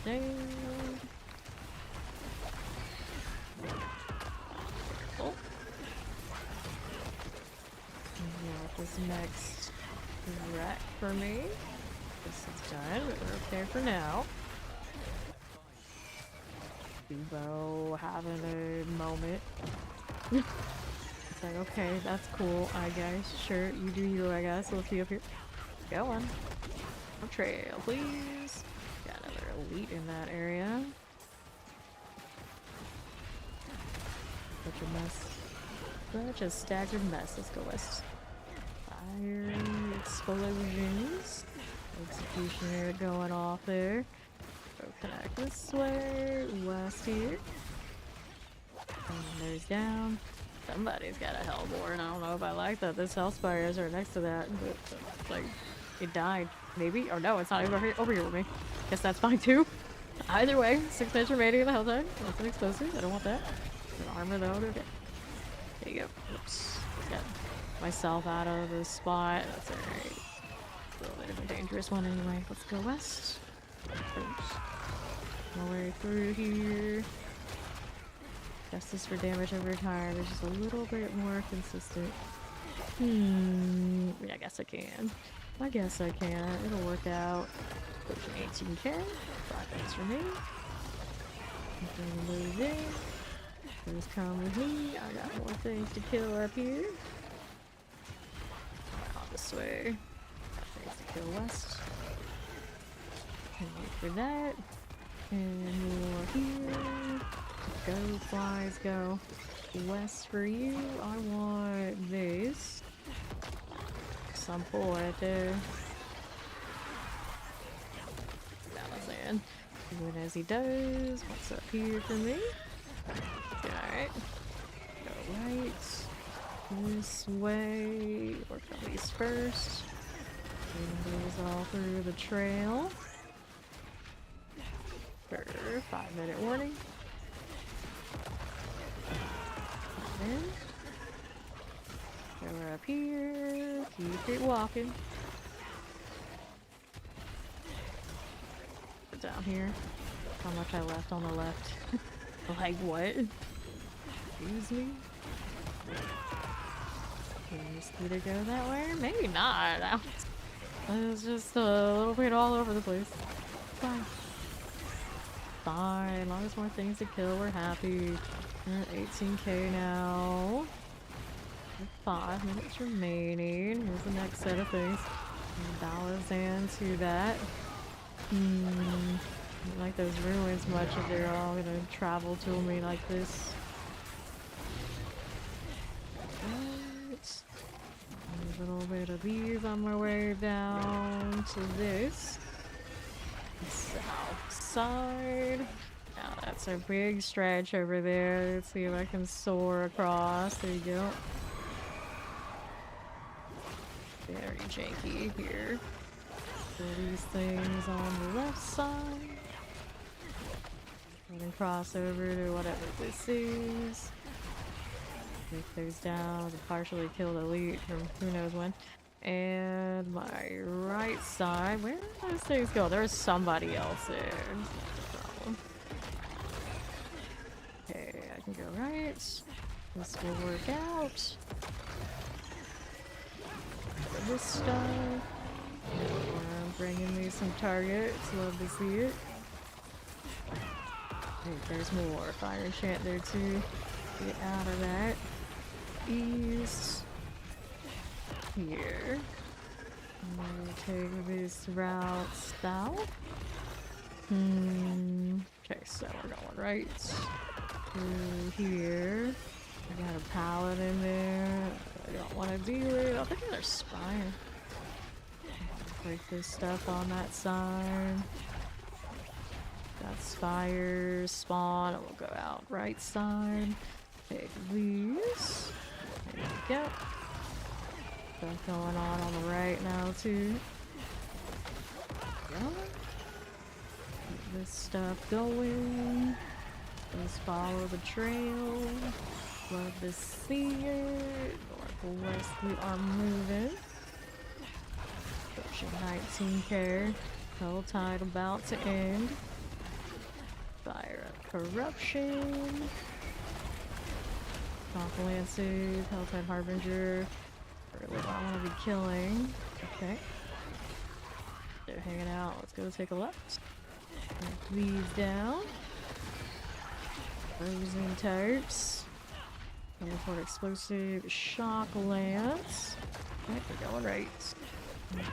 Down. Oh. Yeah, this next wreck for me. This is done, but we're okay for now. Dubo having a moment. It's like, okay, that's cool, I guess. Sure, you do you, I guess. We'll see up here. Go on. Trail, please. Got another elite in that area. Such a mess. Such a staggered mess. Let's go west. Fire explosions. Executioner going off there. Go connect this way. West here. And there's down. Somebody's got a Hellborn. I don't know if I like that. This Hellspire is right next to that. But, like, it died. Maybe? Or no, it's not over here with me. Guess that's fine too. Either way, 6 minutes remaining in the hell time. That's an explosive. I don't want that. An armor though. Okay. There you go. Oops. Got myself out of the spot. That's alright. A little bit of a dangerous one anyway. Let's go west. First. My way through here. Justice for damage over time is just a little bit more consistent. I guess I can. I guess I can. It'll work out. Pushing 18k. 5 minutes for me. Move in. Please come with me. I got more things to kill up here. Out this way. Got things to kill west. And wait for that. And more here. Go, flies, go. West for you. I want this. Some pull right there. Balance doing as he does. What's up here for me? Alright. Go right. This way. Work on these first. Bring these all through the trail. For 5-minute warning. Then. So we're up here. Keep it walking. Down here. How much I left on the left. Like what? Excuse me? Can you just either go that way or maybe not. It's just a little bit all over the place. Fine. Fine. As long as more things to kill, we're happy. We're at 18k now. 5 minutes remaining. Here's the next set of things. Balance into that. don't like those ruins much if they're all gonna travel to me like this. Right. A little bit of these on my way down to this. South side. Now that's a big stretch over there. Let's see if I can soar across. There you go. Very janky here. So these things on the left side. And then cross over to whatever this is. Take those down. A partially killed elite from who knows when. And my right side. Where did those things go? There's somebody else there. Problem. Okay, I can go right. This will work out. For this stuff. I'm bringing me some targets. Love to see it. Hey, there's more fire enchant there too. Get out of that. East. Here. I'm gonna take this route south. Okay, so we're going right through here. I got a pallet in there. I don't want to deal with it. I think there's spire. Break this stuff on that side. Got spires, spawn, and we'll go out right side. Take these. There we go. Stuff going on the right now too. Go. Keep this stuff going. Just follow the trail. Love to see it. Northwest we are moving. Pushing 19k. Hell tide about to end. Fire up corruption. Lances, Helltide Harbinger. Really what I want to be killing. Okay. They're hanging out. Let's go take a left. Take these down. Frozen types. Teleport explosive. Shock lance. Okay, we're going right.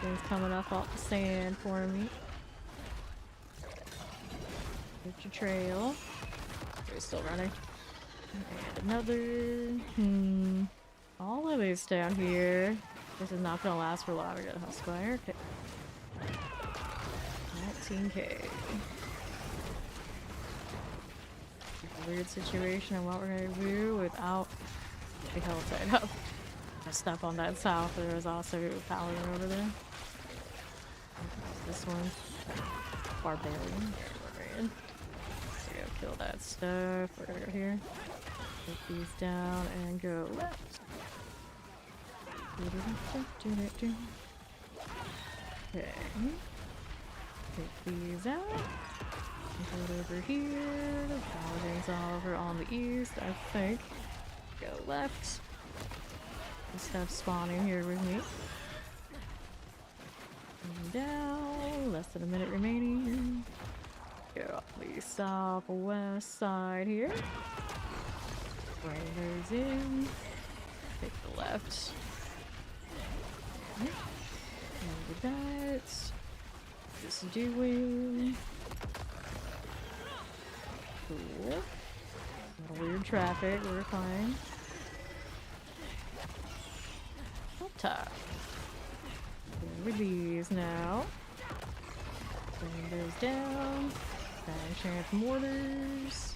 Things coming up off the sand for me. Get your trail. They're still running. And another. All of these down here. This is not gonna last for long. We got a Hellspire. Okay. 19k. Weird situation on what we're gonna do without the Helltide up. I step on that south. There was also a paladin over there. This one. Barbarian. Barbarian. So go kill that stuff. We're gonna go here. Take these down and go left. Okay. Take these out. Go over here. The paladin's all over on the east, I think. Go left. Just have spawning here with me. And down. Less than a minute remaining. Go up the southwest side here. Bring those in. Take the left. And that. Just doing. Cool. Little weird traffic, we're fine. Up top. With these now. Bring those down. Chance mortars.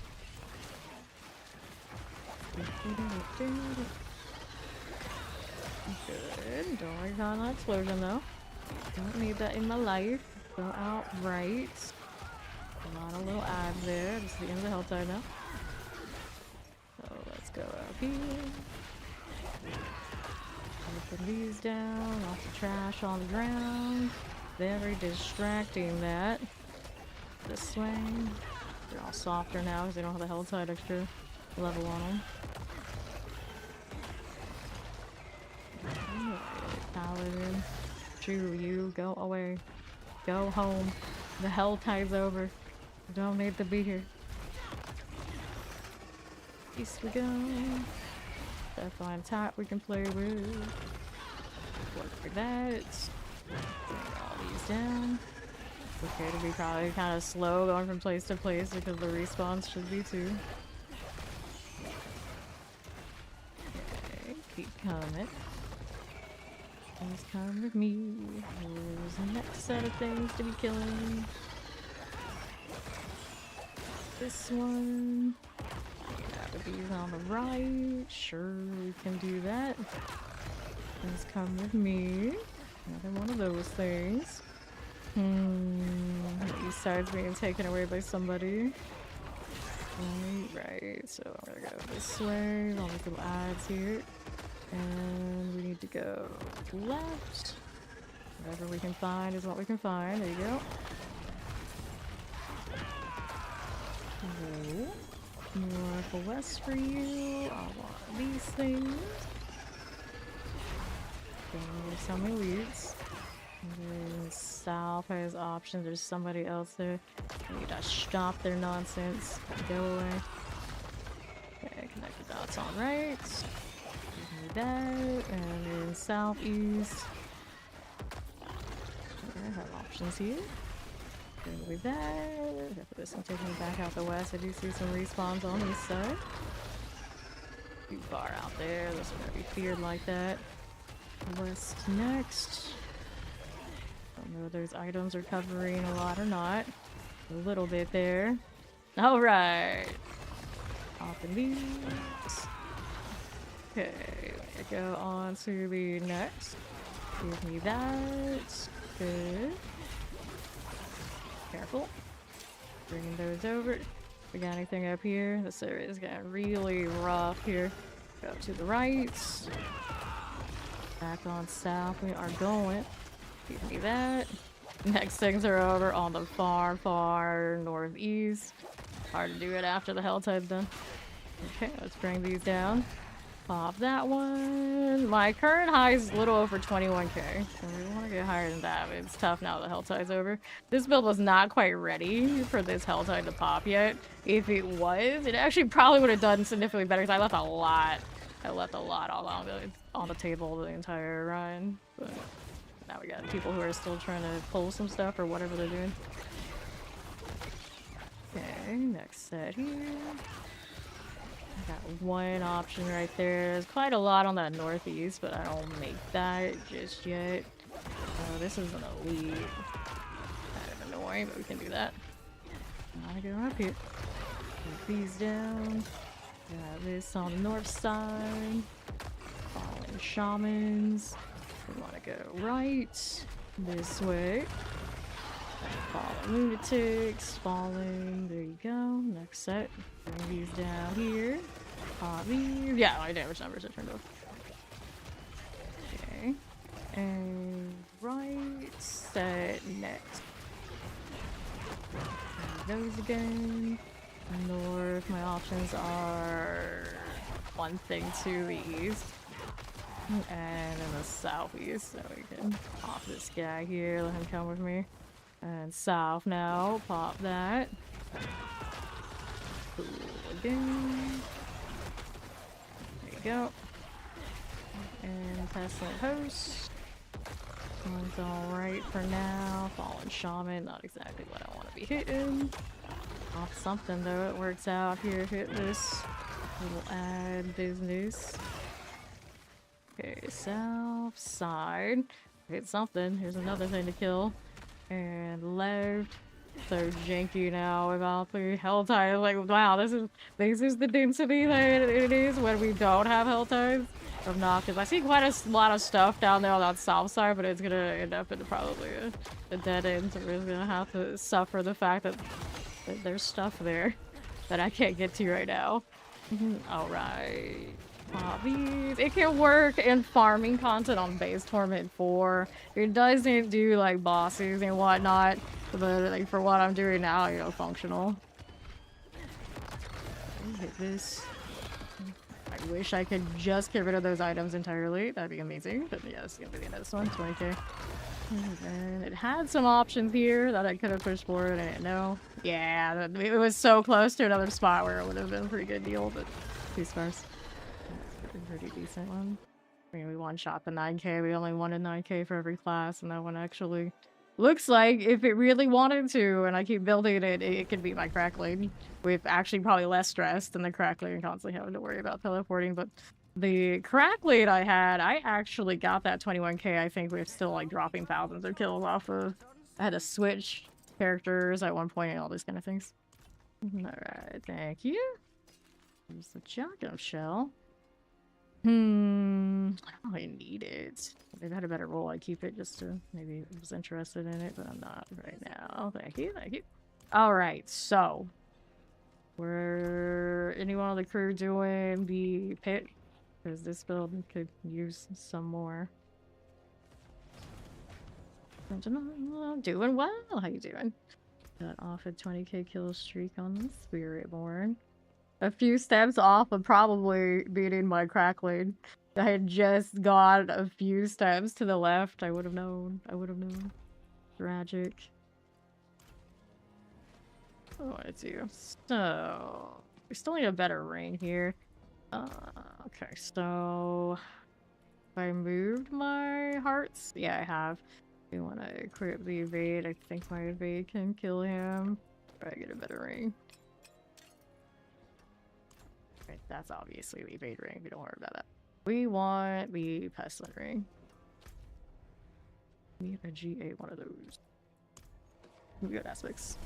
Good. Don't like on that explosion though. Don't need that in my life. Go out right. A lot of little ads there. This is the end of the Helltide now. So let's go out here. Put these down. Lots of trash on the ground. Very distracting that. This way. They're all softer now because they don't have the Helltide extra level on them. Paladin. Shoo, you go away. Go home. The Helltide's over. You don't need to be here. East we go. Stuff on top we can play with. Work for that. Bring all these down. Okay, to be probably kind of slow going from place to place because the respawns should be too. Okay, keep coming. Please come with me. Here's the next set of things to be killing. This one. That would be on the right. Sure, we can do that. Please come with me. Another one of those things. East side's being taken away by somebody. Right. So I'm gonna go this way. All these little ads here. And we need to go left. Whatever we can find is what we can find. There you go. North or west for you. I want these things. Okay, some elites. And then south has options. There's somebody else there. I need to stop their nonsense. Go away. Okay, connect the dots on right. Give me that. And then southeast. Okay, I have options here. Gonna leave that. After this, I'm taking it back out the west. I do see some respawns on the east side. Too far out there. This is gonna be feared like that. West next. Don't know if those items are covering a lot or not. A little bit there. Alright. Off in these. Okay, we go on to the next. Give me that. Good. Careful. Bringing those over. We got anything up here? This area is getting really rough here. Go to the right. Back on south. We are going. Give me that. Next things are over on the far northeast. Hard to do it after the Helltide's done. Okay, let's bring these down. Pop that one. My current high is a little over 21k, so we want to get higher than that, but it's tough now the Helltide's over. This build was not quite ready for this Helltide to pop yet. If it was, it actually probably would have done significantly better because I left a lot. I left a lot all on the table the entire run. But now we got people who are still trying to pull some stuff or whatever they're doing. Okay, next set here. I got one option right there. There's quite a lot on that northeast, but I don't make that just yet. This is an elite. Kind of annoying, but we can do that. I'm gonna go up here. Put these down. Got this on the north side. Fallen shamans. We want to go right. This way. Fallen lunatics. Falling. There you go. Next set. Bring these down here. Pop these. Yeah, my damage numbers are turned off. Okay. And right set next. Those again. North. My options are one thing to the east. And in the southeast. So we can pop this guy here. Let him come with me. And south now. Pop that. Cool again. There you go. And pestilent host. One's alright for now. Fallen shaman, not exactly what I want to be hitting. Off something though, it works out here. Hit this little ad business. Okay, south side. Hit something. Here's another thing to kill. And left. So janky now without the Helltide. Like, wow, this is the density that it is when we don't have Helltides. Of not, because I see quite a lot of stuff down there on that south side, but it's gonna end up in probably a dead end. So we're just gonna have to suffer the fact that there's stuff there that I can't get to right now. Alright. Hobbies. It can work in farming content on base Torment 4. It doesn't do like bosses and whatnot, but like for what I'm doing now, you know, functional. Hit this. I wish I could just get rid of those items entirely. That'd be amazing. But yeah, it's gonna be the end of this one. 20k. And it had some options here that I could have pushed forward. I didn't know. Yeah, it was so close to another spot where it would have been a pretty good deal, but 2 stars. That's a pretty decent one. I mean, we one-shot the 9k. We only wanted 9k for every class, and that one actually looks like if it really wanted to, and I keep building it, it could be my crackling with actually probably less stress than the crackling constantly having to worry about teleporting. But the crackling I had, I actually got that 21k, I think, with still like dropping thousands of kills off of. I had to switch characters at one point and all these kind of things. Alright, thank you. Here's the shotgun shell. I don't really need it. If I had a better roll, I'd keep it just to maybe I was interested in it, but I'm not right now. Thank you, thank you. Alright, so were anyone on the crew doing the pit? Because this build could use some more. Doing well. How you doing? Got off a 20k kill streak on the Spiritborn. A few steps off of probably beating my crackling. I had just got a few steps to the left. I would have known. I would have known. Tragic. Oh, I do. So we still need a better ring here. Okay, so I moved my hearts. Yeah, I have. We want to equip the evade. I think my evade can kill him. Try to get a better ring. Right, that's obviously the evade ring. We don't worry about that. We want the pestilent ring. We need a G8 one of those. Good aspects.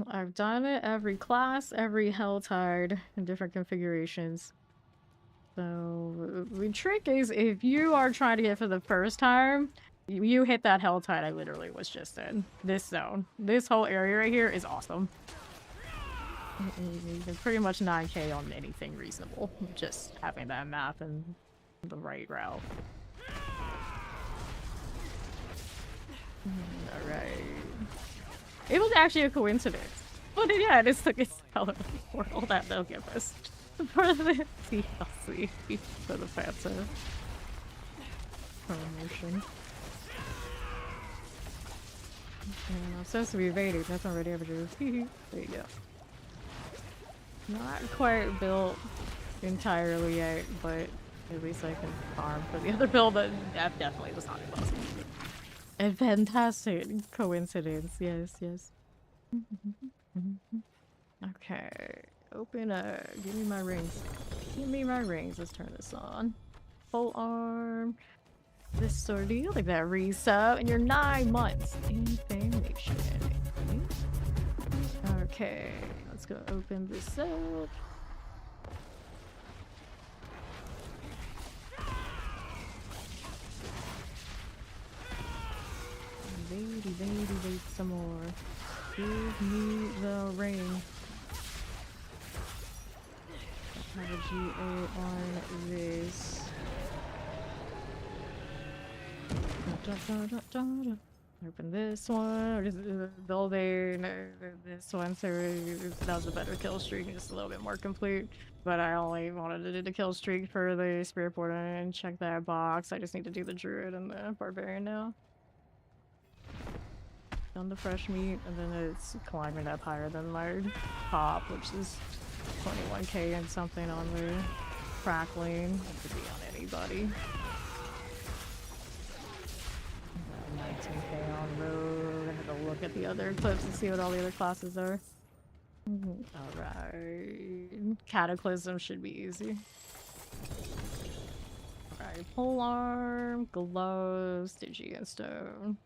I've done it every class, every Helltide in different configurations. So the trick is if you are trying to get it for the first time, you hit that Helltide I literally was just in. This zone. This whole area right here is awesome. You can pretty much 9k on anything reasonable. Just having that map and the right route. Alright. It was actually a coincidence. But yeah, it's the portal that they'll give us. For the DLC. For the Phantom promotion. I'm supposed to be evading. That's already ever do. There you go. Not quite built entirely yet, but at least I can farm for the other build that definitely was not impossible. A fantastic coincidence, yes, yes. Okay, open give me my rings. Give me my rings, let's turn this on. Full arm. This ordeal, like that resub, and you're 9 months in Famation. Okay, let's go open this up. Evade some more. Give me the ring. Have a G8 on this. Open this one. Just building this one, so that was a better kill streak, just a little bit more complete. But I only wanted to do the kill streak for the Spiritborn and check that box. I just need to do the Druid and the Barbarian now. Done the fresh meat, and then it's climbing up higher than my top, which is 21k and something on the crackling. It could be on anybody. 19k on road. I have to look at the other clips and see what all the other classes are. Alright. Cataclysm should be easy. Alright, polearm, gloves, Stygian stone.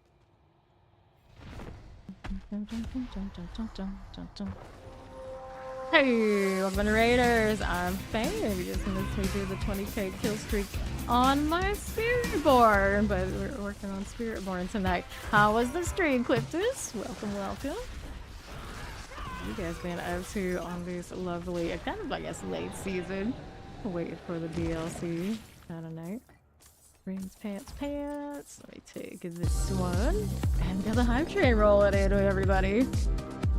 Hey, welcome to Raiders. I'm Faye. We just finished me do the 20k kill streak on my Spiritborn, but we're working on Spiritborn tonight. How was the stream, Cliptus? Welcome, welcome. You guys been up to on this lovely, kind of I guess late season, waiting for the DLC kind of night. Rings, pants, pants. Let me take this one and get the hype train rolling in with everybody.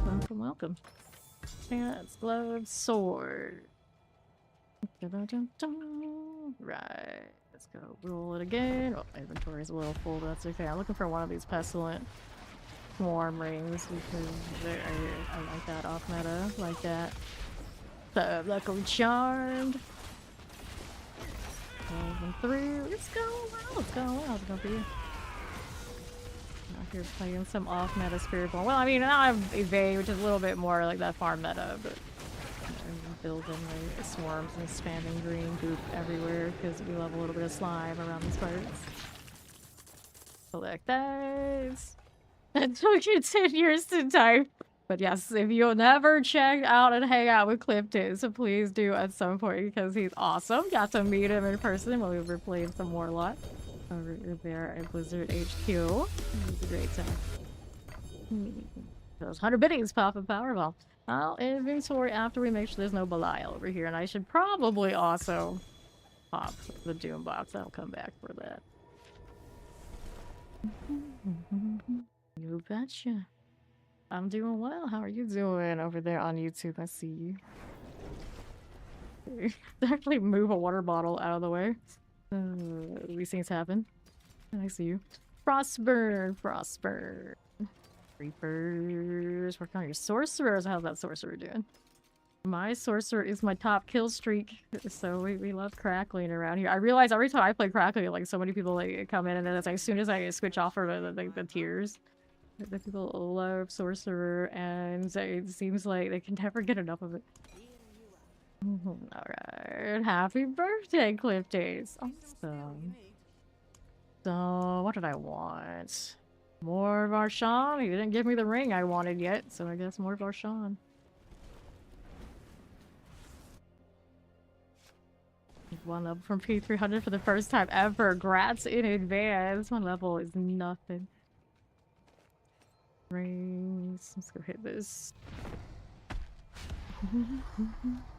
Welcome, welcome. Pants, gloves, sword. Right, let's go roll it again. Oh, my inventory is a little full, but that's okay. I'm looking for one of these pestilent swarm rings because I like that off meta, like that. Luckily charmed. 12 and 3. It's going well. It's going well. It's gonna be out here playing some off-meta Spiritborn. Well, I mean, now I have Evade, which is a little bit more like that farm meta, but I'm building like swarms and spamming green goop everywhere because we love a little bit of slime around these parts. Collect those. It took you 10 years to type. But yes, if you'll never check out and hang out with Clifton, so please do at some point because he's awesome. Got to meet him in person when we were playing some Warlock over there at Blizzard HQ. It was a great time. Those 100 biddies pop a Powerball. I'll inventory after we make sure there's no Belial over here, and I should probably also pop the Doom box. I'll come back for that. You betcha. I'm doing well. How are you doing over there on YouTube? I see you. Actually move a water bottle out of the way. These things happen. I see you. Frostburn, Frostburn. Reapers. Working on your sorcerers. How's that sorcerer doing? My sorcerer is my top kill streak. So we love crackling around here. I realize every time I play crackling, like so many people like come in and then it's like as soon as I switch off for the tiers. The people love sorcerer and it seems like they can never get enough of it. Alright. Happy birthday, Cliff Days. Awesome. So, what did I want? More Varshan? He didn't give me the ring I wanted yet, so I guess more Varshan. One level from P300 for the first time ever. Grats in advance. One level is nothing. Rings. Let's go hit this.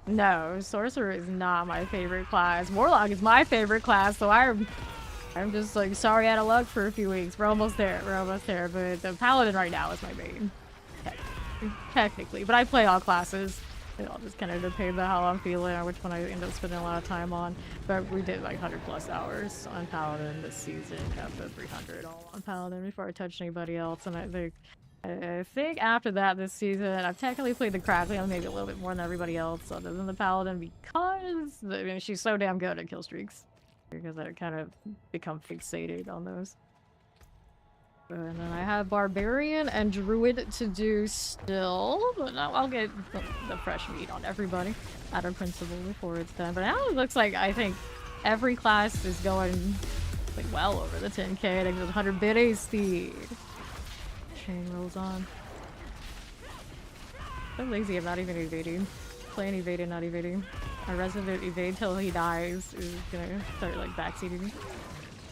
No, sorcerer is not my favorite class. Warlock is my favorite class, so I'm just like sorry out of luck for a few weeks. We're almost there. We're almost there. But the paladin right now is my main, technically. But I play all classes. It all just kind of depends on how I'm feeling or which one I end up spending a lot of time on. But we did like 100+ hours on paladin this season. Got the 300 all on paladin before I touched anybody else, and I think after that this season, I've technically played the crackling maybe a little bit more than everybody else other than the paladin because I mean, she's so damn good at Killstreaks. Because I kind of become fixated on those. And then I have Barbarian and Druid to do still. But now I'll get the fresh meat on everybody out of principle before it's done. But now it looks like I think every class is going like well over the 10k. I think there's 100 biddies speed. Chain rolls on. So lazy I'm not even evading. Playing evading, not evading. A resident evade till he dies is gonna start like backseating me.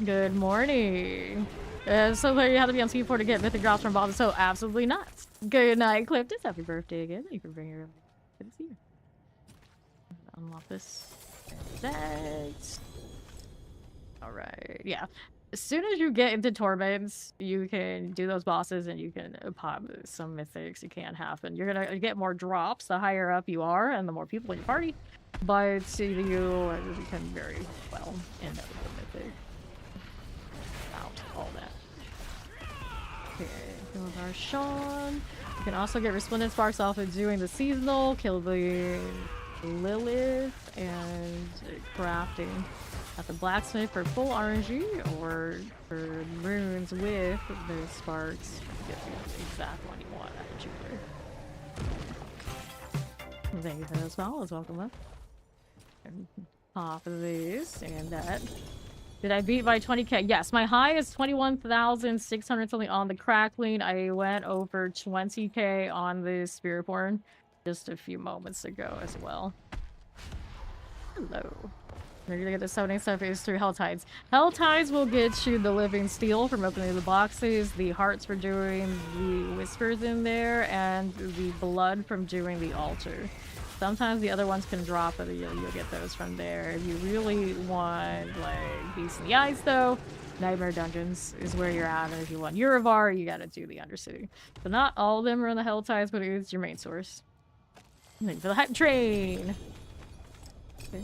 Good morning. So there you have to be on speed 4 to get mythic drops from bosses. So absolutely not. Good night, Clifton. Happy birthday again. Thank you for bringing your good to see you. Unlock this. That. Alright, yeah. As soon as you get into Torments, you can do those bosses and you can pop some mythics. It can't happen. You're gonna get more drops the higher up you are and the more people in your party. But you can very well end up with a mythic. Out, all that. Okay, kill our Sean. You can also get Resplendent Sparks off of doing the seasonal, kill the Lilith, and crafting. At the blacksmith for full RNG or for runes with those sparks. Get the exact one you want at the jeweler. Thank you for those follows. Welcome up. And pop of these and that. Did I beat by 20k? Yes, my high is 21,600 something on the crackling. I went over 20k on the Spiritborn just a few moments ago as well. Hello. Ready to get the summoning stuff is through Helltides. Helltides will get you the living steel from opening the boxes, the hearts for doing the whispers in there, and the blood from doing the altar. Sometimes the other ones can drop, but you'll get those from there. If you really want like Beast in the Eyes though, Nightmare Dungeons is where you're at, and if you want Urivar, you gotta do the Undercity. So not all of them are in the Helltides, but it's your main source. Thank you for the hype train! Okay.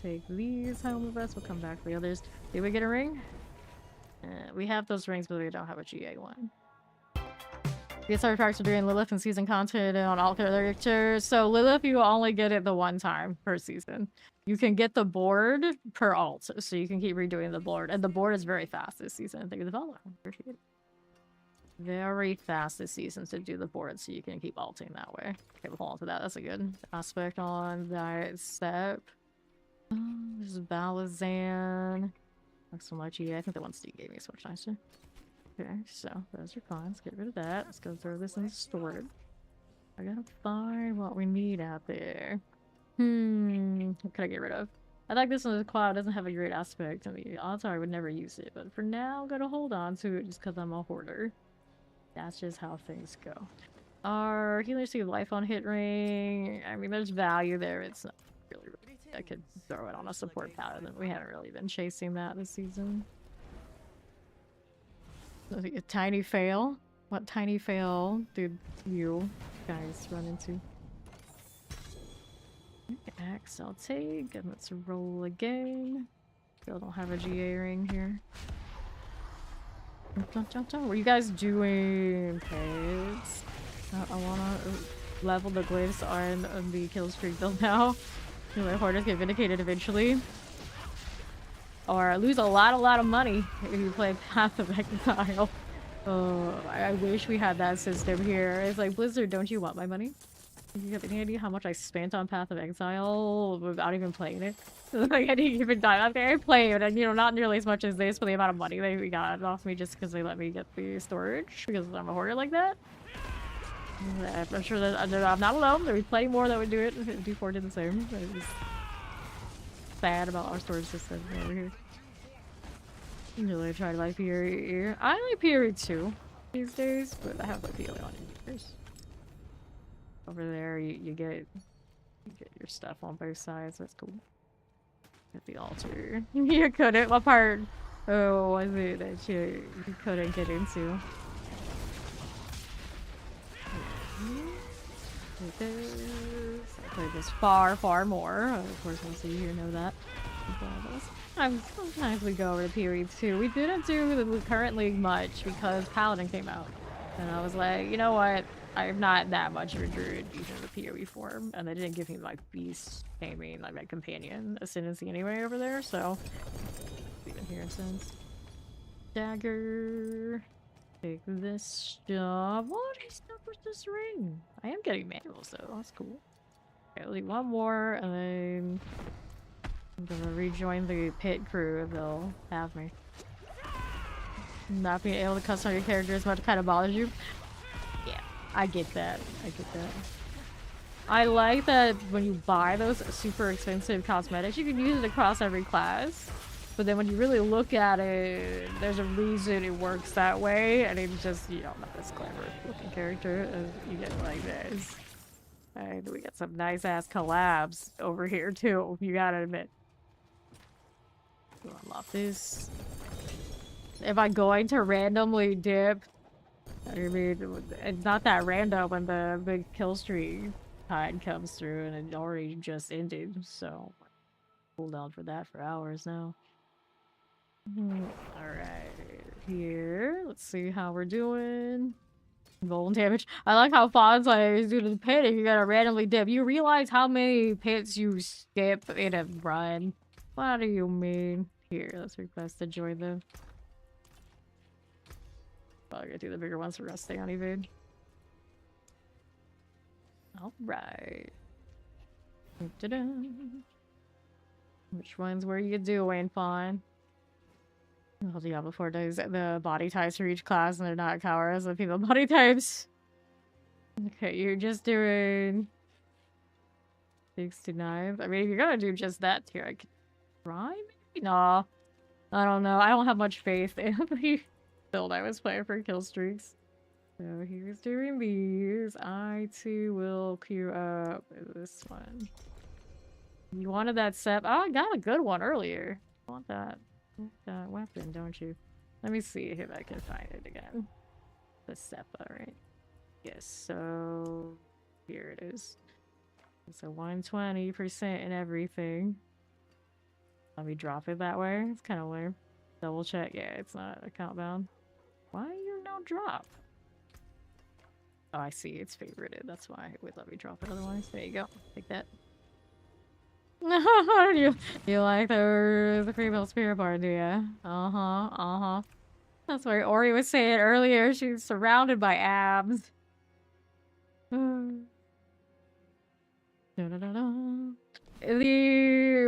Take these home with us. We'll come back for the others. Did we get a ring? We have those rings, but we don't have a GA one. Get started practice doing Lilith and season content on all characters. So Lilith, you only get it the one time per season. You can get the board per alt, so you can keep redoing the board. And the board is very fast this season. Thank you for the follow. Appreciate it. Very fast this season to do the board, so you can keep alting that way. Okay, we'll hold on to that. That's a good aspect on that step. This is Balazan. Not so much. Yeah, I think the one Steve gave me is much nicer. Okay, so those are fine. Let's get rid of that. Let's go throw this in storage. I gotta find what we need out there. What could I get rid of? I like this one. The cloud doesn't have a great aspect. I mean, odds are I would never use it, but for now, I'm gonna hold on to it just because I'm a hoarder. That's just how things go. Our healer see life on hit ring. I mean, there's value there. It's not really. I could throw it on a support paladin. We haven't really been chasing that this season. A tiny fail? What tiny fail did you guys run into? Axe I'll take, and let's roll again. Still don't have a GA ring here. What are you guys doing? Kids? I wanna level the glyphs on the Killstreak build now. My hoarders get vindicated eventually. Or lose a lot of money if you play Path of Exile. Oh, I wish we had that system here. It's like, Blizzard, don't you want my money? You have any idea how much I spent on Path of Exile without even playing it? Like, I didn't even die. Okay, I played it, and not nearly as much as this for the amount of money they got off me just because they let me get the storage because I'm a hoarder like that. I'm sure that I'm not alone. There's plenty more that would do it. D4 did the same. It's just sad about our storage system over here. Really try to like PRE. I like PRE too these days, but I have like PLE on years. Over there, you get your stuff on both sides. That's cool. Get the altar. You couldn't. What part? Oh, was it that you couldn't get into? I played this far more. Of course, most of you here know that. Sometimes we go over to period 2. We didn't do the current league much because Paladin came out. And I was like, you know what? I'm not that much of a druid using the PoE form. And they didn't give me like beast naming, like my companion ascendancy anyway over there, so I've been here since. Dagger. Take this job. What is up with this ring? I am getting manuals though. That's cool. Okay, I'll leave one more and then I'm gonna rejoin the pit crew. They'll have me. Not being able to custom your character as much kind of bothers you. Yeah, I get that. I get that. I like that when you buy those super expensive cosmetics, you can use it across every class. But then when you really look at it, there's a reason it works that way, and it's just, not as clever looking character as you get like this. And we got some nice ass collabs over here too, you gotta admit. Unlock this. Am I going to randomly dip? I mean, it's not that random when the big kill streak tide comes through, and it already just ended, so hold on for that for hours now. Alright, here. Let's see how we're doing. Golden damage. I like how Fonz like due to the pit if you gotta randomly dip. You realize how many pits you skip in a run. What do you mean? Here, let's request to join them. Probably gonna do the bigger ones, we're gonna stay on evade. Alright. Which ones were you doing, Fawn? Well, Diablo 4 does the body types for each class, and they're not cowards, the people body types. Okay, you're just doing 69. I mean, if you're gonna do just that tier, I could try, maybe? Nah. I don't know. I don't have much faith in the build I was playing for Killstreaks. So here's doing these. I too will queue up this one. You wanted that sep? Oh, I got a good one earlier. I want that. Weapon, don't you? Let me see if I can find it again. The Seppa, right? Yes, so here it is. It's a 120% and everything. Let me drop it that way. It's kind of weird. Double check. Yeah, it's not account bound. Why you no drop? Oh, I see. It's favorited. That's why it would let me drop it otherwise. There you go. Take that. you like the female spirit bar, do ya? Uh-huh, uh-huh. That's why Ori was saying earlier. She's surrounded by abs. The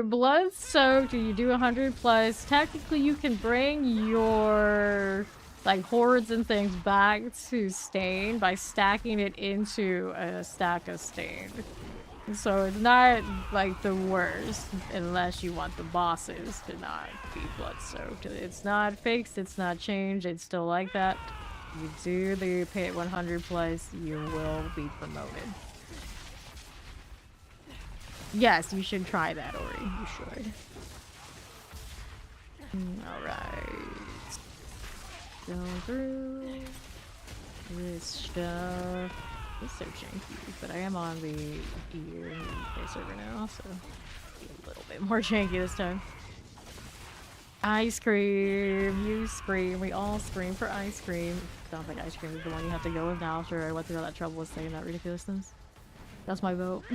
blood soaked, you do 100 plus. Technically, you can bring your like hordes and things back to stain by stacking it into a stack of stain. So it's not like the worst unless you want the bosses to not be blood soaked. It's not fixed, it's not changed, it's still like that. You do the pay 100 plus, you will be promoted. Yes, you should try that, Ori. You should. Alright. Going through this stuff. It's so janky, but I am on the EU and UK server now, so a little bit more janky this time. Ice cream! You scream. We all scream for ice cream. Sounds like ice cream is the one you have to go with now after I went through all that trouble with saying that ridiculousness. That's my vote.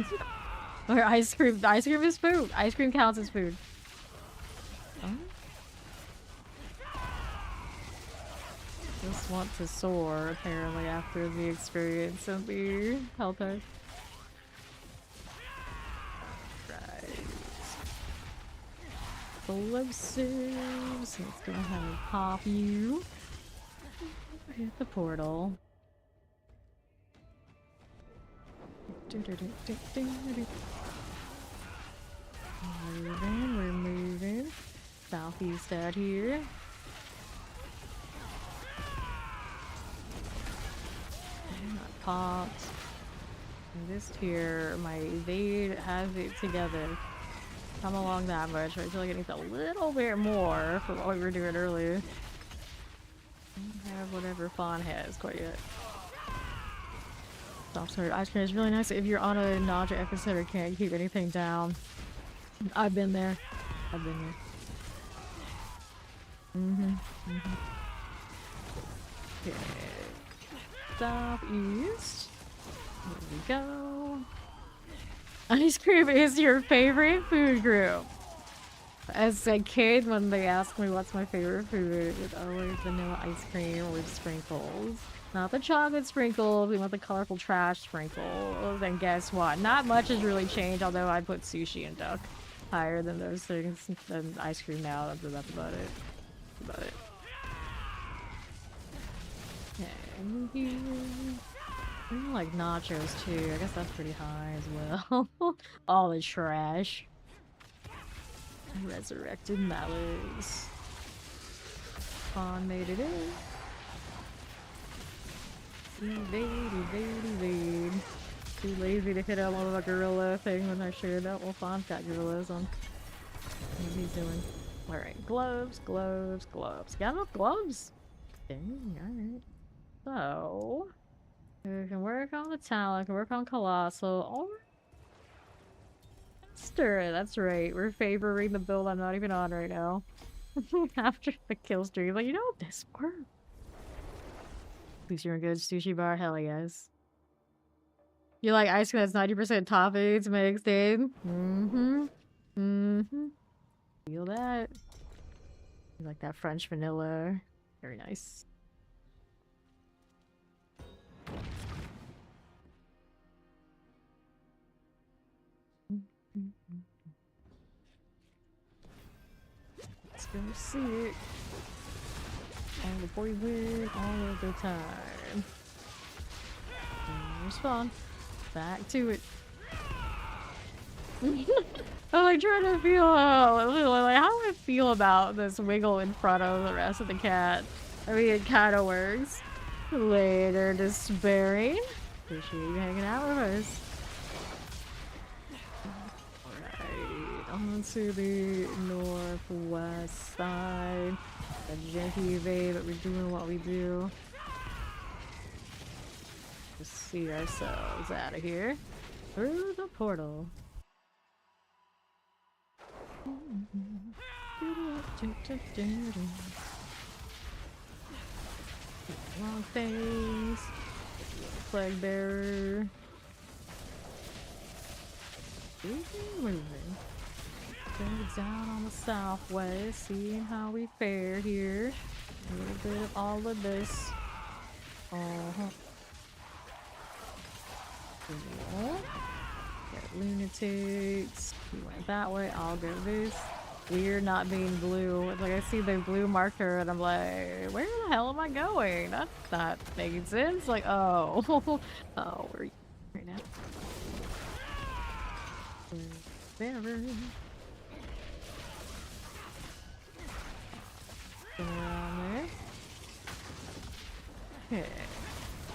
Or ice cream. Ice cream is food. Ice cream counts as food. Oh. Just want to soar, apparently, after the experience of the health pack. Right. Explosives. Let's go ahead and pop you. Hit the portal. Moving, we're moving. Southeast out here. Popped. And this tier, my evade has it together. Come along that much. I feel like it needs a little bit more for what we were doing earlier. Don't have whatever Fawn has quite yet. Soft serve ice cream is really nice if you're on a nausea episode or can't keep anything down. I've been there. I've been there. Okay. Southeast. Here we go. Ice cream is your favorite food group. As a kid, when they asked me what's my favorite food, it was always vanilla ice cream with sprinkles. Not the chocolate sprinkles, we want the colorful trash sprinkles. And guess what? Not much has really changed, although I'd put sushi and duck higher than those things. Than ice cream now, that's about it. That's about it. Okay. I like nachos too. I guess that's pretty high as well. All the trash. Resurrected mallows. Fawn made it in. Evade. Too lazy to hit out one of a gorilla thing when I shared that. Well, Fawn's got gorillas on. What he's doing. Alright, gloves. Got enough gloves? Dang, alright. So, we can work on the talent, can work on Colossal, or Master. That's right, we're favoring the build I'm not even on right now. After the kill stream, like, you know, this works. At least you're a good sushi bar, hell yes. You like ice cream that's 90% toppings mixed in? Feel that. You like that French vanilla. Very nice. Let's go see it. All the boys win all of the time. There's fun. Back to it. I'm like trying to feel like how do I feel about this wiggle in front of the rest of the cat. I mean, it kind of works. Later, despairing. Appreciate you hanging out with us. Alright, on to the northwest side. A janky evade, but we're doing what we do. Just see ourselves out of here. Through the portal. Long face. flag bearer. Moving. Go down on the southwest, seeing how we fare here. A little bit of all of this. Cool. Got lunatics. You went that way, I'll go this. Weird not being blue. It's like I see the blue marker and I'm like, where the hell am I going? That's not making sense. Like, oh. Oh, where are you right now? There. Go around there. Okay.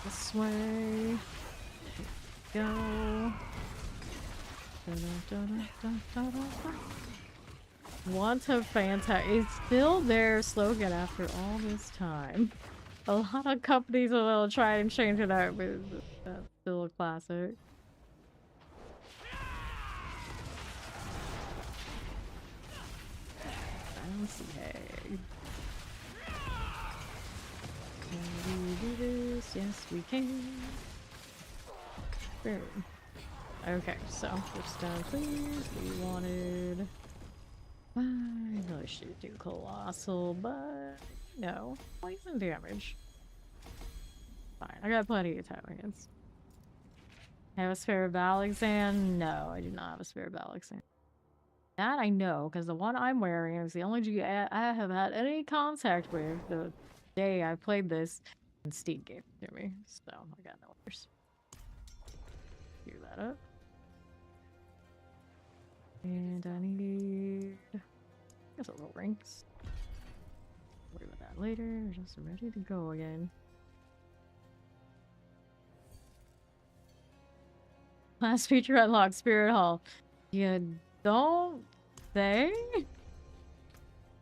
This way. Go. Want a Fanta. It's still their slogan after all this time. A lot of companies will try and change it out, but that's still a classic. Fancy hay. Can we do this? Yes, we can. Boom. Okay, so first down, please. We wanted. I really should do colossal, but no poison damage. Fine, I got plenty of time against. Have a spare of Alexan? No, I do not have a spare of Alexan. That I know, because the one I'm wearing is the only G I have had any contact with the day I played this, and Steve gave it to me, so I got no others. Clear that up. And I need... I guess a little rings. Worry about that later. Just ready to go again. Last feature unlocked, Spirit Hall. You don't say?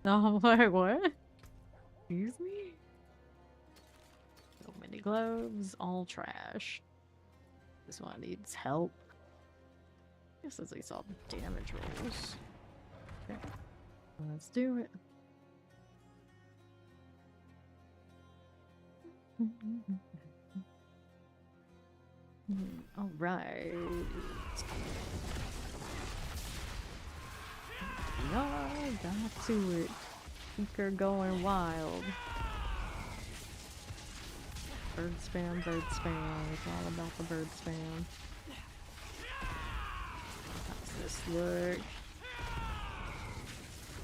No, I'm like, what? Excuse me? So many globes, all trash. This one needs help. I guess at least all damage rolls. Okay. Let's do it. All right. Y'all got to it. Keep her going wild. Bird spam, bird spam. It's all about the bird spam. How's this look?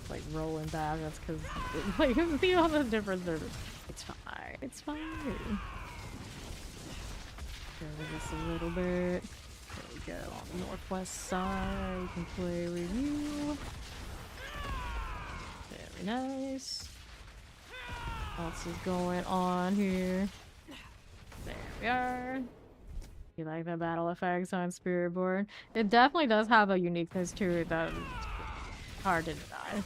Like rolling back, that's because like you see all the different service. It's fine. It's fine. Go this a little bit. There we go. On the northwest side, we can play review. Very nice. What else is going on here? There we are. You like the battle effects on Spiritborn? It definitely does have a uniqueness to it that is hard to deny.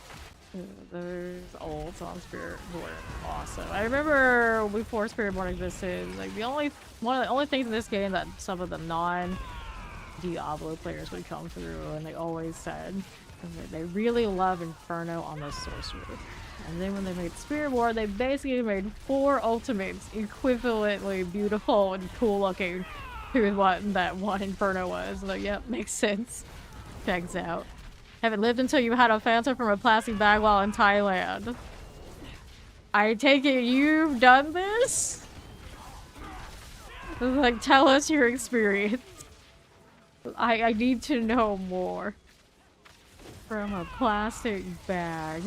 There's ults on Spiritborn. Awesome. I remember before Spiritborn existed, like one of the only things in this game that some of the non-Diablo players would come through, and they always said that they really love Inferno on the sorcerer. And then when they made Spiritborn, they basically made 4 ultimates equivalently beautiful and cool looking to what that one Inferno was. Like, yep, makes sense. Checks out. Haven't lived until you had a Fanta from a plastic bag while in Thailand. I take it you've done this? Like, tell us your experience. I need to know more. From a plastic bag.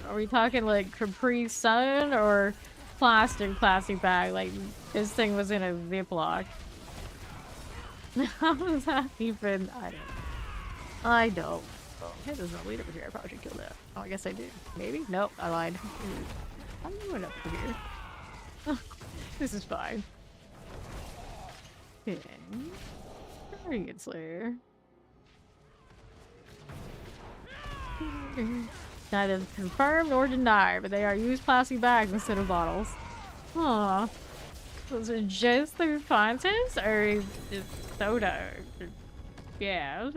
Are we talking like Capri Sun or plastic bag? Like, this thing was in a Ziploc. How does that even... I don't. Oh, hey, there's no lead over here. I probably should kill that. Oh, I guess I did. Maybe? Nope, I lied. I'm doing up here. This is fine. Okay. Target Slayer. Neither confirmed nor denied, but they are used plastic bags instead of bottles. Huh. Was it just the contents, or is it soda? Yeah.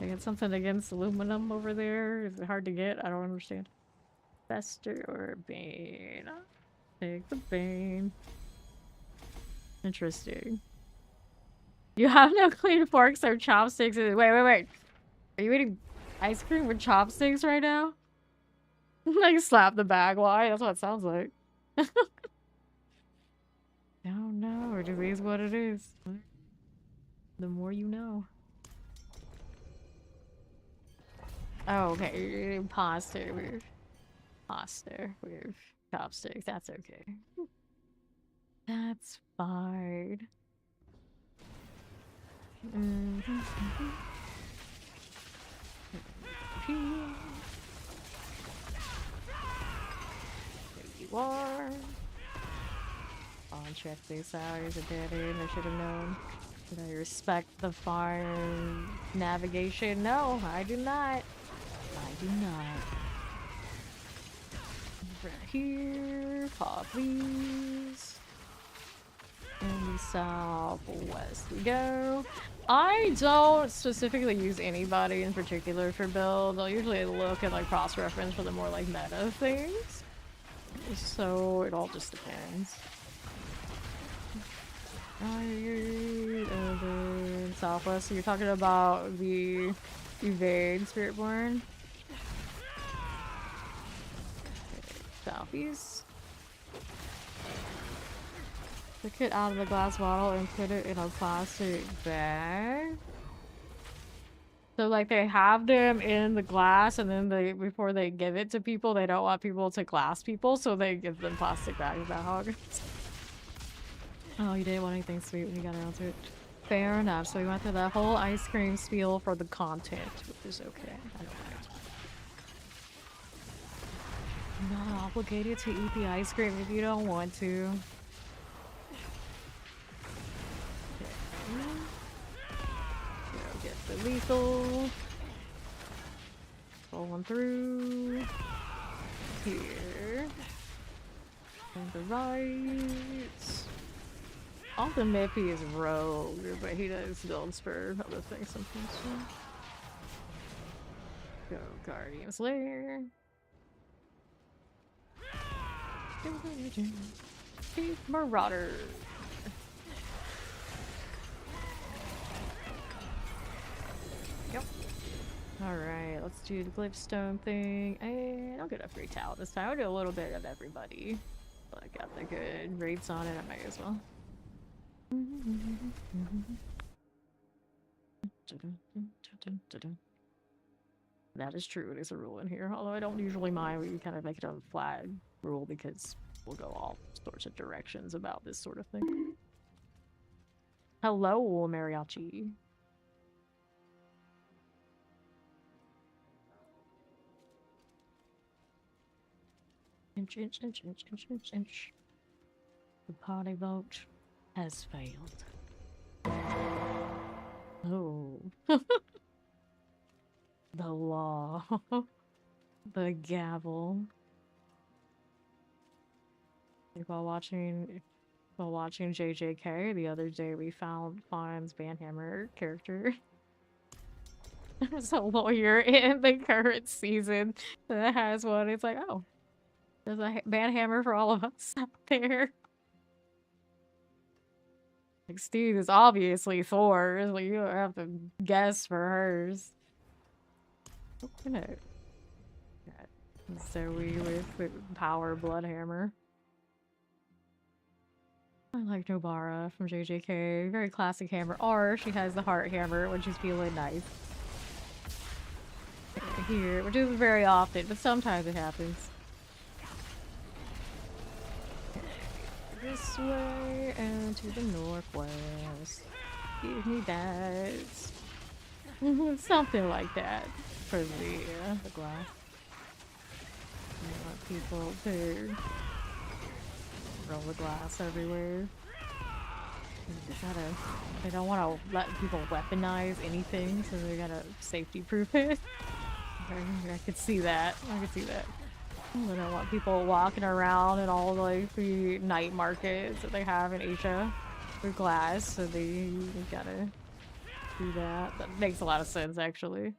I got something against aluminum over there. Is it hard to get? I don't understand. Fester or Bane? Take the Bane. Interesting. You have no clean forks or chopsticks. Wait, wait, wait. Are you eating ice cream with chopsticks right now? Like slap the bag. Why? That's what it sounds like. No, no. It just is what it is. The more you know. Oh, okay. Pasta with chopsticks. That's okay. That's fine. There you are. I'll check this out. Here's a dead end. I should have known. Did I respect the farm navigation? No, I do not. I do not. Right here. Pop these. And the southwest we go. I don't specifically use anybody in particular for build. I'll usually look at like cross-reference for the more like meta things. So it all just depends. And then southwest. So you're talking about the evade Spiritborn. Southeast. Take it out of the glass bottle and put it in a plastic bag. So like they have them in the glass and then they before they give it to people, they don't want people to glass people, so they give them plastic bags. Is that how it goes? Oh, you didn't want anything sweet when you got around to it. Fair enough. So we went through that whole ice cream spiel for the content, which is okay. I don't mind. You're not obligated to eat the ice cream if you don't want to. Get the lethal. Rolling through. Here. And the right. Often Mippy is rogue, but he does builds for other things sometimes too. Go Guardian's Lair. Marauder. Yep. Alright, let's do the Glyphstone thing. And I'll get a free towel this time. I'll do a little bit of everybody. But I got the good rates on it, I might as well. That is true, it is a rule in here. Although I don't usually mind when you kind of make it a flag rule because we'll go all sorts of directions about this sort of thing. Hello, Mariachi. Inch, inch, inch, inch, inch, inch, inch. The party vote has failed. Oh. The law. The gavel. Like while watching JJK the other day, we found Fawn's Banhammer character. There's a lawyer in the current season that has one. It's like, oh, there's a Banhammer for all of us out there. Like, Steve is obviously Thor's. Like, you don't have to guess for hers. Open it. Zoe with Power Bloodhammer. I like Nobara from JJK. Very classic hammer. Or she has the heart hammer when she's feeling nice. Here, which isn't very often, but sometimes it happens. This way and to the northwest. Give me that. Something like that for the glass. I want people to roll the glass everywhere. They don't want to let people weaponize anything, so they gotta safety proof it. I could see that. I could see that. I don't want people walking around in all like the night markets that they have in Asia with glass, so they gotta do that. That makes a lot of sense, actually.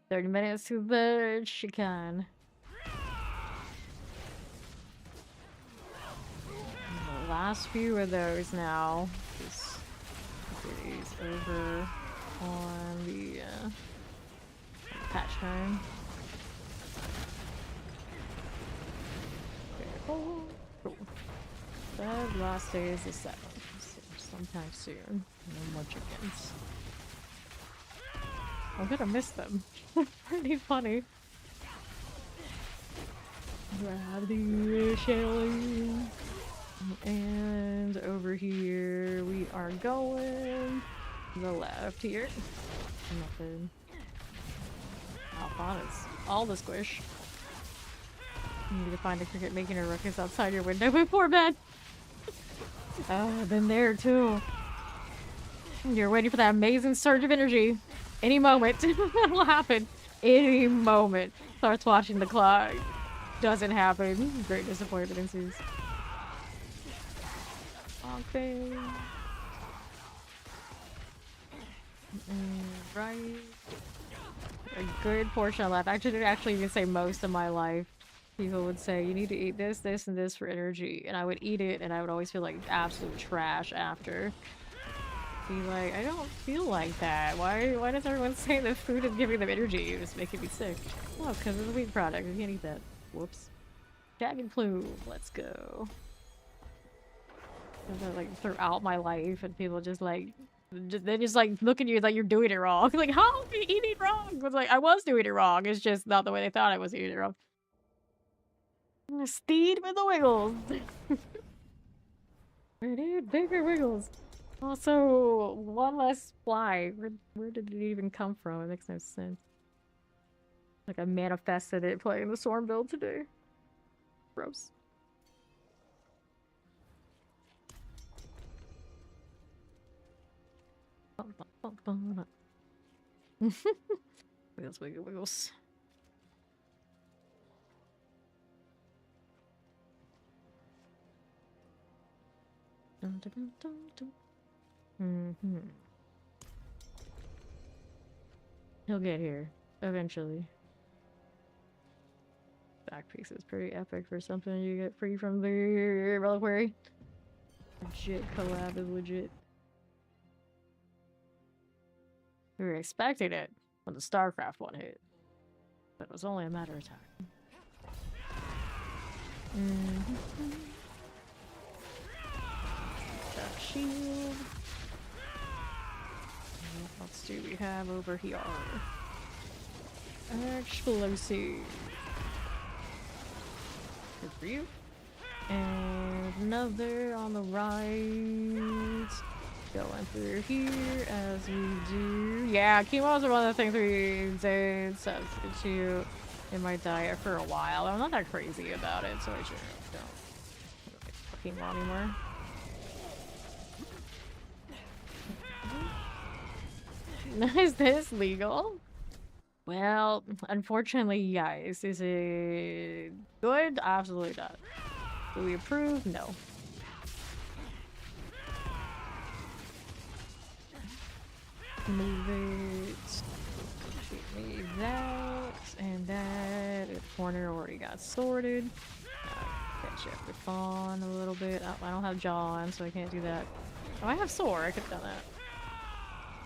30 minutes to the chicane. The last few of those now. over on the patch time. Okay, cool. That last day is the 7th, so sometime soon. No more chickens. I'm gonna miss them. Pretty funny. Grab the shelly. And over here we are going to the left here. Nothing. Alphonse. All the squish. You need to find a cricket making a ruckus outside your window before bed. I've been there too. You're waiting for that amazing surge of energy. Any moment that'll happen. Any moment. Starts watching the clock. Doesn't happen. Great disappointment ensues. Okay. Right. A good portion of life. I should actually even say most of my life. People would say, you need to eat this, this, and this for energy. And I would eat it, and I would always feel like absolute trash after. Be like, I don't feel like that. Why does everyone say that food is giving them energy? It was making me sick. Oh, because it's a wheat product. We can't eat that. Whoops. Dragon plume. Let's go. Like throughout my life, and people just like they just like look at you like you're doing it wrong. Like, how are you eating wrong? It's like I was doing it wrong. It's just not the way they thought I was eating it wrong. Steed with the wiggles. Dude, bigger wiggles. Also, one less fly. Where did it even come from? It makes no sense. Like I manifested it playing the Storm build today. Gross. Wiggles, wiggles, wiggles. Dun, dun, dun, dun, dun. He'll get here eventually. Back piece is pretty epic for something you get free from the reliquary. Legit collab is legit. We were expecting it when the StarCraft one hit, but it was only a matter of time. Dark shield. What else do we have over here? Explosive. Good for you. And another on the right. Going through here as we do. Yeah, chemos are one of the things we did substitute in my diet for a while. I'm not that crazy about it, so I just don't chemo anymore. Is this legal? Well, unfortunately, yes. Is it good? Absolutely not. Do we approve? No. Move it. Shoot me that and that. The corner already got sorted. Catch up with Fawn a little bit. Oh, I don't have John, so I can't do that. Oh, I have Soar. I could have done that.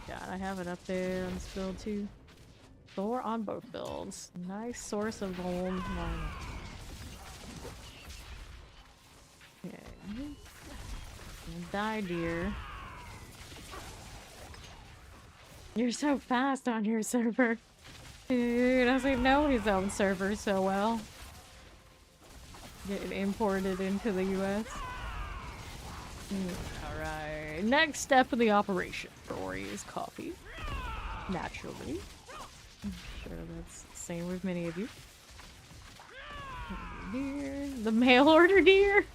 God, I have it up there on this build too. Thor on both builds. Nice source of gold. Okay. Die, dear. You're so fast on your server. Dude, doesn't know his own server so well. Getting imported into the US. Alright. Next step in the operation. Rory is coffee. Naturally. I'm sure that's the same with many of you. Deer. The mail order deer.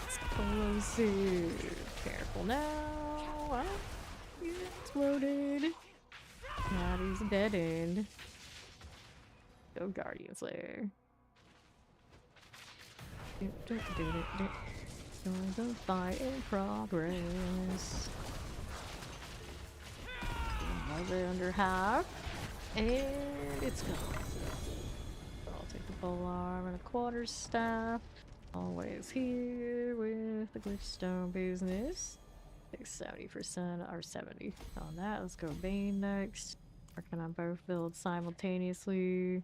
Explosive. Careful now. You exploded. Maddie's a dead end. Go Guardian Slayer. Join the fight in progress. Another under half. And it's gone. I'll take the pole arm and a quarterstaff. Always here with the the glitchstone business. Take 70% or 70 on that. Let's go Bane next. Working on both builds simultaneously.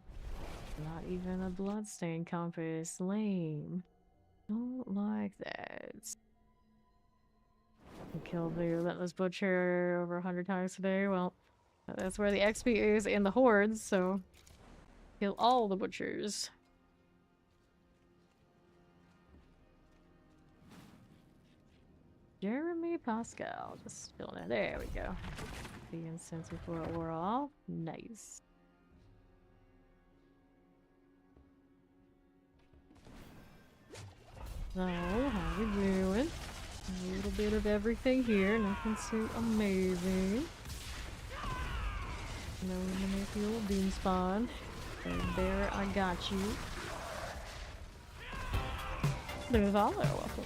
Not even a bloodstain compass. Lame. Don't like that. We killed the relentless butcher over 100 times today. Well, that's where the XP is in the hordes, so kill all the butchers. Jeremy Pascal, just filling it. There we go. The incense before it wore off. Nice. So, how we doing? A little bit of everything here. Nothing too amazing. No, to make the old doom spawn. And there, I got you. There's all there. Welcome.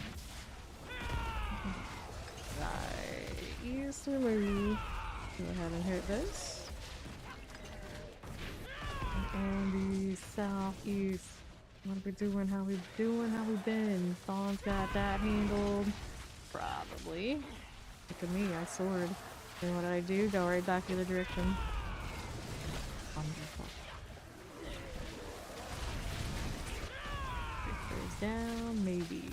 Right, east remove. Go ahead and hit this. And the southeast. What are we doing? How we doing? How we been? Fawn's got that handled. Probably. Look at me, I soared. And what did I do? Go right back the other direction. Wonderful. Goes down, maybe.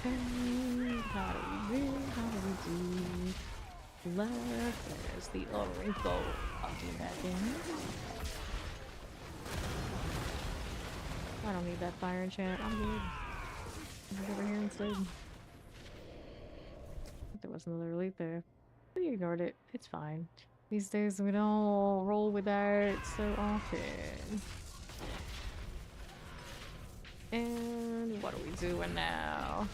And how do we do? How do we do? Left. There's the rainbow. I'll do that then. I don't need that fire enchant. I'm good. I'll over here instead. There was another elite there. We ignored it. It's fine. These days we don't roll with that so often. And what are we doing now?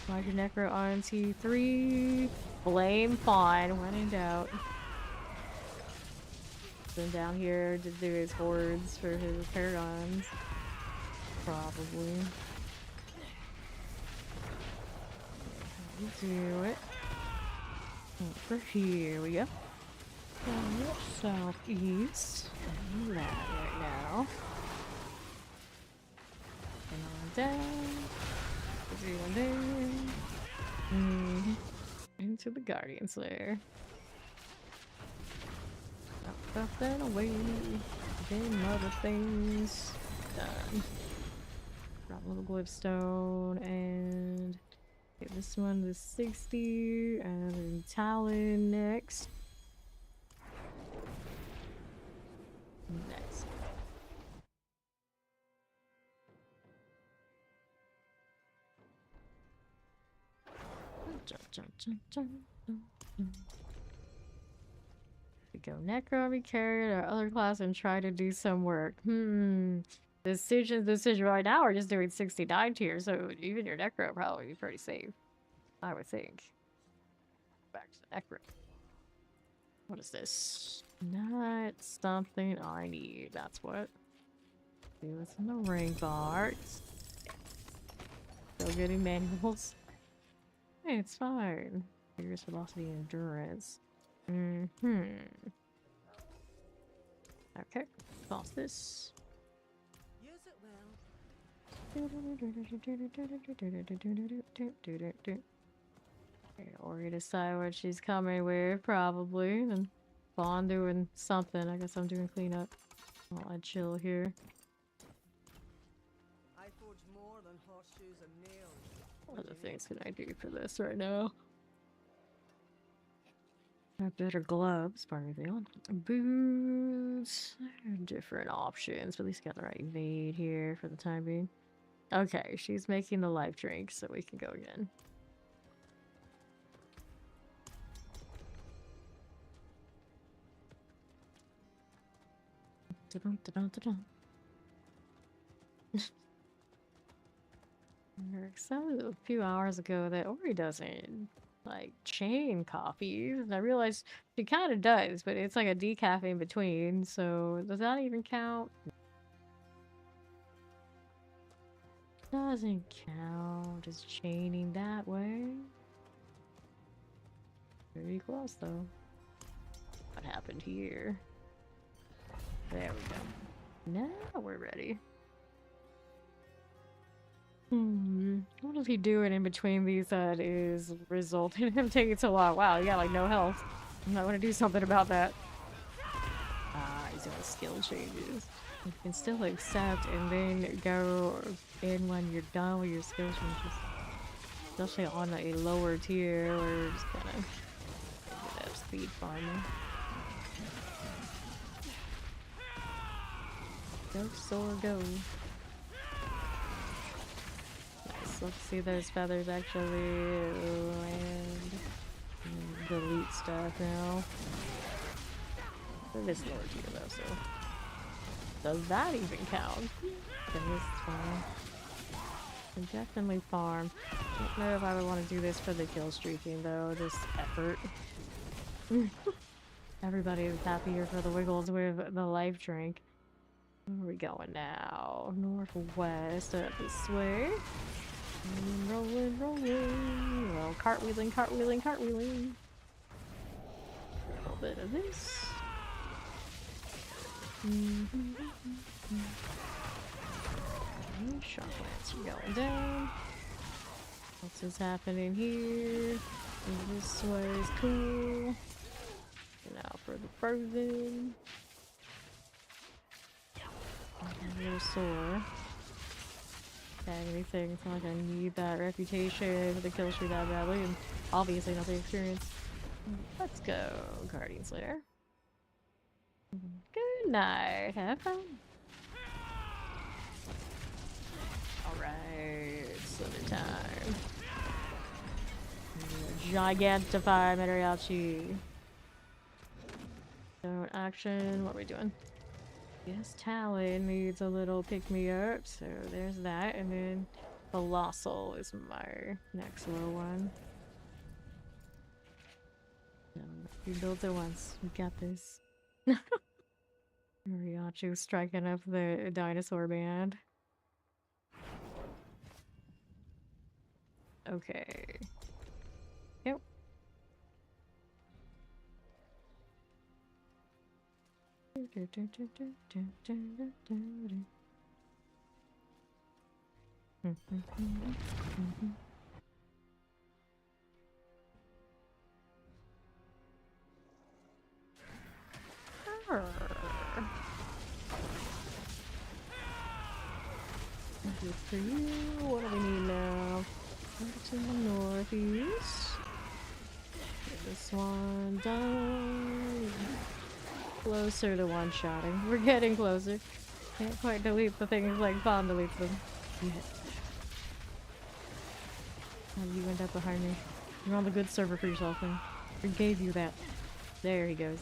Mighty Necro RNT 3. Blame Fawn when in doubt. Then down here to do his hordes for his paragons. Probably. Do it. Over here we go. Southeast. Do that right now. And on down. Doing there. Into the Guardian Slayer. Up and away. Then other things. Done. Drop a little glibstone and give this one to 60 and then Talon next. Next. We go Necro, we carried our other class and try to do some work. Decision right now, we're just doing 69 tier, so even your Necro will probably be pretty safe. I would think. Back to the Necro. What is this? Not something I need, that's what. See what's in the ring parts. Still getting manuals. Hey, it's fine. Figures velocity and endurance. Okay, toss this. Use it well. Ori decide what she's coming with, probably. And Fawn doing something. I guess I'm doing cleanup. While I chill here. I forge more than horseshoes and nails. What other things can I do for this right now? Better gloves, part of the boots. Different options, but at least got the right evade here for the time being. Okay, she's making the life drink, so we can go again. Except a few hours ago that Ori doesn't like chain coffees. And I realized she kind of does, but it's like a decaf in between. So does that even count? Doesn't count as chaining that way. Pretty close though. What happened here? There we go. Now we're ready. What is he doing in between these that is resulting in him taking so long? Wow, he got like no health. I might want to do something about that. Ah, he's doing skill changes. You can still accept and then go in when you're done with your skill changes. Especially on a lower tier where we're just kind of get up speed farming. Go, soar, go. Nice. Let's see those feathers actually land. Delete stuff now. It is lower tier though, so. Does that even count? Okay, this is fine. Can definitely farm. Don't know if I would want to do this for the kill streaking though, just effort. Everybody is happier for the wiggles with the life drink. Where are we going now? Northwest, up this way. Rolling, rolling. Well, cartwheeling, cartwheeling, cartwheeling. A little bit of this. Shock lance are going down. What's is happening here? This way is cool. Now for the frozen. A little sore. Tag anything. It's not like I need that reputation for the kill streak that badly, and obviously not the experience. Let's go, Guardian Slayer. Good night. Have fun. Alright, Slither time. Gigantify Mariachi. So, action. What are we doing? Yes, Talon needs a little pick-me-up, so there's that. And then Colossal is my next low one. We built it once. We got this. Mariachi striking up the dinosaur band. Okay. Yep. Good for you. What do we need now? To the northeast. Get this one done. Closer to one-shotting. We're getting closer. Can't quite delete the things like Fawn deletes them. Yet. How did you end up behind me? You're on the good server for yourself, man. Who gave you that? There he goes.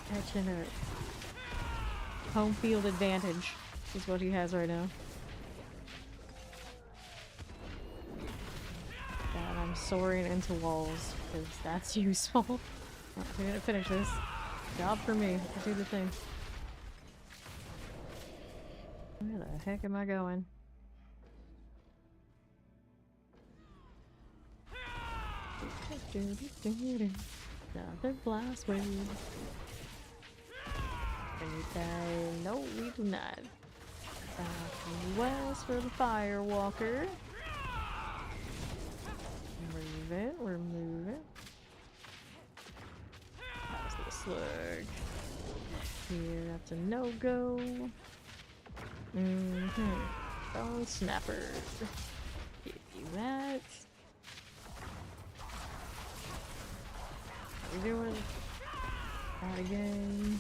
Catching it. Home field advantage is what he has right now. God, I'm soaring into walls because that's useful. Right, we're gonna finish this. Job for me. I'll do the thing. Where the heck am I going? Another blast wave. Anything? No, we do not. West for the Firewalker. Move it, we're moving. That was the slug. Here, that's a no-go. Bone Snapper. Give you that. How we doing? Out again.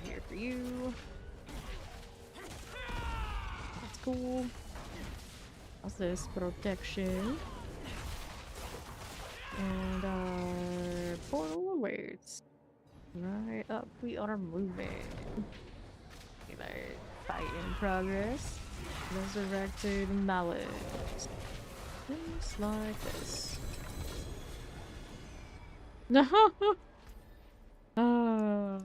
Here for you. That's cool. What's this? Protection. And our portal awaits. Right up, we are moving. Like, fight in progress. Resurrected mallet. Just like this. No! Oh.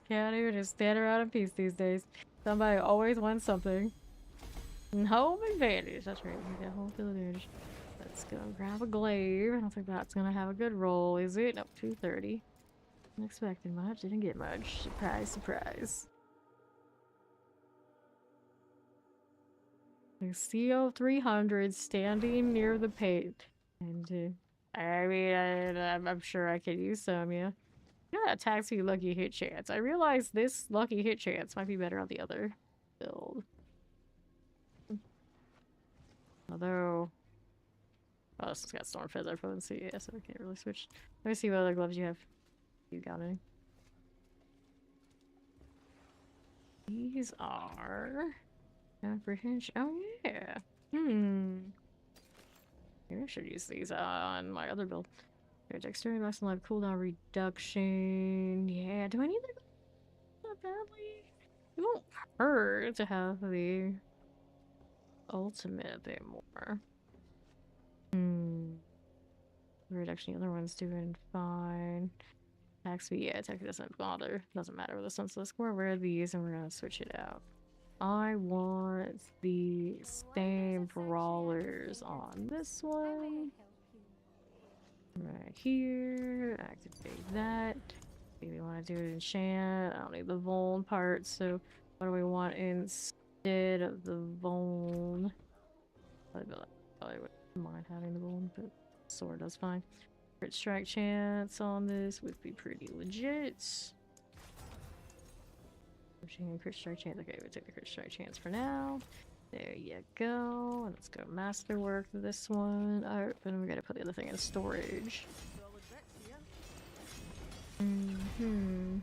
Can't even just stand around in peace these days. Somebody always wants something. And home advantage. That's right, we got home field advantage. Let's go grab a glaive. I don't think that's gonna have a good roll, is it? Nope, 230. Wasn't expecting much, didn't get much. Surprise, surprise. The CO300 standing near the page. And, I mean, I'm sure I could use some, yeah. Yeah, taxi lucky hit chance. I realize this lucky hit chance might be better on the other build. Although, oh, this has got storm feather potency, yeah, so I can't really switch. Let me see what other gloves you have. You got any? These are apprehension. Oh yeah. Maybe I should use these on my other build. Okay, dexterity, maximum life cooldown reduction. Yeah, do I need that that badly? It won't hurt to have the ultimate a bit more. Reduction, the other one's doing fine. Attack speed, yeah, attack doesn't bother. Doesn't matter with the senseless. We're aware of these and we're gonna switch it out. I want the same brawlers on this one. Right here. Activate that. Maybe want to do it enchant. I don't need the Vuln part, so what do we want instead of the Vuln? I wouldn't mind having the Vuln, but sword does fine. Crit strike chance on this would be pretty legit. Pushing crit strike chance. Okay, we'll take the crit strike chance for now. There you go. Let's go masterwork this one. Alright, then we gotta put the other thing in storage. Cooldown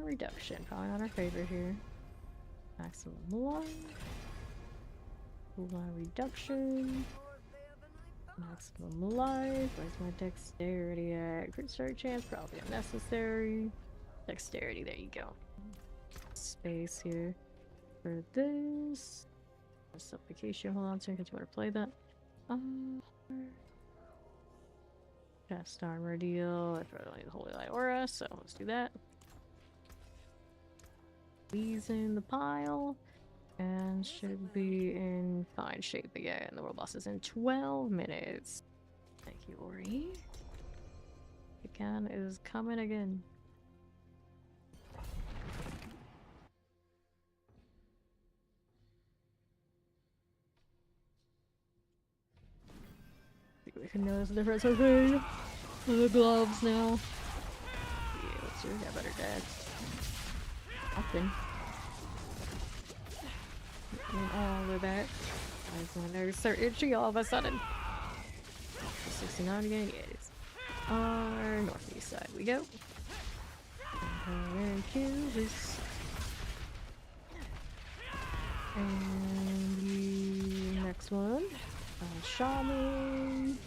reduction. Probably not our favorite here. Maximum life. Cooldown reduction. Maximum life. Where's my dexterity at? Crit strike chance. Probably unnecessary. Dexterity. There you go. Space here for this. Supplication. Hold on a second. Do you want to play that? Chest armor deal. I probably need the Holy Light Aura, so let's do that. These in the pile. And should be in fine shape again. The world boss is in 12 minutes. Thank you, Ori. Pecan is coming again. We can notice the difference between the gloves now. Yeah, let's see. I better dad. Nothing. All of that. My nose are itchy all of a sudden. 69 again, yeah, it is. Our northeast side we go. And kill this. And the next one. Shaman.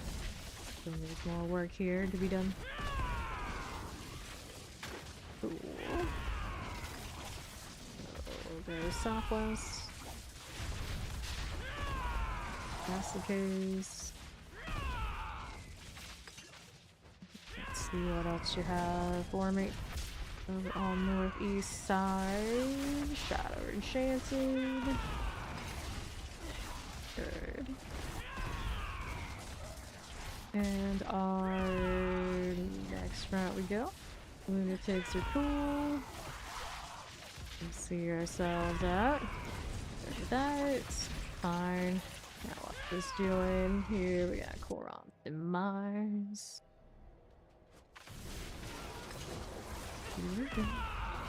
So there's more work here to be done. Cool. So there's Southwest. That's the case. Let's see what else you have for me. Over on northeast side. Shadow Enchanted. Good. And our next route we go. Lunatics are cool. Let's see ourselves out. Look at that. Fine. Now what's this doing? Here we got Koron Demise.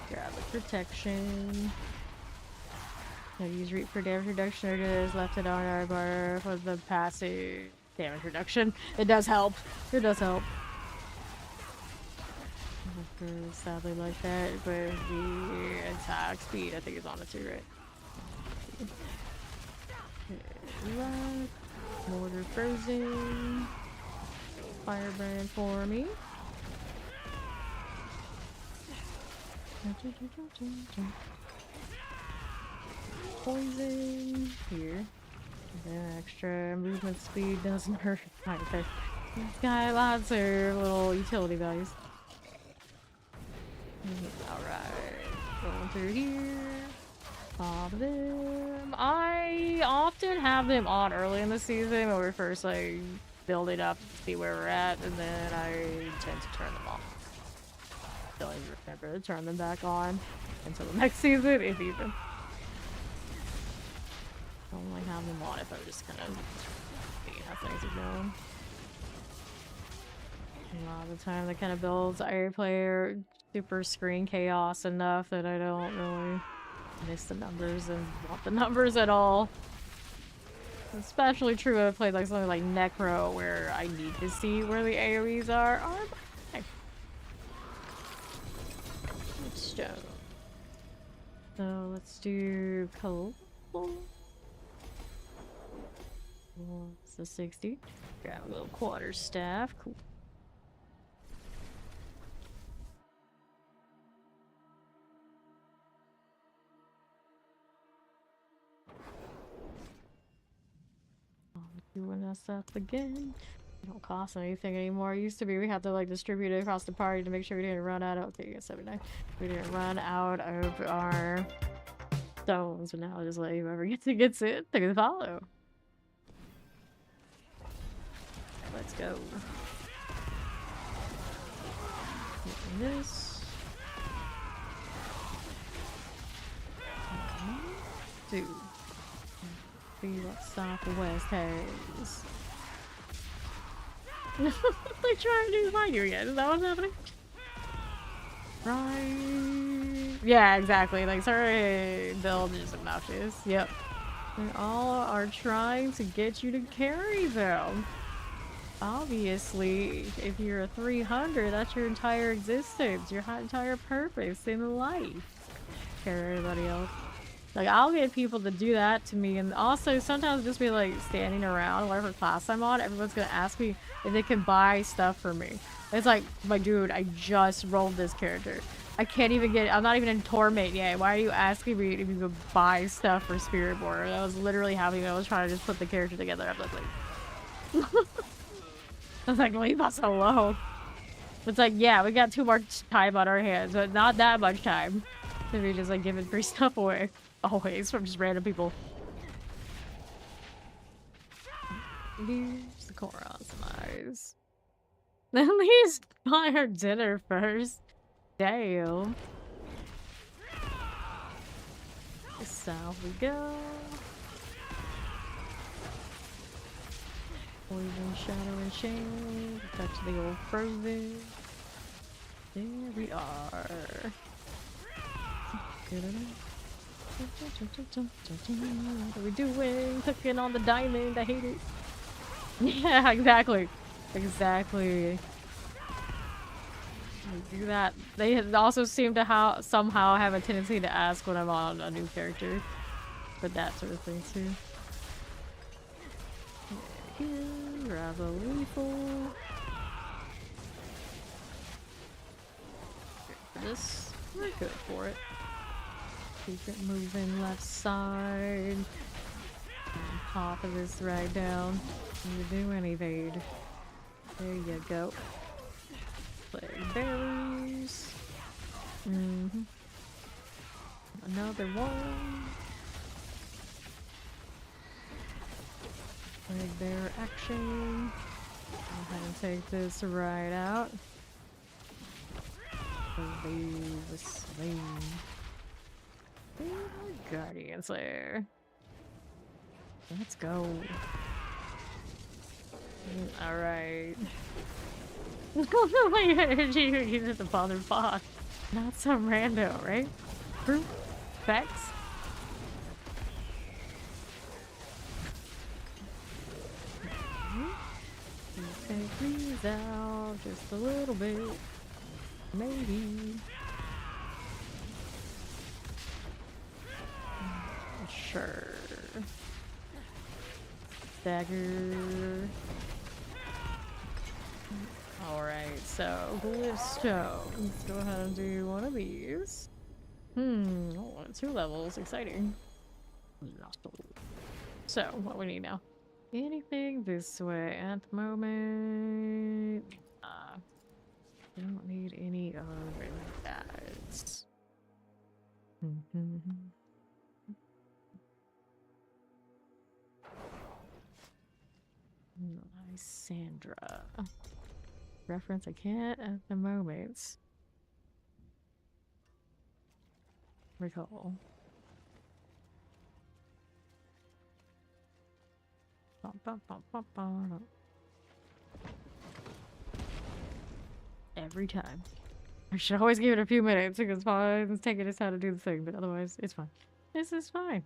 Grab the protection. Now use Reap for damage reduction or just left it on our bar for the passive damage reduction. It does help. It does help. Sadly like that, but the attack speed I think is on it too, right? Mortar frozen. Firebrand for me. Poison here. The extra movement speed doesn't hurt. Okay. These got lots of little utility values. Alright. Going through here. Pop them. I often have them on early in the season when we're first like building up to see where we're at, and then I tend to turn them off. Don't even remember to turn them back on until the next season, if even. only have them on if I'm just kind of seeing how things are going. A lot of the time, the kind of builds I play are super screen chaos enough that I don't really miss the numbers and want the numbers at all. Especially true if I played like something like Necro, where I need to see where the AoEs are. Stone. So let's do colorful. What's the 60? Grab a little quarterstaff. Cool. Doing us up again. It don't cost anything anymore. It used to be we had to like distribute it across the party to make sure we didn't run out of. Okay, yeah, 79. We didn't run out of our stones, but now I'll just let whoever gets it take the follow. Let's go. Getting this. Okay. Dude. See what Southwest has. They trying to do you again. Is that what's happening? Right. Yeah, exactly. Like, sorry, build is obnoxious. Yep. They all are trying to get you to carry them. Obviously, if you're a 300, that's your entire existence, your entire purpose in life. Carry everybody else. Like, I'll get people to do that to me, and also sometimes just be like standing around whatever class I'm on, everyone's gonna ask me if they can buy stuff for me. It's like, my dude, I just rolled this character. I can't even get, I'm not even in Torment yet. Why are you asking me if you could buy stuff for Spiritborn? That was literally happening. I was trying to just put the character together. I'm like, I was like, leave us alone. It's like, yeah, we got too much time on our hands, but not that much time to be just like giving free stuff away. Always from just random people. Use the core on some eyes. At least buy her dinner first. Damn. South we go. Poison, shadow, and shame. Touch the old frozen. There we are. Good enough. What are we doing? Cooking on the diamond. I hate it. Yeah, exactly. Exactly. We do that. They also seem to somehow have a tendency to ask when I'm on a new character. But that sort of thing too. Here, grab a lethal. Good for this. We're good for it. Keep it moving left side. And top of this right down. You do any evade. There you go. Plague berries. Another one. Plague bear action. Go ahead and take this right out. Leave the slain. Guardian Slayer. Let's go. Alright. My energy uses the bothered boss. Not some rando, right? Proof? Facts? Take these out just a little bit. Maybe. Sure. Dagger. Alright, so Glyphstone. Let's go ahead and do one of these. Oh, 2 levels. Exciting. So, what we need now? Anything this way at the moment? Don't need any other guys. Lysandra. Reference I can't at the moment. Recall. Bum, bum, bum, bum, bum. Every time. I should always give it a few minutes because Paul's taking us how to do the thing, but otherwise, it's fine. This is fine.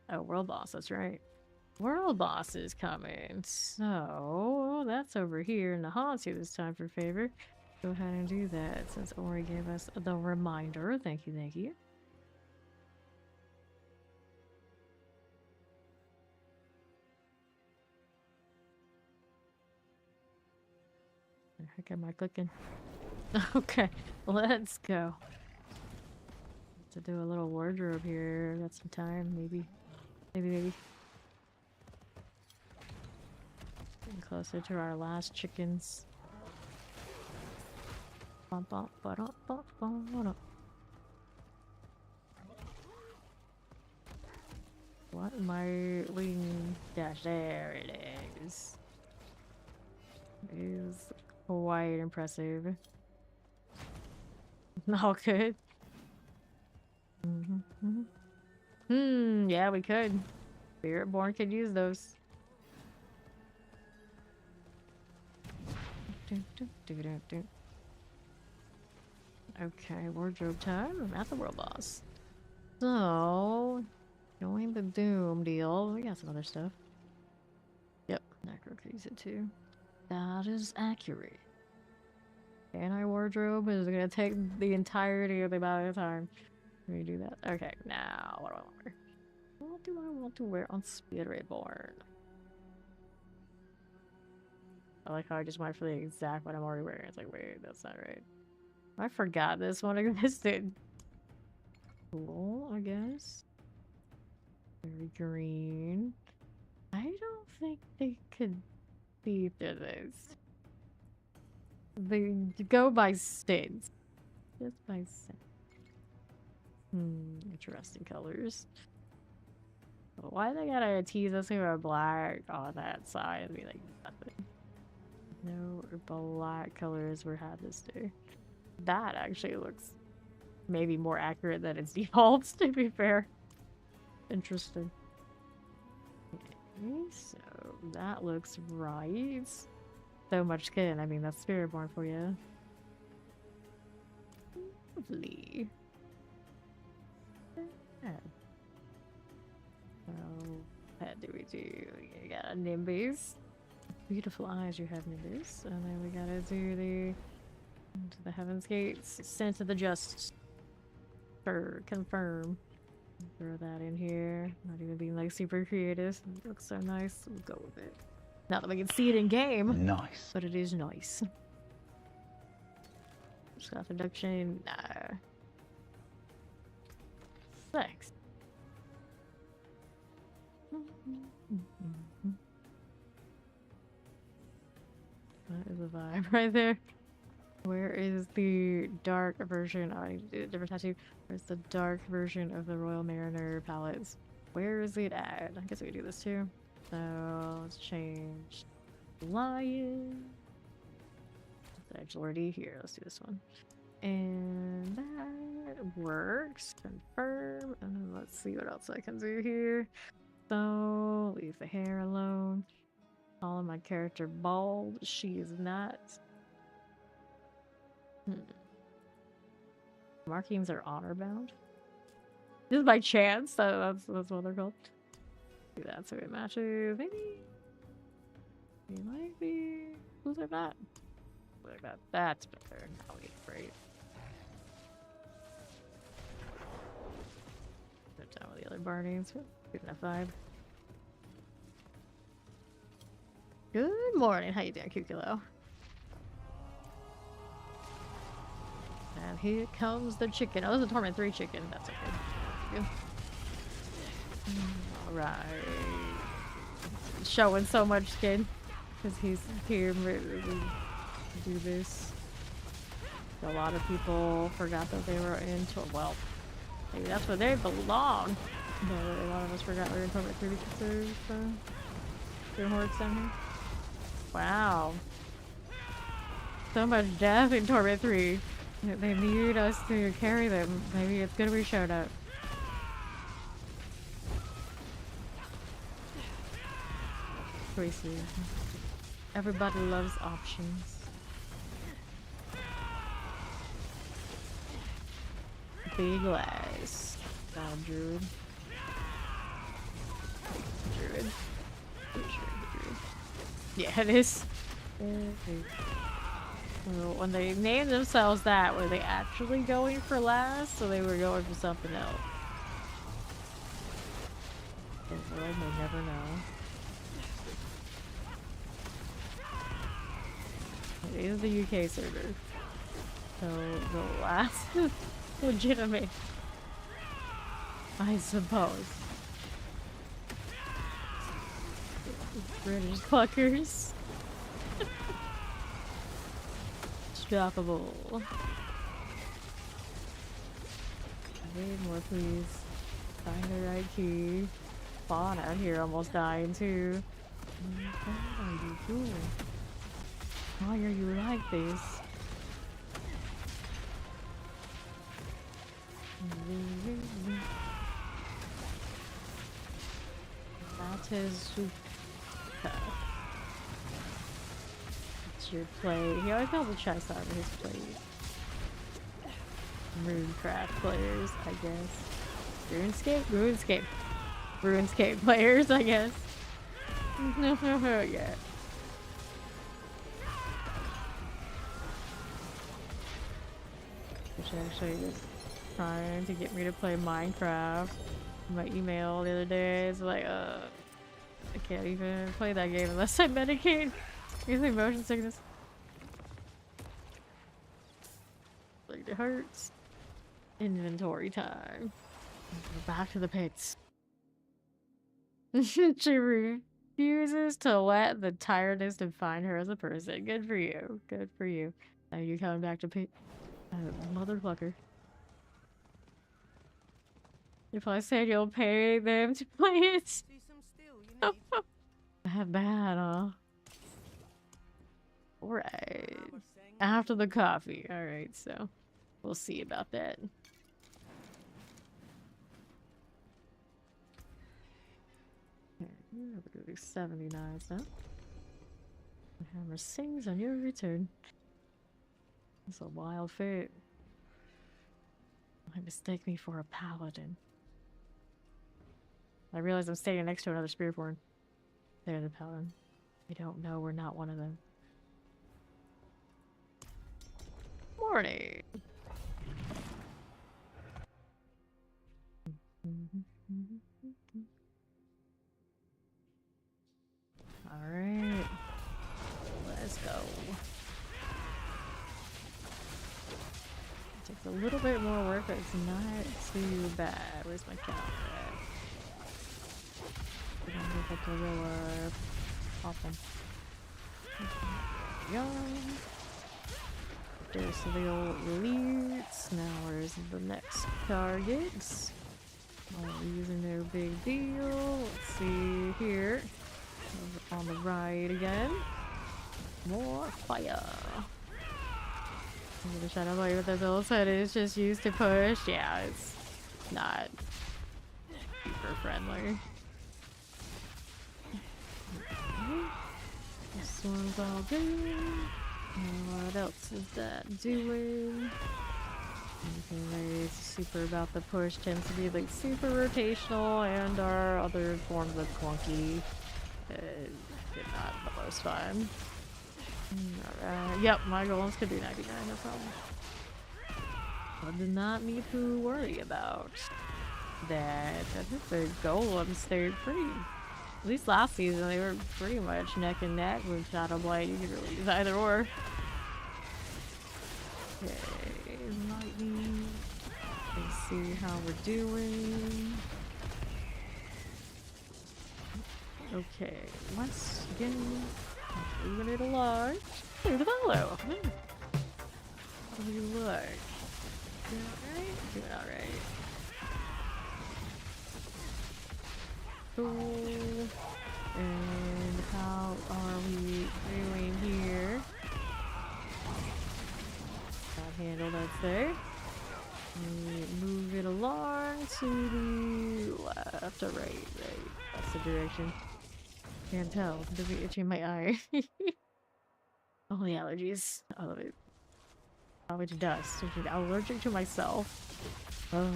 Oh, world boss, that's right. World boss is coming. So, that's over here in the Hansu this time for favor. Go ahead and do that since Ori gave us the reminder. Thank you, thank you. The heck am I clicking? Okay, let's go. To do a little wardrobe here. Got some time, maybe. Maybe. Getting closer to our last chickens. Bum, bum, ba-dum, bum, bum, ba-dum. What am I wing dash? There it is. It is quite impressive. All good. Yeah, we could. Spiritborn could use those. Okay, wardrobe time. I'm at the world boss. So, join the Doom deal. We got some other stuff. Yep, Necro could use it too. That is accurate. Anti-wardrobe is gonna take the entirety of the amount of time. Let me do that. Okay, now what do I want to wear? What do I want to wear on Spiritborn? I like how I just went for the exact what I'm already wearing. It's like, wait, that's not right. I forgot this one existed. Cool, I guess. Very green. I don't think they could see through this. They go by stints. Just by stints. Interesting colors. Why they gotta tease us with black on that side? I mean, like, nothing. No black colors were had this day. That actually looks maybe more accurate than its defaults, to be fair. Interesting. Okay, so that looks right. So much skin. I mean, that's Spiritborn for you. Lovely. So, what do we do? You got a Nimbus. Beautiful eyes, you have Nimbus. And then we gotta do the Heaven's Gates. Sense of the Just. Confirm. Throw that in here. Not even being like super creative. It looks so nice. We'll go with it. Not that we can see it in game. Nice. But it is nice. Scoff induction. Nah. Thanks. That is a vibe right there. Where is the dark version? Oh, I need to do a different tattoo. Where's the dark version of the Royal Mariner palettes? Where is it at? I guess we could do this too. So let's change Lion. It's actually already here. Let's do this one. And that works. Confirm. And then let's see what else I can do here. So leave the hair alone. Calling my character bald. She is not. Markings are honor bound. This is by chance. That's what they're called. Do that so it matches. Maybe. It might be. Who's like that? Like that. That's better. Now we great. Put down with the other Barneys. Good enough vibe. Good morning. How you doing, Kukilo? And here comes the chicken. Oh, this is a Torment 3 chicken. That's okay. Good. Alright. Showing so much skin. Because he's here to do this. A lot of people forgot that they were in well, maybe that's where they belong. But a lot of us forgot we were in Torment 3 because there's hordes down here. Wow. So much death in Torment 3. They need us to carry them. Maybe it's good we showed up. choices. Everybody loves options. Big glass. Not a druid. Druid. Pretty sure it's a druid. Yeah, it is. Well, when they named themselves that, were they actually going for last, or they were going for something else? The world may never know. It is the UK server, so the last legitimate, I suppose. British fuckers. Droppable. Need more, please. Find the right key. Spawn out here, almost dying too. What are you doing? Why are you like this? That is your play. He always calls the chest out of his plate. Runecraft players, I guess. RuneScape players, I guess. Yeah. Which actually is trying to get me to play Minecraft. My email the other day is like, I can't even play that game unless I medicate. Using motion sickness. Like, it hurts. Inventory time. We're back to the pits. She refuses to let the tiredness define her as a person. Good for you. Good for you. Now you coming back to pit. Motherfucker. If I said you'll pay them to play it. See some steel you need. That bad, huh? Alright. I was saying, After the coffee. Alright, so we'll see about that. We're doing 79 now. The hammer sings on your return. It's a wild fate. Might mistake me for a paladin. I realize I'm standing next to another Spiritborn. They're the paladin. We don't know we're not one of them. Morning. All right, let's go. It takes a little bit more work, but it's not too bad. Where's my count at? We're gonna move up the gorilla. Awesome. There we go. There's the old elites. Now where's the next targets? These are no big deal. Let's see here. Over on the right again. More fire. The shadow blade with the bill said it's just used to push. Yeah, it's not super friendly. This one's all good. What else is that doing? Anything very super about the push tends to be like super rotational, and our other forms of clunky. Not the most fun. Alright. Yep, my golems could do 99, no problem. I did not need to worry about that. I think the golems stayed pretty. At least last season, they were pretty much neck and neck with Shadow Blade. You could really use either or. Okay, lightning. Let's see how we're doing. Okay, once again, moving it along. Hey, the follow. How do you look? Doing alright? Doing alright. Cool. And how are we doing here? Got handled, I'd say. We move it along to the left or right. That's the direction. Can't tell. It's busy itching my eye. Oh, the allergies. I love it. Probably to dust. I'm allergic to myself. Oh.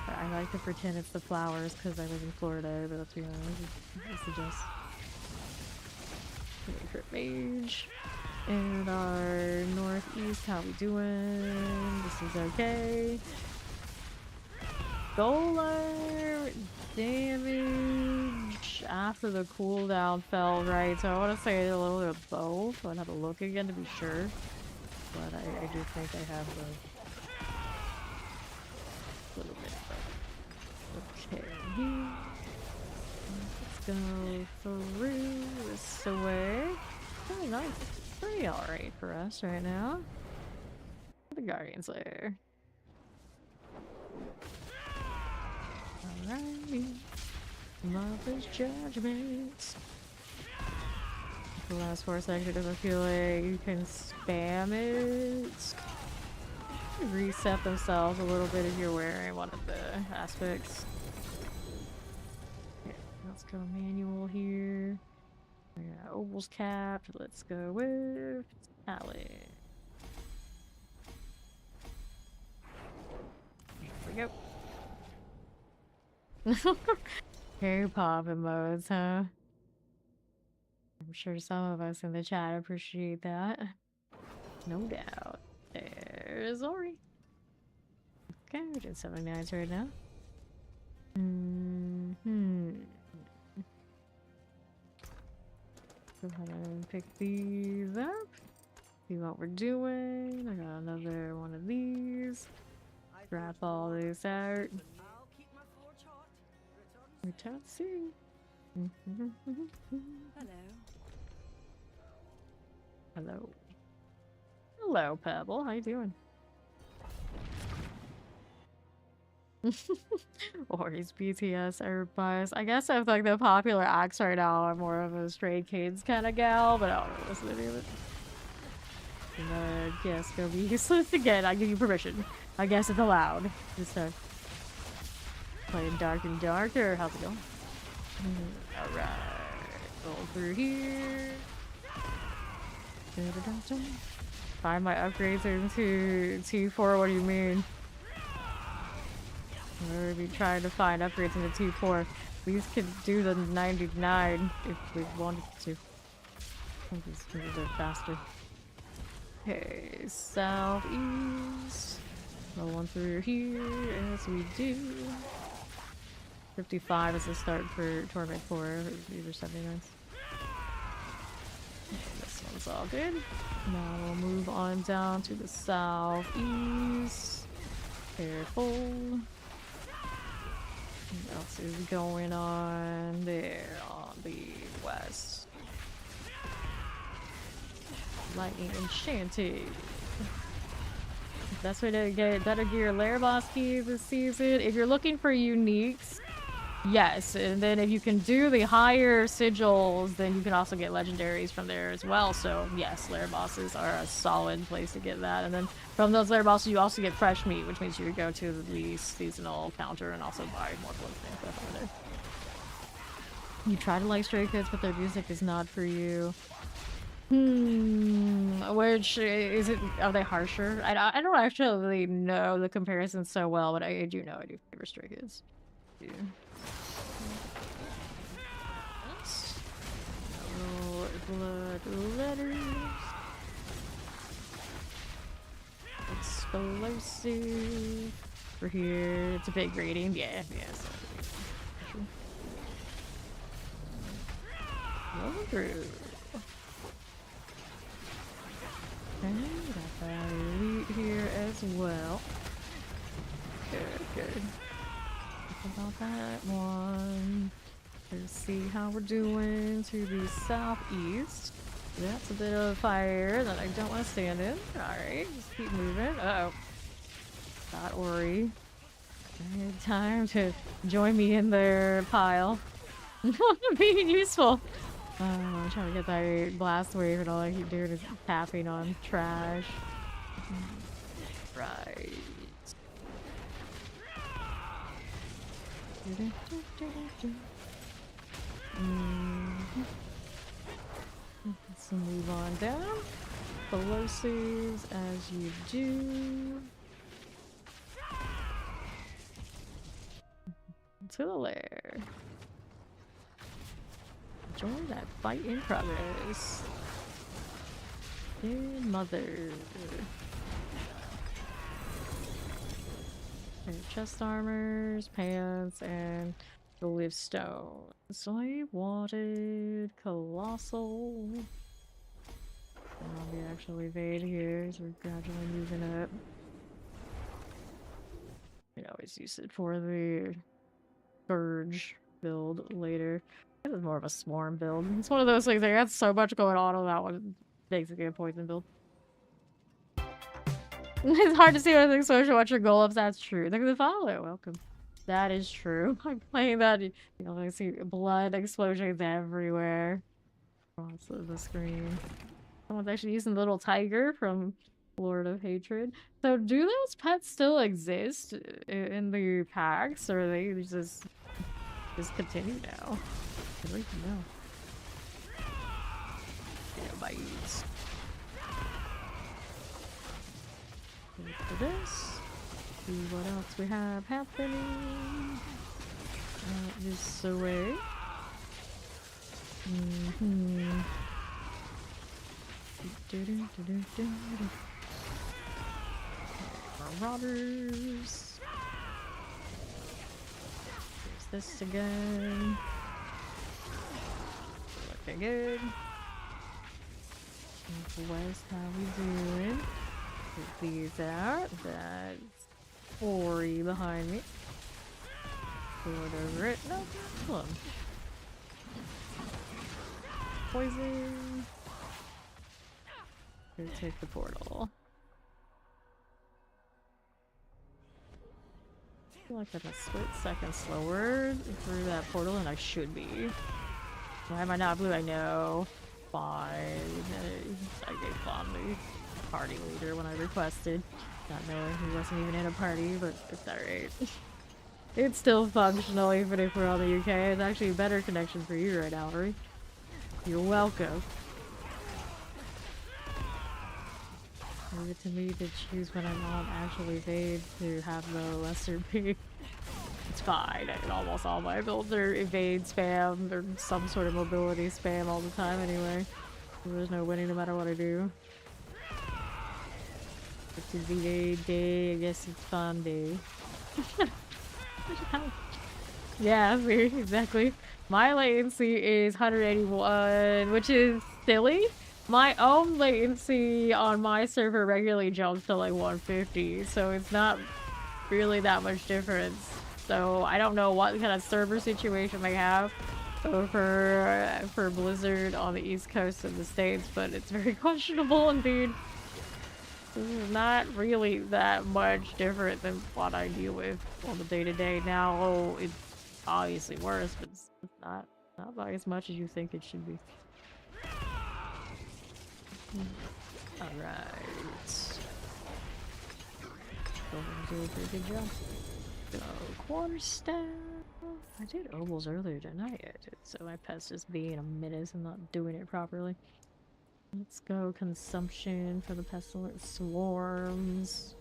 I like to pretend it's the flowers because I live in Florida, but that's it's the dust. Crit mage. And our northeast, how we doing? This is okay. Solar damage after the cooldown fell, right? So I want to say a little bit of both. I'd have to look again to be sure. But I do think I have the little bit of both. Okay, let's go through this way. Oh, nice. Pretty alright for us right now. The Guardian's Lair. Alrighty. Love is judgment. The last 4 seconds doesn't feel like you can spam it. Reset themselves a little bit if you're wearing one of the aspects. Okay, let's go manual here. Yeah, Opal's capped. Let's go with Talon. Here we go. K-pop emotes, huh? I'm sure some of us in the chat appreciate that. No doubt. There's Ori. Okay, we're doing 79s right now. Go ahead and pick these up. See what we're doing. I got another one of these. Grab all this out. I'll keep my forge hot. Return soon. Hello. Hello. Hello, Pebble. How you doing? Ori's BTS or bias. I guess I like the popular acts right now. I'm more of a Stray Kids kind of gal, but I don't really listen to any of it. Yes, go be useless again. I give you permission. I guess it's allowed. Just playing Dark and Darker. How's it going? Alright. Roll through here. Find my upgrades into T4. What do you mean? We're be trying to find upgrades into T4. These could do the 99 if we wanted to. These are faster. Okay, southeast. Roll one through here as we do. 55 is the start for Torment 4. These are 79s. This one's all good. Now we'll move on down to the southeast. Careful. What else is going on there on the west? Lightning Enchanted. Best way to get better gear lair boss keys this season. If you're looking for uniques, yes. And then if you can do the higher sigils, then you can also get legendaries from there as well. So yes, lair bosses are a solid place to get that. And then from those lair bosses, you also get fresh meat, which means you would go to the seasonal counter and also buy more clothing and stuff over there. You try to like Stray Kids, but their music is not for you. Which is it? Are they harsher? I don't actually know the comparison so well, but I do know I do favor Stray Kids. Yeah. Blood letters. Explosive. We're here. It's a big rating. Yeah. So. Roll through. Okay, got that elite here as well. Good. About that one. Let's see how we're doing to the southeast. That's a bit of fire that I don't want to stand in. Alright, just keep moving. Uh-oh. Got Ori. Time to join me in their pile. Being useful. I'm trying to get that blast wave and all I keep doing is tapping on trash. Right. Let's move on down. Explosives as you do. To the lair. Join that fight in progress. Dear mother. Okay, chest armors, pants, and the live stone. Slave wanted, colossal. We actually evade here, so we're gradually moving up. We always use it for the Surge build later. This is more of a swarm build. It's one of those things that got so much going on that one. Basically a poison build. It's hard to see what exposure what your goal ups. That's true. They're gonna follow. Welcome. That is true. I'm playing that. You know, I see blood explosions everywhere across the screen. Someone's actually using the little tiger from Lord of Hatred. So, do those pets still exist in the packs, or are they just continue now? I'd like to know. Yeah, bites. Wait for this. See what else we have happening. This away. Marauders. There's this again. Looking good. West, how we doing? Get these out. That's Ori behind me. Put over it. No problem. Poison. Go take the portal. I feel like I'm a split second slower through that portal than I should be. Why am I not blue? I know. Fine. I gave Fondly party leader when I requested. Not knowing he wasn't even in a party, but it's alright. It's still functional even if we're on the UK. It's actually a better connection for you right now, Ori. You're welcome. Leave it to me to choose when I'm on actually evade to have the lesser P. It's fine. Almost all my builds are evade spam or some sort of mobility spam all the time anyway. So there's no winning no matter what I do. It's a evade day, I guess it's fun day. Yeah, see, exactly. My latency is 181, which is silly. My own latency on my server regularly jumps to like 150, so it's not really that much difference. So I don't know what kind of server situation they have for Blizzard on the East Coast of the States, but it's very questionable indeed. This is not really that much different than what I deal with on the day-to-day now. Oh, it's obviously worse, but it's not by as much as you think it should be. Alright. Still gonna do a pretty good job. Go quarterstaff. I did ovals earlier, didn't I? Yeah, I did. So my pet's just being a menace and not doing it properly. Let's go consumption for the pestilent swarms.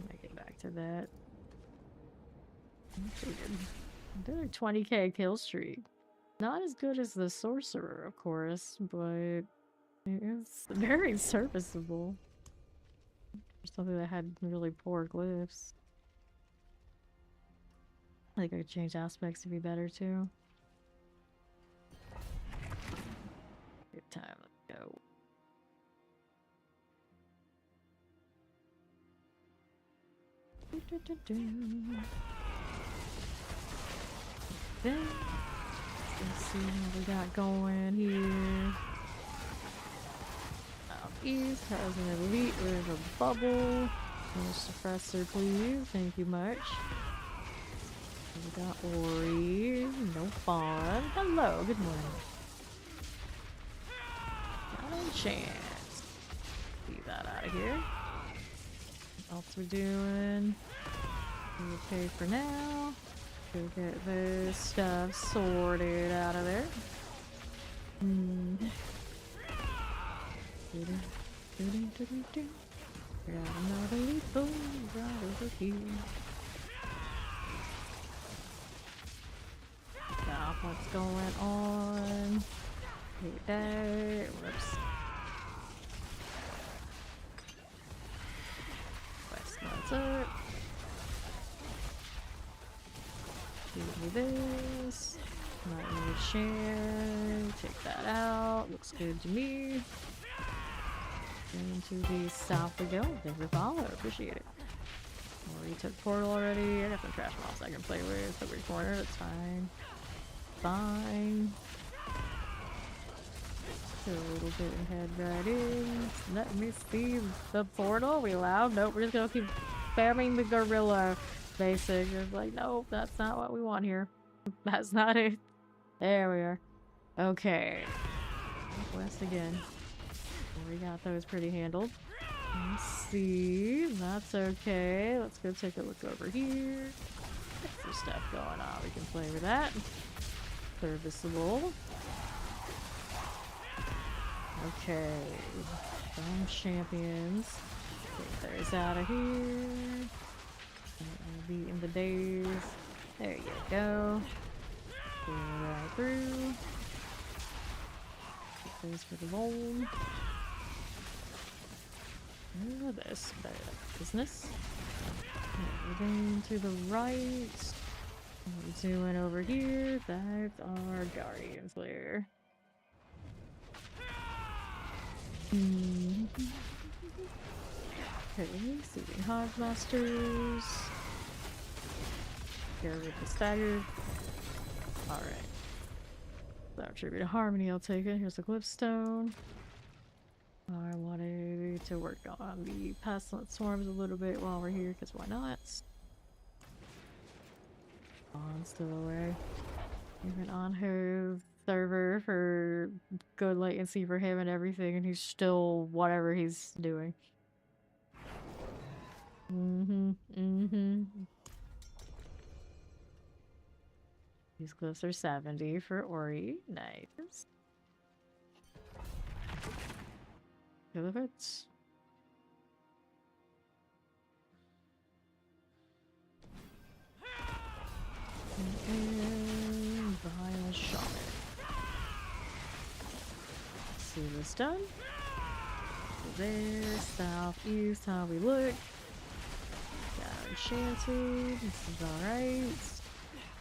I get back to that. Another 20k kill streak. Not as good as the sorcerer, of course, but it's very serviceable. For something that had really poor glyphs. I think I could change aspects to be better too. Good time, let's go. Then, let's see what we got going here. Southeast has an elite with a bubble. No suppressor, please. Thank you much. We got Ori. No fun. Hello, good morning. Not a chance. Leave that out of here. What else we doing? We okay for now. Go get this stuff sorted out of there. Got another lethal right over here. Stop what's going on. Hit that. Whoops. Quest notes up. Give me this. Might need a share. Take that out. Looks good to me. Into the south we go. Thank you for follow. Appreciate it. Already took portal already. I got some trash mobs I can play with. Every corner. That's fine. Fine. Go a little bit and head right in. Let me see the portal. We allowed? Nope. We're just gonna keep spamming the gorilla. Basic. It's like, nope. That's not what we want here. That's not it. There we are. Okay. West again. We got those pretty handled. Let's see. That's okay. Let's go take a look over here. Got some stuff going on. We can play with that. Serviceable. Okay. Some champions. Get those out of here. I'll be in the days. There you go. Go right through. Get those for the loan. This business. Moving to the right. What are we doing over here? That's our Guardian's Lair. Okay, Seething Hogmasters. Here with the stagger. Alright. So Tribute to Harmony, I'll take it. Here's the Glyphstone. I wanted to work on the Pestilent Swarms a little bit while we're here, because why not? On still away. Even on his server for good latency for him and everything, and he's still whatever he's doing. These glyphs are 70 for Ori. Nice. Elevates. And Vile Shaman. See this done. There, southeast, how we look. Got enchanted. This is alright.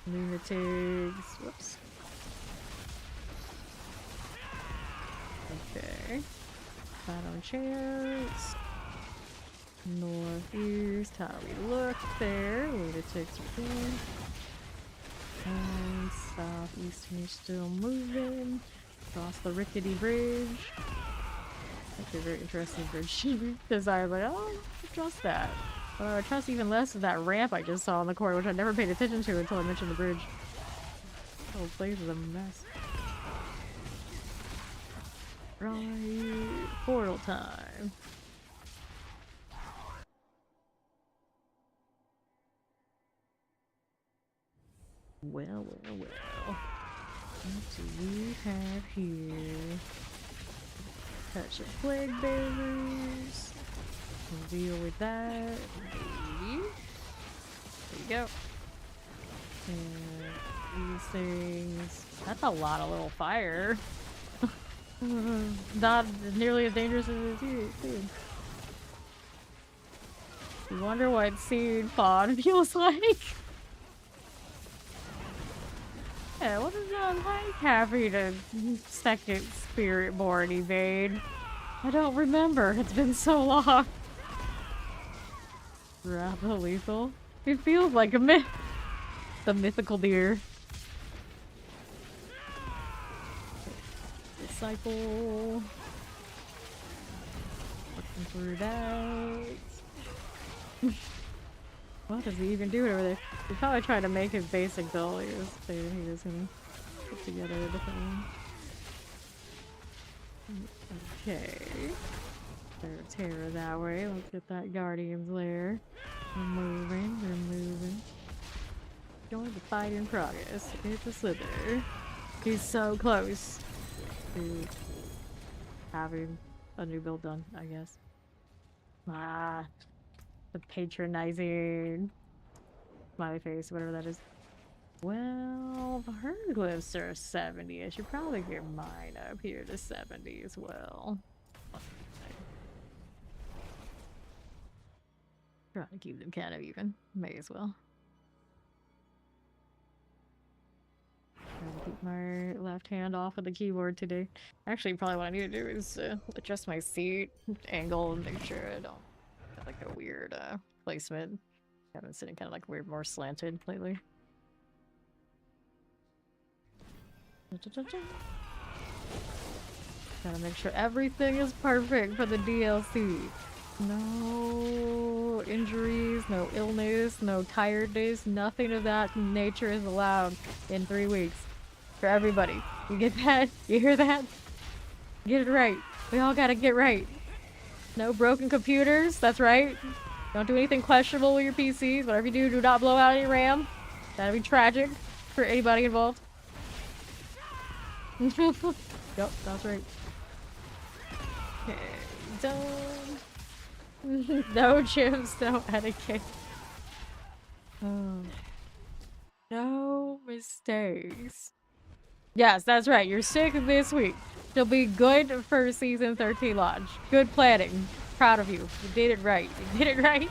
Lunatics. Whoops. Okay. Final chance. Northeast, how we look there. Lunatics are good. And southeast, we're still moving. Across the rickety bridge. Actually, a very interesting bridge. Because I was like, oh, I trust that. But I trust even less of that ramp I just saw in the corner, which I never paid attention to until I mentioned the bridge. The whole place is a mess. Right, portal time. Well. What do we have here? Touch of plague bearers. We'll deal with that. Maybe. There you go. And these things. That's a lot of little fire. Not nearly as dangerous as it is. You wonder what seed pod feels like. Yeah, what is that like having a second Spiritborn evade? I don't remember. It's been so long. Rather lethal. It feels like a myth. The mythical deer. Disciple. Looking through that. What is he even doing over there? He's probably trying to make his basic build. He was saying he was gonna put together a different one. Okay. There's Terra that way. Let's get that Guardian's Lair. We're moving. Join the fight in progress. It's a slither. He's so close to having a new build done, I guess. Ah, the patronizing smiley face, whatever that is. Well, if her glyphs are 70, I should probably get mine up here to 70 as well. Trying to keep them kind of even. May as well. Trying to keep my left hand off of the keyboard today. Actually, probably what I need to do is adjust my seat angle and make sure I don't have like a weird placement. I've been sitting kind of like weird, more slanted lately. Gotta make sure everything is perfect for the DLC. No injuries, no illness, no tiredness, nothing of that nature is allowed in 3 weeks. For everybody. You get that? You hear that? Get it right. We all gotta get right. No broken computers, that's right. Don't do anything questionable with your PCs. Whatever you do, do not blow out any RAM. That'd be tragic for anybody involved. Yep, that's right. Okay, done. No chips, no etiquette. Oh. No mistakes. Yes, that's right. You're sick this week. She'll be good for season 13 launch. Good planning. Proud of you. You did it right. You did it right.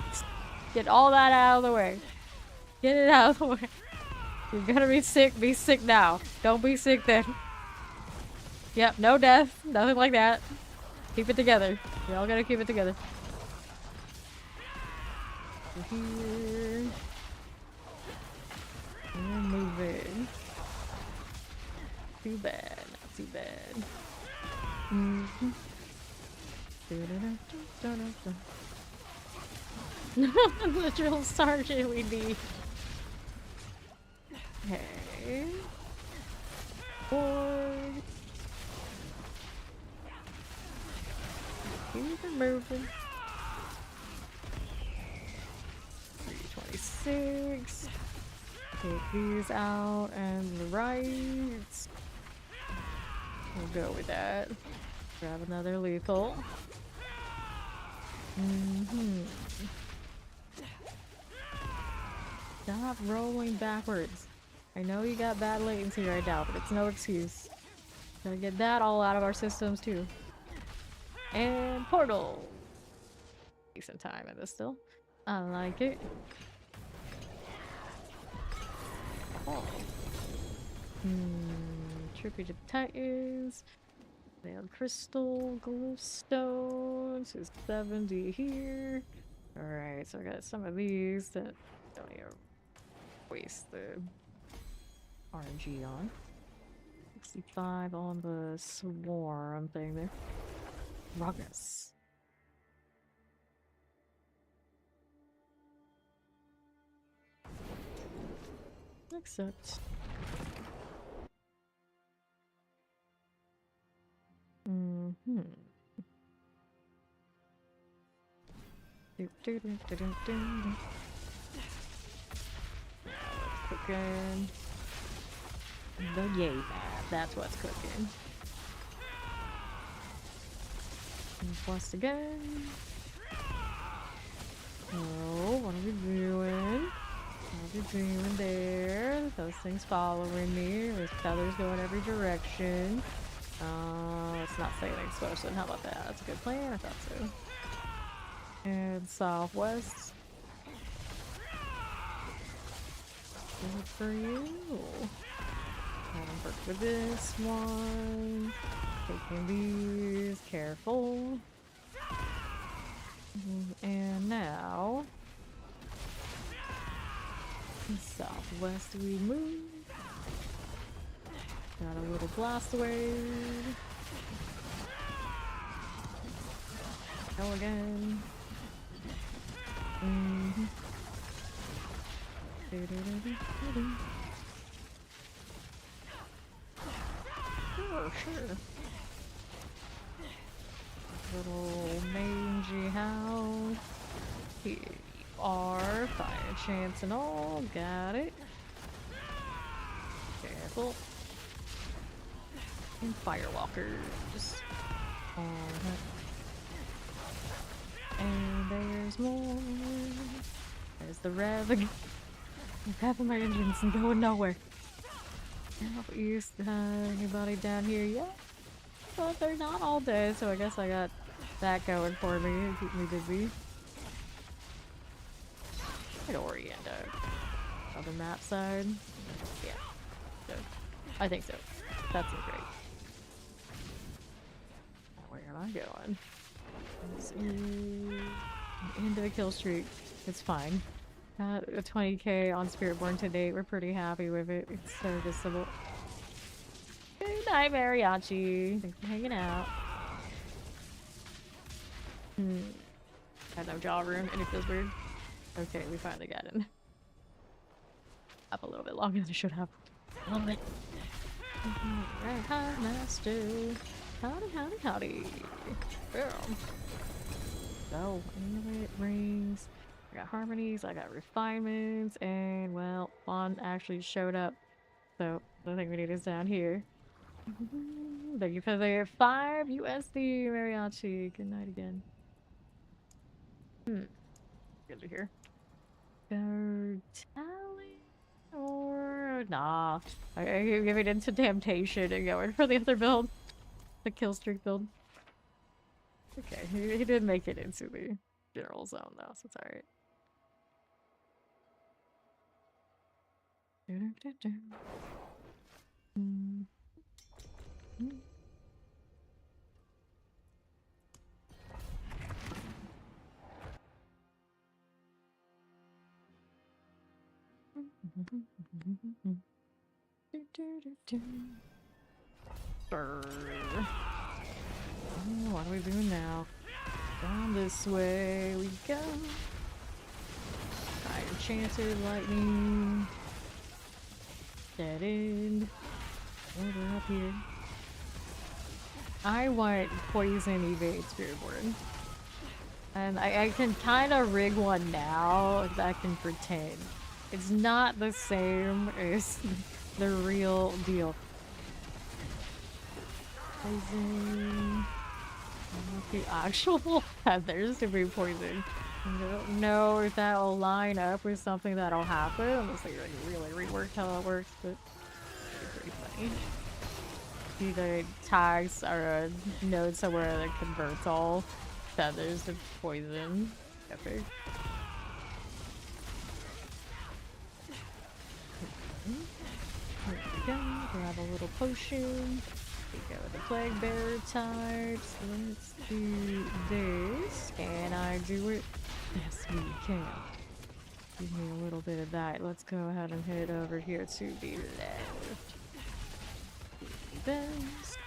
Get all that out of the way. Get it out of the way. You're gonna be sick now. Don't be sick then. Yep, no death. Nothing like that. Keep it together. We all gotta keep it together. Here. And moving. Too bad, not too bad. Mm-hmm. The drill sergeant we need. Okay. Forward. Keep it moving. 326. Take these out and the right. We'll go with that. Grab another lethal. Stop rolling backwards. I know you got bad latency right now, but it's no excuse. Gotta get that all out of our systems too. And portal. Decent time in this still. I like it. Oh. Trippy to Titans. Veiled Crystal, Glowstones is 70 here. Alright, so I got some of these that don't even waste the RNG on. 65 on the swarm thing there. Progress. Accept. Cooking. The yay map, that's what's cooking. And plus again. Oh, what are we doing? What are we doing there? Those things following me. There's feathers going every direction. Let's not say an explosion. How about that? That's a good plan. I thought so. And southwest. Good for you. Haven't worked with this one. Taking these. Careful. And now. Southwest we move. Got a little blast wave. Go again. Oh, sure. Little mangy hound. Here you are. Fire chance and all. Got it. rifle. And firewalkers. And there's more. There's the rev again. I'm grabbing my engines and going nowhere. Southeast, anybody down here yet? But they're not all dead, so I guess I got that going for me and keep me busy. I'd orient on the map side. Yeah. So, I think so. That seems great. Where am I going? Into the kill streak. It's fine. Got a 20k on Spiritborn to date. We're pretty happy with it. It's serviceable. Good night, Mariachi. Thanks for hanging out. Had no jaw room and it feels weird. Okay, we finally got in. Up a little bit longer than I should have. A little bit. Alright, hi, master. Howdy, howdy, howdy. Girl. So, amulet rings. I got harmonies, I got refinements, and well, Fawn actually showed up. So, the thing we need is down here. Thank you for the 5 USD, Mariachi. Good night again. Good to hear. Go tally or nah. I give it into temptation and going for the other build. The kill streak build. Okay, he did make it into the general zone though, so it's alright. What are we doing now? Down this way we go. Fire enchanted lightning. Dead end. Over up here. I want poison evade Spiritborn. And I can kind of rig one now that can pretend. It's not the same as the real deal. Poison. The actual feathers to be poisoned. I don't know if that will line up with something that'll happen unless they like really rework how it works, but it's pretty funny. Either tags or a node somewhere that converts all feathers to poison. Epic. Here we go. Grab a little potion. We go with the plague bearer types. Let's do this. Can I do it? Yes, we can. Give me a little bit of that. Let's go ahead and head over here to the left. Best.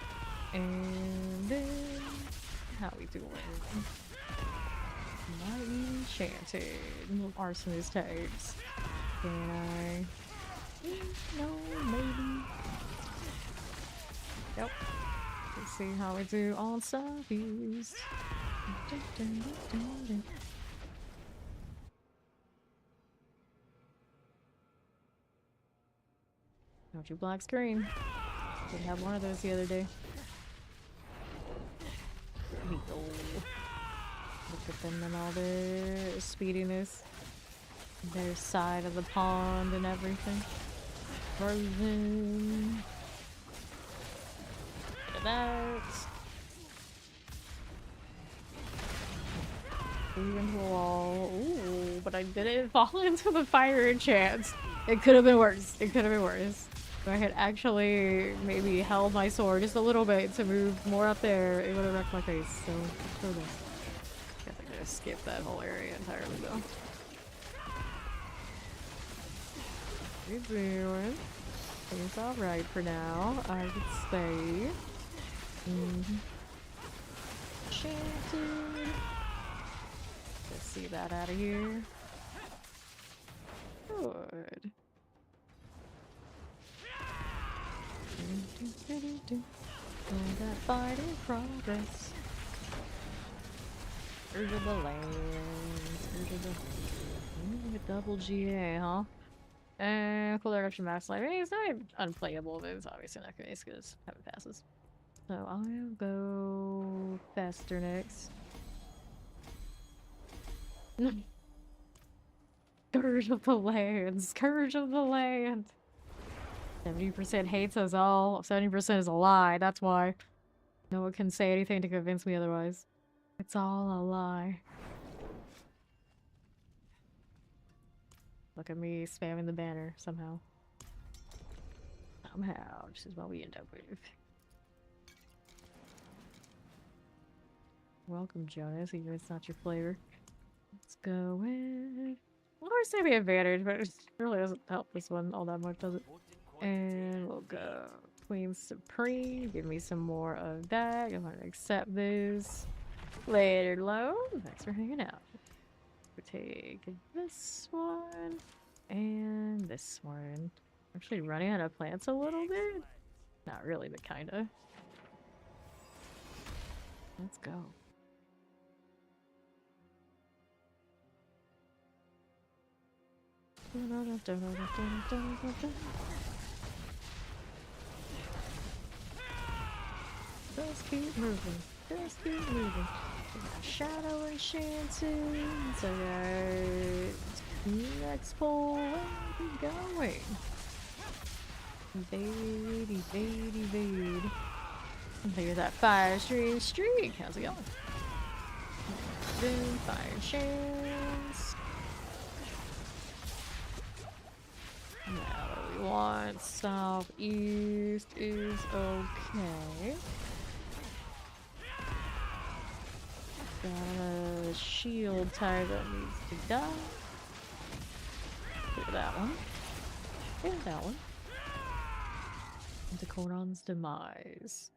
And then how we doing? Lightning enchanted. Arsonist types. Can I? No, maybe. Yep. Let's see how we do on Southeast. Don't you black screen. Did have one of those the other day. Look at them and all their speediness. Their side of the pond and everything. Frozen. Look at that. Flew into a wall. Ooh, but I didn't fall into the fire enchants. It could have been worse. It could have been worse. If I had actually maybe held my sword just a little bit to move more up there, it would have wrecked my face. So, this. I guess I just skipped that whole area entirely though. What are you doing? It's alright for now, I would say. Enchanted. Let's see that out of here. Good. And that fight in progress. Scourge of the land. Scourge of the... double GA, huh? And cool reduction max life. I mean, it's not unplayable, but it's obviously not gonna be as good as having passes. So I'll go faster next. Scourge of the land! Scourge of the land! 70% hates us all. 70% is a lie, that's why. No one can say anything to convince me otherwise. It's all a lie. Look at me spamming the banner somehow. Somehow, this is what we end up with. Welcome, Jonas, even if it's not your flavor. Let's go with... Well, I always say the advantage, but it really doesn't help this one all that much, does it? And we'll go Queen Supreme. Give me some more of that. I'm gonna accept this. Later, low. Thanks for hanging out. We'll take this one and this one. Actually running out of plants a little bit. Not really, but kinda. Let's go. Just keep moving. Just keep moving. Shadow enchanting. So next pull. Where are we going? Evade. There's that fire streak. How's it going? Boom, fire chance. Now what we want, southeast is okay. Got a shield type that needs to die. Clear that one. Clear that one. Into Coron's demise.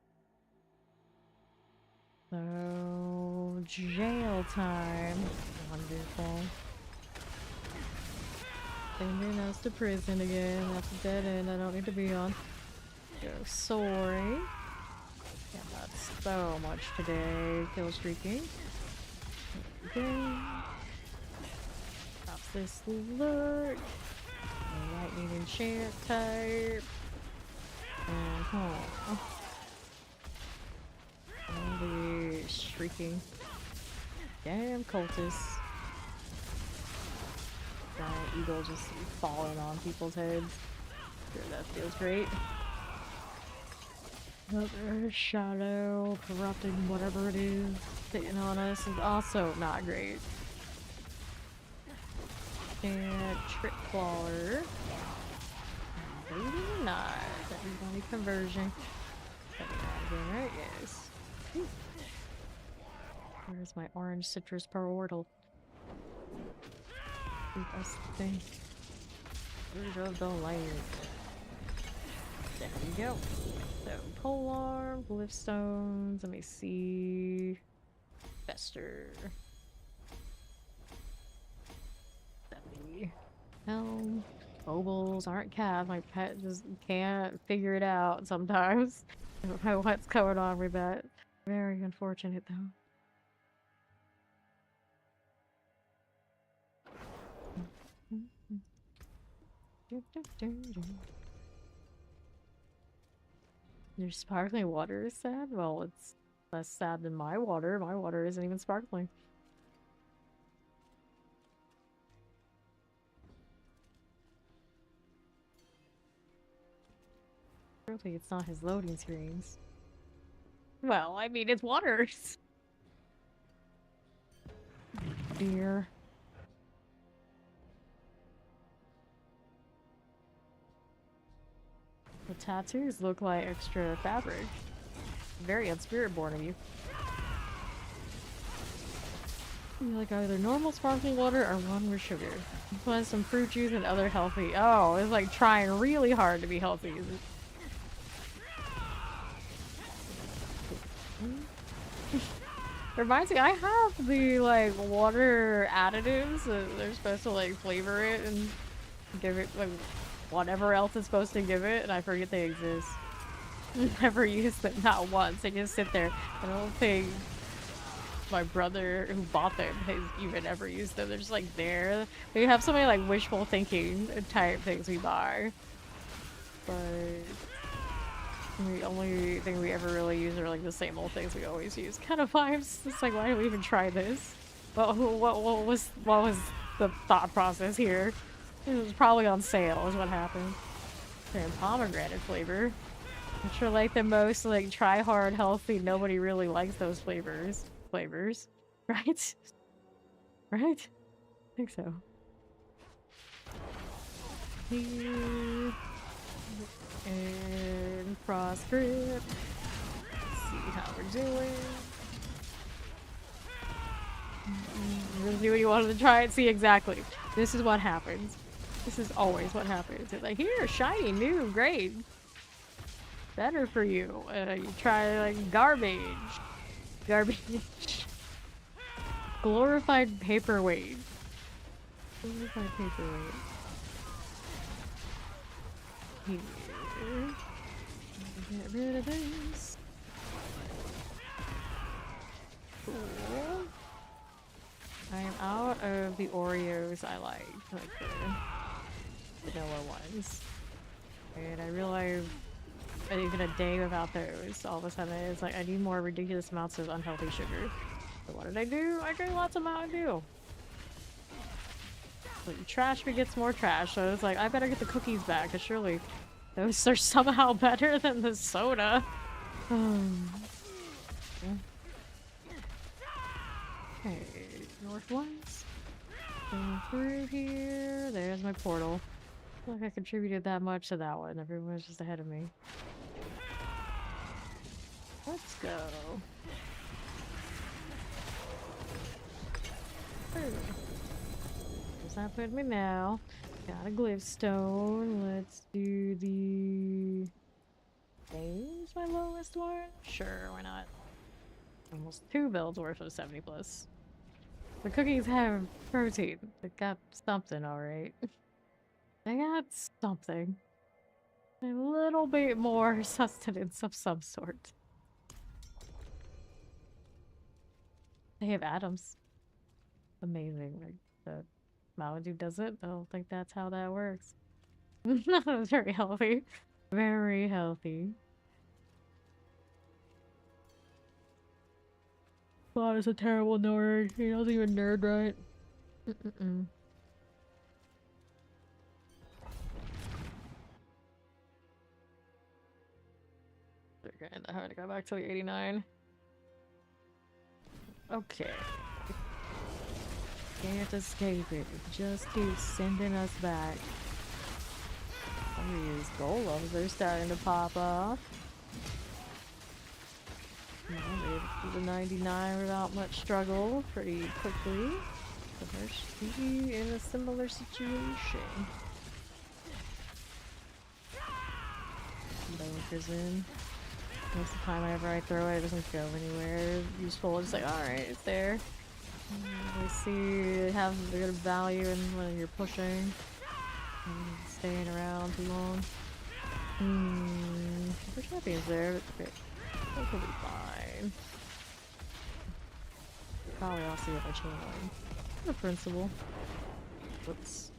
So, jail time. Wonderful. Sending us to prison again. That's a dead end I don't need to be on. Go sorry. Yeah, that's so much today. Kill streaking. Okay. Pops this lurk. Lightning enchant type. And all the shrieking. Damn cultists. Giant eagle just falling on people's heads. Sure, that feels great. Another shadow corrupting whatever it is sitting on us is also not great. And trick clawer. Maybe not. Everybody conversion. Again, right? Yes. Where's my orange citrus portal? Best thing. Fruit of the land. There we go. So polar, glyphstones. Let me see. Fester. Helm. Mobiles aren't calves. My pet just can't figure it out sometimes. I don't know what's going on with that. Very unfortunate though. Your sparkling water is sad? Well, it's less sad than my water. My water isn't even sparkling. Surely it's not his loading screens. Well, I mean, it's waters. Dear. The tattoos look like extra fabric. Very unspiritborn of you. You like either normal sparkling water or one with sugar. Plus some fruit juice and other healthy. Oh, it's like trying really hard to be healthy. Reminds me, I have the like water additives that they're supposed to like flavor it and give it like whatever else is supposed to give it, and I forget they exist. Never use them, not once. They just sit there. I don't think my brother who bought them has even ever used them. They're just like there. We have so many like wishful thinking type things we buy. But the only thing we ever really use are like the same old things we always use. Kind of vibes. It's like, why did we even try this? Well, what was the thought process here? It was probably on sale is what happened. And pomegranate flavor. Which are like the most like try hard healthy, nobody really likes those flavors. Right? Right? I think so. Here. And frost grip. See how we're doing. Really do what you wanted to try it. See, exactly. This is what happens. This is always what happens. It's like, here, shiny, new, great. Better for you. You try like garbage. Glorified paperweight. Glorified paperweight. Here. Get rid of this. Cool. I am out of the Oreos I like the vanilla ones. And I realized that even a day without those, all of a sudden it's like I need more ridiculous amounts of unhealthy sugar. So what did I do? I drank lots of Mountain Dew. But trash begets more trash, so it's like I better get the cookies back, because surely those are somehow better than the soda. Okay, north ones. Going through here. There's my portal. I feel like I contributed that much to that one. Everyone's just ahead of me. Let's go. Where's that put me now? Got a glivestone. Let's do the... Is my lowest one? Sure, why not? Almost 2 builds worth of 70 plus. The cookies have protein. They got something, alright. They got something. A little bit more sustenance of some sort. They have atoms. Amazing. Like, the Mountain Dew doesn't. I don't think that's how that works. Very healthy. Very healthy. God, it's a terrible nerd. He doesn't even nerd right. Okay, I had to go back to the 89. Okay. Can't escape it. It just keeps sending us back. Some of these golems, they're starting to pop off. Yeah, they able to do the 99 without much struggle pretty quickly. So they're should be in a similar situation. Bunkers in. Most of the time whenever I throw it, it doesn't go anywhere useful. It's like, alright, it's there. I see it have a good value in when you're pushing and staying around too long. The champion's there, but that could be fine. Probably I'll see if I channeling. The principle. Whoops.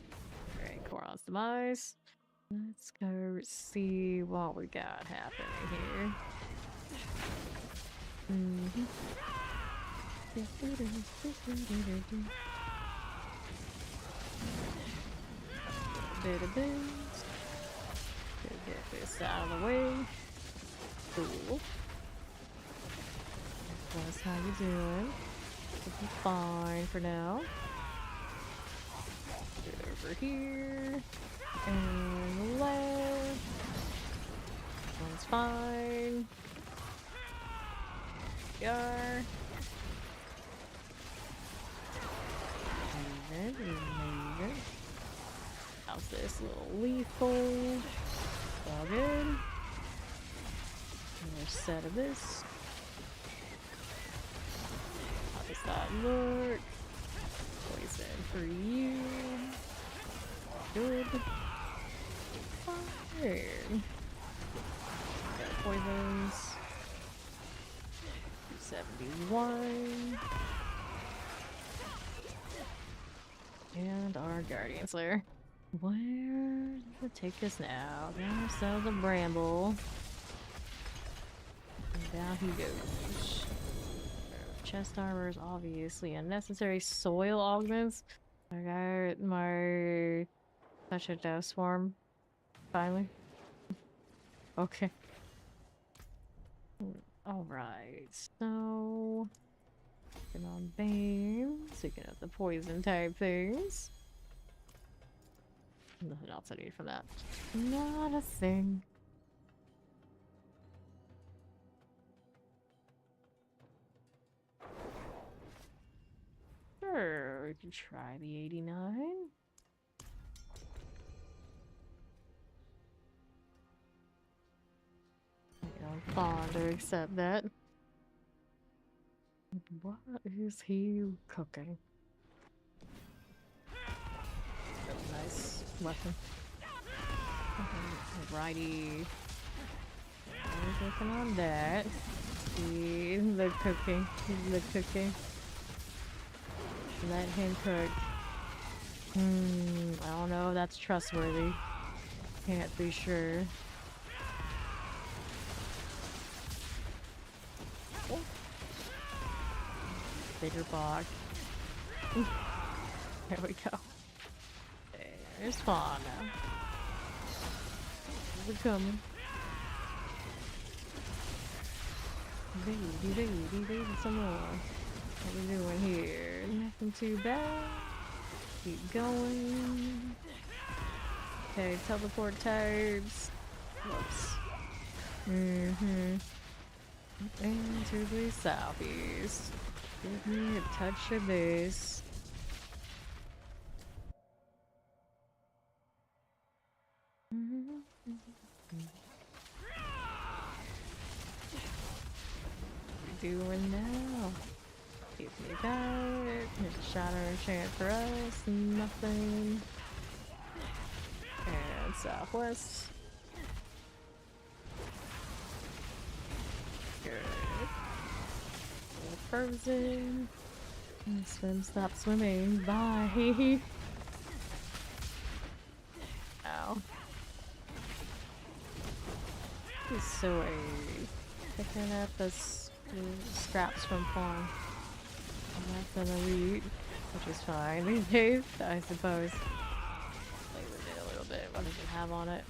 Alright, Koron's demise. Let's go see what we got happening here. Database. Go get this out of the way. Cool. Plus, how you doing? Should be fine for now. Get over here. And left. One's fine. Yar. Amazing. How's this little lethal? All good. Another set of this. How does that look? Poison for you. Good. Fine. Got poisons. 71. And our Guardian Slayer. Where does it take us now? Got ourselves a bramble. And down he goes. Chest armor is obviously unnecessary. Soil augments. I got my such a dose form. Finally. Okay. Alright, so working on Bane, speaking of the poison type things. Nothing else I need from that. Not a thing. Sure, we can try the 89. I'm fond to accept that. What is he cooking? Oh, nice weapon. Alrighty. We're working on that. See the cooking. The cooking. Let him cook. I don't know if that's trustworthy. Can't be sure. Oh. Bigger box. There we go. There's Fawn now. We're coming. Baby, some more. What we doing here? Nothing too bad. Keep going. Okay, teleport types. Whoops. And to the southeast. Give me a touch of this. What are we doing now? Give me that. There's a shadow enchant for us. Nothing. And southwest. Good. Frozen. Swim, stop swimming. Bye. Ow. He's so picking up the scraps from farm. That's an elite, which is fine these days, I suppose. Play with it a little bit. What does it have on it?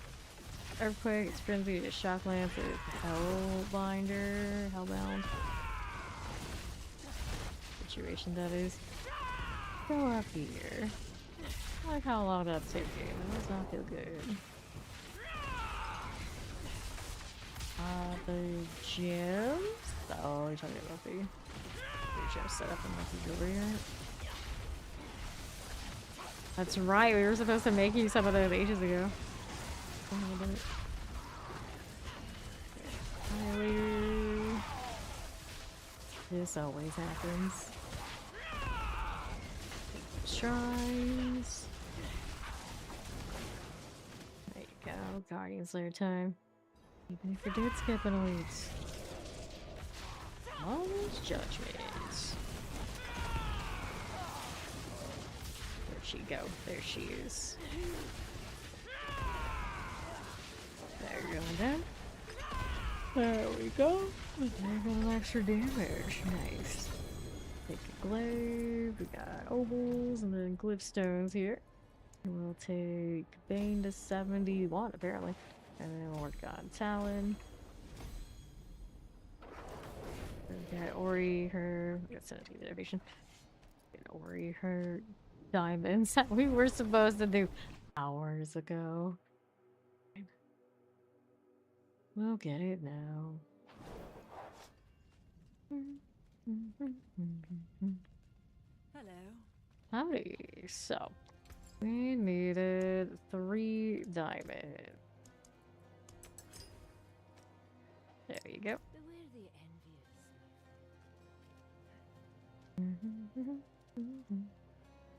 Earthquake, frenzy, shock lance, hellbinder, hellbound. Situation that is. Go up here. I like how long that's taking. That does not feel good. The gyms? Oh, you're talking about the gym setup and like the over here. That's right, we were supposed to make you some of those ages ago. Annihilator. This always happens. Shrines. There you go, Guardian Slayer time. Even if you did skip an elites. Mom's judgments. Where'd she go? There she is. There, going down. There we go. There goes extra damage. Nice. Take a glaive. We got ovals and then glyph stones here. And we'll take Bane to 71 apparently. And then we'll work on Talon. We got Ori, her. We got Senate Innovation. Ori, her diamonds that we were supposed to do hours ago. We'll get it now. Hello. Howdy. So, we needed 3 diamonds. There you go. Beware the envious.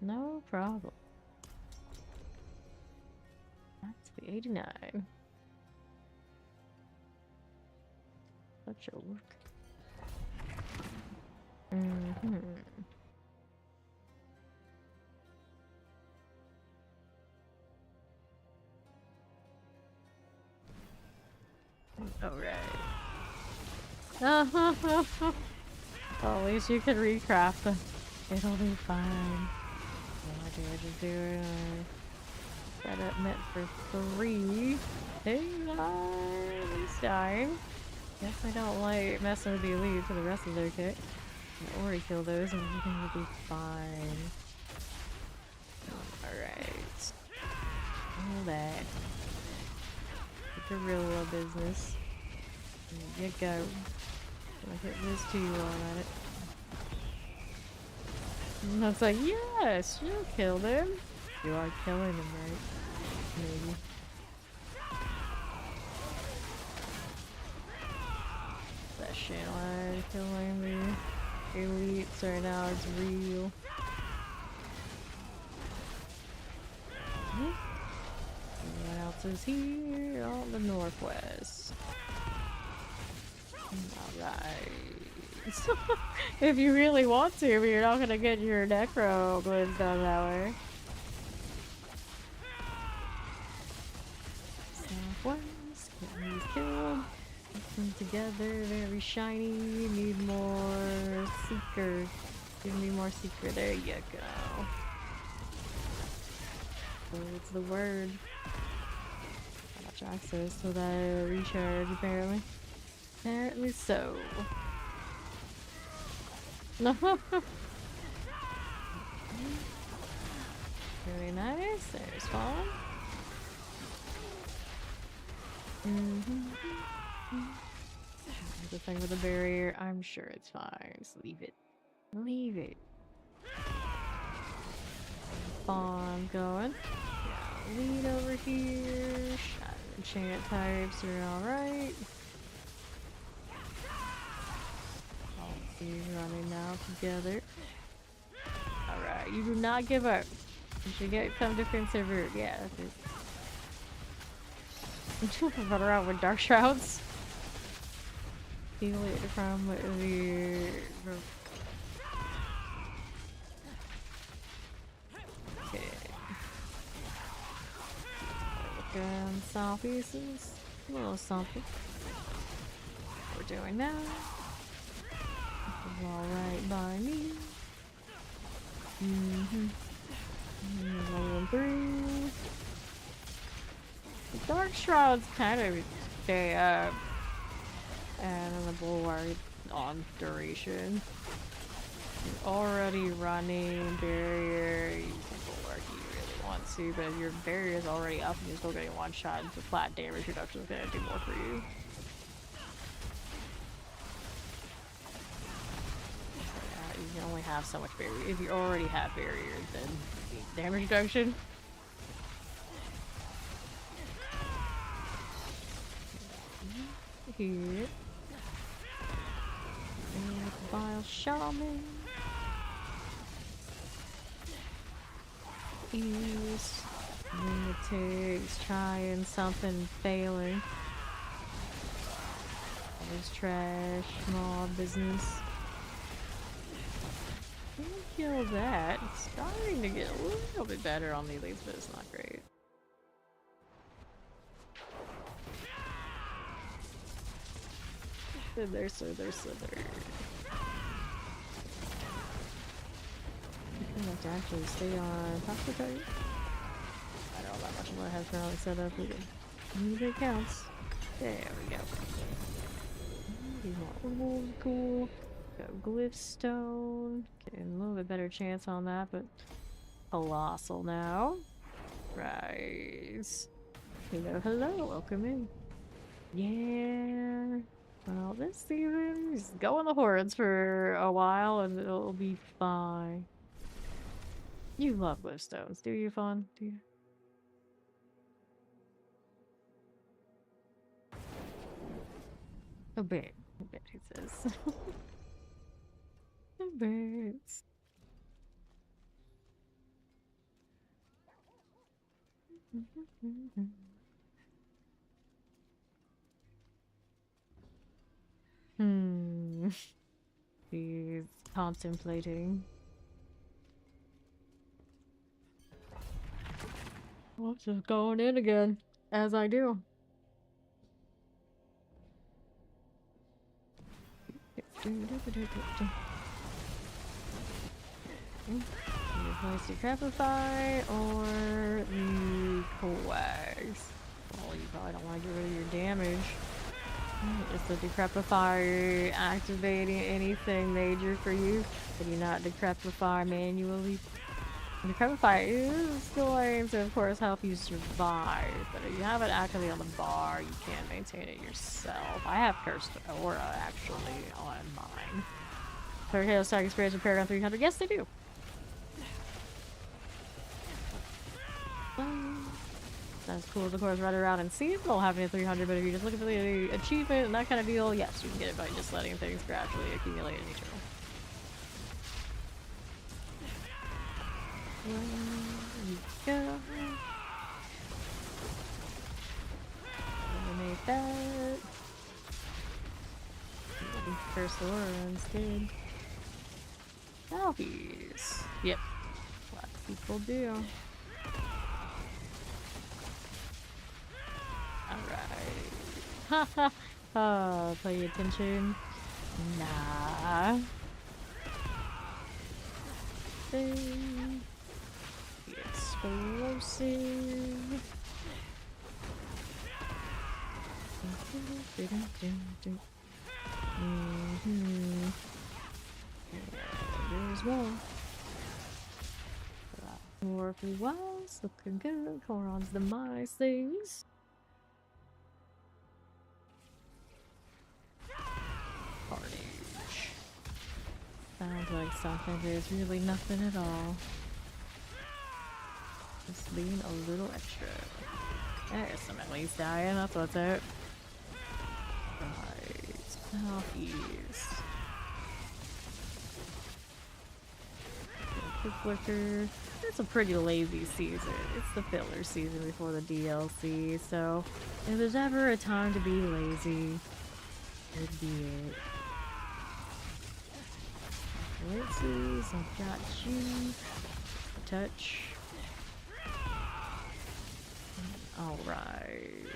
No problem. That's the 89. Such a look. Mm-hmm. Alright. Well, at least you can recraft them. It'll be fine. What did you do? Set up meant for 3. Hey, he's dying. Guess I don't like messing with the elite for the rest of their kit. I already killed those and everything will be fine. Alright. All that. The gorilla business. There you go. I'll hit this 2 while I'm at it. And it's like, yes, you killed him. You are killing him, right? Maybe. That shit line killing the elites right now is real. What else is here on the northwest? Alright. If you really want to, but you're not gonna get your necro glyphs done that way. Southwest, get these killed. Put them together, very shiny. Need more seeker. Give me more seeker. There you go. So it's the word. Much access to that recharge apparently. Apparently so. No. Very nice. There's fun. The thing with the barrier, I'm sure it's fine. Just leave it. Leave it. Bomb going. Yeah, lead over here. Shot and enchant types are alright. All these running now together. Alright, you do not give up. You should get some defensive route. Yeah, that's it. Run around with dark shrouds. Heal it from the... Okay. Looking some pieces. A little something. What we're doing now. This is alright by me. Rolling through. The dark shrouds kind of stay up. And then the bulwark on duration. You're already running barrier. You can bulwark if you really want to, but if your barrier is already up and you're still getting one shot, the flat damage reduction is going to do more for you. So, you can only have so much barrier. If you already have barrier, then damage reduction. Here. Vile Shaman. Ease. Lunatics. Trying something, failing. All this trash. Mob business. Kill that. It's starting to get a little bit better on the elites, but it's not great. There. I have to actually stay on top of the target. I don't know that much of what I have currently set up either. It counts. There we go. These more old, cool. Got glyph stone. Getting a little bit better chance on that, but colossal now. Rise. Hello, welcome in. Yeah. Well, this season, just go on the hordes for a while and it'll be fine. You love glyph stones, do you, Fawn? Do you? A bit, he says. A bit. Jeez. contemplating. Well, just going in again, as I do. Replace Decrepify or the Coax. Oh, you probably don't want to get rid of your damage. Is the Decrepify activating anything major for you? Can you not Decrepify manually? Decrepify is going to, of course, help you survive, but if you have it activated on the bar, you can't maintain it yourself. I have Cursed Aura, actually, on mine. Tornado Strike experience with Paragon 300. Yes, they do. That's cool, of course, run around and see seasonal having a 300, but if you're just looking for the achievement and that kind of deal, yes, you can get it by just letting things gradually accumulate in each room. There we go. Eliminate that. First Aura instead. Selfies. Yep. A lot of people do. Alright. Haha. Oh, pay attention. Nah. Thing. Explosive. There's one. More if he was looking good. Coron's the mice things. Carnage. Sounds like something, there's really nothing at all. Just being a little extra. There's some at least dying, that's what's it. Right. Southeast. Quick flicker. It's a pretty lazy season. It's the filler season before the DLC, so if there's ever a time to be lazy, it'd be it. Let's see, so I've got you. Touch. Alright.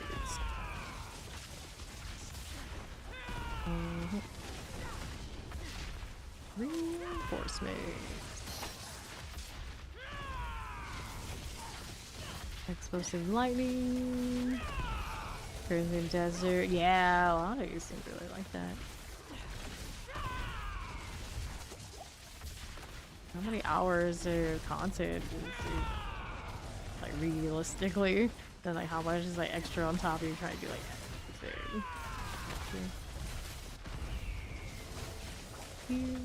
Reinforcement. Explosive lightning. Crimson Desert. Yeah, a lot of you seem to really like that. How many hours of content is it, like, realistically? Then, like, how much is, like, extra on top of you trying to do, like, everything? Here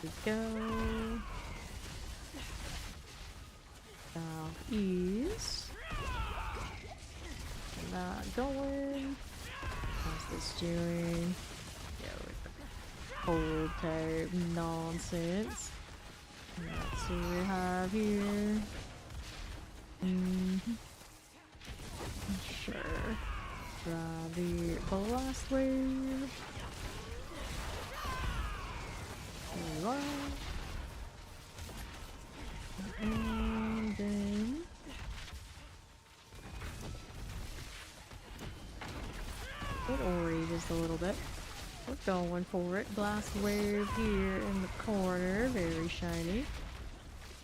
we go. Southeast. Not going. How's this doing? Yeah, with the cold type nonsense. Let's see what we have here. Sure. Try the blast wave. There you are. And then it Ori just a little bit. We're going for it. Blast wave here in the corner. Very shiny.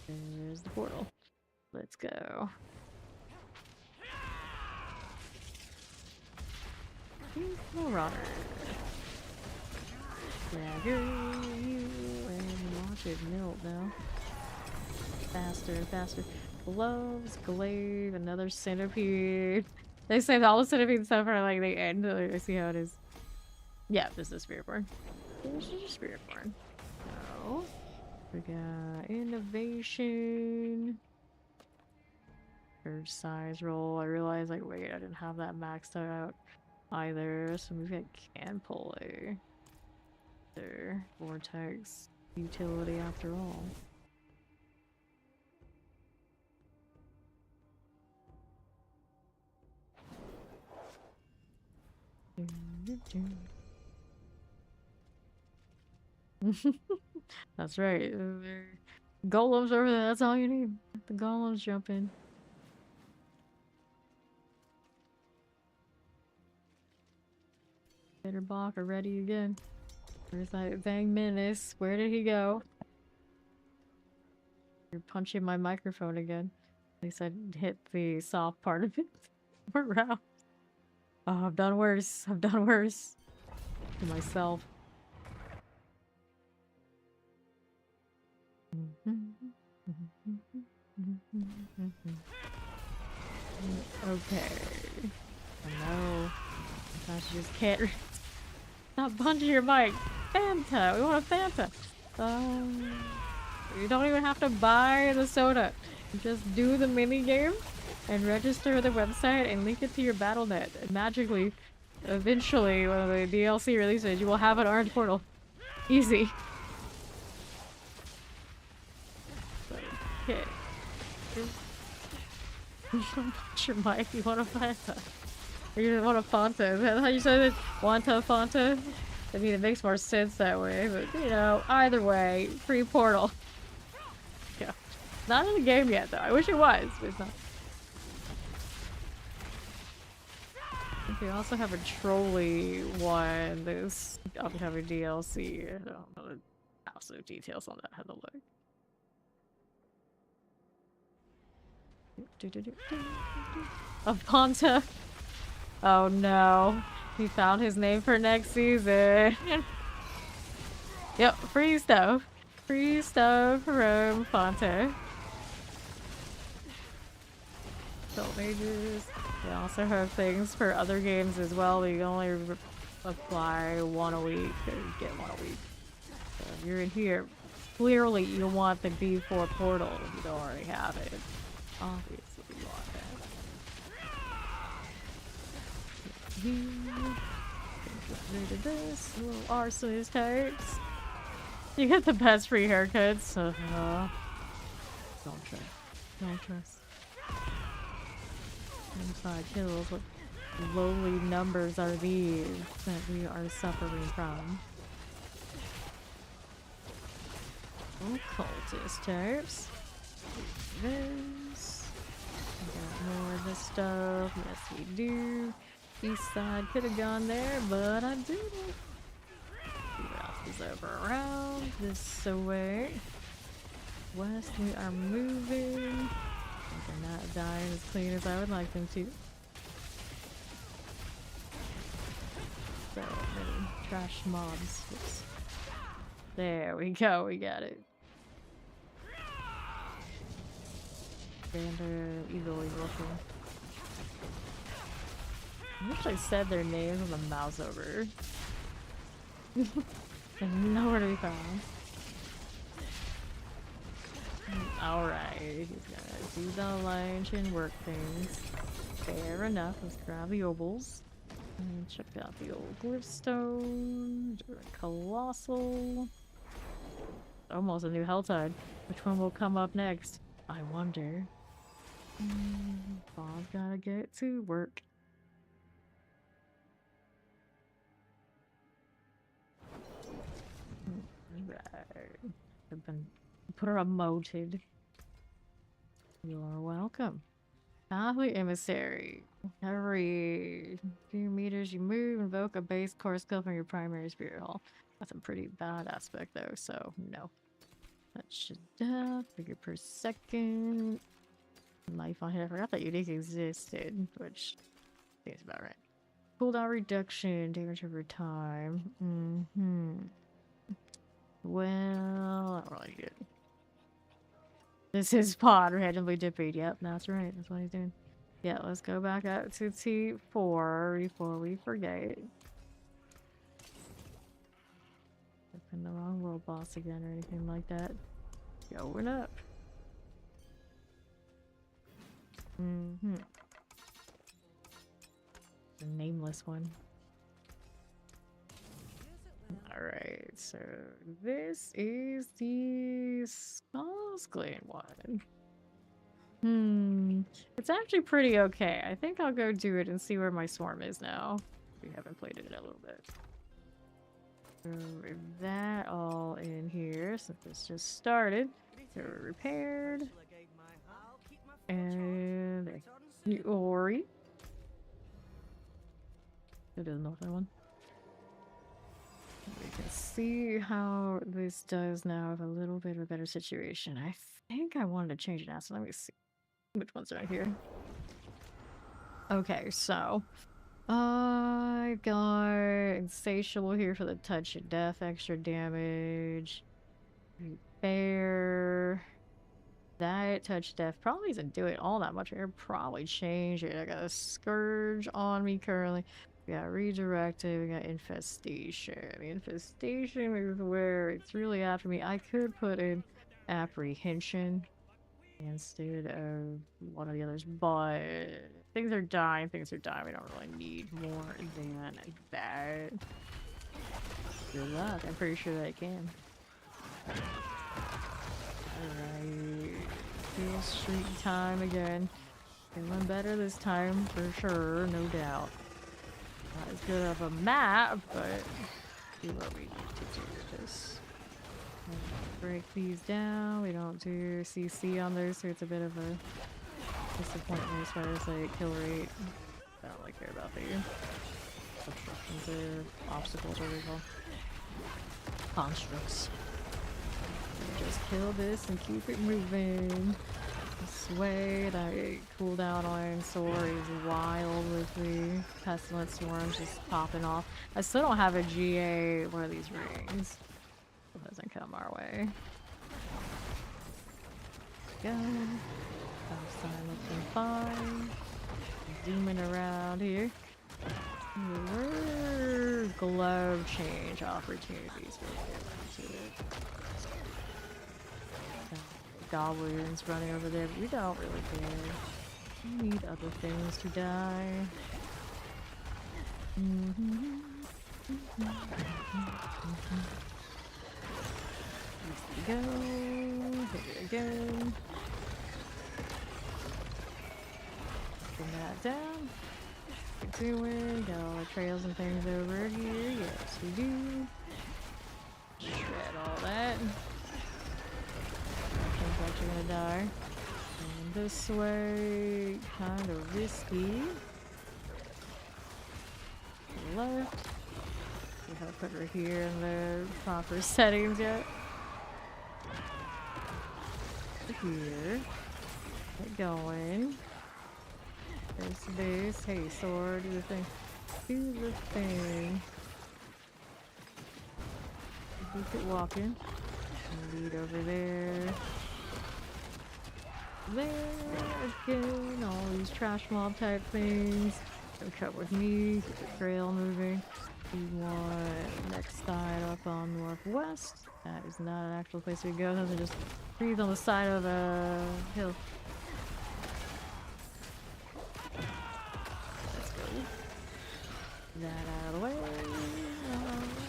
There's the portal. Let's go. Runner. Dagger you and watch it melt now. Faster and faster. Gloves, glaive, another centipede. They say all the centipede stuff are like the end. I see how it is. Yeah, this is Spiritborn. This is Spiritborn. So, we got innovation. Curve size roll. I realized, like, wait, I didn't have that maxed out either. So we've got can pull a their vortex utility after all. That's right. Golems over there, that's all you need. The golems jump in. Bitterbach are ready again. Where's that dang menace? Where did he go? You're punching my microphone again. At least I hit the soft part of it. We're out. Oh, I've done worse. I've done worse. To myself. Okay. Oh no. Gosh, you just can't. Stop punching your mic. Fanta. We want a Fanta. You don't even have to buy the soda. You just do the mini game and register the website and link it to your BattleNet. And magically, eventually, when the DLC releases, you will have an orange portal. Easy. Okay. Punch your mic. You want a Fanta. Or you want a Fanta. Is that how you say it? Wanta Fanta? I mean, it makes more sense that way, but you know, either way, free portal. Yeah. Not in the game yet, though. I wish it was, but it's not. We also have a trolley one. There's upcoming DLC. I don't know the absolute details on that. I had to look. A Ponta. Oh no. He found his name for next season. Yep, free stuff. Free stuff from Fonte. Soul Mages. We also have things for other games as well. You can only apply one a week or get one a week. So if you're in here, clearly you want the B4 portal if you don't already have it. Obviously you want that. Get rid of this. Little arsonist types. You get the best free haircuts. Don't trust. Don't trust. 25 kills. What lowly numbers are these that we are suffering from? Occultist types. This. We got more of this stuff. Yes, we do. East side could have gone there, but I didn't. What else is over around this way? West, we are moving. They're not dying as clean as I would like them to. So many trash mobs. Oops. There we go, we got it. And easily looking. I wish I said their names on the mouse over. And nowhere to be found. Alright, he's gonna do the lunch and work things. Fair enough, let's grab the obols. And check out the old glyphstone. Colossal. Almost a new Helltide. Which one will come up next? I wonder. Bob's gotta get to work. Right. I've been promoted. You're welcome. Pathway Emissary. Every few meters you move, invoke a base core skill from your primary spirit hall. That's a pretty bad aspect though, so no. That should figure per second. Life on hit. I forgot that unique existed, which seems about right. Cooldown reduction, damage over time. Well, not really good. This is pod randomly dipping. Yep, that's right. That's what he's doing. Yeah, let's go back out to T4 before we forget. Open the wrong world boss again or anything like that. Going up. The nameless one. Alright, so this is the Skulls Glen one. It's actually pretty okay. I think I'll go do it and see where my swarm is now. We haven't played it in a little bit. Throw that all in here since this just started. So we're repaired. And Ori. It is not that one. We can see how this does now have a little bit of a better situation. I think I wanted to change it now, so let me see which ones are here. Okay, so I got Insatiable here for the touch of death, extra damage. Repair. That touch death probably isn't doing all that much. I could probably change it. I got a Scourge on me currently. We got Redirected. We got Infestation. Infestation is where it's really after me. I could put in Apprehension instead of one of the others, but things are dying. Things are dying. We don't really need more than that. Good luck. I'm pretty sure that I can. Alright. Killstreak time again. Feeling better this time for sure, no doubt. Not as good of a map, but do what we need to do with this. Break these down. We don't do CC on those, so it's a bit of a disappointment as far as like kill rate. I don't really care about the obstructions or obstacles or what they call constructs. Just kill this and keep it moving. This way, that cooldown on Soar is wild with the Pestilent Swarms just popping off. I still don't have a GA one of these rings. It doesn't come our way. Go. Outside looking fine. Zooming around here. Where glove change opportunities we'll get into it. Goblins running over there, but we don't really care. We need other things to die. Here we go. Here we go. Bring that down. What we're doing. Got all the trails and things over here. Yes, we do. Shred all that. Actually gonna die. And this way, kind of risky. Left. See how to put her here in the proper settings yet. Here. Get going. There's this. Hey, sword, do the thing. Do the thing. Keep it walking. Lead over there. There again, all these trash mob type things. Gonna cut with me, keep the trail moving. We want next side up on northwest. That is not an actual place we go. Those are just trees on the side of a hill. Let's go. That out of the way.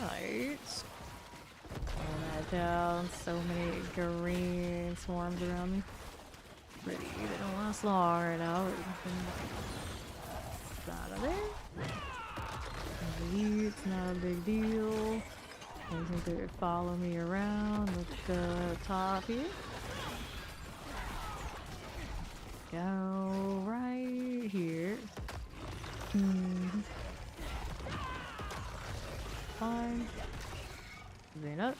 Alright. Pull that down. So many green swarms around me. Pretty. They don't last long right now. It's out of there. It's not a big deal. I think they would follow me around with the top here. Go right here. Fine. Then up.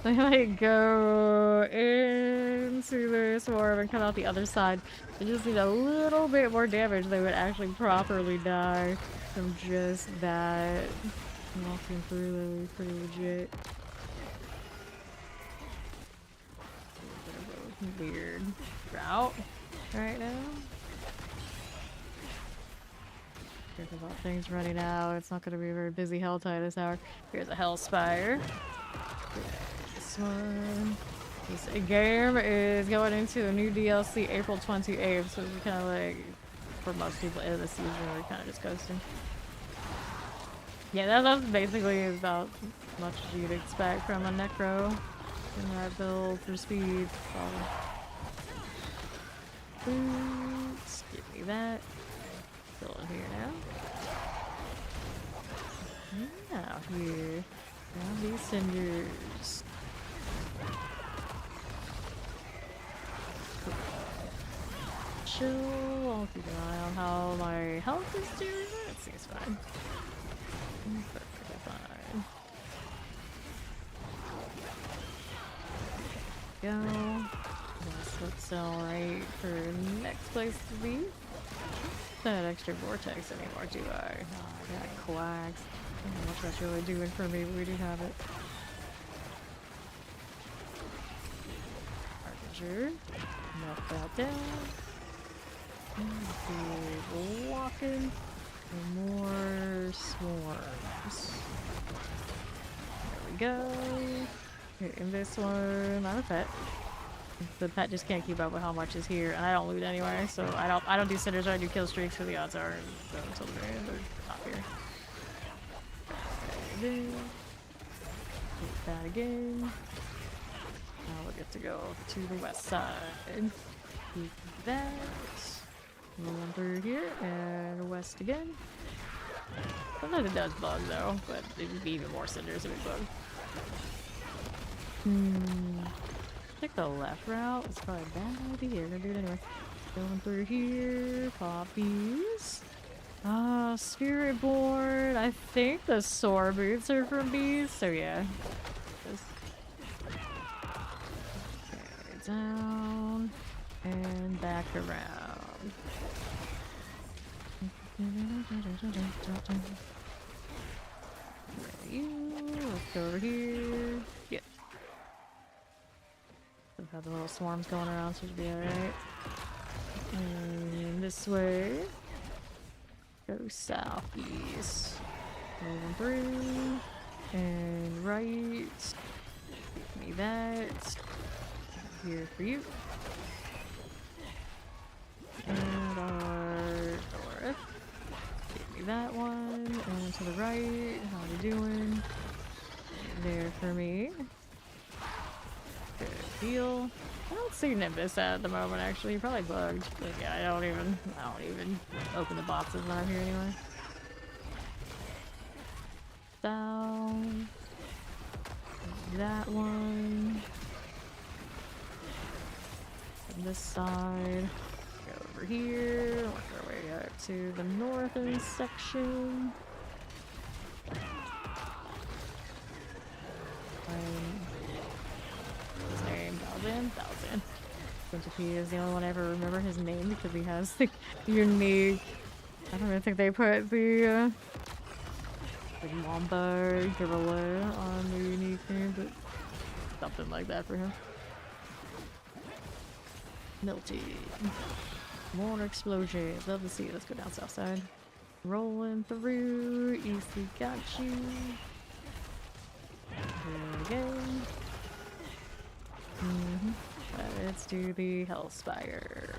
They might go into the swarm and cut out the other side. They just need a little bit more damage. They would actually properly die from just that. Walking through them is pretty legit. Weird route right now. Here's about things running out. It's not going to be a very busy Helltide this hour. Here's a Hellspire. This one. This game is going into a new DLC April 28th, so it's kind of like, for most people in the season, we're kind of just coasting. Yeah, that's basically about as much as you'd expect from a Necro in that build for speed. Boots, give me that. Still in here now. Now here. Down these cinders. Chill. I'll keep an eye on how my health is doing. It seems fine. Perfectly fine. Go. Yes, that's alright for next place to be. That extra vortex anymore, do I? Oh, I got quacks. I don't know what that's really doing for me, but we do have it. Archer. Knock that down. Keep walking. And more swarms. There we go. Hitting this one. I'm a pet. The pet just can't keep up with how much is here, and I don't loot anyway, so I don't do cinders, I do kill streaks, so the odds are until the very end they're not here. Hit that again. Now we'll get to go to the west side. Keep that. Rolling through here and west again. Sometimes it does bug though, but it would be even more cinders if it bugged. I think the left route is probably a bad idea. We're gonna do it anyway. Going through here, poppies. Spiritborn. I think the sore boots are from bees, so yeah. Just okay, down and back around. Let's go over here. Yep. We've had the little swarms going around, so it should be alright. And this way. Go southeast. Moving through. And right. Give me that. Here for you. And our north. Give me that one. And to the right. How you doing? There for me. Good deal. I don't see Nimbus at the moment actually, he probably bugged. But yeah, I don't even open the boxes when I'm here anyway. Down. That one. From this side. Go over here. Work our way up to the northern section. His name, Thousand. Centipede is the only one I ever remember his name because he has the unique. I don't even think they put the Mamba Gorilla on the unique name, but something like that for him. Milty. More explosions. Love to see it. Let's go down south side. Rolling through. Easy got you. There we go. Let's do the Hellspire.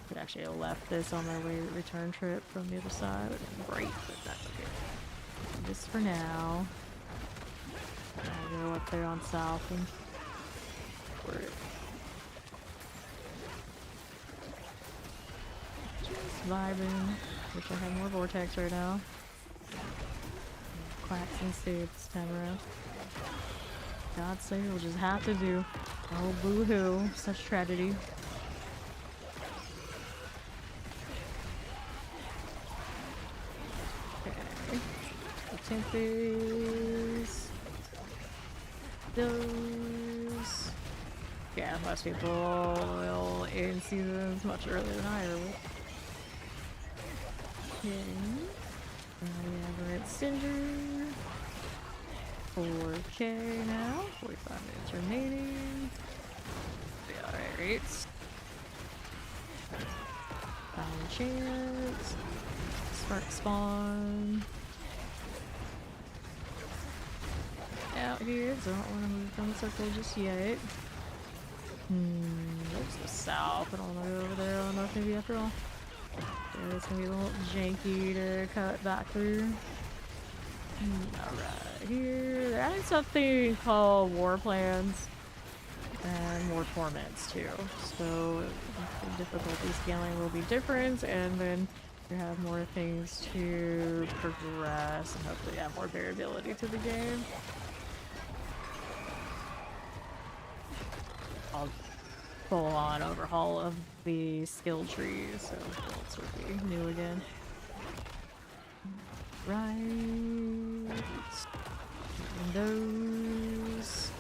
Could actually have left this on my way return trip from the other side. Great, but that's okay. Just for now. I'll go up there on south and for it. Just vibing. Wish I had more vortex right now. Quacks and saves this time around. God's sake, we'll just have to do. Oh, boo-hoo. Such tragedy. Okay. The Tempests. Those. Yeah, most people will end seasons much earlier than I ever will. Okay. Aberrant Cinder. 4K now. 45 minutes remaining. Be alright. Final chance. Spark spawn. Out here, so I don't want to move from the circle just yet. There's the south. I don't want to go over there. I don't know if maybe after all. Yeah, it's gonna be a little janky to cut back through. Alright, here they're adding something called War Plans and more torments too. So the difficulty scaling will be different, and then You have more things to progress and hopefully add more variability to the game. I'll full on overhaul of the skill tree, so builds will be new again. Right. Those.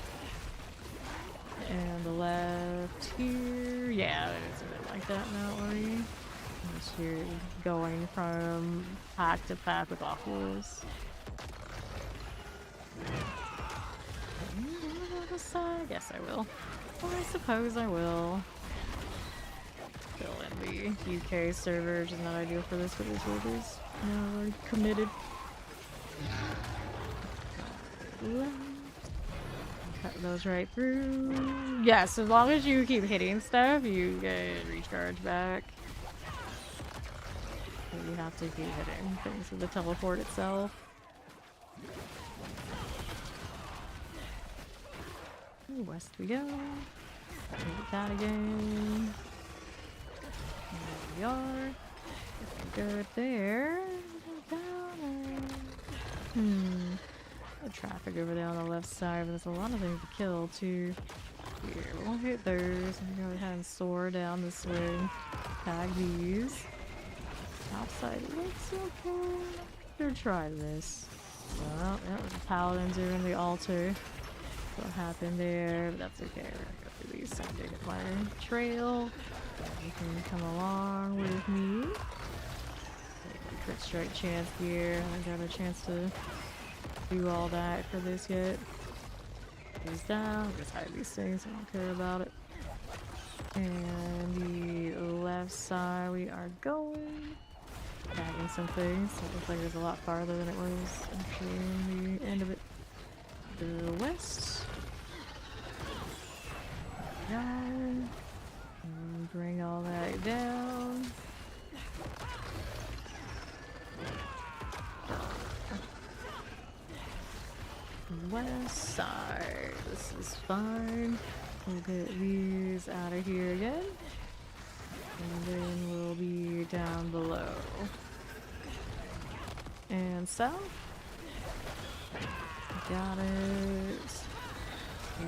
And the left here. Yeah, it's a bit like that now, Ori. Unless you're going from pack to pack with Oculus. I guess I will. Well, I suppose I will. Fill in the UK server, which is not ideal for this, but it is what it is. No, we're committed. Cut those right through. Yes, as long as you keep hitting stuff, you get recharge back. But you have to keep hitting things with the teleport itself. Ooh, west we go. Take that again. There we are. Good there. The traffic over there on the left side, but there's a lot of things to kill too. Here, we'll hit those. I'm gonna go ahead and soar down this way. Tag these. Outside looks okay. I'm gonna try this. Well, that was the paladins are in the altar. What happened there? But that's okay. We're gonna go through these someday to my trail. You can come along with me. Crit strike chance here. I haven't got a chance to do all that for this yet. These down. Just hide these things. I don't care about it. And the left side, we are going. Tagging some things. It looks like it's a lot farther than it was actually in the end of it. The west. Down. And bring all that down. West side. This is fine. We'll get these out of here again. And then we'll be down below. And south. Got it.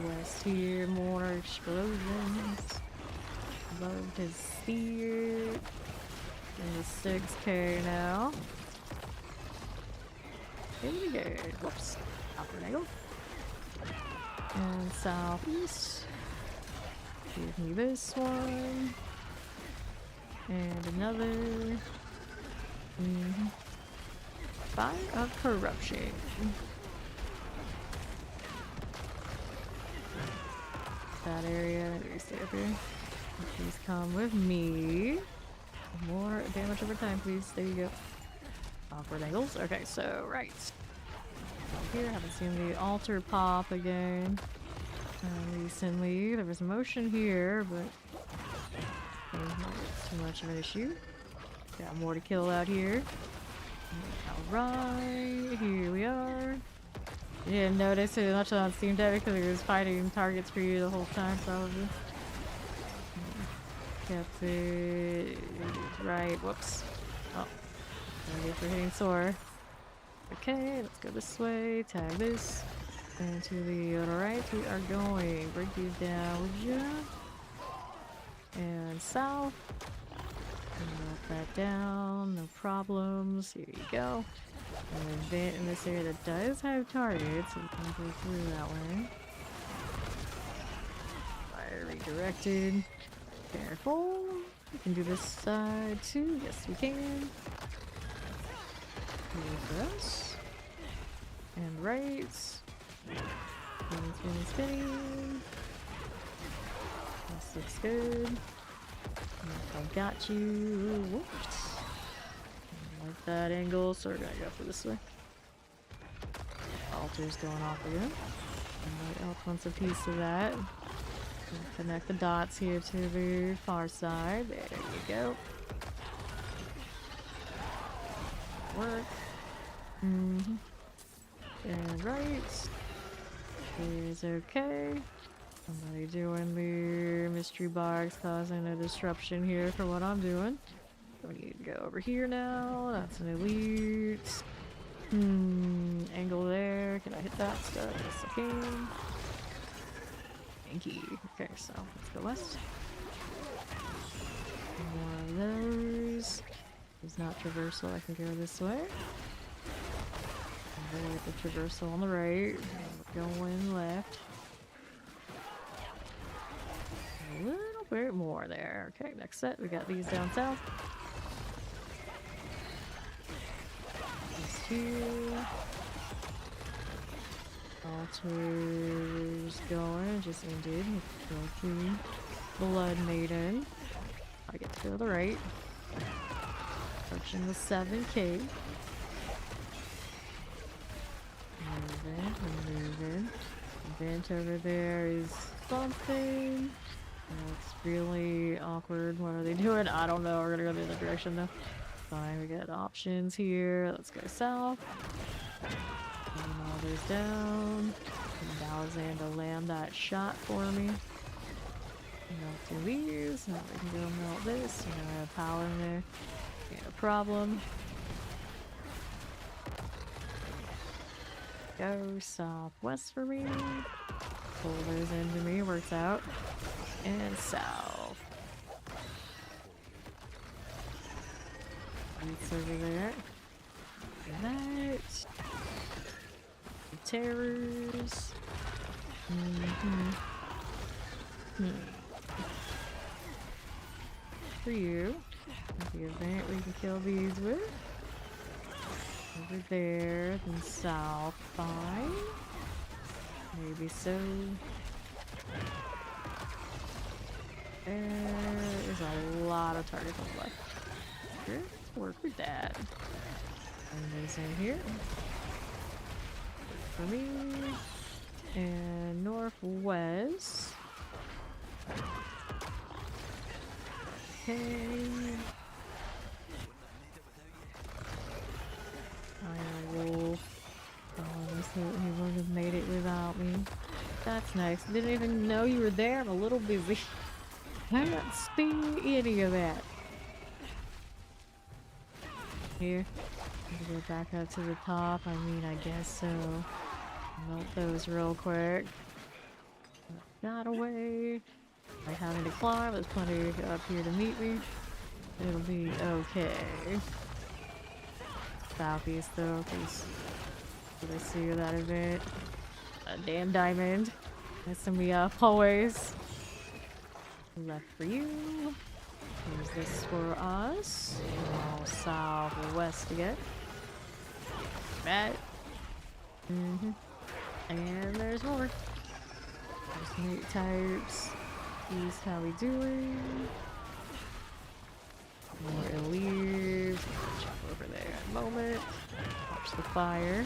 West here, more explosions. Love to see it. In the 6K now. Really good. Whoops. Upper angle. And southeast. Give me this one. And another. Fire of corruption. That area. Maybe stay up here. Please come with me. More damage over time, please. There you go. Awkward angles. Okay, so right. Here, haven't seen the altar pop again recently. There was motion here, but not too much of an issue. Got more to kill out here. Alright, here we are. You didn't notice it much on Steam Deck because it was fighting targets for you the whole time, probably. Kept it right. Whoops. Oh, ready for hitting soar. Okay, let's go this way. Tag this. And to the right, we are going. Break these down, would you? And south. Knock that down. No problems. Here you go. And an event in this area that does have targets, so we can go through that way. Fire redirected. Careful. We can do this side too. Yes, we can. Reverse. And right. Spinning, spinning, spinning. This looks good. I got you. Whoops. Like that angle, so we're gonna go for this way. Altar's going off again. Somebody else wants a piece of that. Connect the dots here to the far side. There you go. Work. And right. Is okay. Somebody doing the mystery box causing a disruption here for what I'm doing. We need to go over here now. That's an elite. Angle there. Can I hit that stuff? Yes, I can. Thank you. Okay, so let's go west. More of those. There's not traversal. I can go this way. Avoid the traversal on the right. We're going left. A little bit more there. Okay, next set. We got these down south. These two. Altars going. Just ended. Go through Blood Maiden. I get to go to the right. Approaching the 7K. Moving. Event over there is something. That's really awkward. What are they doing? I don't know. We're gonna go the other direction though. Fine, we got options here. Let's go south. And all those down. And Alexander land that shot for me. Melt these. Now we can go melt this. You know, I have power in there. Yeah, no problem. Go southwest for me. Pull those into me. Works out. And south. It's over there. That. Terrors. For you. The event we can kill these with. Over there, then south. Fine. Maybe so. There's a lot of targets on the left. Sure, let's work with that. And those in here. For me. And northwest. Okay. I will. Oh, he would have made it without me. That's nice. Didn't even know you were there. I'm a little busy. I don't see any of that. Here. Go back up to the top. I mean, I guess so. Melt those real quick. Got away. Like having to climb. There's plenty up here to meet me. It'll be okay. Southeast though, because did I see that event? A damn diamond. Messing me up always. Left for you. Here's this for us. All southwest again. Right. And there's more. There's meat types. These how we doing. More elite. Jump over there in a moment. Watch the fire.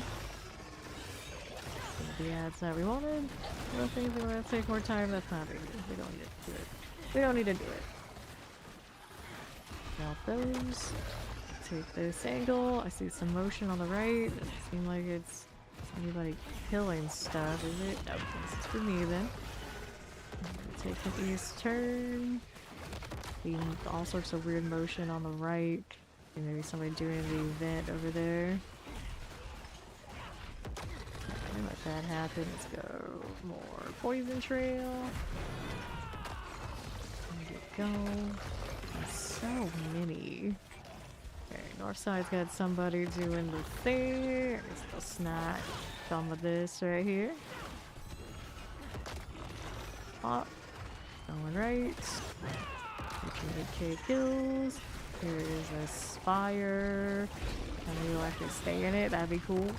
Some of the ads that we wanted. Other things we want to take more time. That's not big. We don't need to do it. We don't need to do it. Got those. Take this angle. I see some motion on the right. Doesn't seem like it's anybody killing stuff, is it? No, this is for me then. Take an east turn. Seeing all sorts of weird motion on the right. And maybe somebody doing the event over there. Don't let that happen. Let's go. More poison trail. There you go. There's so many. Okay, north side's got somebody doing the thing. Let's go snack some of this right here. Pop. Going right. 8K kills. Here is a spire. And we'll have to stay in it. That'd be cool.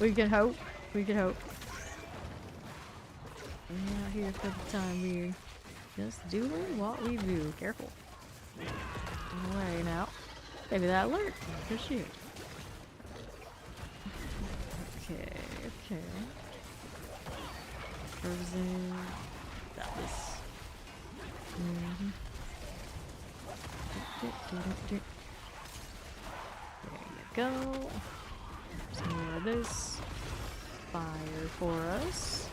We can hope. We can hope. We're not here for the time being. Just doing what we do. Careful. Away now. Maybe that alert. Good shit. Okay, okay. Frozen. Got this. There you go. Some more of this. Fire for us.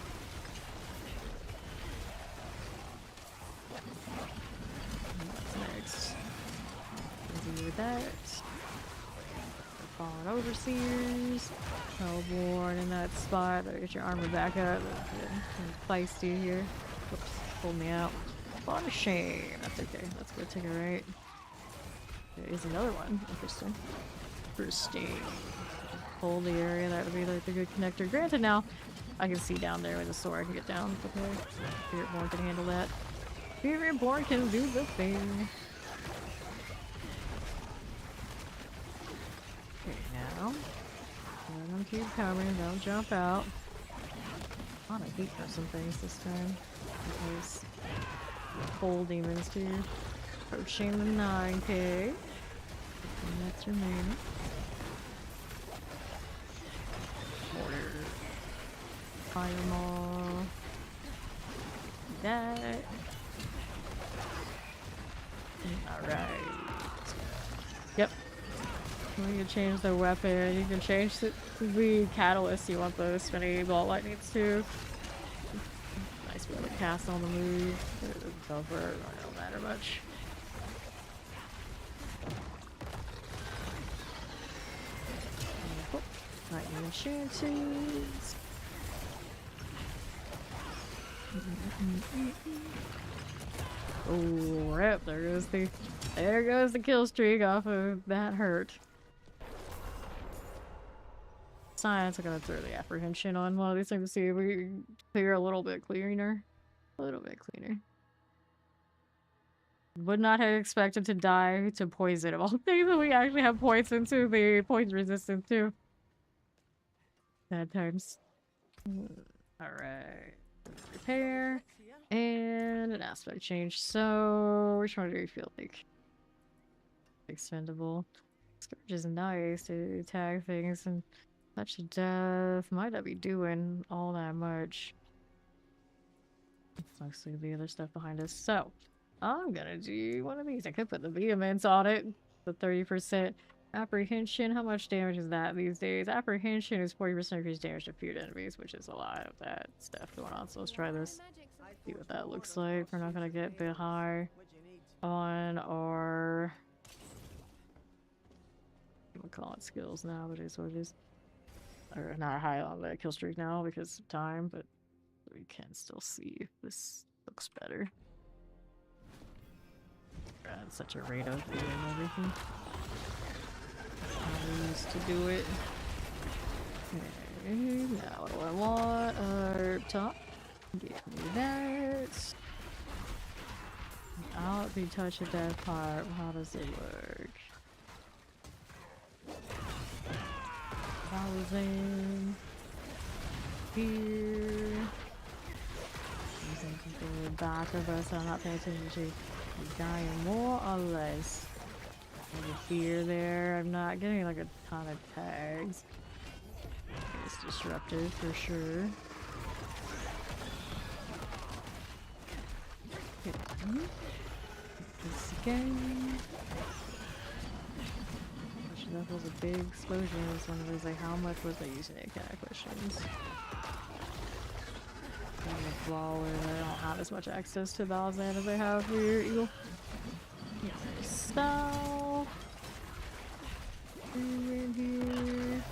What's next? Easy with that. Fallen Overseers. Hellborn in that spot. Better get your armor back up. Feisty here. Whoops, pulled me out. What a shame. That's okay. That's gonna take it right. There is another one. Interesting. Interesting. Pull the area. That would be like the good connector. Granted, now I can see down there with the sword. I can get down. Okay. Spiritborn can handle that. Spiritborn can do the thing. Okay, now. Let them keep coming. Don't jump out. A lot of heat for some things this time. Because cold demons too. Approaching the 9K. That's remaining. Mortar. Fireball. That. Alright. Yep. You can change the weapon. You can change the catalyst. You want the spinny ball lightnings too. Nice way to cast on the move. It's over. It don't matter much. Lightning chances. Oh, rip! There goes the kill streak off of that hurt. Science, I'm gonna throw the apprehension on one of these things to see if we clear a little bit cleaner. A little bit cleaner. Would not have expected to die to poison of all things, but we actually have poison to the poison resistant too. Bad times. Alright. Repair. And an aspect change. So, which one do we feel like? Expendable. Scourge is nice to tag things and touch of death. Might not be doing all that much. It's mostly the other stuff behind us. So, I'm gonna do one of these. I could put the vehemence on it. The 30%. Apprehension, how much damage is that these days? Apprehension is 40% increased damage to feared enemies, which is a lot of that stuff going on. So let's try this. See what that looks like. We're not gonna get the high on our... we'll call it skills now, but it's what it is. Or not high on the kill streak now because of time, but we can still see if this looks better. At such a rate of doing everything. I used to do it. Okay, now what do I want? Top. Give me that. I'll be touching that part. How does it work? 1,000. Here. Using the back of us, I'm not paying attention to dying more or less. There's a fear there. I'm not getting like a ton of tags. It's disruptive for sure. Okay. This again. That was a big explosion. This one was like, how much was I using it? Kind of questions. I don't have as much access to Balzan as I have for your eagle. So, in here,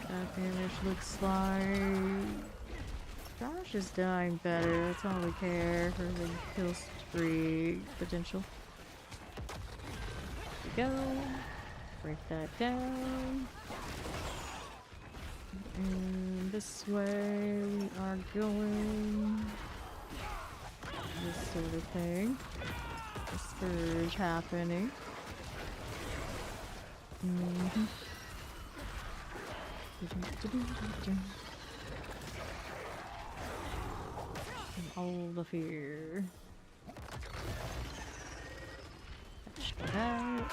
that damage looks like Josh is dying better. That's all we care for the kill streak potential. There we go. Break that down. And this way we are going. This sort of thing. A scourge happening. And all the fear. Touch that.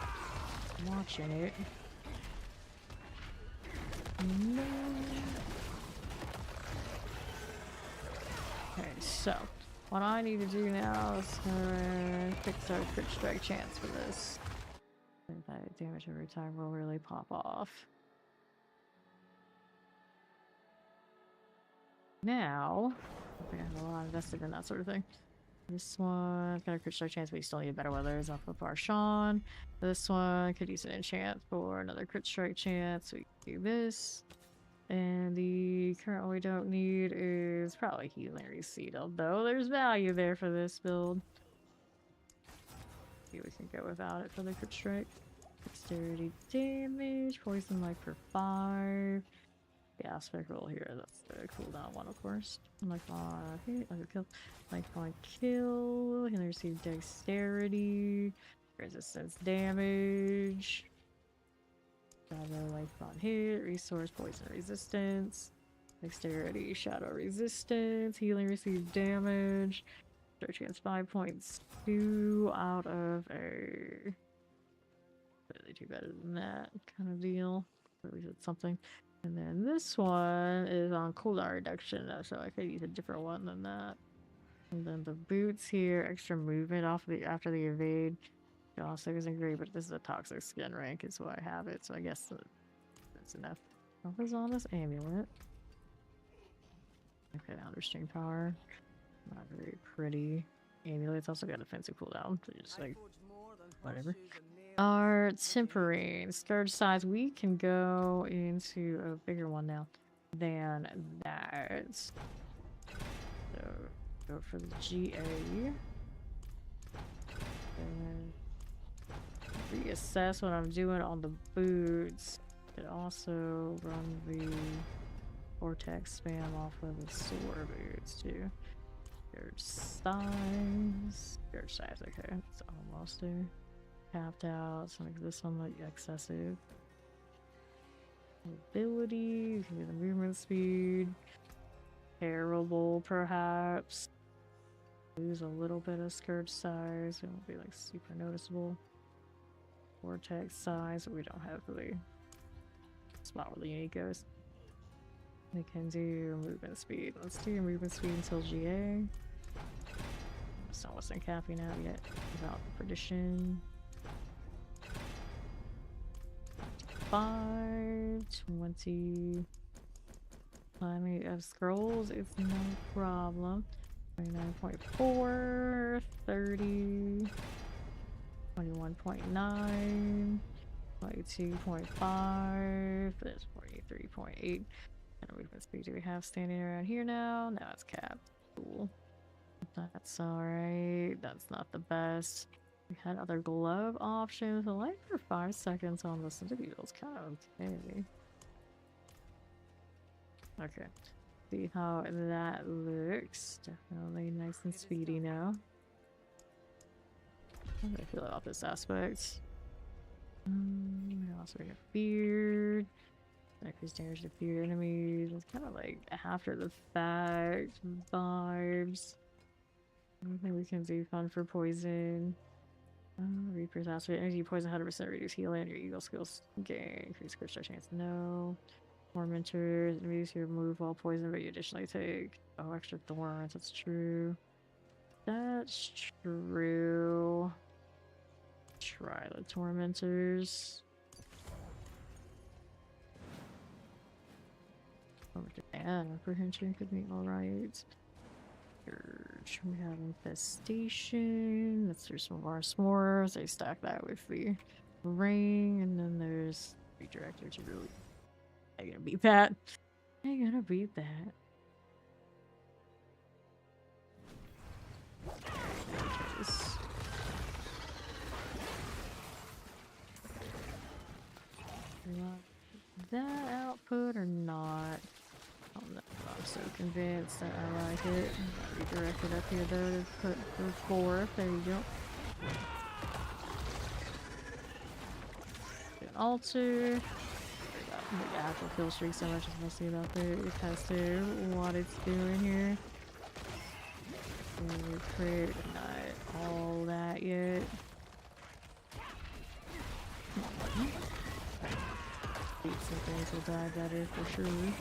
Watching it. No. Okay, so what I need to do now is fix our crit strike chance for this. That damage every time will really pop off. Now, I think I have a lot invested in that sort of thing. This one got a crit strike chance, but you still need better weathers off of Parshawn. This one could use an enchant for another crit strike chance, so we can do this. And the current one we don't need is probably Healing Receipt, although there's value there for this build. See, we can go without it for the crit strike. Dexterity damage, poison life for 5. The aspect roll here, that's the cooldown one, of course. Like on hit, like a kill, like on kill. Healing receive dexterity, resistance damage. Shadow life on hit, resource poison resistance, dexterity shadow resistance, healing receive damage. Start chance 5 points. 2 out of a. They do better than that kind of deal. Or we did something. And then this one is on cooldown reduction, so I could use a different one than that. And then the boots here, extra movement off the after the evade. It also isn't great, but this is a toxic skin rank, is why I have it. So I guess that's enough. What was on this amulet? Okay, understream power. Not very pretty. Amulet's also got defensive cooldown, so just like whatever. Our tempering scourge size, we can go into a bigger one now than that. So go for the GA and reassess what I'm doing on the boots. Could also run the vortex spam off of the sword boots too. Scourge size, okay, it's almost there. Tapped out, so make this one look excessive. Mobility, you can do the movement speed. Terrible, perhaps. Lose a little bit of scourge size, it won't be like super noticeable. Vortex size, but we don't have the spot where the unit goes. We can do movement speed. Let's do movement speed until GA. So I wasn't capping out yet without the perdition. 5, 20. Climbing of scrolls is no problem. 29.4, 30, 21.9, 22.5, there's 43.8. And movement speed do we have standing around here now? Now it's capped. Cool. That's alright. That's not the best. We had other glove options. The light for 5 seconds on the individual is kind of okay. Okay. See how that looks. Definitely nice and speedy now. How do I feel about this aspect? Also we have beard. Increase damage to feared enemies. It's kind of like after the fact vibes. I think we can do fun for poison. Reaper's aspect. Energy poison 100% reduce healing. Your eagle skills gain. Increase crit strike chance. No. Tormentors. Enemies who remove all poison, but you additionally take extra thorns. That's true. That's true. Try the tormentors. Over to apprehension could be alright. We have infestation. Let's do some of our s'mores. They stack that with the ring, and then there's redirect, which is really. I'm gonna beat that. I'm gonna beat that. That output or not? I don't know. I'm so convinced that I like it. Redirect it up here though to put the 4. There you go. An altar. The actual Killstreaks so much as mostly about the tester what it's doing here. Crit, not all that yet. Some things will die better for sure.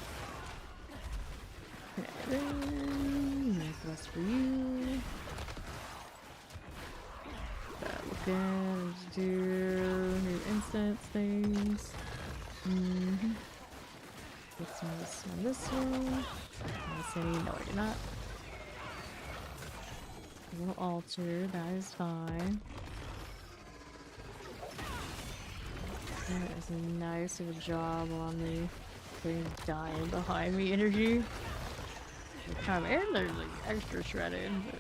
Nice less for you. That looking to do new instance things. Get some of this one, this one. I say no, I do not. little altar, that is fine. That is nice of a job on the thing dying behind me energy. And they're like extra shredded, but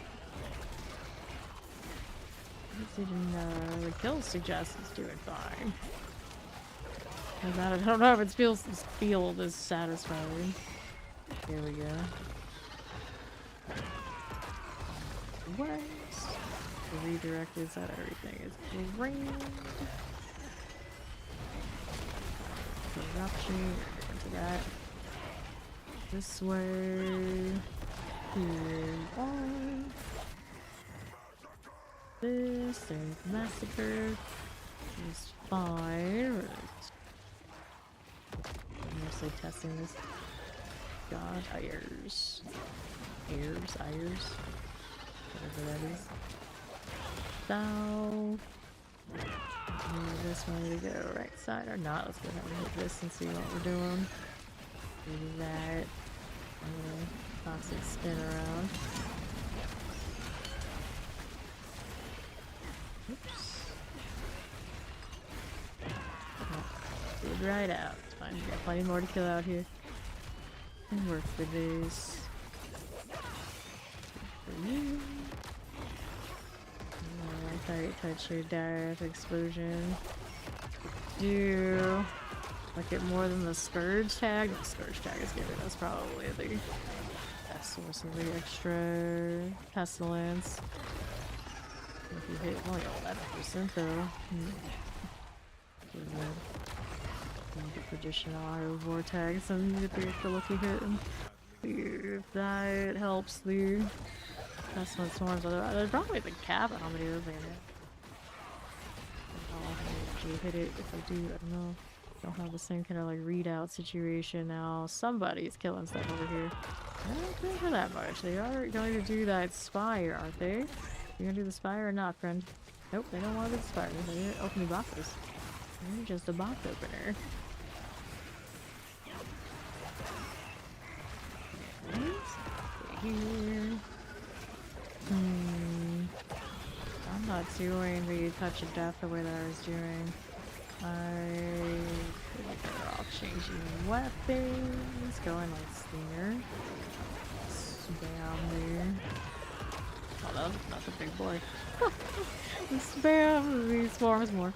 the kill suggests it's doing fine. I don't know if it feels this field is satisfying. Here we go. West. The redirect is that everything is green. Corruption. Into that. This way. Here on. This and massacre is fine. I'm mostly testing this. God, Ayers. Whatever that is. South. This way we go. Right side or not. Let's go ahead and hit this and see what we're doing. Do that. Toxic spin around. Oops. Did right out. It's fine. We got plenty more to kill out here. And work for this. For you. Target touch your death explosion. Do like it more than the scourge tag. The scourge tag is giving us probably the best source of the extra pestilence. If you hit only 11% though. The traditional auto vortex and you get the extra lucky hit. And if that helps the pestilence swarms, otherwise there's probably the cap on how many of those they hit it. If I do, I don't know. Don't have the same kind of like readout situation now. Somebody's killing stuff over here. I don't think for that much. They are going to do that spire, aren't they? You gonna do the spire or not, friend? Nope, they don't want to do the spire. They're gonna open the boxes. You're just a box opener. Here. I'm not doing the touch of death the way that I was doing. I could be better off changing weapons, going like Stinger. Spam there. Oh, that was not the big boy. Spam these swarms more.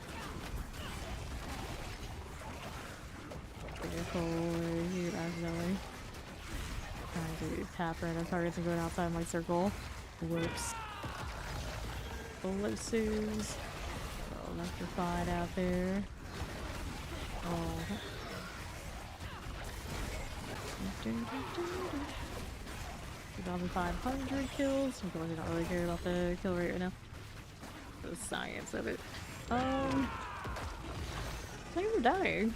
Careful, you accidentally trying to tap random targets and going outside my circle. Whoops. Ellipses. Electrified out there. Oh. 2,500 kills. I'm going to not really care about the kill rate right now. The science of it. I think we're dying.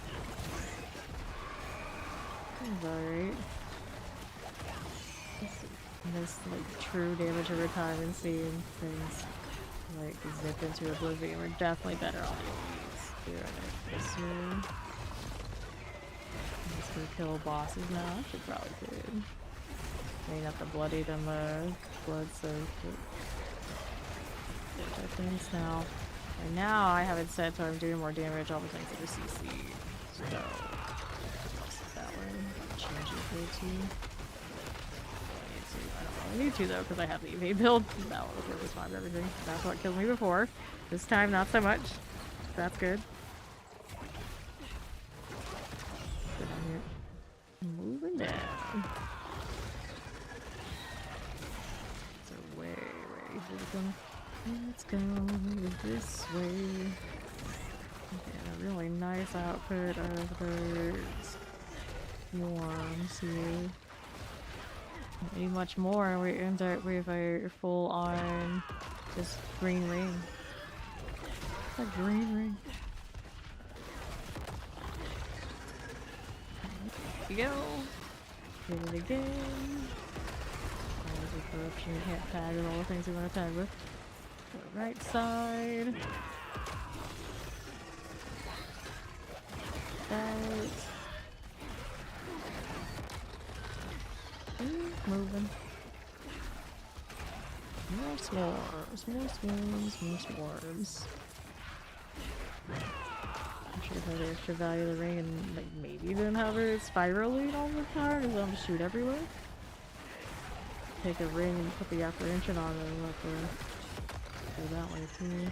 Seems alright. This like true damage over time and seeing things like zip into oblivion. We're definitely better off doing it this way. Let's go kill bosses now. I should probably could. Maybe not the bloodied and the blood soaked. Things now. And now I have it set so I'm doing more damage all the things that are CC. So I'll set that one. Change it here too. I need to though because I have the evade build. That one was really fine for everything. That's what killed me before. This time not so much. That's good. Get on here. Moving down. So way. Let's go this way. Okay, a really nice output of those swarms here. Don't need much more. We end up with a full on just green ring. A green ring. Here we go. Hit it again. There's a corruption. You can't tag with all the things you want to tag with. The right side. That. Moving. More swarms, more swarms, more swarms. I should have had the extra value of the ring and like maybe even have it spiraling all the time and let them shoot everywhere. Take a ring and put the apprehension on it and let go that way too.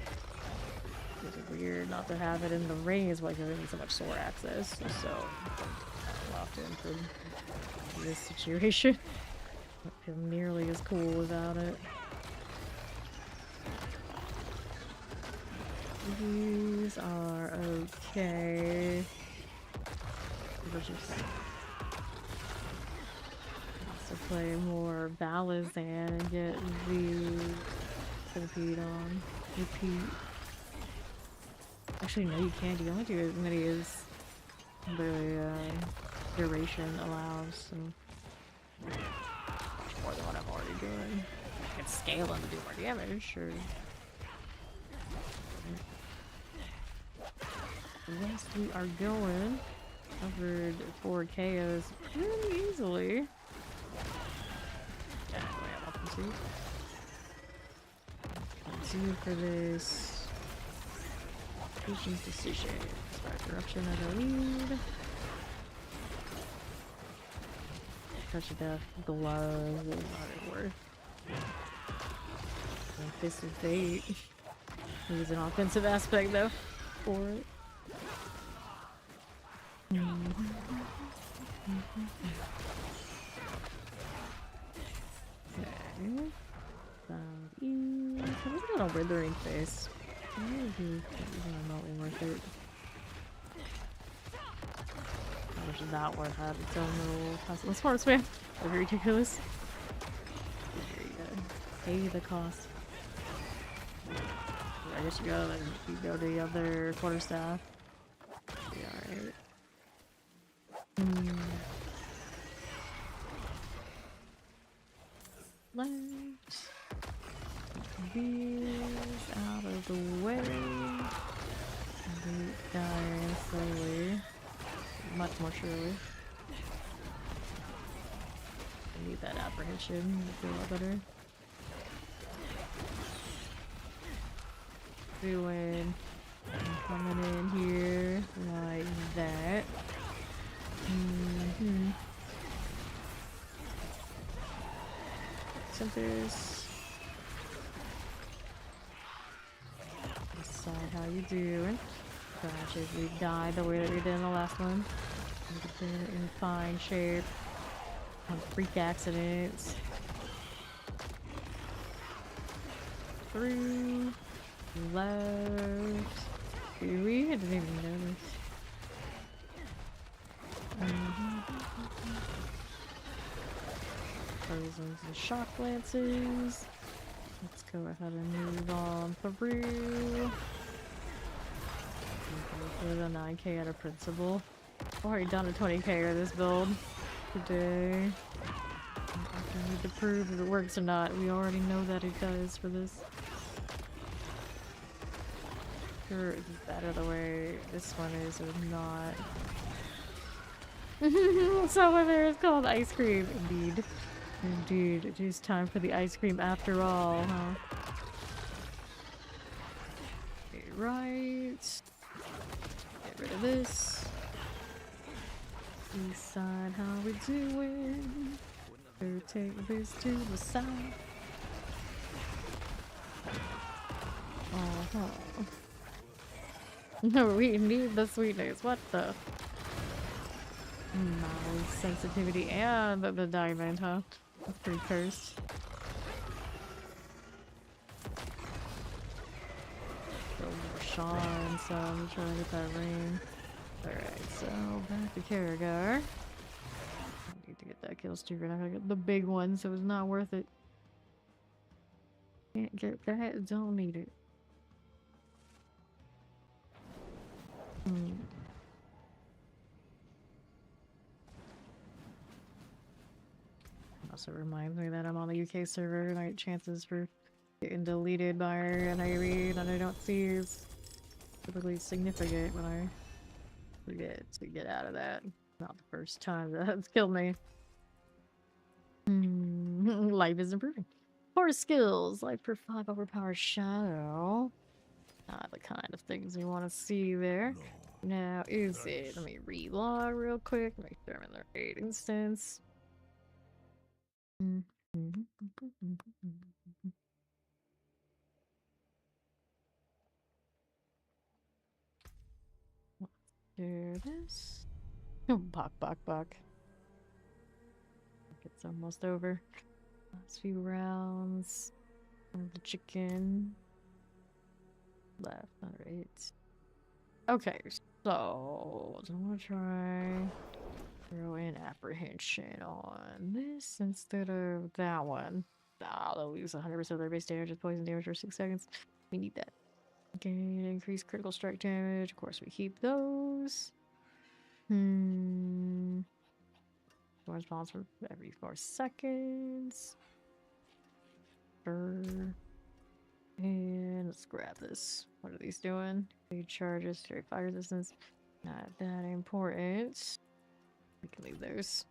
It's weird not to have it in the ring is why giving me so much sword access. So I'm locked in for this situation. Don't feel nearly as cool without it. These are okay. We're just to play more Ballazan and get the repeat on. Repeat. Actually, no, you can't. You can only do as many as the duration allows. So more than what I'm already doing. I can scale them to do more damage, sure. Yes, we are going. Covered 4 KOs pretty easily. Anyway, I'm up to 2. Continue for this. Patient's decision. Spark eruption as a lead. Touch of death. Gloves. Not it worth. And Fist of Fate. There's an offensive aspect though for it. Okay. I'm looking at a withering face. Maybe remotely worth it. How much is that worth at its own little possible sports man? That'd be ridiculous. There you go. Pay the cost. I guess you go to the other quarterstaff. Be alright. Let's these out of the way. Dying slowly. Much more surely. I need that apprehension to feel a lot better. Doing. Coming in here like that. Centers. Decide how you doing. Gosh, if we die the way that we did in the last one. In fine shape. On freak accidents. Through. Left. We didn't even notice. Frozen and shock lances. Let's go ahead and move on through. With a 9k at a principal. Already done a 20k of this build today. I need to prove if it works or not. We already know that it does for this. Sure, it's better the way this one is or not. So whether it's called ice cream, indeed. Indeed, it is time for the ice cream after all, huh? Okay, right. Get rid of this. Decide how we doing. So take this to the side. No, we need the sweetness. What the? Mild sensitivity and the diamond, huh? That's pretty cursed. Still more Sean, so I'm trying to get that ring. Alright, so back to Karagar. I need to get that Killstreaks. I'm gonna get the big one, so it's not worth it. Can't get that, don't need it. Also reminds me that I'm on the UK server and I get chances for getting deleted by an IRE that I don't see is typically significant when I forget to get out of that. Not the first time that's killed me. Life is improving. Core skills, like per 5 overpowered shadow. Not the kind of things we want to see there. Now, is it? Let me relog real quick. Make sure I'm in the right instance. Let's do this. Oh, buck. It's almost over. Last few rounds. The chicken. Left, not right. Okay, so I'm gonna try throw in apprehension on this instead of that one. Ah, they'll lose 100% of their base damage with poison damage for 6 seconds. We need that. Gain increased critical strike damage. Of course, we keep those. Response for every 4 seconds. Sure. And let's grab this. What are these doing? Lead charges, straight fire resistance. Not that important. We can leave those.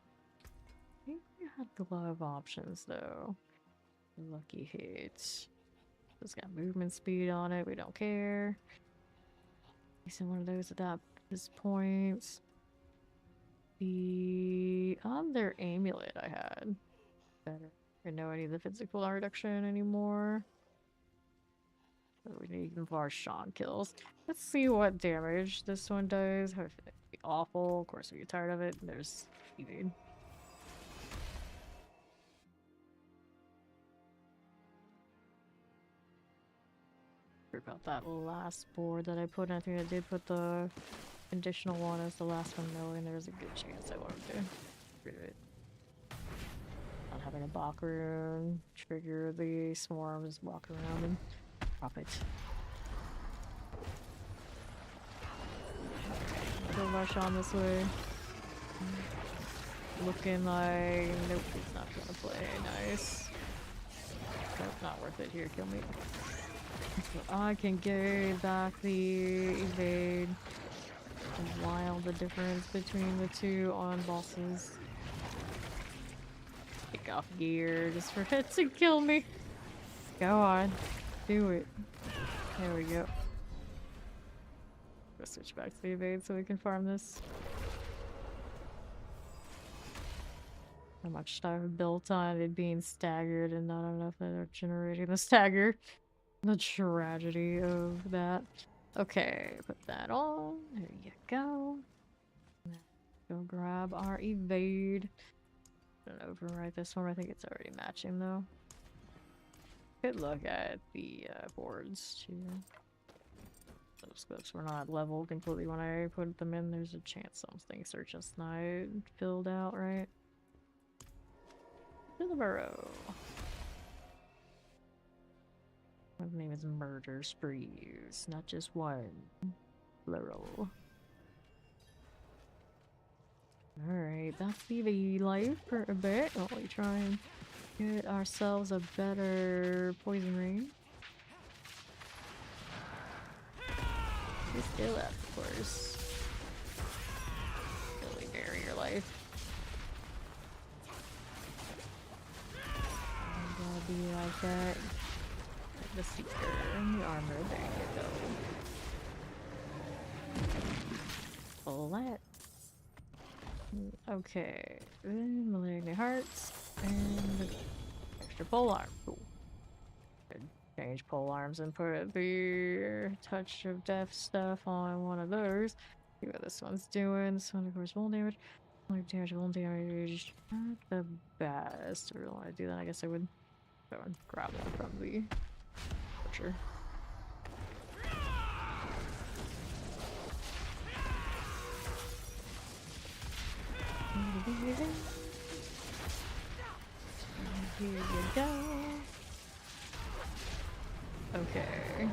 I think we had a lot of options though. Lucky hit. It's got movement speed on it. We don't care. Using one of those at this point. The other amulet I had. Better. I know I need the physical reduction anymore. So we need even more Sean kills. Let's see what damage this one does. It'd be awful. Of course, we get tired of it. There's evade. About that last board that I put in. I think I did put the additional one as the last one though, and there's a good chance I wanted to get rid of it. Not having a Bach rune, trigger the swarms, walk around and drop it. Go rush on this way. Looking like nope, he's not gonna play. Nice. That's not worth it. Here, kill me. So I can get back the evade. It's wild the difference between the two on bosses. Take off gear just for it to kill me. Go on. Do it. There we go. Go switch back to the evade so we can farm this. How much I've built on it being staggered and not enough that are generating the stagger. The tragedy of that. Okay, put that on. There you go. Go grab our evade. Don't overwrite this one. I think it's already matching though. Good look at the boards too. Those clips were not leveled completely when I put them in. There's a chance some things are just not filled out right. To the burrow. My name is Murder Sprees, not just one. Plural. Alright, that's the life for a bit while we try and get ourselves a better poison ring. She's still up, of course. Really bury your life. And gotta be like that. The seeker and the armor, there you go. Pull that. Okay, malignant hearts and extra pole arm. Cool. Change pole arms and put the touch of death stuff on one of those. See what this one's doing. This one, of course, wall damage. Like damage, wall damage. Not the best. I really want to do that. I guess I would go and grab one from the butcher. Here you go. Okay.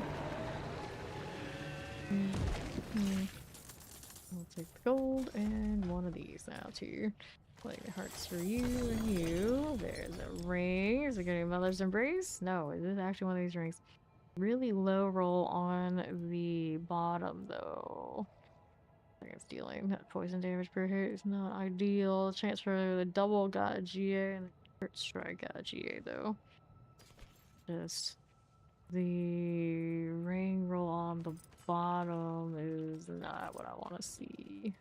I'll take the gold and one of these now too. Like hearts for you and you. There's a ring. Is it gonna be Mother's Embrace? No, it is actually one of these rings. Really low roll on the bottom though. I think it's dealing that poison damage per hit is not ideal. Chance for the double got a GA and the crit strike got a GA though. just the ring roll on the bottom is not what I want to see.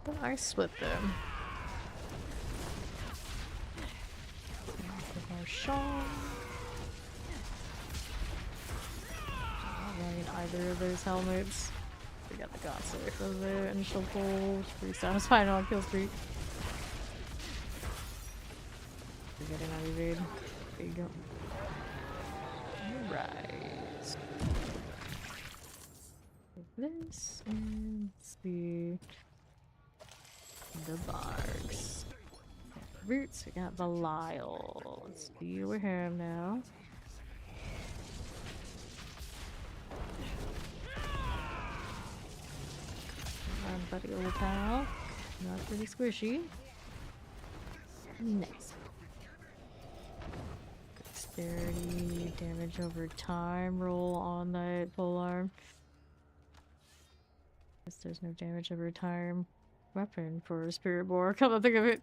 But I split them. Sean. Not wearing either of those helmets. We got the gossip for the initial pull. Pretty satisfying on Killstreaks. We're getting out of evade. There you go. Alright. Take this and see the barks. Roots, we got Belial. Let's deal with him now. Come on, buddy, old pal. Not pretty squishy. Nice. Dexterity, damage over time roll on that polearm. Guess there's no damage over time weapon for Spiritborn. Come to think of it.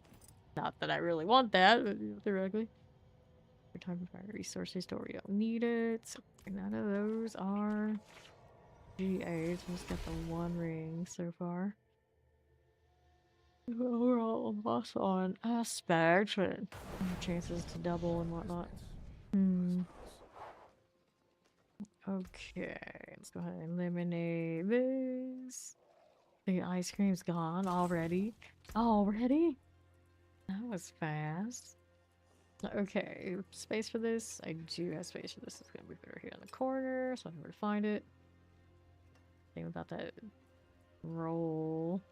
Not that I really want that, but theoretically. For time to find resources, don't need it. So none of those are GAs. We just got the one ring so far. We're all lost on aspect, but chances to double and whatnot. Okay, let's go ahead and eliminate this. The ice cream's gone already. Already? That was fast. Okay, space for this. I do have space for this. It's gonna be over here in the corner, so I know where to find it. Thing about that roll.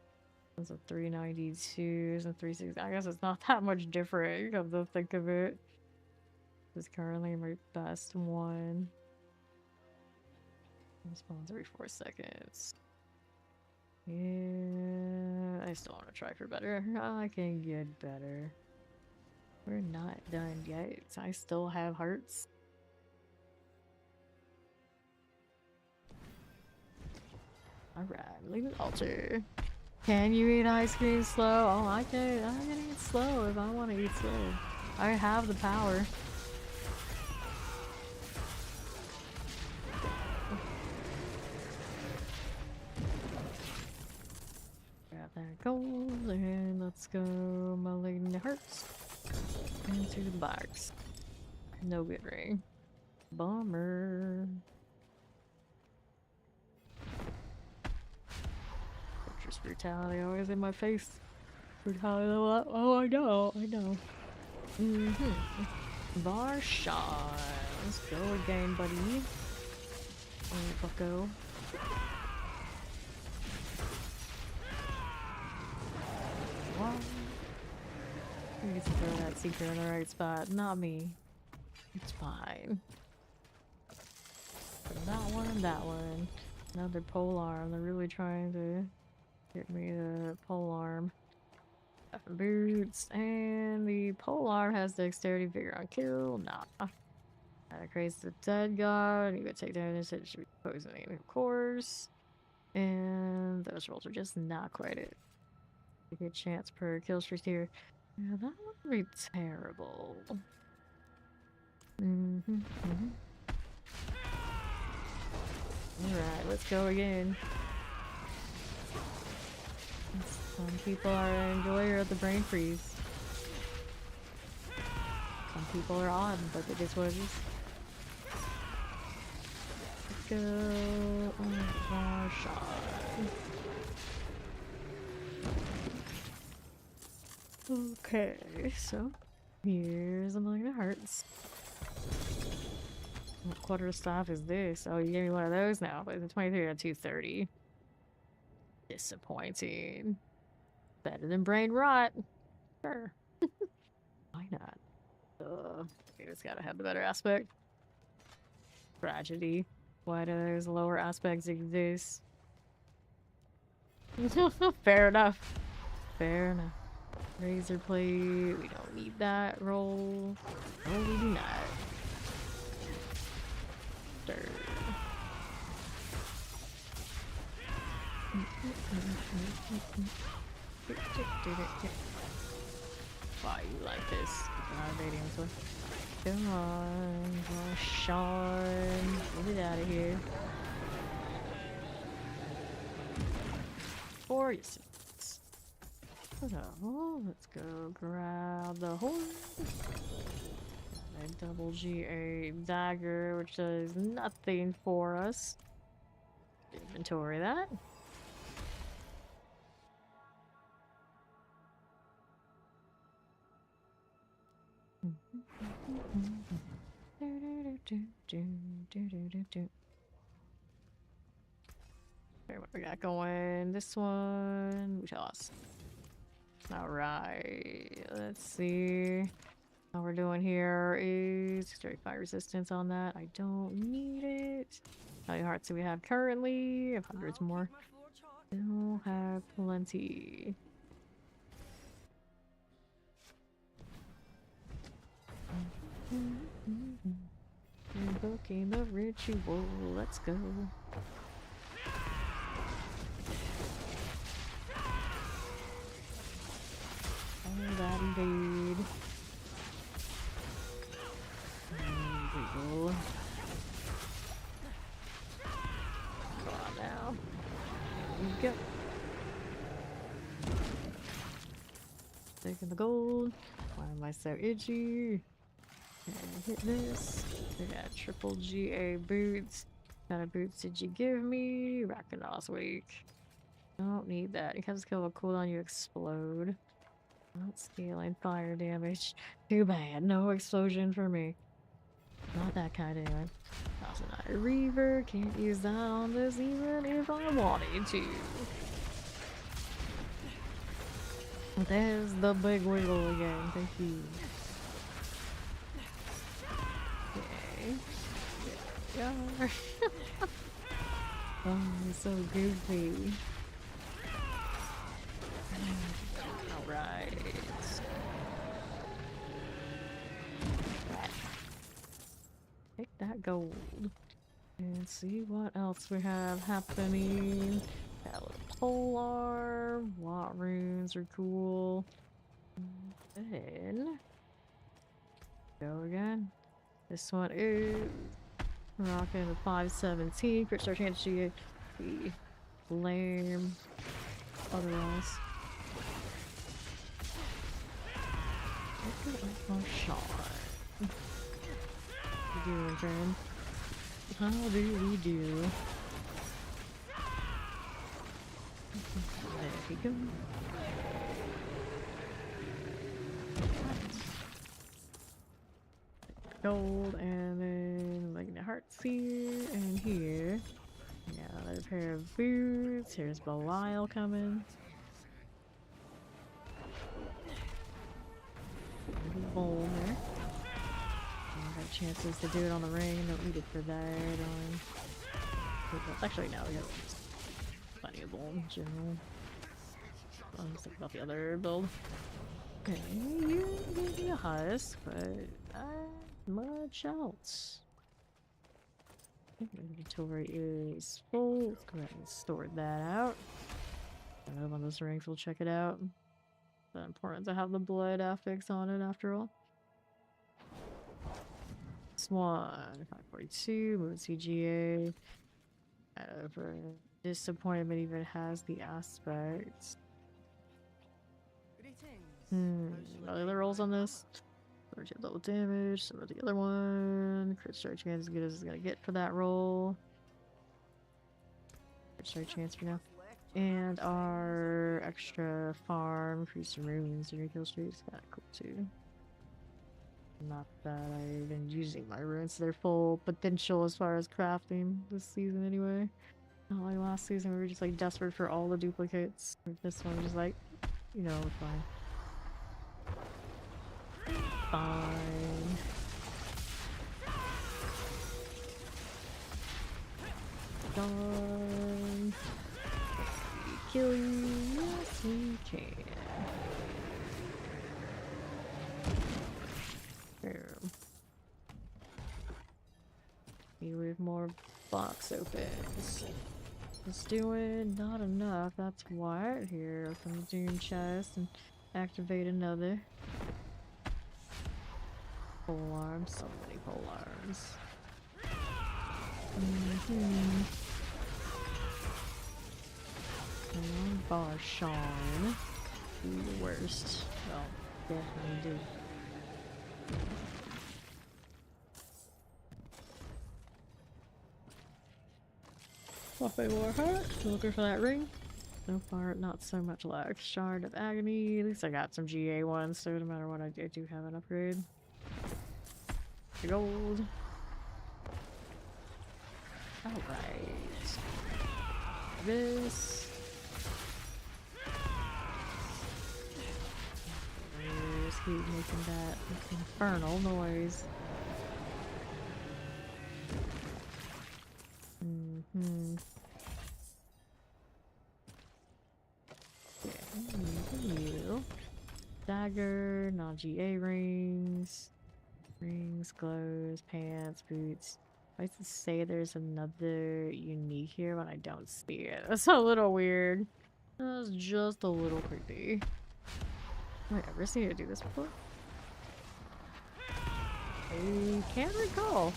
It's a 392s and 360. I guess it's not that much different, come to think of it. This is currently my best one. Responds every 4 seconds. Yeah, I still want to try for better. I can get better. We're not done yet. I still have hearts. Alright, leave it altar. Can you eat ice cream slow? Oh, I can. I'm gonna eat slow if I want to eat slow. I have the power. Grab that gold and let's go malignant hearts into the box. No good ring. Bummer. Fortress brutality always in my face. Brutality a lot. Oh, I know. Bar shot. Let's go again, buddy. Oh, bucko. What? You get to throw that seeker in the right spot. Not me. It's fine. But that one and that one. Another polearm. They're really trying to get me the polearm. Boots. And the polearm has dexterity, vigor on kill. Nah. That creates the dead god. You gotta take damage. It should be poisoning, of course. And those rolls are just not quite it. A good chance per kill streak here. Yeah, that would be terrible. Alright, let's go again. Some people are an enjoyer of the brain freeze. Some people are odd, but it is what it is. Let's go. Oh, shot. Okay, so here's a million of hearts. What quarter staff is this? Oh, you gave me one of those now, but it's 23 at 230. Disappointing. Better than brain rot. Sure. Why not? Okay, it's gotta have the better aspect. Tragedy. Why do those lower aspects exist? Fair enough. Fair enough. Razor plate. We don't need that roll. No, we do not. Sure. Why you like this? Not evading this one. Come on, Sean. Get it out of here. For your sins. So, let's go grab the horn. A double GA dagger, which does nothing for us. Inventory that. Okay, what we got going? This one, we lost. Alright, let's see. How we're doing here is straight fire resistance on that. I don't need it. How many hearts do we have currently? 100 more. Still have plenty. Invoking the ritual. Let's go. Oh, that invade. Come on now. There we go. Taking the gold. Why am I so itchy? And hit this. We got triple GA boots. What kind of boots did you give me? Rakdos week. Don't need that. It has kill a cooldown, you explode. Not scaling fire damage. Too bad. No explosion for me. Not that kind of anyway. Also not a reaver. Can't use that on this even if I wanted to. There's the big wiggle again. Thank you. Okay. There we are. Oh, it's so goofy. Alright. Take that gold. And see what else we have happening. Polar. Watt runes are cool. Then go again. This one is rocking the 517. Crit start chance to be lame. Otherwise. Look at my shot. What you doing, friend? How do we do? There we go. Gold, and then like the hearts here and here. Yeah, another pair of boots. Here's Belial coming. Bowl there. I have chances to do it on the ring. Don't need it for that. Actually, no, we have plenty of bowl in general. I'll just think about the other build. Okay, you give me a husk, but not much else. Inventory is full. Let's go ahead and store that out. I know on those rings, we'll check it out. It's important to have the blood affix on it after all. This one, 542, move CGA. For disappointment even has the aspects. Other rolls on this. 30 level damage, so the other one. Crit strike chance as good as it's gonna get for that roll. Crit strike chance for now. And our extra farm for some runes in your Killstreaks. Kinda cool too. Not that I've been using my runes, they're full potential as far as crafting this season anyway. Not like last season, we were just like desperate for all the duplicates. This one was just like, you know, fine. Fine. Done. Kill you, yes we can. There. Maybe we have more box opens. Just doing not enough, that's why. Here, open the Doom chest and activate another. pole arms. So many pole arms. Bar Sean. Do the worst. Well, definitely do. Fluffy Warheart. Looking for that ring. So far, not so much luck. Shard of Agony. At least I got some GA ones, so no matter what, I do have an upgrade. Gold. Alright. This. Just keep making that infernal noise. You. Dagger, non-GA rings. Rings, gloves, pants, boots. I used to say there's another unique here, but I don't see it. That's a little weird. That's just a little creepy. Wait, I've ever seen you do this before? I can't recall.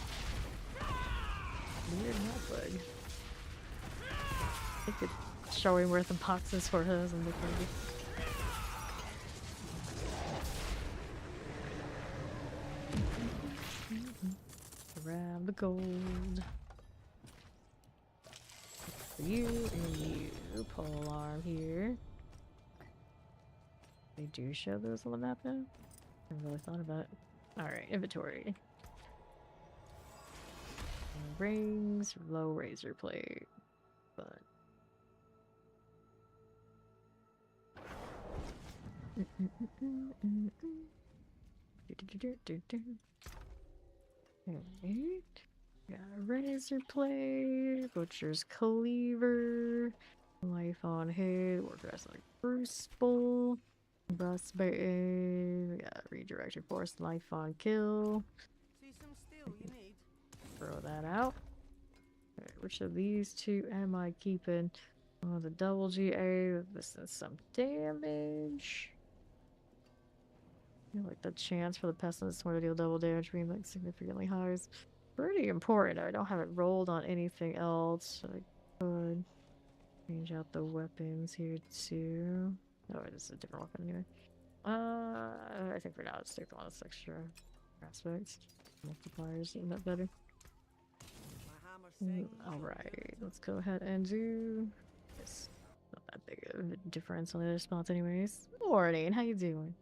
Weird notebook. I think it's showing where the boxes for hers and the candy. Grab the gold. For you and you. Pole arm here. They do show those on the map now? I really thought about it. Alright, inventory. Rings, low razor plate. But Alright. Got a razor plate, butcher's cleaver, life on head, work rest like crucible, breastbone, we got redirected force, life on kill. See some steel you need? Throw that out. Alright, which of these two am I keeping? Oh, the double GA, this is some damage. I feel like the chance for the pestilence to deal double damage being like significantly higher is pretty important. I don't have it rolled on anything else. So I could change out the weapons here too. Oh, this is a different weapon anyway. I think for now let's take on this extra aspects. Multipliers, isn't that better? Alright, let's go ahead and do this. Not that big of a difference on the other spots anyways. Morning, how you doing?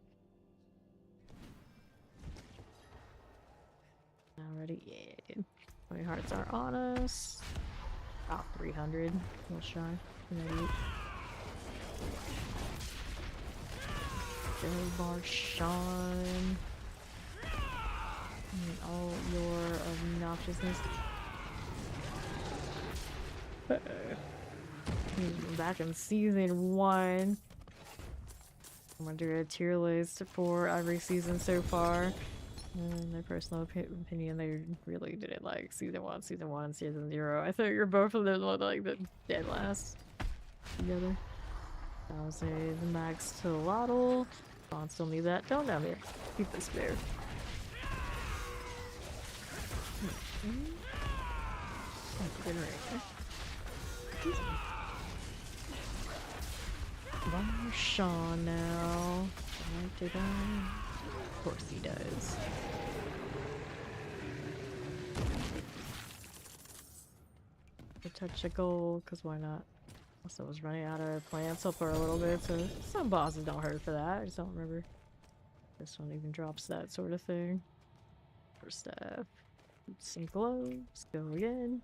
Already, yeah. 20 hearts are on us. About 300. A little shy. 98. Go bar Sean. And all your obnoxiousness. Back in season 1. I'm gonna do a tier list for every season so far. In my personal opinion, they really didn't like season 1, season 0. I thought you're both of them like the dead last together. I'll say the max to Lottle. I'll still need that. Don't know me. Keep the spare. Good right. Bar Sean now. Did I? Of course he does. A touch of gold, because why not? Also was running out of plants up for a little bit, so some bosses don't hurt for that. I just don't remember. This one even drops that sort of thing. For stuff. Some gloves. Go again.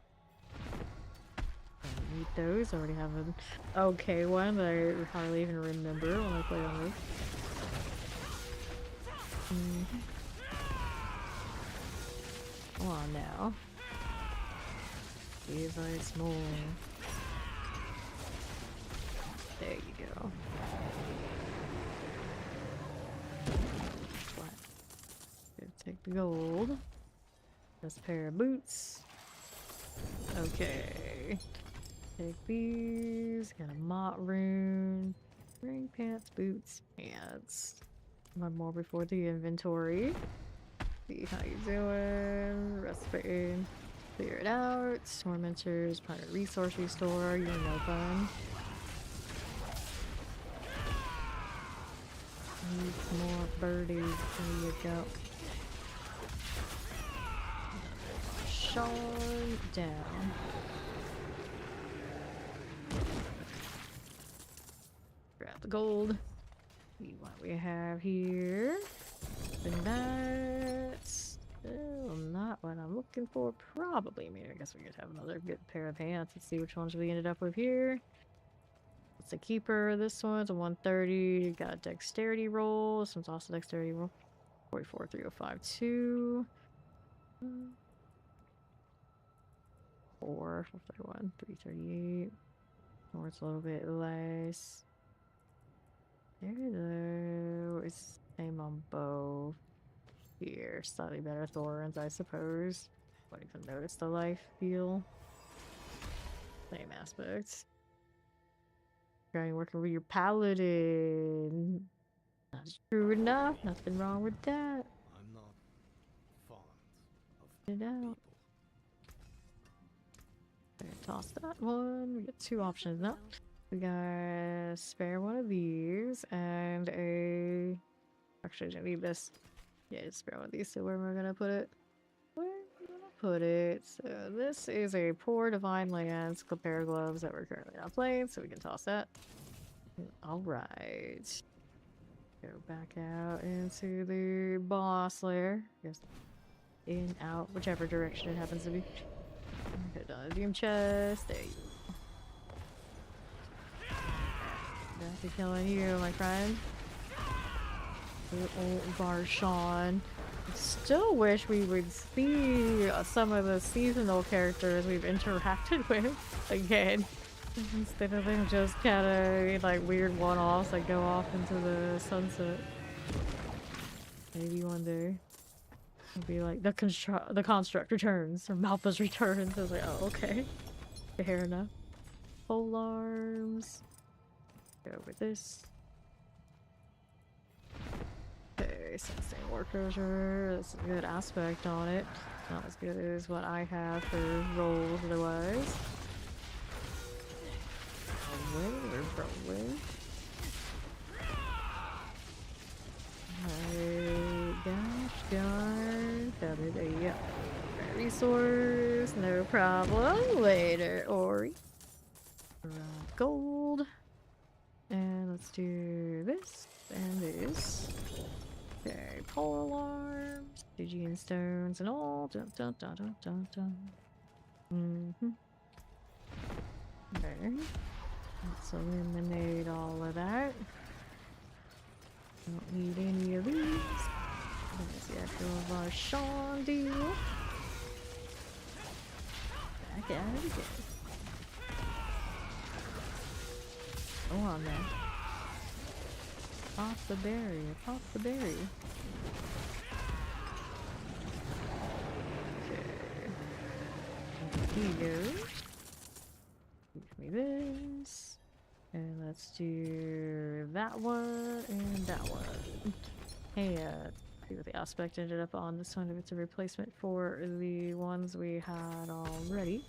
I need those. I already have an okay one that I hardly even remember when I play on this. Come on now. Give us more. There you go. What? Gonna take the gold. This pair of boots. Okay. Take these. Got a mott rune. Ring, pants, boots, pants. One more before the inventory. See how you doing. Respite. Clear it out. Tormentors. Primary resource restore. You're no fun. Need some more birdies. There you go. Sean down. Grab the gold. See what we have here. And that's still not what I'm looking for. Probably. I mean, I guess we could have another good pair of hands. Let's see which ones we ended up with here. It's a keeper. This one's a 130. Got a dexterity roll. This one's also dexterity roll. 44, 3052. 4, 431, 338. Or it's a little bit less. There though. It's the same on both. Here, slightly better thorns, I suppose. Won't even notice the life feel. Same aspect. Trying working with your paladin. That's true enough. Nothing wrong with that. I'm not fond of Get it out. Okay, toss that one. We get 2 options now. We got spare one of these and a. Actually, I don't need this. Yeah, just spare one of these. So where am I gonna put it? Where am I gonna put it? So this is a poor divine lance, a pair of gloves that we're currently not playing, so we can toss that. All right. Go back out into the boss lair. Yes. In, out, whichever direction it happens to be. Put on a doom chest. There you go. Back to killing you, my friend. Good old Varshawn. I still wish we would see some of the seasonal characters we've interacted with again. Instead of them just kind of like weird one-offs that go off into the sunset. Maybe one day. It'll be like the construct returns or Malpa's returns. I was like, oh, okay. Fair enough. Pole arms. Go with this. Okay, sensing workers are. That's a good aspect on it. Not as good as what I have for rolls otherwise. Probably. Gosh darn. Yeah. Resource, no problem. Later, Ori. Gold. And let's do this and this. Okay, pole alarms, Stygian stones, and all. Dun dun dun dun dun dun. Okay. Let's eliminate all of that. Don't need any of these. There's the actual Varshawn deal. Back at it again. Go on then. Pop the berry. Pop the berry. Okay. Here he goes. Give me this. And let's do that one and that one. Hey, see what the aspect ended up on this one. If it's a replacement for the ones we had already.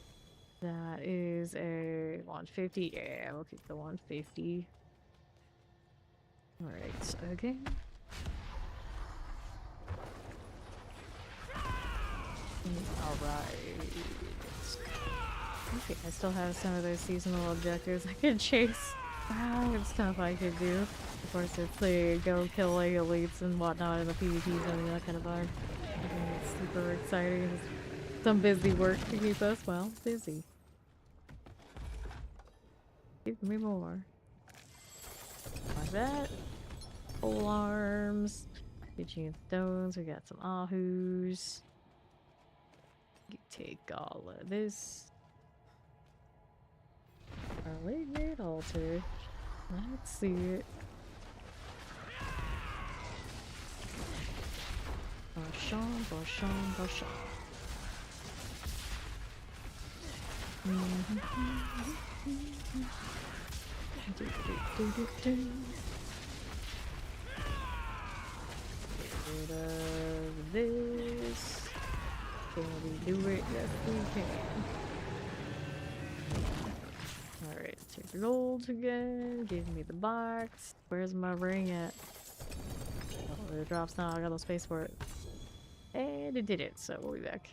That is a 150. Yeah, we'll keep the 150. Alright, again. Alright. Okay, I still have some of those seasonal objectives I could chase. It's stuff I could do. Of course, it's the go kill like elites and whatnot in the PvP zone, that kind of vibe. I think it's super exciting. Some busy work to keep us, well, busy. Give me more. Like that. Pole arms. Stygian stones. We got some Ahu's. You take all of this. Malignant altar. Let's see it. Varshawn, Varshawn, Varshawn. Get rid of this. Can we do it? Yes, we can. Alright, take the gold again. Give me the box. Where's my ring at? Oh, it drops now. I got no space for it. And it did it, so we'll be back.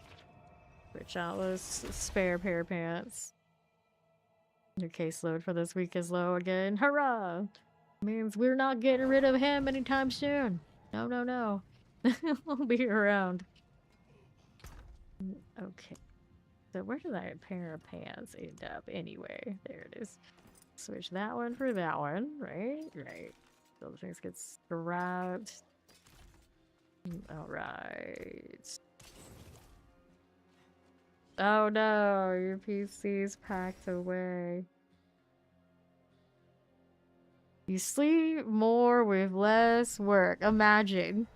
Switch out those spare pair of pants. Your caseload for this week is low again. Hurrah! Means we're not getting rid of him anytime soon. No, no, no. We'll be around. Okay. So where did that pair of pants end up anyway? There it is. Switch that one for that one, right? Right. So the things get scrapped. Alright. Oh no, your PC's packed away. You sleep more with less work. Imagine.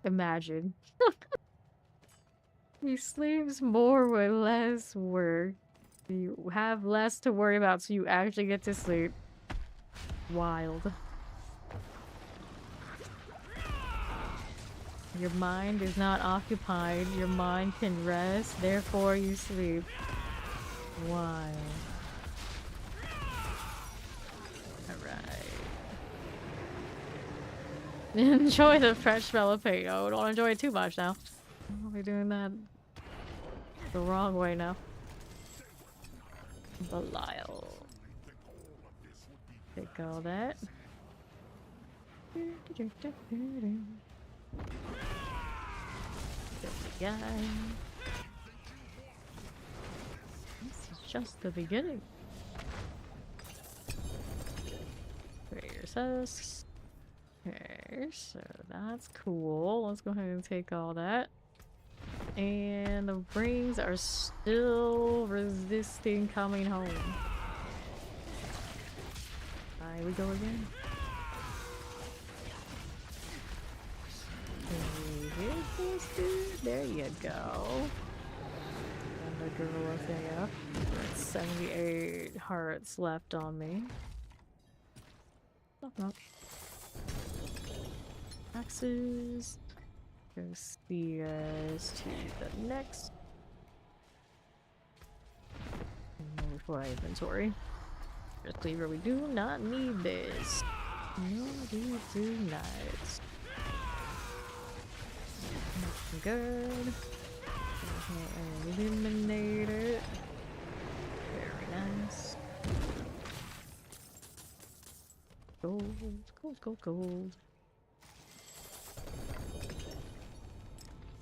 Imagine. He sleeps more with less work. You have less to worry about, so you actually get to sleep. Wild. Your mind is not occupied. Your mind can rest, therefore you sleep. Wild. Alright. Enjoy the fresh smell of paint. Oh, don't enjoy it too much now. I'll be doing that the wrong way now. Belial. Take all that. Guy. This is just the beginning. Raiders husks. Okay, so that's cool. Let's go ahead and take all that. And the rings are still resisting coming home. Here we go again. There you go. And the gorilla thing up. 78 hearts left on me. Knock knock. Axes. Go spears to the next. Move for inventory. Just cleaver, we do not need this. No, we do not. Nothing good. Eliminate it. Very nice. Gold, gold, gold, gold.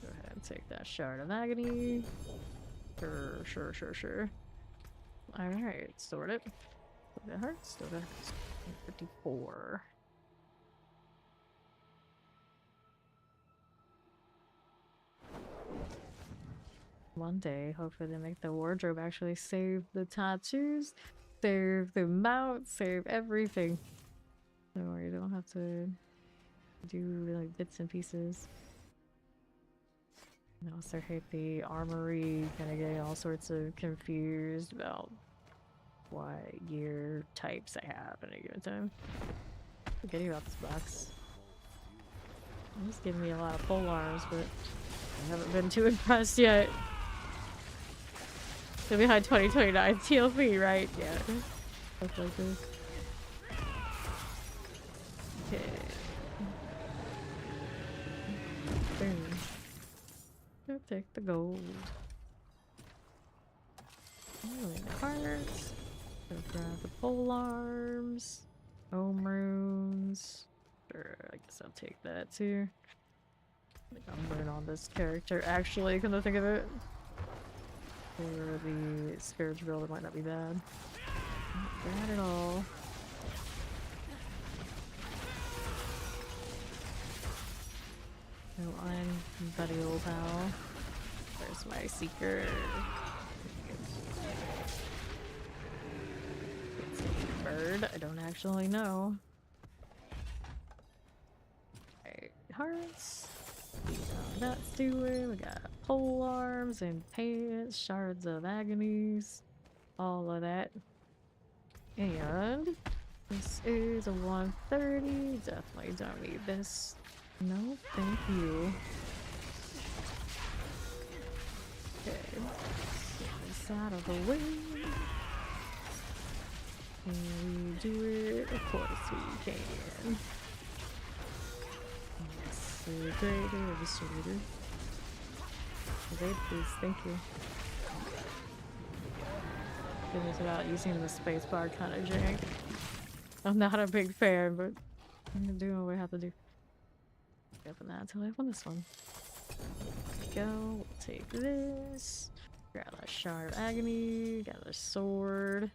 Go ahead and take that shard of agony. Sure. Alright, sort it. That hurts. Still got 54. One day, hopefully they make the wardrobe actually save the tattoos, save the mount, save everything. Don't worry, you don't have to do like bits and pieces. I also hate the armory, kind of getting all sorts of confused about what gear types I have at a given time. Forgetting about this box. It's giving me a lot of pole arms, but I haven't been too impressed yet. So behind 2029 TLP, right? Yeah. Stuff like this. Okay. Boom. I'll take the gold. Cards. Go grab the pole arms. Home runes. Sure, I guess I'll take that too. I think I'll burn on this character actually, come to think of it. For the spirit drill, that might not be bad. Not bad at all. No, I'm buddy old pal. Where's my seeker? It's a bird. I don't actually know. Alright, hearts. That's doing. We got pole arms and pants, shards of agonies, all of that. And this is a 130. Definitely don't need this. No, thank you. the way. Can we do it? Of course we can. Yes, the greater distributor. Okay, please, thank you. It's about using the spacebar kind of jank. I'm not a big fan, but I'm gonna do what we have to do. Open that until I open this one. Go, we'll take this. Grab a shard of agony, got a sword.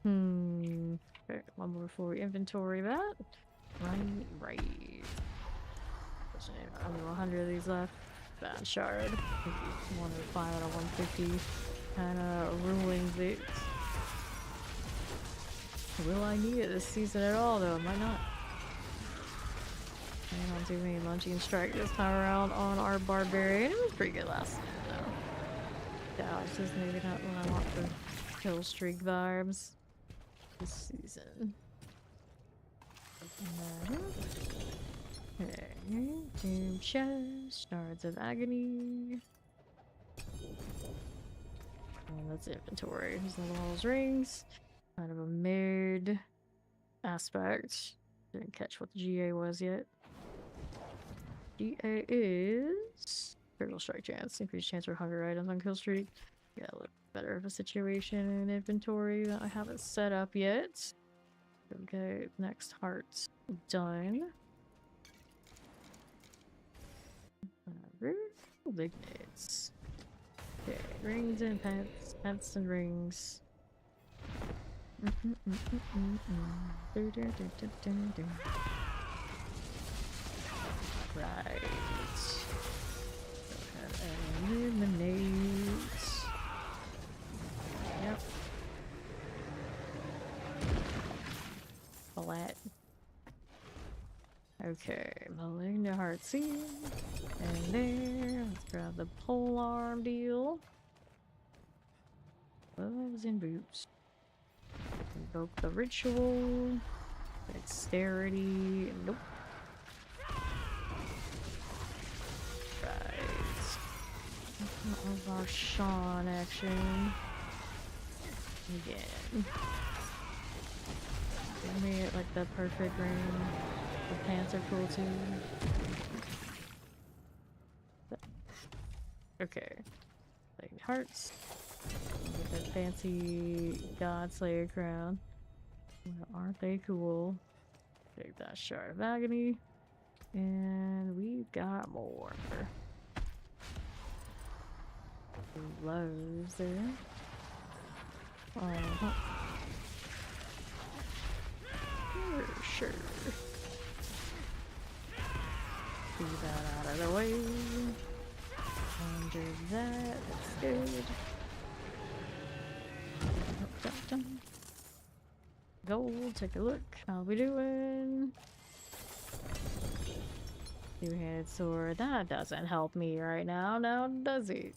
Okay, one more before we inventory that. Right. There's only 100 of these left. Bad shard. 105 out of 150. Kinda ruins it. Will I need it this season at all though? Might not. I don't do any lunging strike this time around on our barbarian. It was pretty good last time though. Yeah, it's just maybe not what I want for kill streak vibes this season. Okay, doom chest, shards of agony. And that's inventory. Here's the walls rings. Kind of a mid aspect. Didn't catch what the GA was yet. GA is critical strike chance. Increased chance for hunger items on kill streak. Yeah, a little better of a situation in inventory that I haven't set up yet. Okay, next heart's done. Lignits. Okay, rings and pets. Pets and rings. Right. Eliminate. Yep. Flat. Okay, Malignant Heart Seed. And there. Let's grab the polearm deal. Gloves and boots. Invoke the ritual. Dexterity. Nope. Right. Of our Sean action. Again. Give me it like the perfect ring. The pants are cool too. Okay. Like hearts. Get that fancy God Slayer crown. Well, aren't they cool? Take that shard of agony. And we've got more. Gloves there. Sure. Do that out of the way. Under that, that's good. Gold, take a look. How we doing? Two-handed sword. That doesn't help me right now, does it?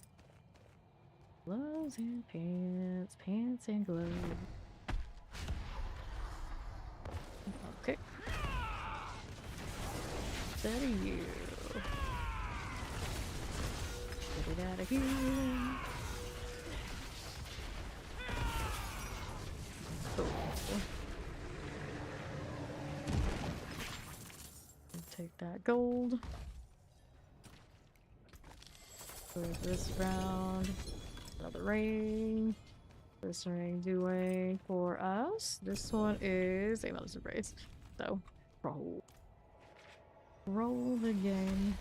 Gloves and pants. Pants and gloves. Okay. That you. Get it out of here. Cool. Take that gold. For this round. Another ring. This ring doing for us. This one is a Mother's Embrace. So, roll. Roll the game.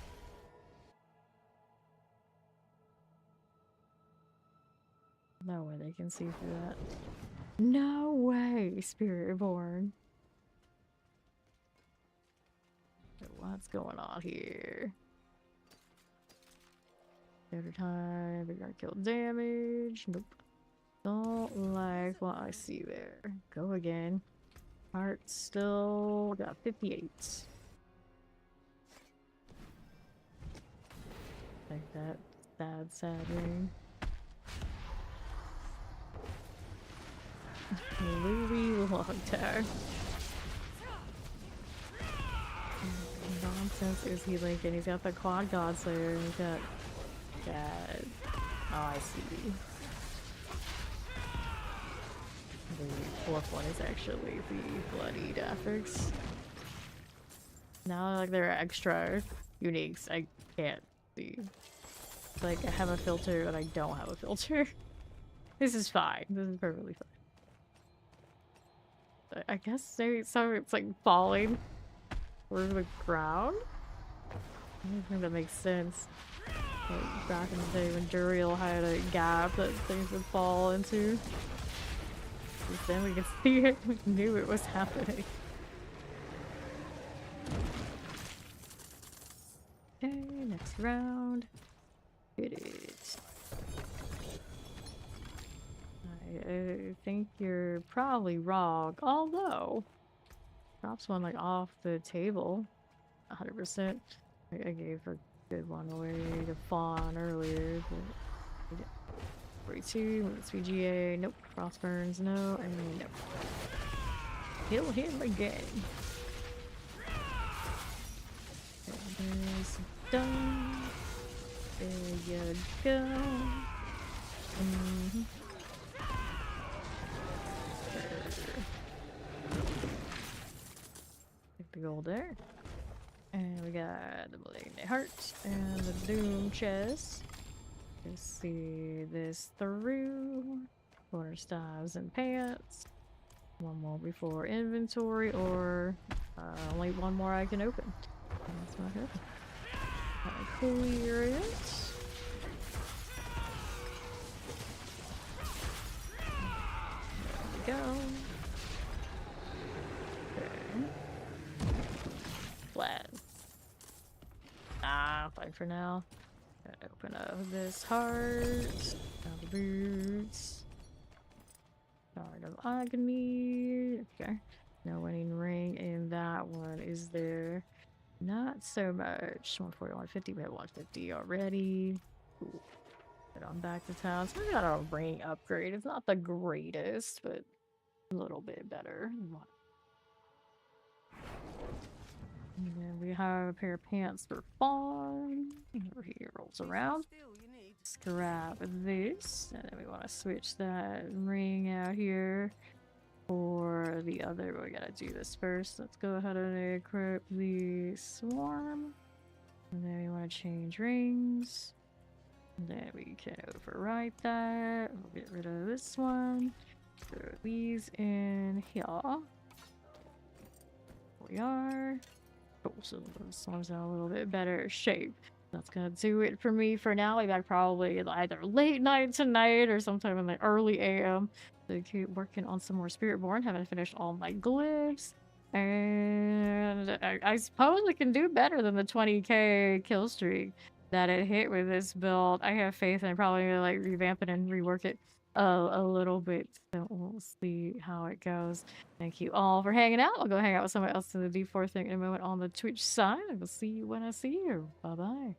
No way they can see through that. No way, Spiritborn. What's going on here? Every time we got kill damage. Nope. Don't like what I see there. Go again. Heart still got 58. Like that sad ring. Louis Longtag. Nonsense is he Lincoln? He's got the quad God Slayer and he's got that. Oh, I see. the fourth one is actually the bloody graphics. Now, like, there are extra uniques I can't see. Like, I have a filter, but I don't have a filter. This is fine. This is perfectly fine. I guess so it's like falling through the ground? I don't think that makes sense. Like, back in the day when Duriel had a gap that things would fall into. Because then we could see it, we knew it was happening. Okay, next round. Hit it. I think you're probably wrong, although drops one like off the table 100%. I gave a good one away to Fawn earlier, but 42, VGA, nope. Frostburns, no, and nope. Kill him again. There's done. There you go. Take the gold there. And we got the Malignant Heart and the Doom Chest. Let's see this through. Corner staves and pants. One more before inventory, or only one more I can open. That's not good. Clear it. There we go. Okay. Flat. Fine for now. Gotta open up this heart. Now the boots. Shard of Agony. Okay. No winning ring in that one. Is there? Not so much. 140, 150. We have 150 already. Cool. But I'm back to town. So I got a ring upgrade. It's not the greatest, but a little bit better. And then we have a pair of pants for Fawn. Over here rolls around. Let's grab this. And then we want to switch that ring out here for the other. But we gotta do this first. Let's go ahead and equip the Swarm. And then we want to change rings. And then we can override that. We'll get rid of this one. Throw these in here. We are. Cool, so this one's in a little bit better shape. That's gonna do it for me for now. I'll be back probably either late night tonight or sometime in the early AM. So keep working on some more Spiritborn. Haven't finished all my glyphs. And I suppose we can do better than the 20k kill streak that it hit with this build. I have faith in probably gonna like revamp it and rework it a little bit. So we'll see how it goes. Thank you all for hanging out. I'll go hang out with someone else in the D4 thing in a moment on the Twitch side. I will see you when I see you. Bye bye.